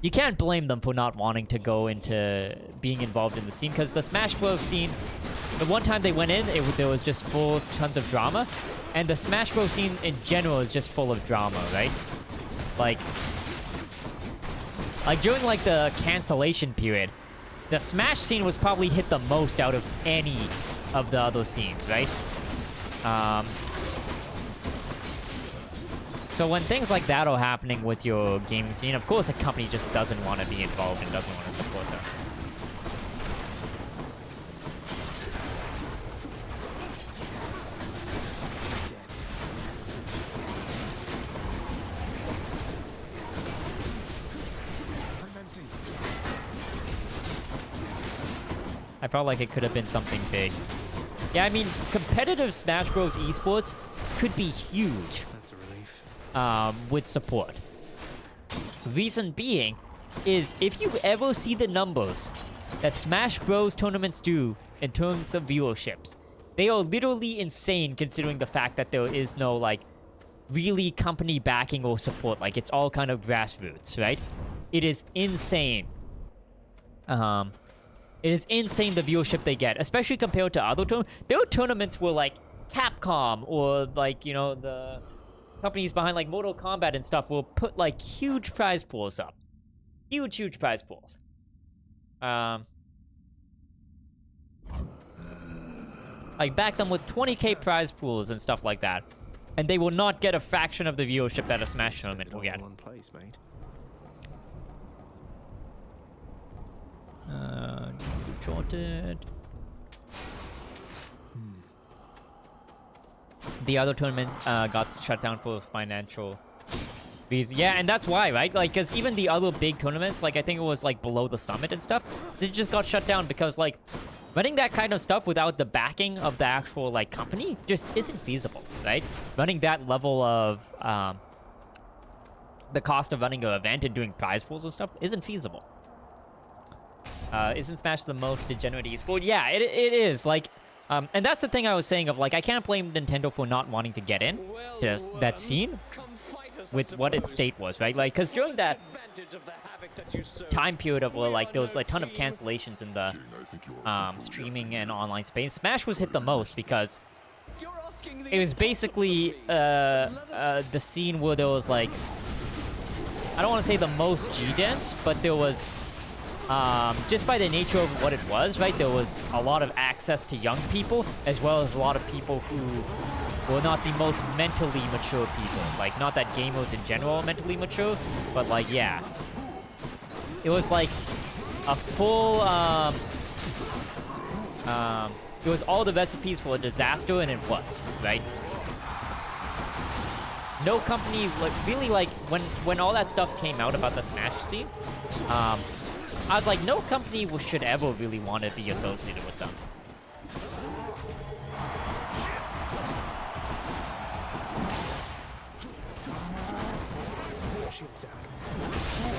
you can't blame them for not wanting to go into being involved in the scene, because the Smash Bros. Scene... the one time they went in, there was just full tons of drama. And the Smash Bros. Scene in general is just full of drama, right? Like during like the cancellation period, the Smash scene was probably hit the most out of any of the other scenes, right? So when things like that are happening with your gaming scene, of course a company just doesn't want to be involved and doesn't want to support them. I felt like it could have been something big. Yeah, I mean, competitive Smash Bros. Esports could be huge. That's a relief. With support. Reason being is if you ever see the numbers that Smash Bros. Tournaments do in terms of viewerships, they are literally insane considering the fact that there is no, like, really company backing or support. Like, it's all kind of grassroots, right? It is insane. It is insane the viewership they get, especially compared to other tournaments. There are tournaments where, like, Capcom or, like, you know, the companies behind, like, Mortal Kombat and stuff will put, like, huge prize pools up. Huge prize pools. Like, back them with 20k prize pools and stuff like that. And they will not get a fraction of the viewership that a Smash tournament will get. One place, mate. Just shorted. The other tournament got shut down for financial reasons. Yeah, and that's why, right? Like, because even the other big tournaments, like, I think it was, like, below the summit and stuff, they just got shut down because, like, running that kind of stuff without the backing of the actual, like, company just isn't feasible, right? Running that level of, the cost of running an event and doing prize pools and stuff isn't feasible. Isn't Smash the most degenerate esport? Yeah, it is. Like, and that's the thing I was saying of, like, I can't blame Nintendo for not wanting to get in to that scene with what its state was, right? Like, because during that time period of, like, there was a ton of cancellations in the streaming and online space, Smash was hit the most because it was basically the scene where there was, like, I don't want to say the most G-Dents, but there was... just by the nature of what it was, right, there was a lot of access to young people, as well as a lot of people who were not the most mentally mature people. Like, not that gamers in general are mentally mature, but, like, yeah. It was, like, a full, it was all the recipes for a disaster, and it was, right? No company, like, really, like, when all that stuff came out about the Smash scene, I was like, no company should ever really want to be associated with them.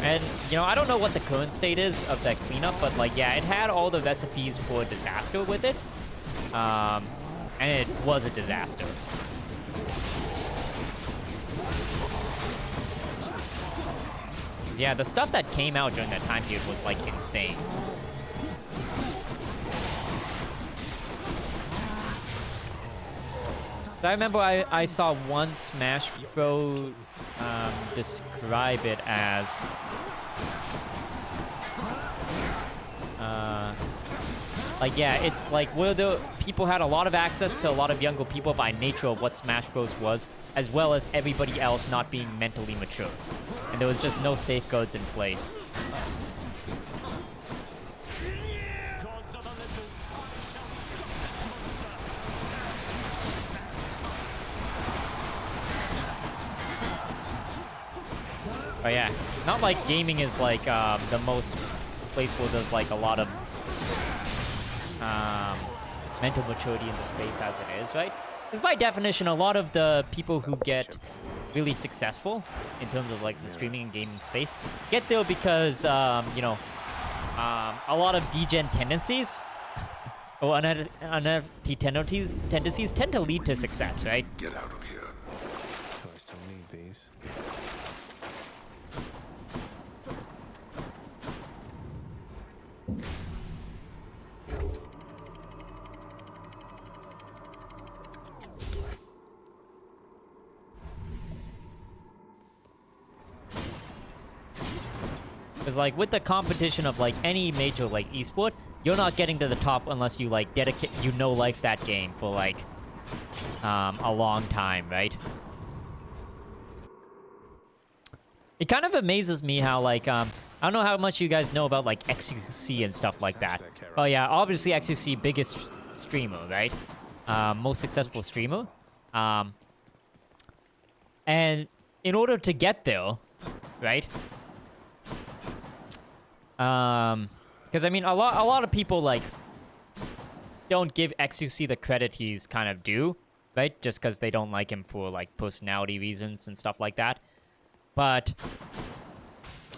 And, you know, I don't know what the current state is of that cleanup, but, like, yeah, it had all the recipes for a disaster with it. And it was a disaster. Yeah, the stuff that came out during that time period was, like, insane. I remember I saw one Smash Pro describe it as... like, yeah, it's like where the people had a lot of access to a lot of younger people by nature of what Smash Bros. Was, as well as everybody else not being mentally mature. And there was just no safeguards in place. Oh yeah, not like gaming is like the most place where there's like a lot of mental maturity in the space as it is, right? Because by definition, a lot of the people who get really successful in terms of like the streaming and gaming space get there because, you know, a lot of degen tendencies or unhealthy tendencies tend to lead to success, right? Get out of here. Oh, I still need these. Because like with the competition of like any major like esport, you're not getting to the top unless you like dedicate, you know, life that game for like a long time, right? It kind of amazes me how like I don't know how much you guys know about like XQC and stuff like that. Oh yeah, obviously XQC biggest streamer, right? Most successful streamer. And in order to get there, right? Because I mean, a lot of people like don't give XQC the credit he's kind of due, right? Just because they don't like him for like personality reasons and stuff like that. But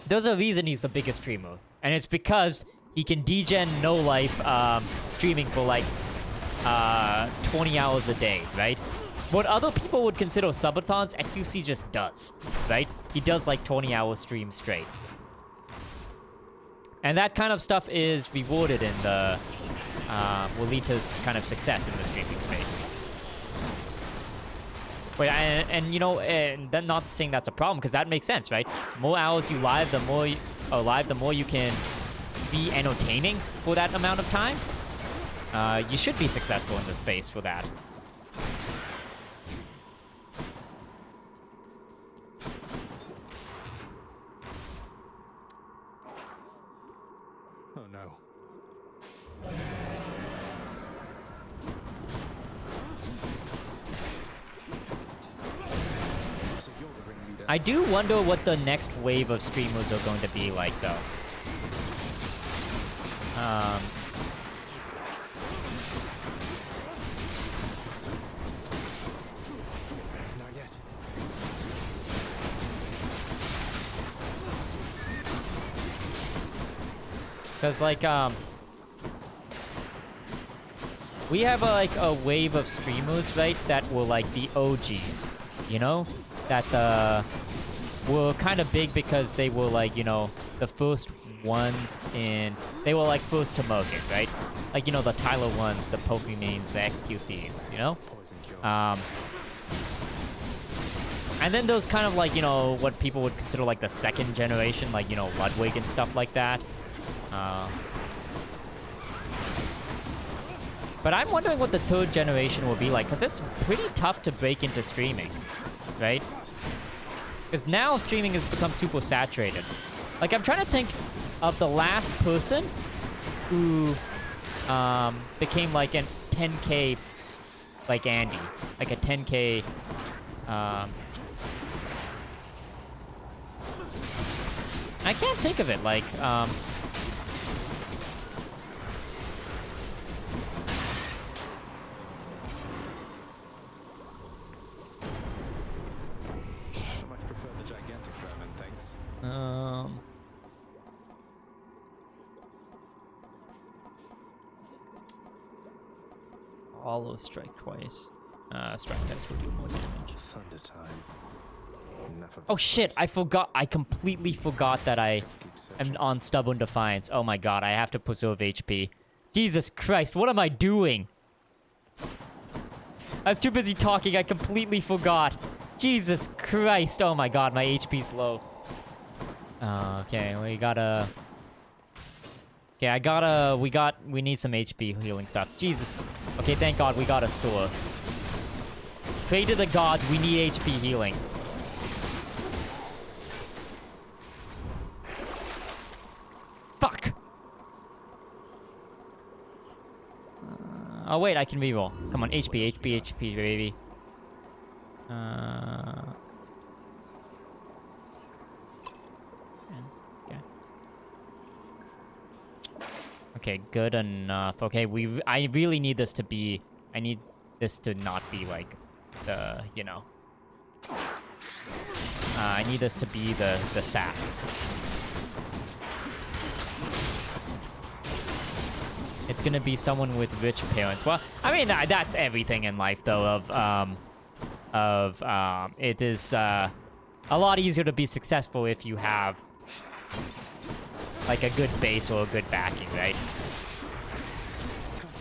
there's a reason he's the biggest streamer, and it's because he can degen no life streaming for like 20 hours a day, right? What other people would consider subathons, XQC just does, right? He does like 20-hour streams straight. And that kind of stuff is rewarded in the will lead to kind of success in the streaming space. Wait, and you know, and then not saying that's a problem because that makes sense, right? More hours you live, the more you can be entertaining for that amount of time. You should be successful in the space for that. Oh no. I do wonder what the next wave of streamers are going to be like, though. Not yet. Because, like, we have, like, a wave of streamers, right, that were, like, the OGs, you know? That, were kind of big because they were, like, you know, the first ones in... They were, like, first to market, right? Like, you know, the Tyler ones, the Pokemains, the XQCs, you know? And then those kind of, like, you know, what people would consider, like, the second generation, like, you know, Ludwig and stuff like that. But I'm wondering what the third generation will be like, because it's pretty tough to break into streaming, right? Because now streaming has become super saturated. Like, I'm trying to think of the last person who became like a 10K, like Andy. Like a 10K, I can't think of it, like, Hollow strike twice. Strike twice will do more damage. Thunder time. Enough of Oh shit, I forgot. I completely forgot that I am on Stubborn Defiance. Oh my god, I have to preserve HP. Jesus Christ, what am I doing? I was too busy talking, I completely forgot. Jesus Christ, oh my god, my HP's low. Okay, we gotta... Okay, we need some HP healing stuff. Jesus. Okay, thank god we got a store. Pray to the gods, we need HP healing. Fuck! Oh wait, I can reroll. Come on, HP, HP, HP, baby. Okay. Okay, good enough. Okay, I really need this to be... I need this to not be like the, you know. I need this to be the sap. It's gonna be someone with rich parents. Well, I mean that's everything in life, though. It is a lot easier to be successful if you have like a good base or a good backing, right?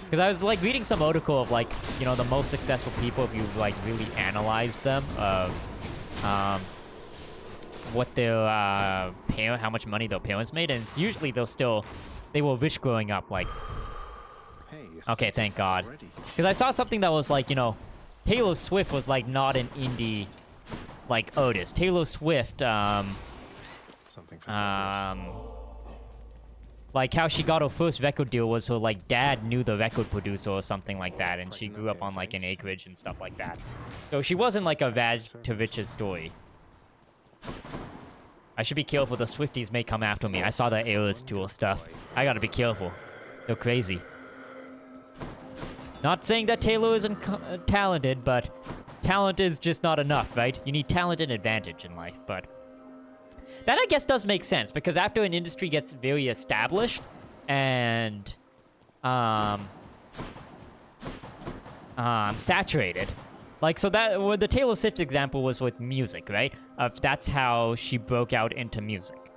Because I was like reading some article of like, you know, the most successful people, if you like really analyze them, of what their how much money their parents made, and it's usually they were rich growing up. Like, okay, thank God, because I saw something that was like, you know, Taylor Swift was like not an indie like artist. Taylor Swift, Something for like how she got her first record deal was her like dad knew the record producer or something like that, and she grew up on like an acreage and stuff like that. So she wasn't like a rags to riches story. I should be careful. The Swifties may come after me. I saw the Eras Tour stuff. I gotta be careful. They're crazy. Not saying that Taylor isn't talented, but talent is just not enough, right? You need talent and advantage in life, but that, I guess, does make sense, because after an industry gets very established and saturated, like, so that, well, the Taylor Swift example was with music, right? That's how she broke out into music,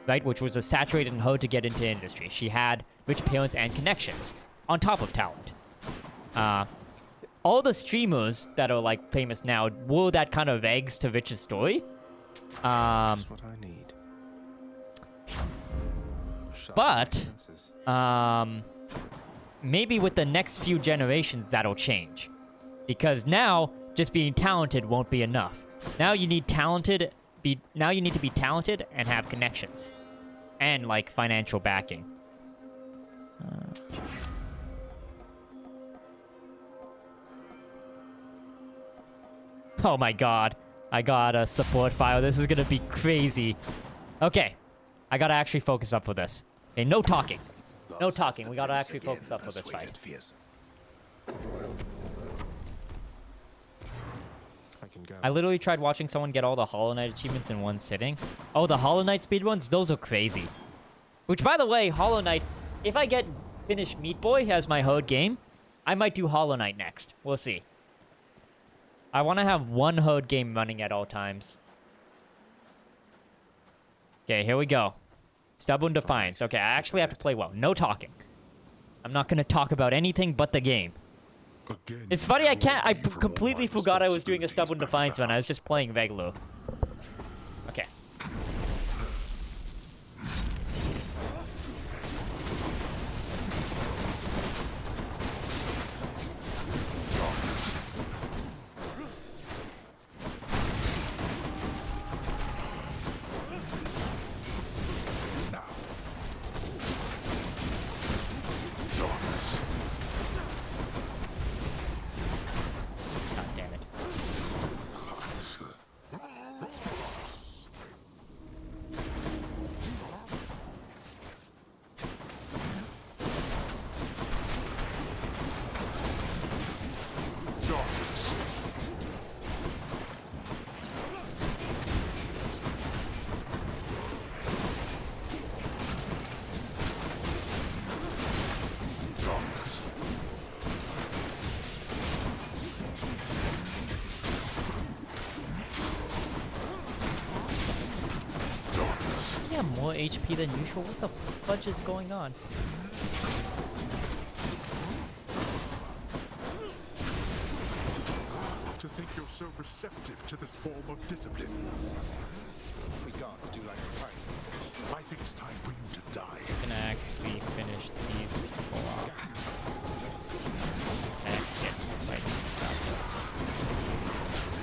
right? Which was a saturated and hard to get into industry. She had rich parents and connections on top of talent. All the streamers that are like famous now were that kind of eggs to riches story. That's what I need. But maybe with the next few generations that'll change, because now just being talented won't be enough. Now you need to be talented and have connections and like financial backing. Oh my God, I got a support file. This is gonna be crazy. Okay, I gotta actually focus up for this. Okay, no talking. No talking. We gotta actually focus up for this fight. I literally tried watching someone get all the Hollow Knight achievements in one sitting. Oh, the Hollow Knight speedruns? Those are crazy. Which, by the way, Hollow Knight, if I finish Meat Boy as my hard game, I might do Hollow Knight next. We'll see. I want to have one hard game running at all times. Okay, here we go. Stubborn Defiance. Okay, I actually have to play well. No talking. I'm not going to talk about anything but the game. It's funny, I completely forgot I was doing a Stubborn Defiance run. I was just playing regular. Okay. More HP than usual? What the fudge is going on? To think you're so receptive to this form of discipline. We gods do like to fight. I think it's time for you to die. I'm gonna actually finish these off.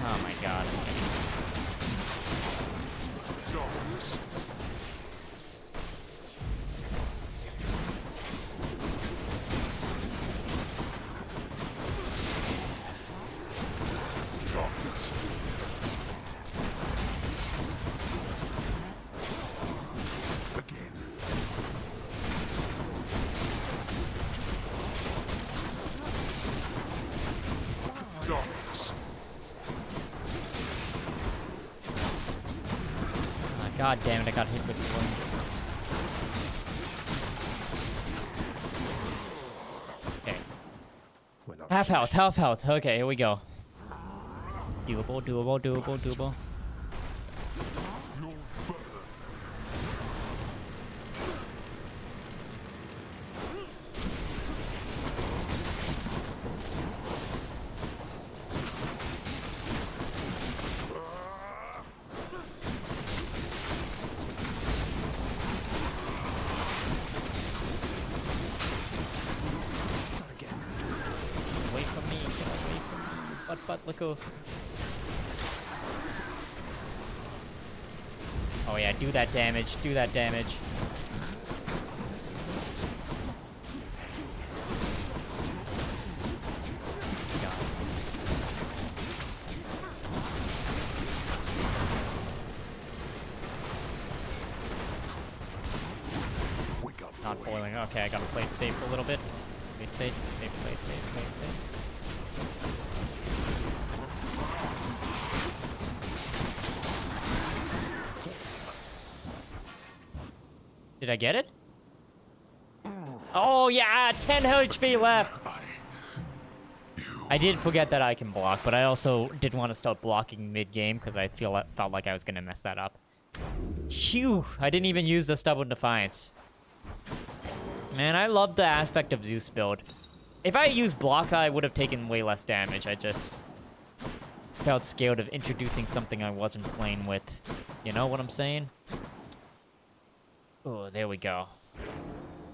Oh my God. darkness. God damn it, I got hit with one. Okay. Half health, half health. Okay, here we go. Doable, doable, doable, doable. Away from me, get away from me. But, look go. Oh yeah, do that damage, do that damage. Not boiling. Okay, I gotta play it safe a little bit. Play it safe, play it safe, play it safe. Did I get it? Oh yeah, 10 HP left. I did forget that I can block, but I also didn't want to start blocking mid-game because I felt like I was gonna mess that up. Phew! I didn't even use the Stubborn Defiance. Man, I love the aspect of Zeus build. If I used block, I would have taken way less damage. I just felt scared of introducing something I wasn't playing with. You know what I'm saying? Oh, there we go.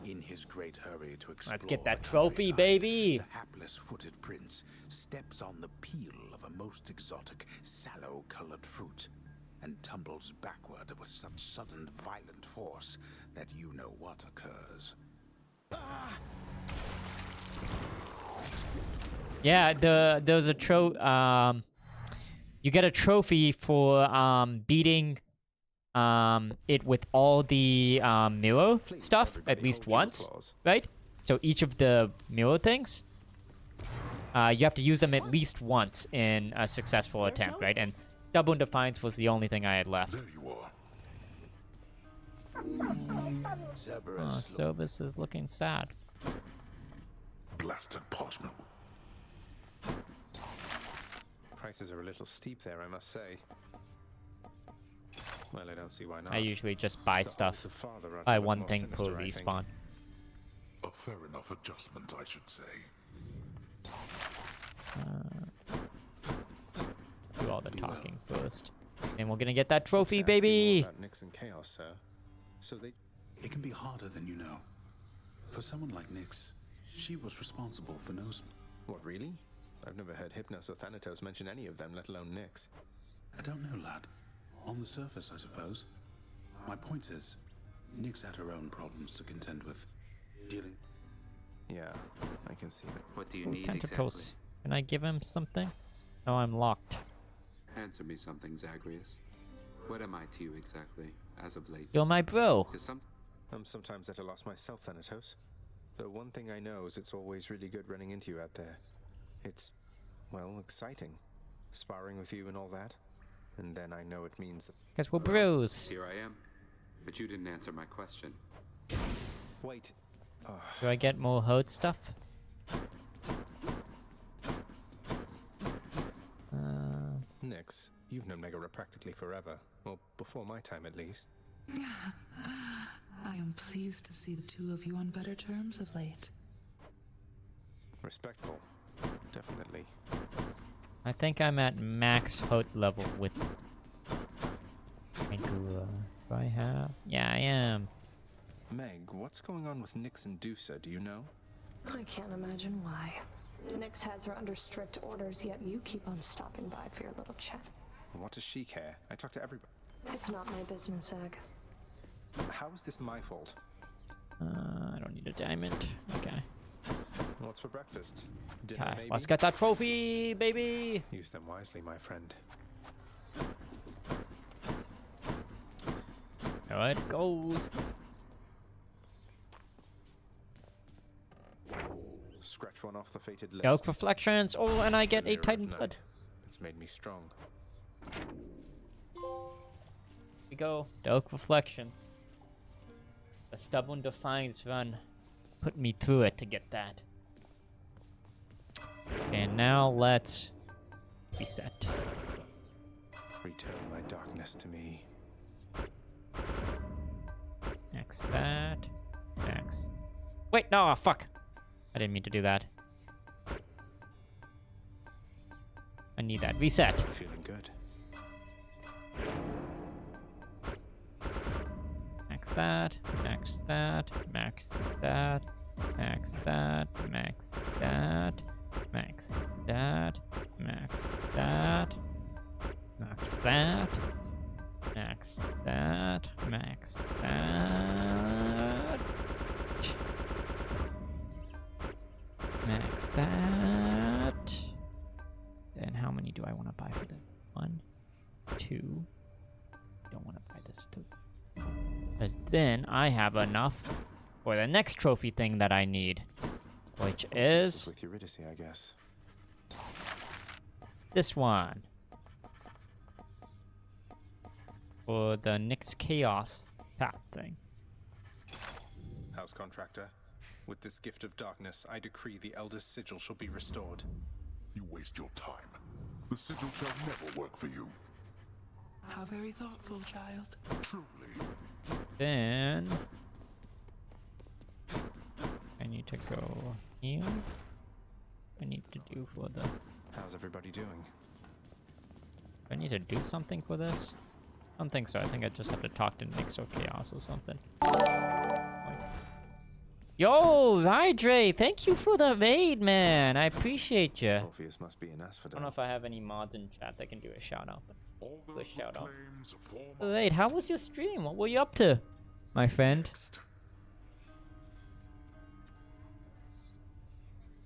In his great hurry to explore Let's get that the trophy, countryside, baby! The hapless-footed prince steps on the peel of a most exotic, sallow-colored fruit and tumbles backward with such sudden, violent force that you know what occurs. Yeah, there's a you get a trophy for beating it with all the mirror stuff at least once, right? So each of the mirror things, you have to use them at least once in a successful attempt, right? And Stubborn Defiance was the only thing I had left. There you are. Oh, Cerberus is looking sad. Blasted parchment. Prices are a little steep there, I must say. Well, I don't see why not. I usually just buy stuff. Father are Buy a bit one more thing per sinister, I think. respawn. A fair enough adjustment, I should say. Do all the talking first. And we're gonna get that trophy, To ask you more baby! about Nyx and Chaos, sir. So they... It can be harder than you know. For someone like Nyx, she was responsible for Nos. What, really? I've never heard Hypnos or Thanatos mention any of them, let alone Nyx. I don't know, lad. On the surface, I suppose. My point is, Nyx had her own problems to contend with. Dealing... Yeah, I can see that. What do you need Tentacles. exactly? Can I give him something? No, I'm locked. Answer me something, Zagreus. What am I to you exactly, as of late? You're my bro. I'm sometimes at a loss myself, Thanatos. The one thing I know is it's always really good running into you out there. It's, well, exciting. Sparring with you and all that. And then I know it means that... Because we're bros. Here I am. But you didn't answer my question. Wait. Do I get more Hode stuff? Nyx, you've known Megara practically forever. Well, before my time at least. I am pleased to see the two of you on better terms of late. Respectful. Definitely. I think I'm at max Hode level with Megara. Do I have? Yeah, I am. Meg, what's going on with Nyx and Dusa, do you know? I can't imagine why. Nyx has her under strict orders, yet you keep on stopping by for your little chat. What does she care? I talk to everybody. It's not my business, Zag. How is this my fault? I don't need a diamond. Okay. What's for breakfast? Dinner, Okay, maybe? let's get that trophy, baby! Use them wisely, my friend. There it goes. scratch one off the fated list. Elk Reflections. Oh, and I get a Mirror of Titan Night. Blood. It's made me strong. Here we go. Elk Reflections. A stubborn defiance run put me through it to get that. And now let's reset. Return my darkness to me. Max that. Max. Wait, no, fuck. I didn't mean to do that. I need that. Reset. Feeling good. Max that. Max that. Max that. Max that. Max that. Max that. Max that. Max that. Max that. Max that. Max that. Then how many do I want to buy for this? 1, 2. Don't want to buy this 2. Because then I have enough for the next trophy thing that I need, which is with Eurydice, I guess. this one. For the Nyx Chaos path thing. House contractor, with this gift of darkness, I decree the Elder's sigil shall be restored. You waste your time. The sigil shall never work for you. How very thoughtful, child. Truly. Then I need to go here. I need to do for the... How's everybody doing? I need to do something for this? I don't think so. I think I just have to talk to Nyx or Chaos or something. Yo, Hydre, thank you for the raid, man. I appreciate you. Orpheus must be an I asphodel. don't know if I have any mods in chat that can do a shout out. Do a shout out. Wait, how was your stream? What were you up to, my friend?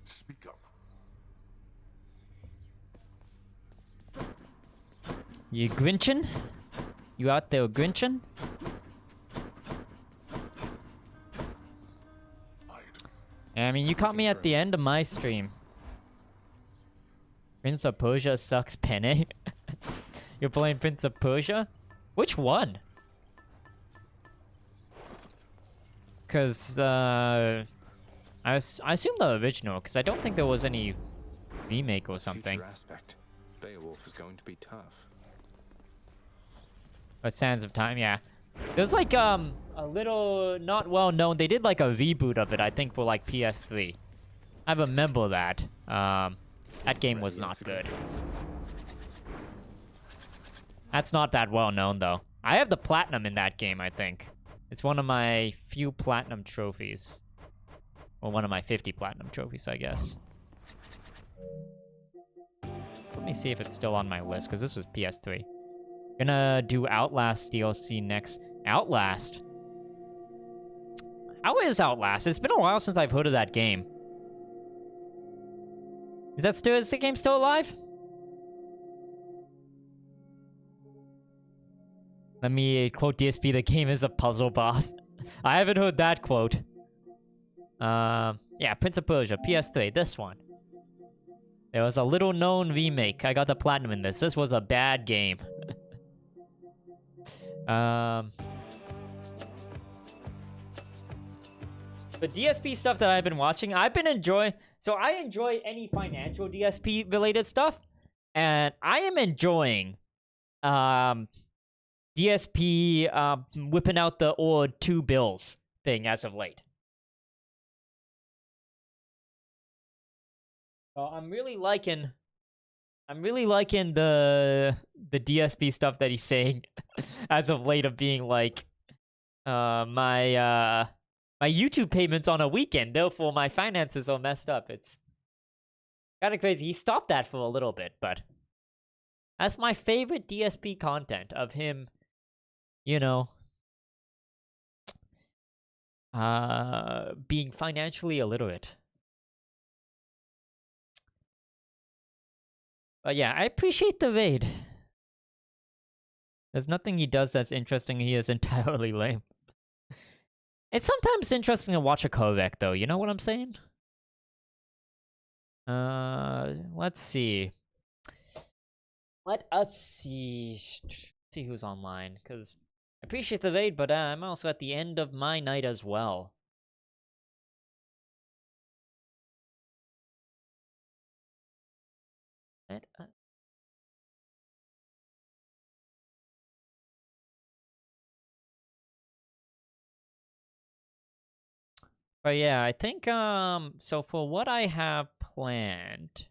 Speak up. You grinchin'? You out there grinchin'? I mean, you caught me at the end of my stream. Prince of Persia sucks, Penne. You're playing Prince of Persia? Which one? Because, I assume the original, because I don't think there was any remake or something. Future aspect. Beowulf is going to be tough. But Sands of Time, yeah. There's like, a little not well known. They did like a reboot of it, I think, for like PS3. I remember that. That game was not good. That's not that well known, though. I have the platinum in that game, I think. It's one of my few platinum trophies. Or one of my 50 platinum trophies, I guess. Let me see if it's still on my list, because this was PS3. Gonna do Outlast DLC next. Outlast? How is Outlast? It's been a while since I've heard of that game. Is the game still alive? Let me quote DSP, the game is a puzzle boss. I haven't heard that quote. Yeah, Prince of Persia, PS3, this one. There was a little known remake. I got the platinum in this. This was a bad game. The DSP stuff that I've been watching, I've been enjoying. So I enjoy any financial DSP related stuff, and I am enjoying DSP whipping out the old 2 bills thing as of late. So I'm really liking the DSP stuff that he's saying as of late, of being like my YouTube payments on a weekend, therefore my finances are messed up. It's kind of crazy. He stopped that for a little bit, but that's my favorite DSP content of him, you know, being financially illiterate. But yeah, I appreciate the raid. There's nothing he does that's interesting. He is entirely lame. It's sometimes interesting to watch a Kovac, though. You know what I'm saying? Let's see. Let us see. See who's online, because I appreciate the raid, but I'm also at the end of my night as well. But yeah, I think, so for what I have planned...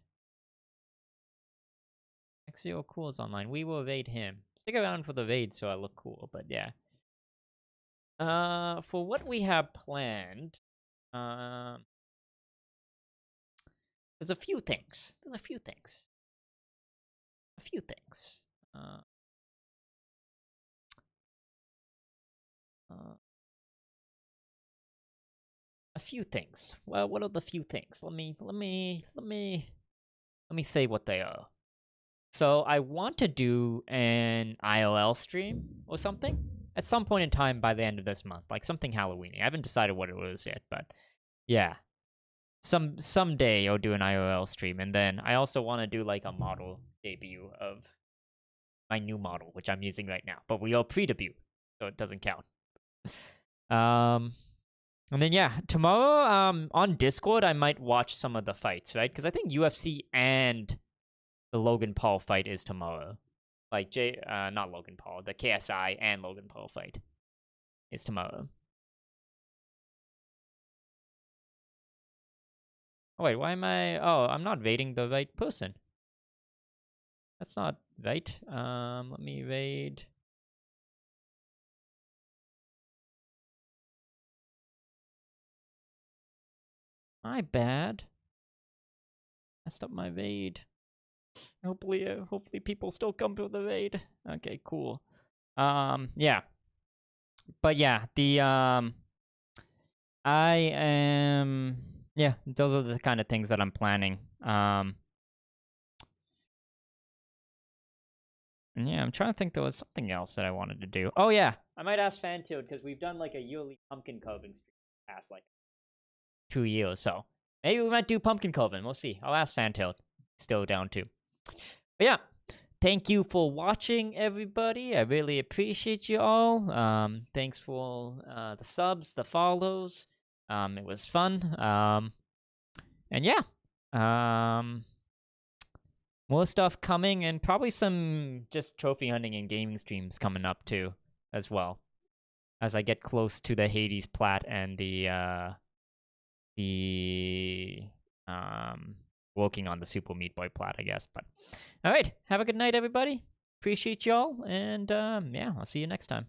Exio Cool is online. We will raid him. Stick around for the raid so I look cool, but yeah. For what we have planned, there's a few things. A few things. A few things. Well, what are the few things? Let me say what they are. So I want to do an ILL stream or something at some point in time by the end of this month, like something Halloweeny. I haven't decided what it was yet, but yeah, someday I'll do an IRL stream, and then I also want to do like a model debut of my new model, which I'm using right now, but we are pre-debut, so it doesn't count. And then yeah, tomorrow on Discord I might watch some of the fights, right? Because I think UFC and the Logan Paul fight is tomorrow. Like not Logan Paul, the KSI and Logan Paul fight is tomorrow. Oh wait, why am I? Oh, I'm not raiding the right person. That's not right. Let me raid. My bad. Messed up my raid. Hopefully people still come to the raid. Okay, cool. Yeah. But yeah, I am, yeah, those are the kind of things that I'm planning. And yeah, I'm trying to think there was something else that I wanted to do. Oh yeah, I might ask Fantilde, because we've done like a yearly pumpkin carving stream past like 2 years, so maybe we might do pumpkin carving. We'll see. I'll ask Fantilde. Still down too. But yeah, thank you for watching, everybody. I really appreciate you all. Thanks for the subs, the follows. It was fun. And yeah, more stuff coming, and probably some just trophy hunting and gaming streams coming up too, as well, as I get close to the Hades plat and the working on the Super Meat Boy plat, I guess. But all right, have a good night, everybody. Appreciate y'all, and yeah, I'll see you next time.